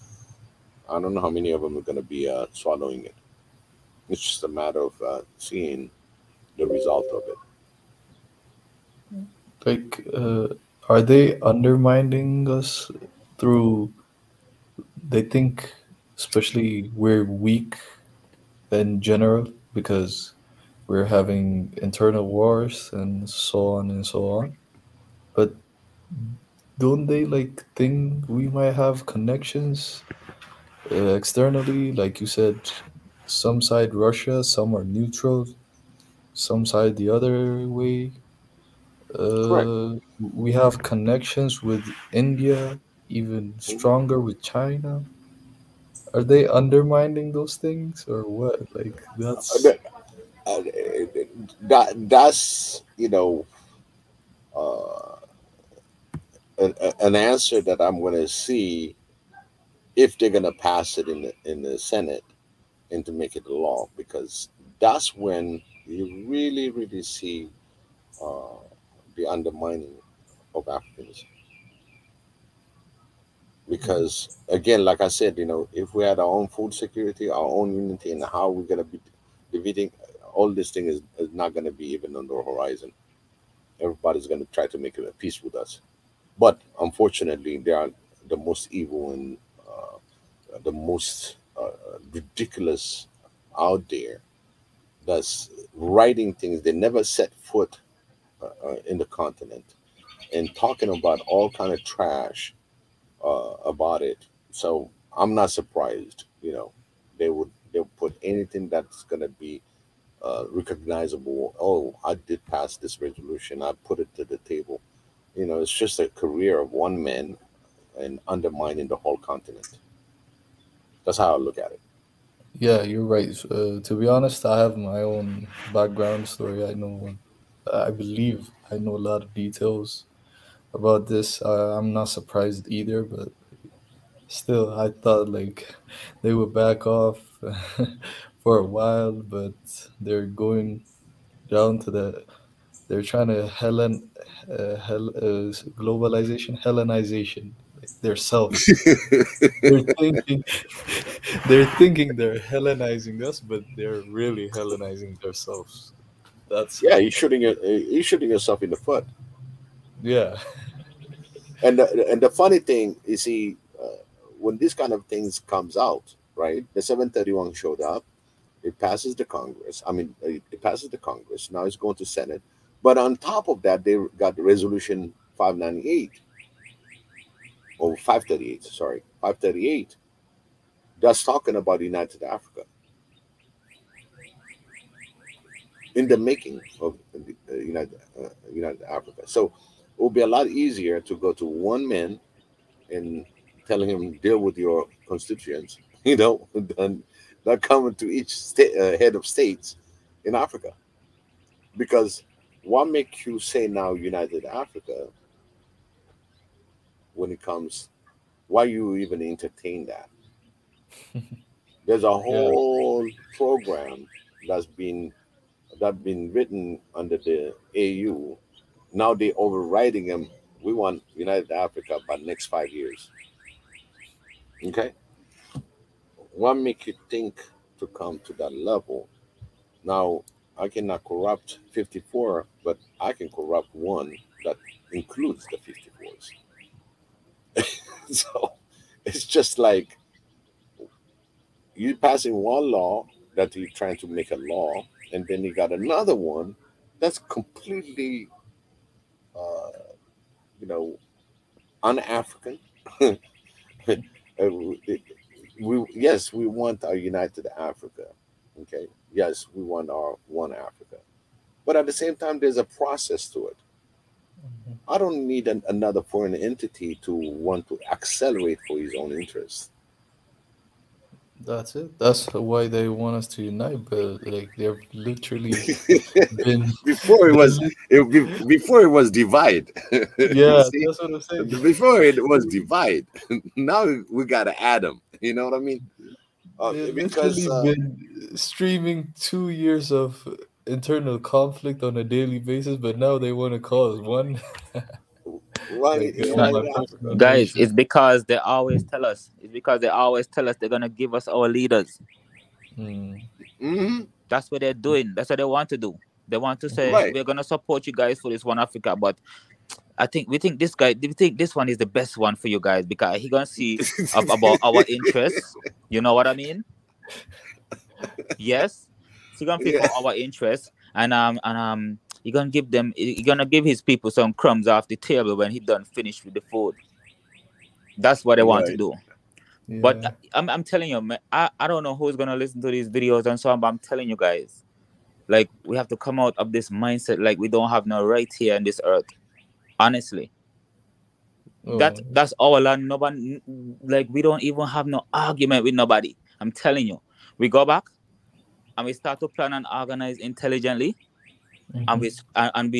I don't know how many of them are going to be swallowing it. It's just a matter of seeing the result of it. Like, are they undermining us through? They think, especially, we're weak in general because we're having internal wars and so on and so on. But don't they think we might have connections externally? Like you said, some side Russia, some are neutral, some side the other way. Correct. We have connections with India, even stronger with China. Are they undermining those things or what? Like that's That's an answer that I'm going to see if they're going to pass it in the Senate and to make it a law, because that's when you really see the undermining of Africans. Because again, like I said, if we had our own food security, our own unity, and how we're going to be defeating all this thing is not going to be even on the horizon. Everybody's going to try to make a peace with us. But unfortunately, they are the most evil and the most ridiculous out there that's writing things. They never set foot in the continent and talking about all kind of trash about it. So I'm not surprised. They'll put anything that's going to be recognizable. Oh, I did pass this resolution. I put it to the table. It's just a career of one man and undermining the whole continent. That's how I look at it. Yeah, you're right. To be honest, I have my own background story. I believe I know a lot of details about this. I'm not surprised either, but still, I thought like they would back off for a while, but they're going down to the. They're trying to globalization, Hellenization, like their self. They're thinking, they're thinking they're Hellenizing us, but they're really Hellenizing themselves. That's Yeah, you're shooting yourself in the foot. yeah. And the funny thing is, when this kind of things comes out, right? The 731 showed up. It passes the Congress. I mean, it passes the Congress. Now it's going to Senate. But on top of that, they got the resolution 598 or 538. Sorry, 538. That's talking about United Africa. In the making of United Africa. So it will be a lot easier to go to one man and telling him deal with your constituents, than not coming to each state, head of states in Africa. Because what makes you say now United Africa when it comes? Why you even entertain that? There's a Yeah. whole program that's been written under the AU. Now they overriding them. We want United Africa by next 5 years. Okay, what make you think to come to that level? Now I cannot corrupt 54, but I can corrupt one that includes the 54s. So it's just like you passing one law that you're trying to make a law, and then you got another one that's completely, uh, you know, un-African. Yes, we want our united Africa. Okay, yes, we want our one Africa, but at the same time, there's a process to it. I don't need another foreign entity to want to accelerate for his own interests. That's it. That's why they want us to unite, but like they've literally been, before it been was lit- before it was divide. You yeah, see, that's what I'm saying. before it was divide. Now we got to add them. You know what I mean? They've Because literally been streaming 2 years of internal conflict on a daily basis, but now they want to cause one. one Like No, my United personal Africa. guys, hatred. it's because they always tell us. It's because they always tell us they're gonna give us our leaders. Hmm. Hmm. That's what they're doing. That's what they want to do. They want to say Right. we're gonna support you guys for this one Africa, but we think this guy, we think this one is the best one for you guys because he gonna see about our interests. You know what I mean? Yes, he gonna pay Yeah. for our interests, he gonna give them. He gonna give his people some crumbs off the table when he done finished with the food. That's what they want to Right. do. But Yeah. I'm telling you, man, I don't know who's gonna listen to these videos and so on, but I'm telling you guys, like we have to come out of this mindset, like we don't have no right here on this earth. Honestly, Oh, that's our land. Nobody, like we don't even have no argument with nobody. I'm telling you, we go back and we start to plan and organize intelligently, and mhm.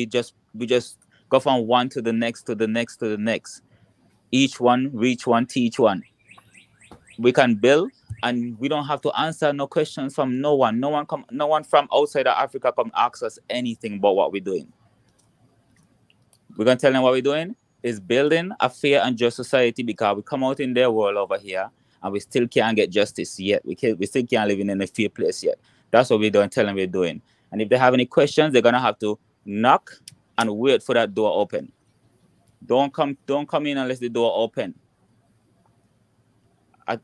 we just go from one to the next to the next to the next. Each one reach one, teach one. We can build, and we don't have to answer no questions from no one. No one from outside of Africa come ask us anything about what we're doing. We're gonna tell them what we're doing is building a fair and just society because we come out in their world over here and we still can't get justice yet. We still can't live in a fair place yet. That's what we're doing, tell them we're doing. And if they have any questions, they're gonna have to knock and wait for that door open. Don't come in unless the door open.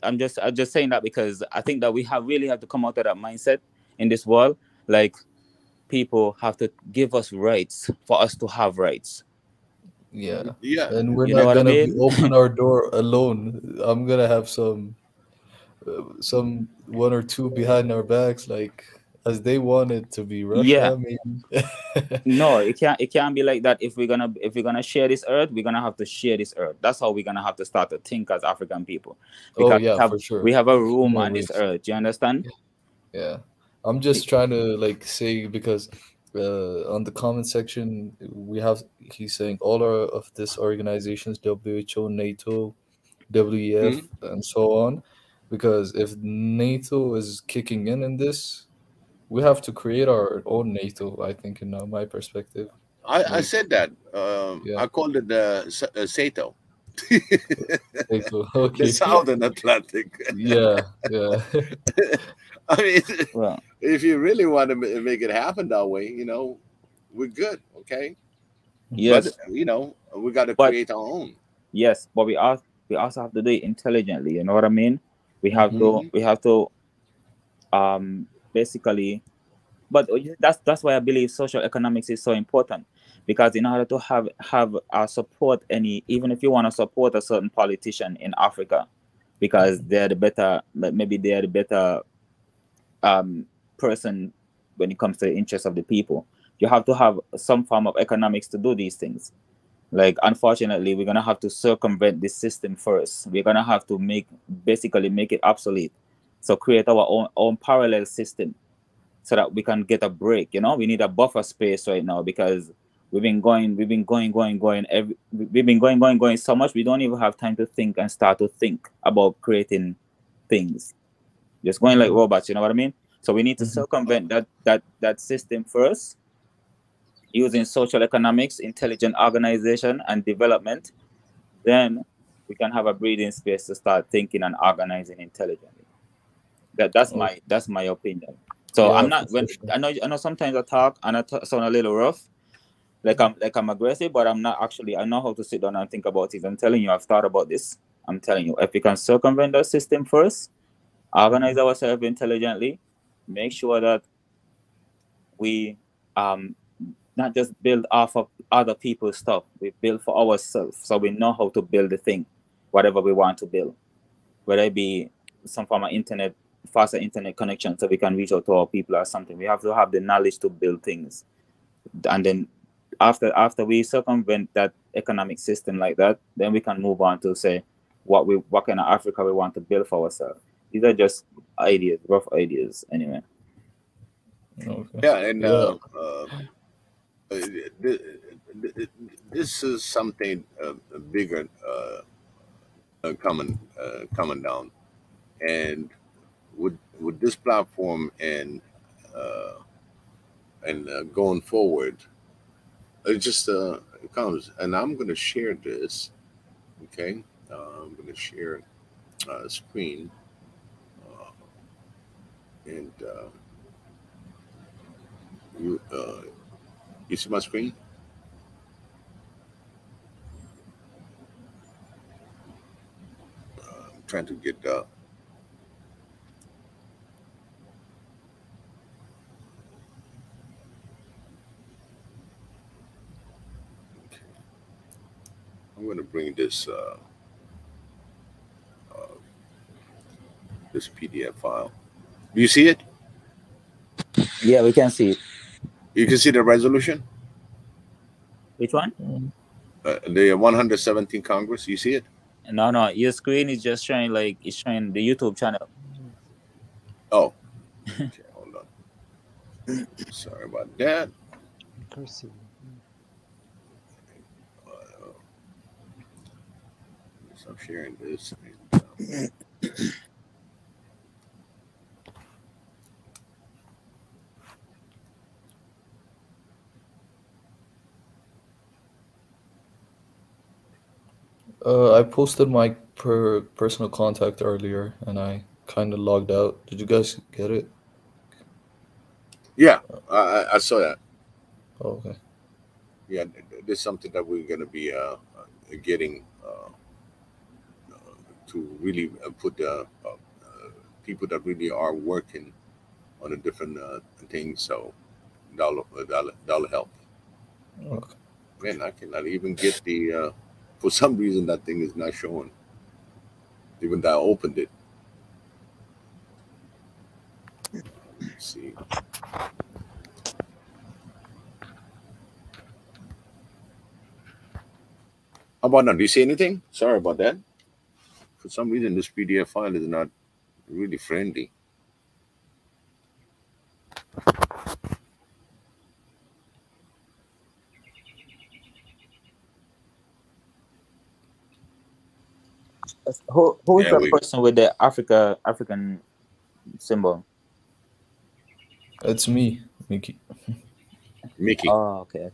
I'm just saying that because I think that we really have to come out of that mindset in this world. Like people have to give us rights for us to have rights. Yeah. Yeah. And we're You know not what I gonna be mean? open our door alone. I'm gonna have some one or two behind our backs, like as they want it to be Russia. Yeah. Maybe. No, it can't be like that. If we're gonna share this earth, we're gonna have to share this earth. That's how we're gonna have to start to think as African people. Oh Because yeah, for sure. we have a room No on this ways. earth. Do you understand? Yeah, I'm just trying to like say because on the comment section we have he's saying of this organizations WHO, NATO, WEF, and so on. Because if NATO is kicking in this, we have to create our own NATO. I think, in my perspective. I said that. Yeah. I called it SATO. NATO. The Okay. Southern Atlantic. Yeah. I mean, Well, if you really want to make it happen that way, we're good. Okay. yes. But we got to create our own. Yes, but we also have to do it intelligently. You know what I mean? We have to basically. But that's why I believe social economics is so important, because in order to have our support, even if you want to support a certain politician in Africa, because they're the better, maybe they are the better person when it comes to the interests of the people, you have to have some form of economics to do these things. Like, unfortunately, we're gonna have to circumvent this system first. We're gonna have to basically make it obsolete. So create our own parallel system, so that we can get a break. We need a buffer space right now, because we've been going so much, we don't even have time to think and start to think about creating things. Just going like robots, you know what I mean? So we need to circumvent that system first, using social economics, intelligent organization, and development. Then we can have a breathing space to start thinking and organizing intelligently. That's my opinion. So Yeah, I'm not. I know sometimes I talk and I sound a little rough, like I'm aggressive, but I'm not actually. I know how to sit down and think about it. I'm telling you, I've thought about this. I'm telling you, if we can circumvent the system first, organize ourselves intelligently, make sure that we not just build off of other people's stuff. We build for ourselves, so we know how to build the thing, whatever we want to build, whether it be some form of faster internet connection, so we can reach out to our people or something. We have to have the knowledge to build things, and then after we circumvent that economic system like that, then we can move on to say what kind of Africa we want to build for ourselves. These are just ideas, rough ideas, anyway. Okay. Yeah, and this is something bigger coming down, and with this platform and going forward, it just comes. And I'm going to share this. Okay, I'm going to share screen, and you see my screen? I'm trying to get I'm going to bring this this PDF file. Do you see it? Yeah, we can see it. You can see the resolution? Which one? The 117 Congress. You see it? No. Your screen is just showing it's showing the YouTube channel. Oh. Okay, hold on. Sorry about that. Stop sharing this. I posted my personal contact earlier, and I kind of logged out. Did you guys get it? Yeah, I saw that. Oh, okay. Yeah, this is something that we're going to be getting to really put people that really are working on a different things. So that'll help. Okay. Man, I cannot even get the. For some reason, that thing is not showing. Even though I opened it. Let's see. How about now? Do you see anything? Sorry about that. For some reason, this PDF file is not really friendly. Who is There the we go. person with the African symbol? It's me, Mickey. Mickey. Oh, okay.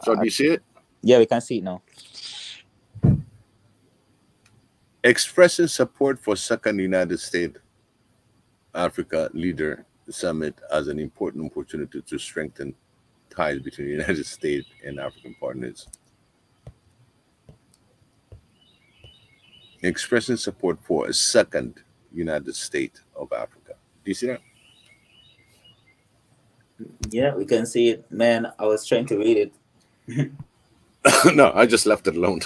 So do you see it? Yeah, we can see it now. Expressing support for second United States Africa Leader Summit as an important opportunity to strengthen ties between the United States and African partners. Expressing support for a second United States of Africa. Do you see that? Yeah, we can see it. Man, I was trying to read it. No, I just left it alone.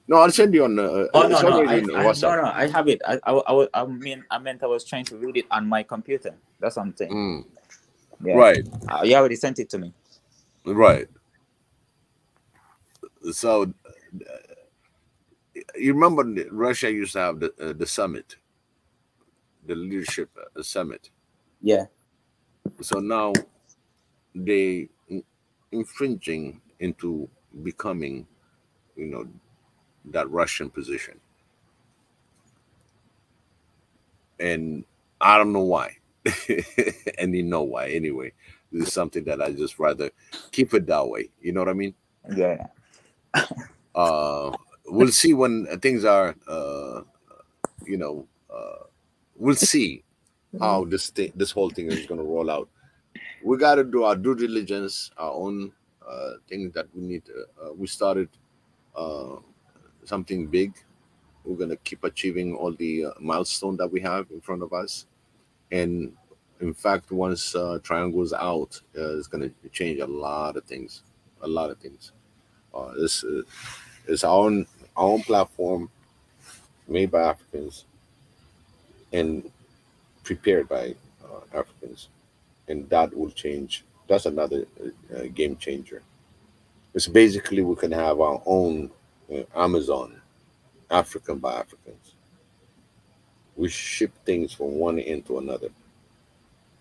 No, I'll send you on. No, I have it. I meant I was trying to read it on my computer. That's what I'm saying. Yeah. Right. You already sent it to me. Right. So, you remember Russia used to have the summit, the leadership summit. Yeah. So now they infringing into becoming, that Russian position. And I don't know why. And you know why anyway. This is something that I just rather keep it that way. You know what I mean? Yeah. We'll see when things are, we'll see how this whole thing is going to roll out. We got to do our due diligence, our own things that we need. We started something big. We're going to keep achieving all the milestones that we have in front of us. And in fact, once Triangle's out, it's going to change a lot of things. A lot of things. This is our own platform made by Africans and prepared by Africans. And that will change. That's another game changer. It's basically we can have our own Amazon, African by Africans. We ship things from one end to another.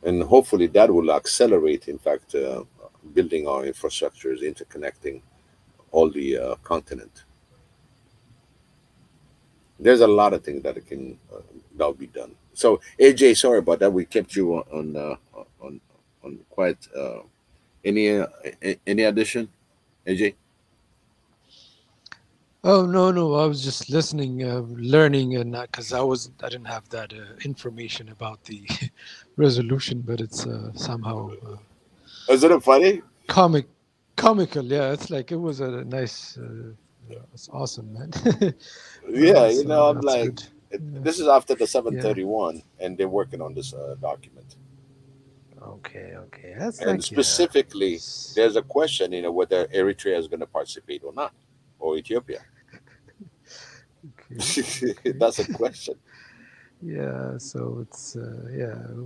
And hopefully that will accelerate, in fact, building our infrastructures, interconnecting all the continent. There's a lot of things that that'll be done. So AJ, sorry about that. We kept you on quite. Any addition, AJ? Oh no! I was just listening, learning, and because I didn't have that information about the resolution, but it's somehow. Isn't it funny? Comical, yeah. It's like it was a nice. It's awesome, man. Yeah, that's I'm like, good. this is after the 731, and they're working on this document. Okay. That's and like, specifically, there's a question, whether Eritrea is going to participate or not, or Ethiopia. Okay. That's a question. Yeah, so it's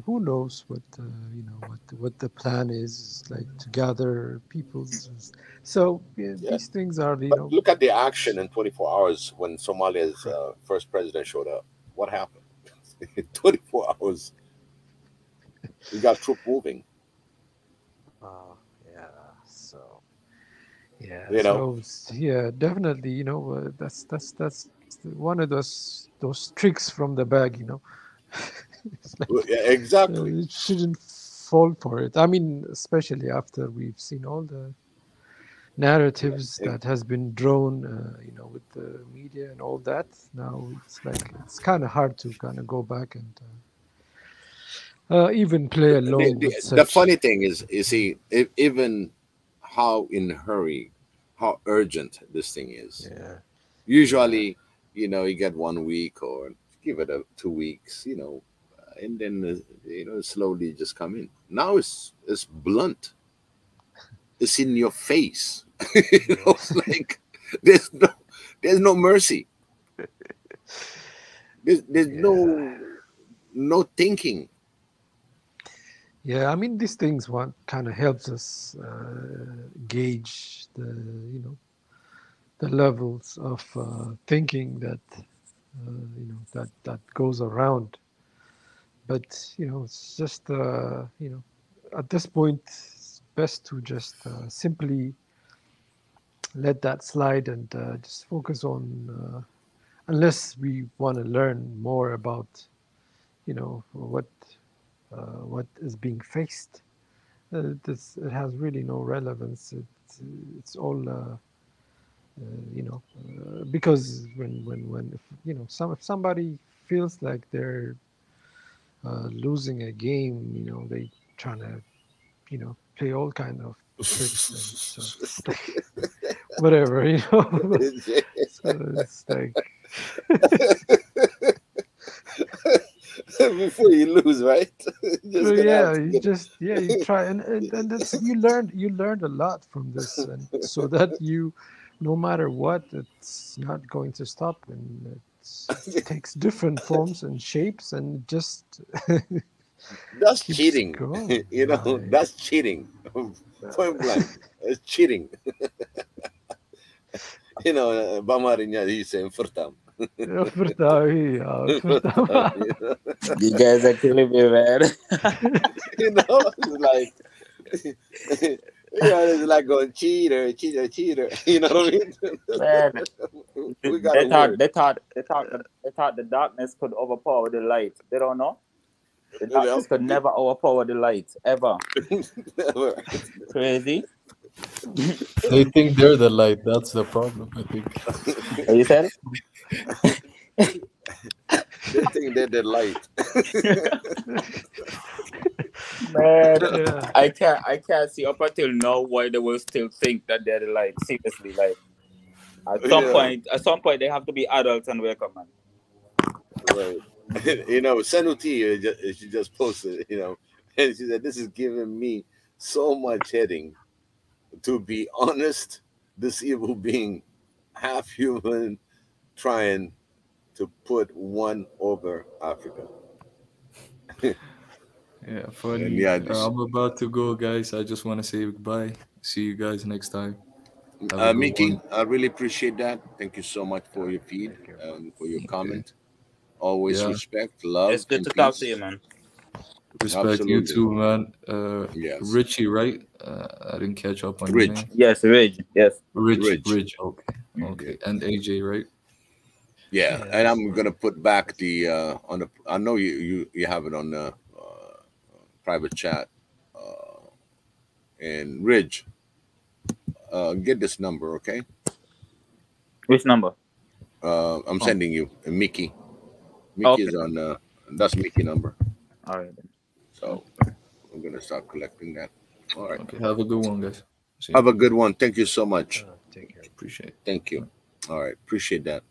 who knows what what the plan is like to gather people's. So these things are But look at the action in 24 hours when Somalia's first president showed up. What happened? In 24 hours, we got troop moving. Definitely. That's one of those tricks from the bag. It's like, exactly. It shouldn't fall for it. I mean, especially after we've seen all the narratives that has been drawn, with the media and all that. Now it's like it's kind of hard to kind of go back and even play along with the funny thing is, you see, even how in a hurry, how urgent this thing is. Yeah. Usually, you get 1 week or give it 2 weeks, and then slowly just come in. Now it's blunt. It's in your face. It's like there's no mercy. There's no thinking. Yeah, I mean, these things kind of helps us gauge the the levels of thinking that that goes around. But it's just at this point, it's best to just simply let that slide and just focus on, unless we want to learn more about what is being faced. It has really no relevance. It's all because when if somebody feels like they're losing a game, they trying to play all kind of tricks and so whatever. So it's like before you lose, right? so yeah, you try and that's you learned a lot from this, and so that no matter what, it's not going to stop, and it takes different forms and shapes, and just that's keeps cheating. going. That's cheating. Point blank, it's cheating. Bamarinya, he's saying Furtam. You You guys are killing me, man. It's like it's like going cheater. You know what I mean? Man, they thought the darkness could overpower the light. They don't know. The darkness could never overpower the light, ever. Never. Crazy. They think they're the light. That's the problem, I think. Are you said? They think they're the light. Man, Yeah. I can't see up until now why they will still think that they're the light. Seriously, like at some point they have to be adults and wake up, man. Right. Sanuti, she just posted, and she said, "This is giving me so much heading. To be honest, this evil being, half human, trying to put one over Africa." Yeah, funny. And yeah, I'm about to go, guys. I just want to say goodbye. See you guys next time. Have a good Mickey, one. I really appreciate that. Thank you so much for your feed and for your comment. Always respect, love, It's good and to peace. talk to you, man. Respect you Absolutely. too, man. Yes. Richie, right? I didn't catch up on Ridge. your name. Yes, Ridge. Yes. Ridge. Okay. And AJ, right? Yeah, and I'm gonna put back the on the. I know you have it on the private chat. And Ridge, get this number, okay? Which number? I'm sending you Mickey. Mickey is on. That's Mickey number. All right. Then. So I'm gonna start collecting that. All right. Okay. Have a good one, guys. Have a good one. Thank you so much. Take care. Appreciate it. Thank you. All right. Appreciate that.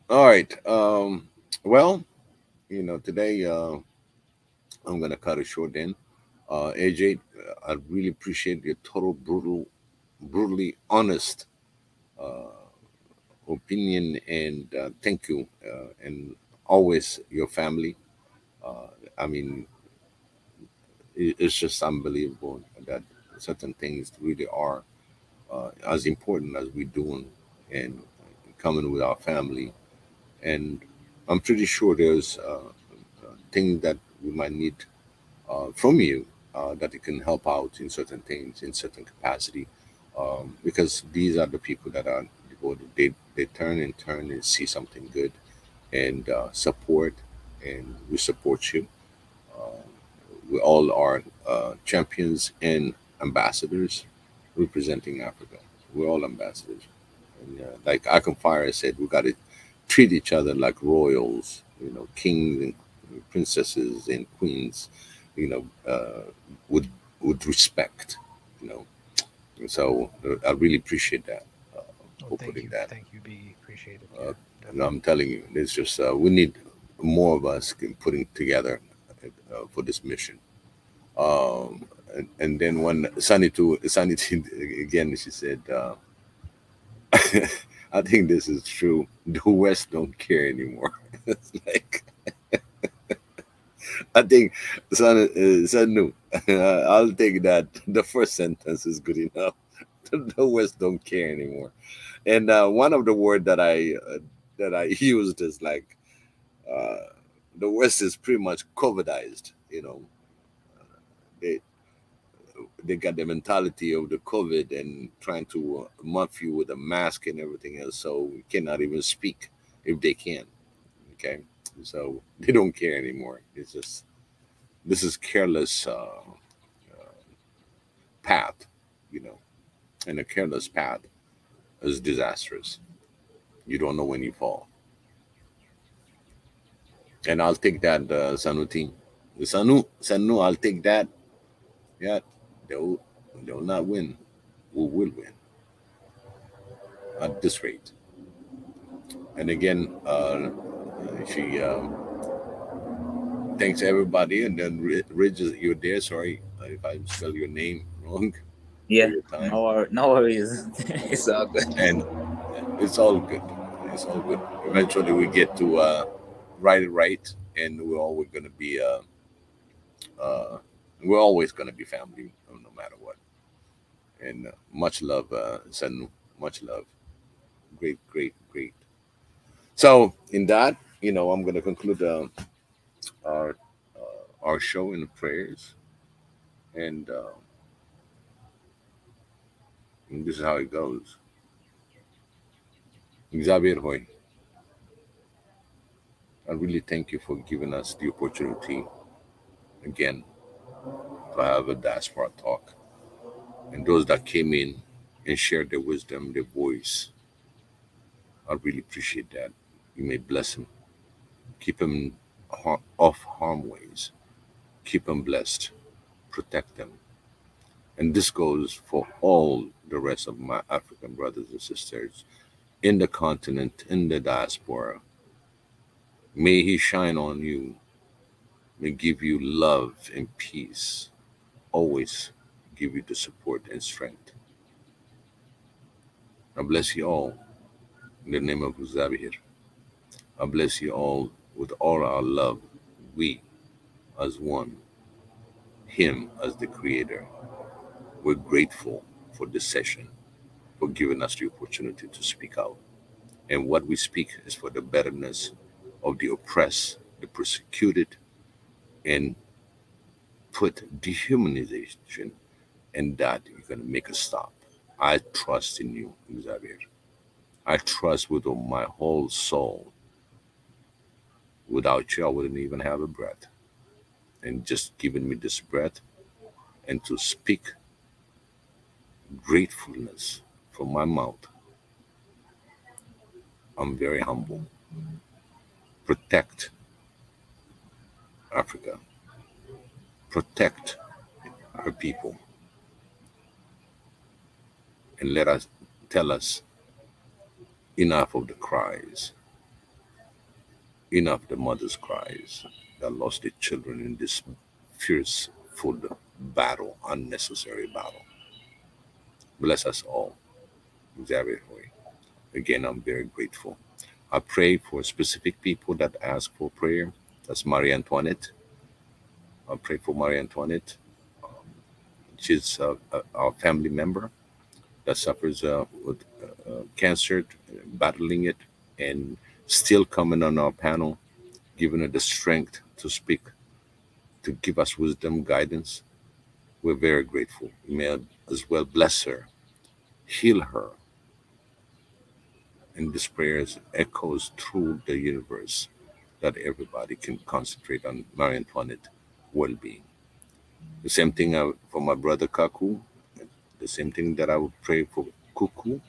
All right. Well, today I'm gonna cut it short then. AJ, I really appreciate your total brutally honest opinion, and thank you, and always your family. I mean, it's just unbelievable that certain things really are as important as we're doing and coming with our family. And I'm pretty sure there's things that we might need from you that it can help out in certain things, in certain capacity, because these are the people that are devoted. They turn and see something good and support, and we support you. We all are champions and ambassadors representing Africa. We're all ambassadors. And, like Akamfire said, we got to treat each other like royals, kings and princesses and queens, with respect, So I really appreciate that. Thank you, B. Appreciate it. No, I'm telling you, it's just we need more of us putting together for this mission. And then when Sunny again, she said, I think this is true. The West don't care anymore. It's like, I think Sanu, I'll take that. The first sentence is good enough. The West don't care anymore. And one of the word that I used is like the West is pretty much COVIDized. You know, they they got the mentality of the COVID and trying to muff you with a mask and everything else, so you cannot even speak if they can. Okay, so they don't care anymore. It's just this is careless path, you know, and a careless path is disastrous. You don't know when you fall. And I'll take that, Sanu team. The Sanu, I'll take that. Yeah, they'll not win. We will win at this rate. And again, she thanks everybody. And then Ridge, you're there. Sorry if I spell your name wrong. Yeah, your time. no worries. It's all good. And it's all good. It's all good. Eventually, we get to write it right, and we're always gonna be family, no matter what. And much love, Sanu. Much love. Great, great, great. So, in that, I'm gonna conclude our our show in prayers, and this is how it goes. Xavier Hoy, I really thank you for giving us the opportunity again to have a diaspora talk. And those that came in and shared their wisdom, their voice, I really appreciate that. You may bless them, keep them off harm ways, keep them blessed, protect them. And this goes for all the rest of my African brothers and sisters in the continent, in the diaspora. May He shine on you, may give you love and peace, always give you the support and strength. I bless you all in the name of Xavier. I bless you all with all our love, we as one, Him as the Creator. We're grateful for this session, for giving us the opportunity to speak out. And what we speak is for the betterness of the oppressed, the persecuted, and put dehumanization, and that you're going to make a stop. I trust in you, Xavier. I trust with my whole soul. Without you, I wouldn't even have a breath. And just giving me this breath and to speak gratefulness from my mouth, I'm very humble. Protect Africa. Protect our people. And let us tell us enough of the cries, enough the mothers' cries that lost their children in this fierce, full battle, unnecessary battle. Bless us all. Xavier Hoy. Again, I'm very grateful. I pray for specific people that ask for prayer. That's Marie Antoinette. I pray for Marie Antoinette. She's our family member that suffers with cancer, battling it, and still coming on our panel, giving her the strength to speak, to give us wisdom, guidance. We're very grateful. You may as well bless her, heal her. And this prayer echoes through the universe that everybody can concentrate on Marie Antoinette well-being. The same thing for my brother Kaku, the same thing that I would pray for Kuku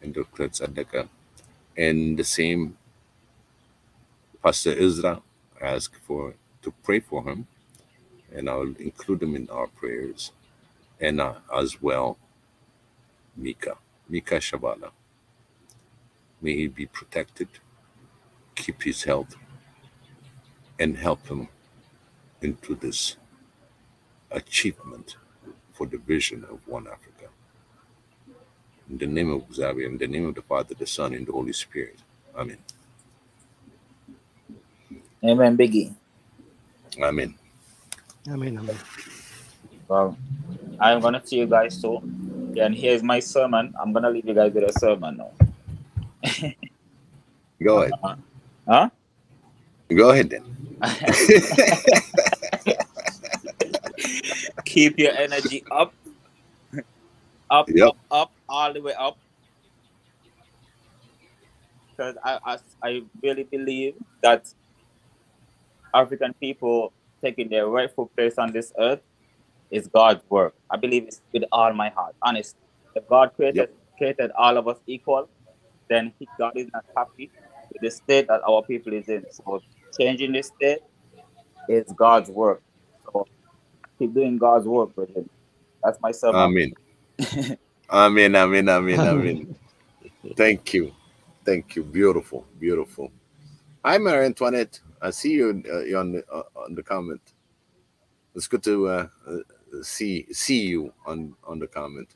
and Dr. Tzadeka, and the same Pastor Ezra asked to pray for him, and I'll include him in our prayers, and as well Mika Shabala. May he be protected, keep his health, and help him into this achievement for the vision of one Africa. In the name of Xavier, in the name of the Father, the Son, and the Holy Spirit. Amen. Amen, Biggie. Amen. Amen. Well, I'm gonna see you guys soon. Yeah, and here's my sermon. I'm gonna leave you guys with a sermon now. Go ahead. Huh? Go ahead then. Keep your energy up, up, Yep. up, all the way up. Because I really believe that African people taking their rightful place on this earth is God's work. I believe it's with all my heart, honestly. If God created all of us equal, then God is not happy with the state that our people is in. So changing this state is God's work. So keep doing God's work with him. That's my sermon. Amen. Amen. Amen. Amen. Amen. Thank you. Thank you. Beautiful. Beautiful. Hi, Marie Antoinette. I see you on the comment. It's good to see you on the comment.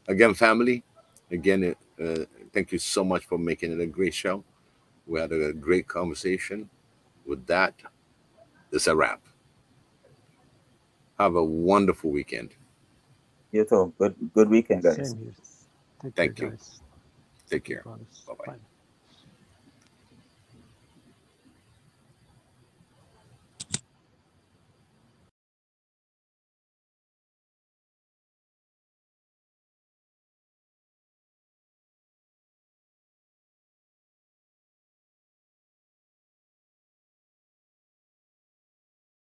Again, family. Again, thank you so much for making it a great show. We had a great conversation. With that, it's a wrap. Have a wonderful weekend. You too. Good weekend, guys. Same here. Thank you. Guys. Take care. Brothers. Bye-bye. Bye.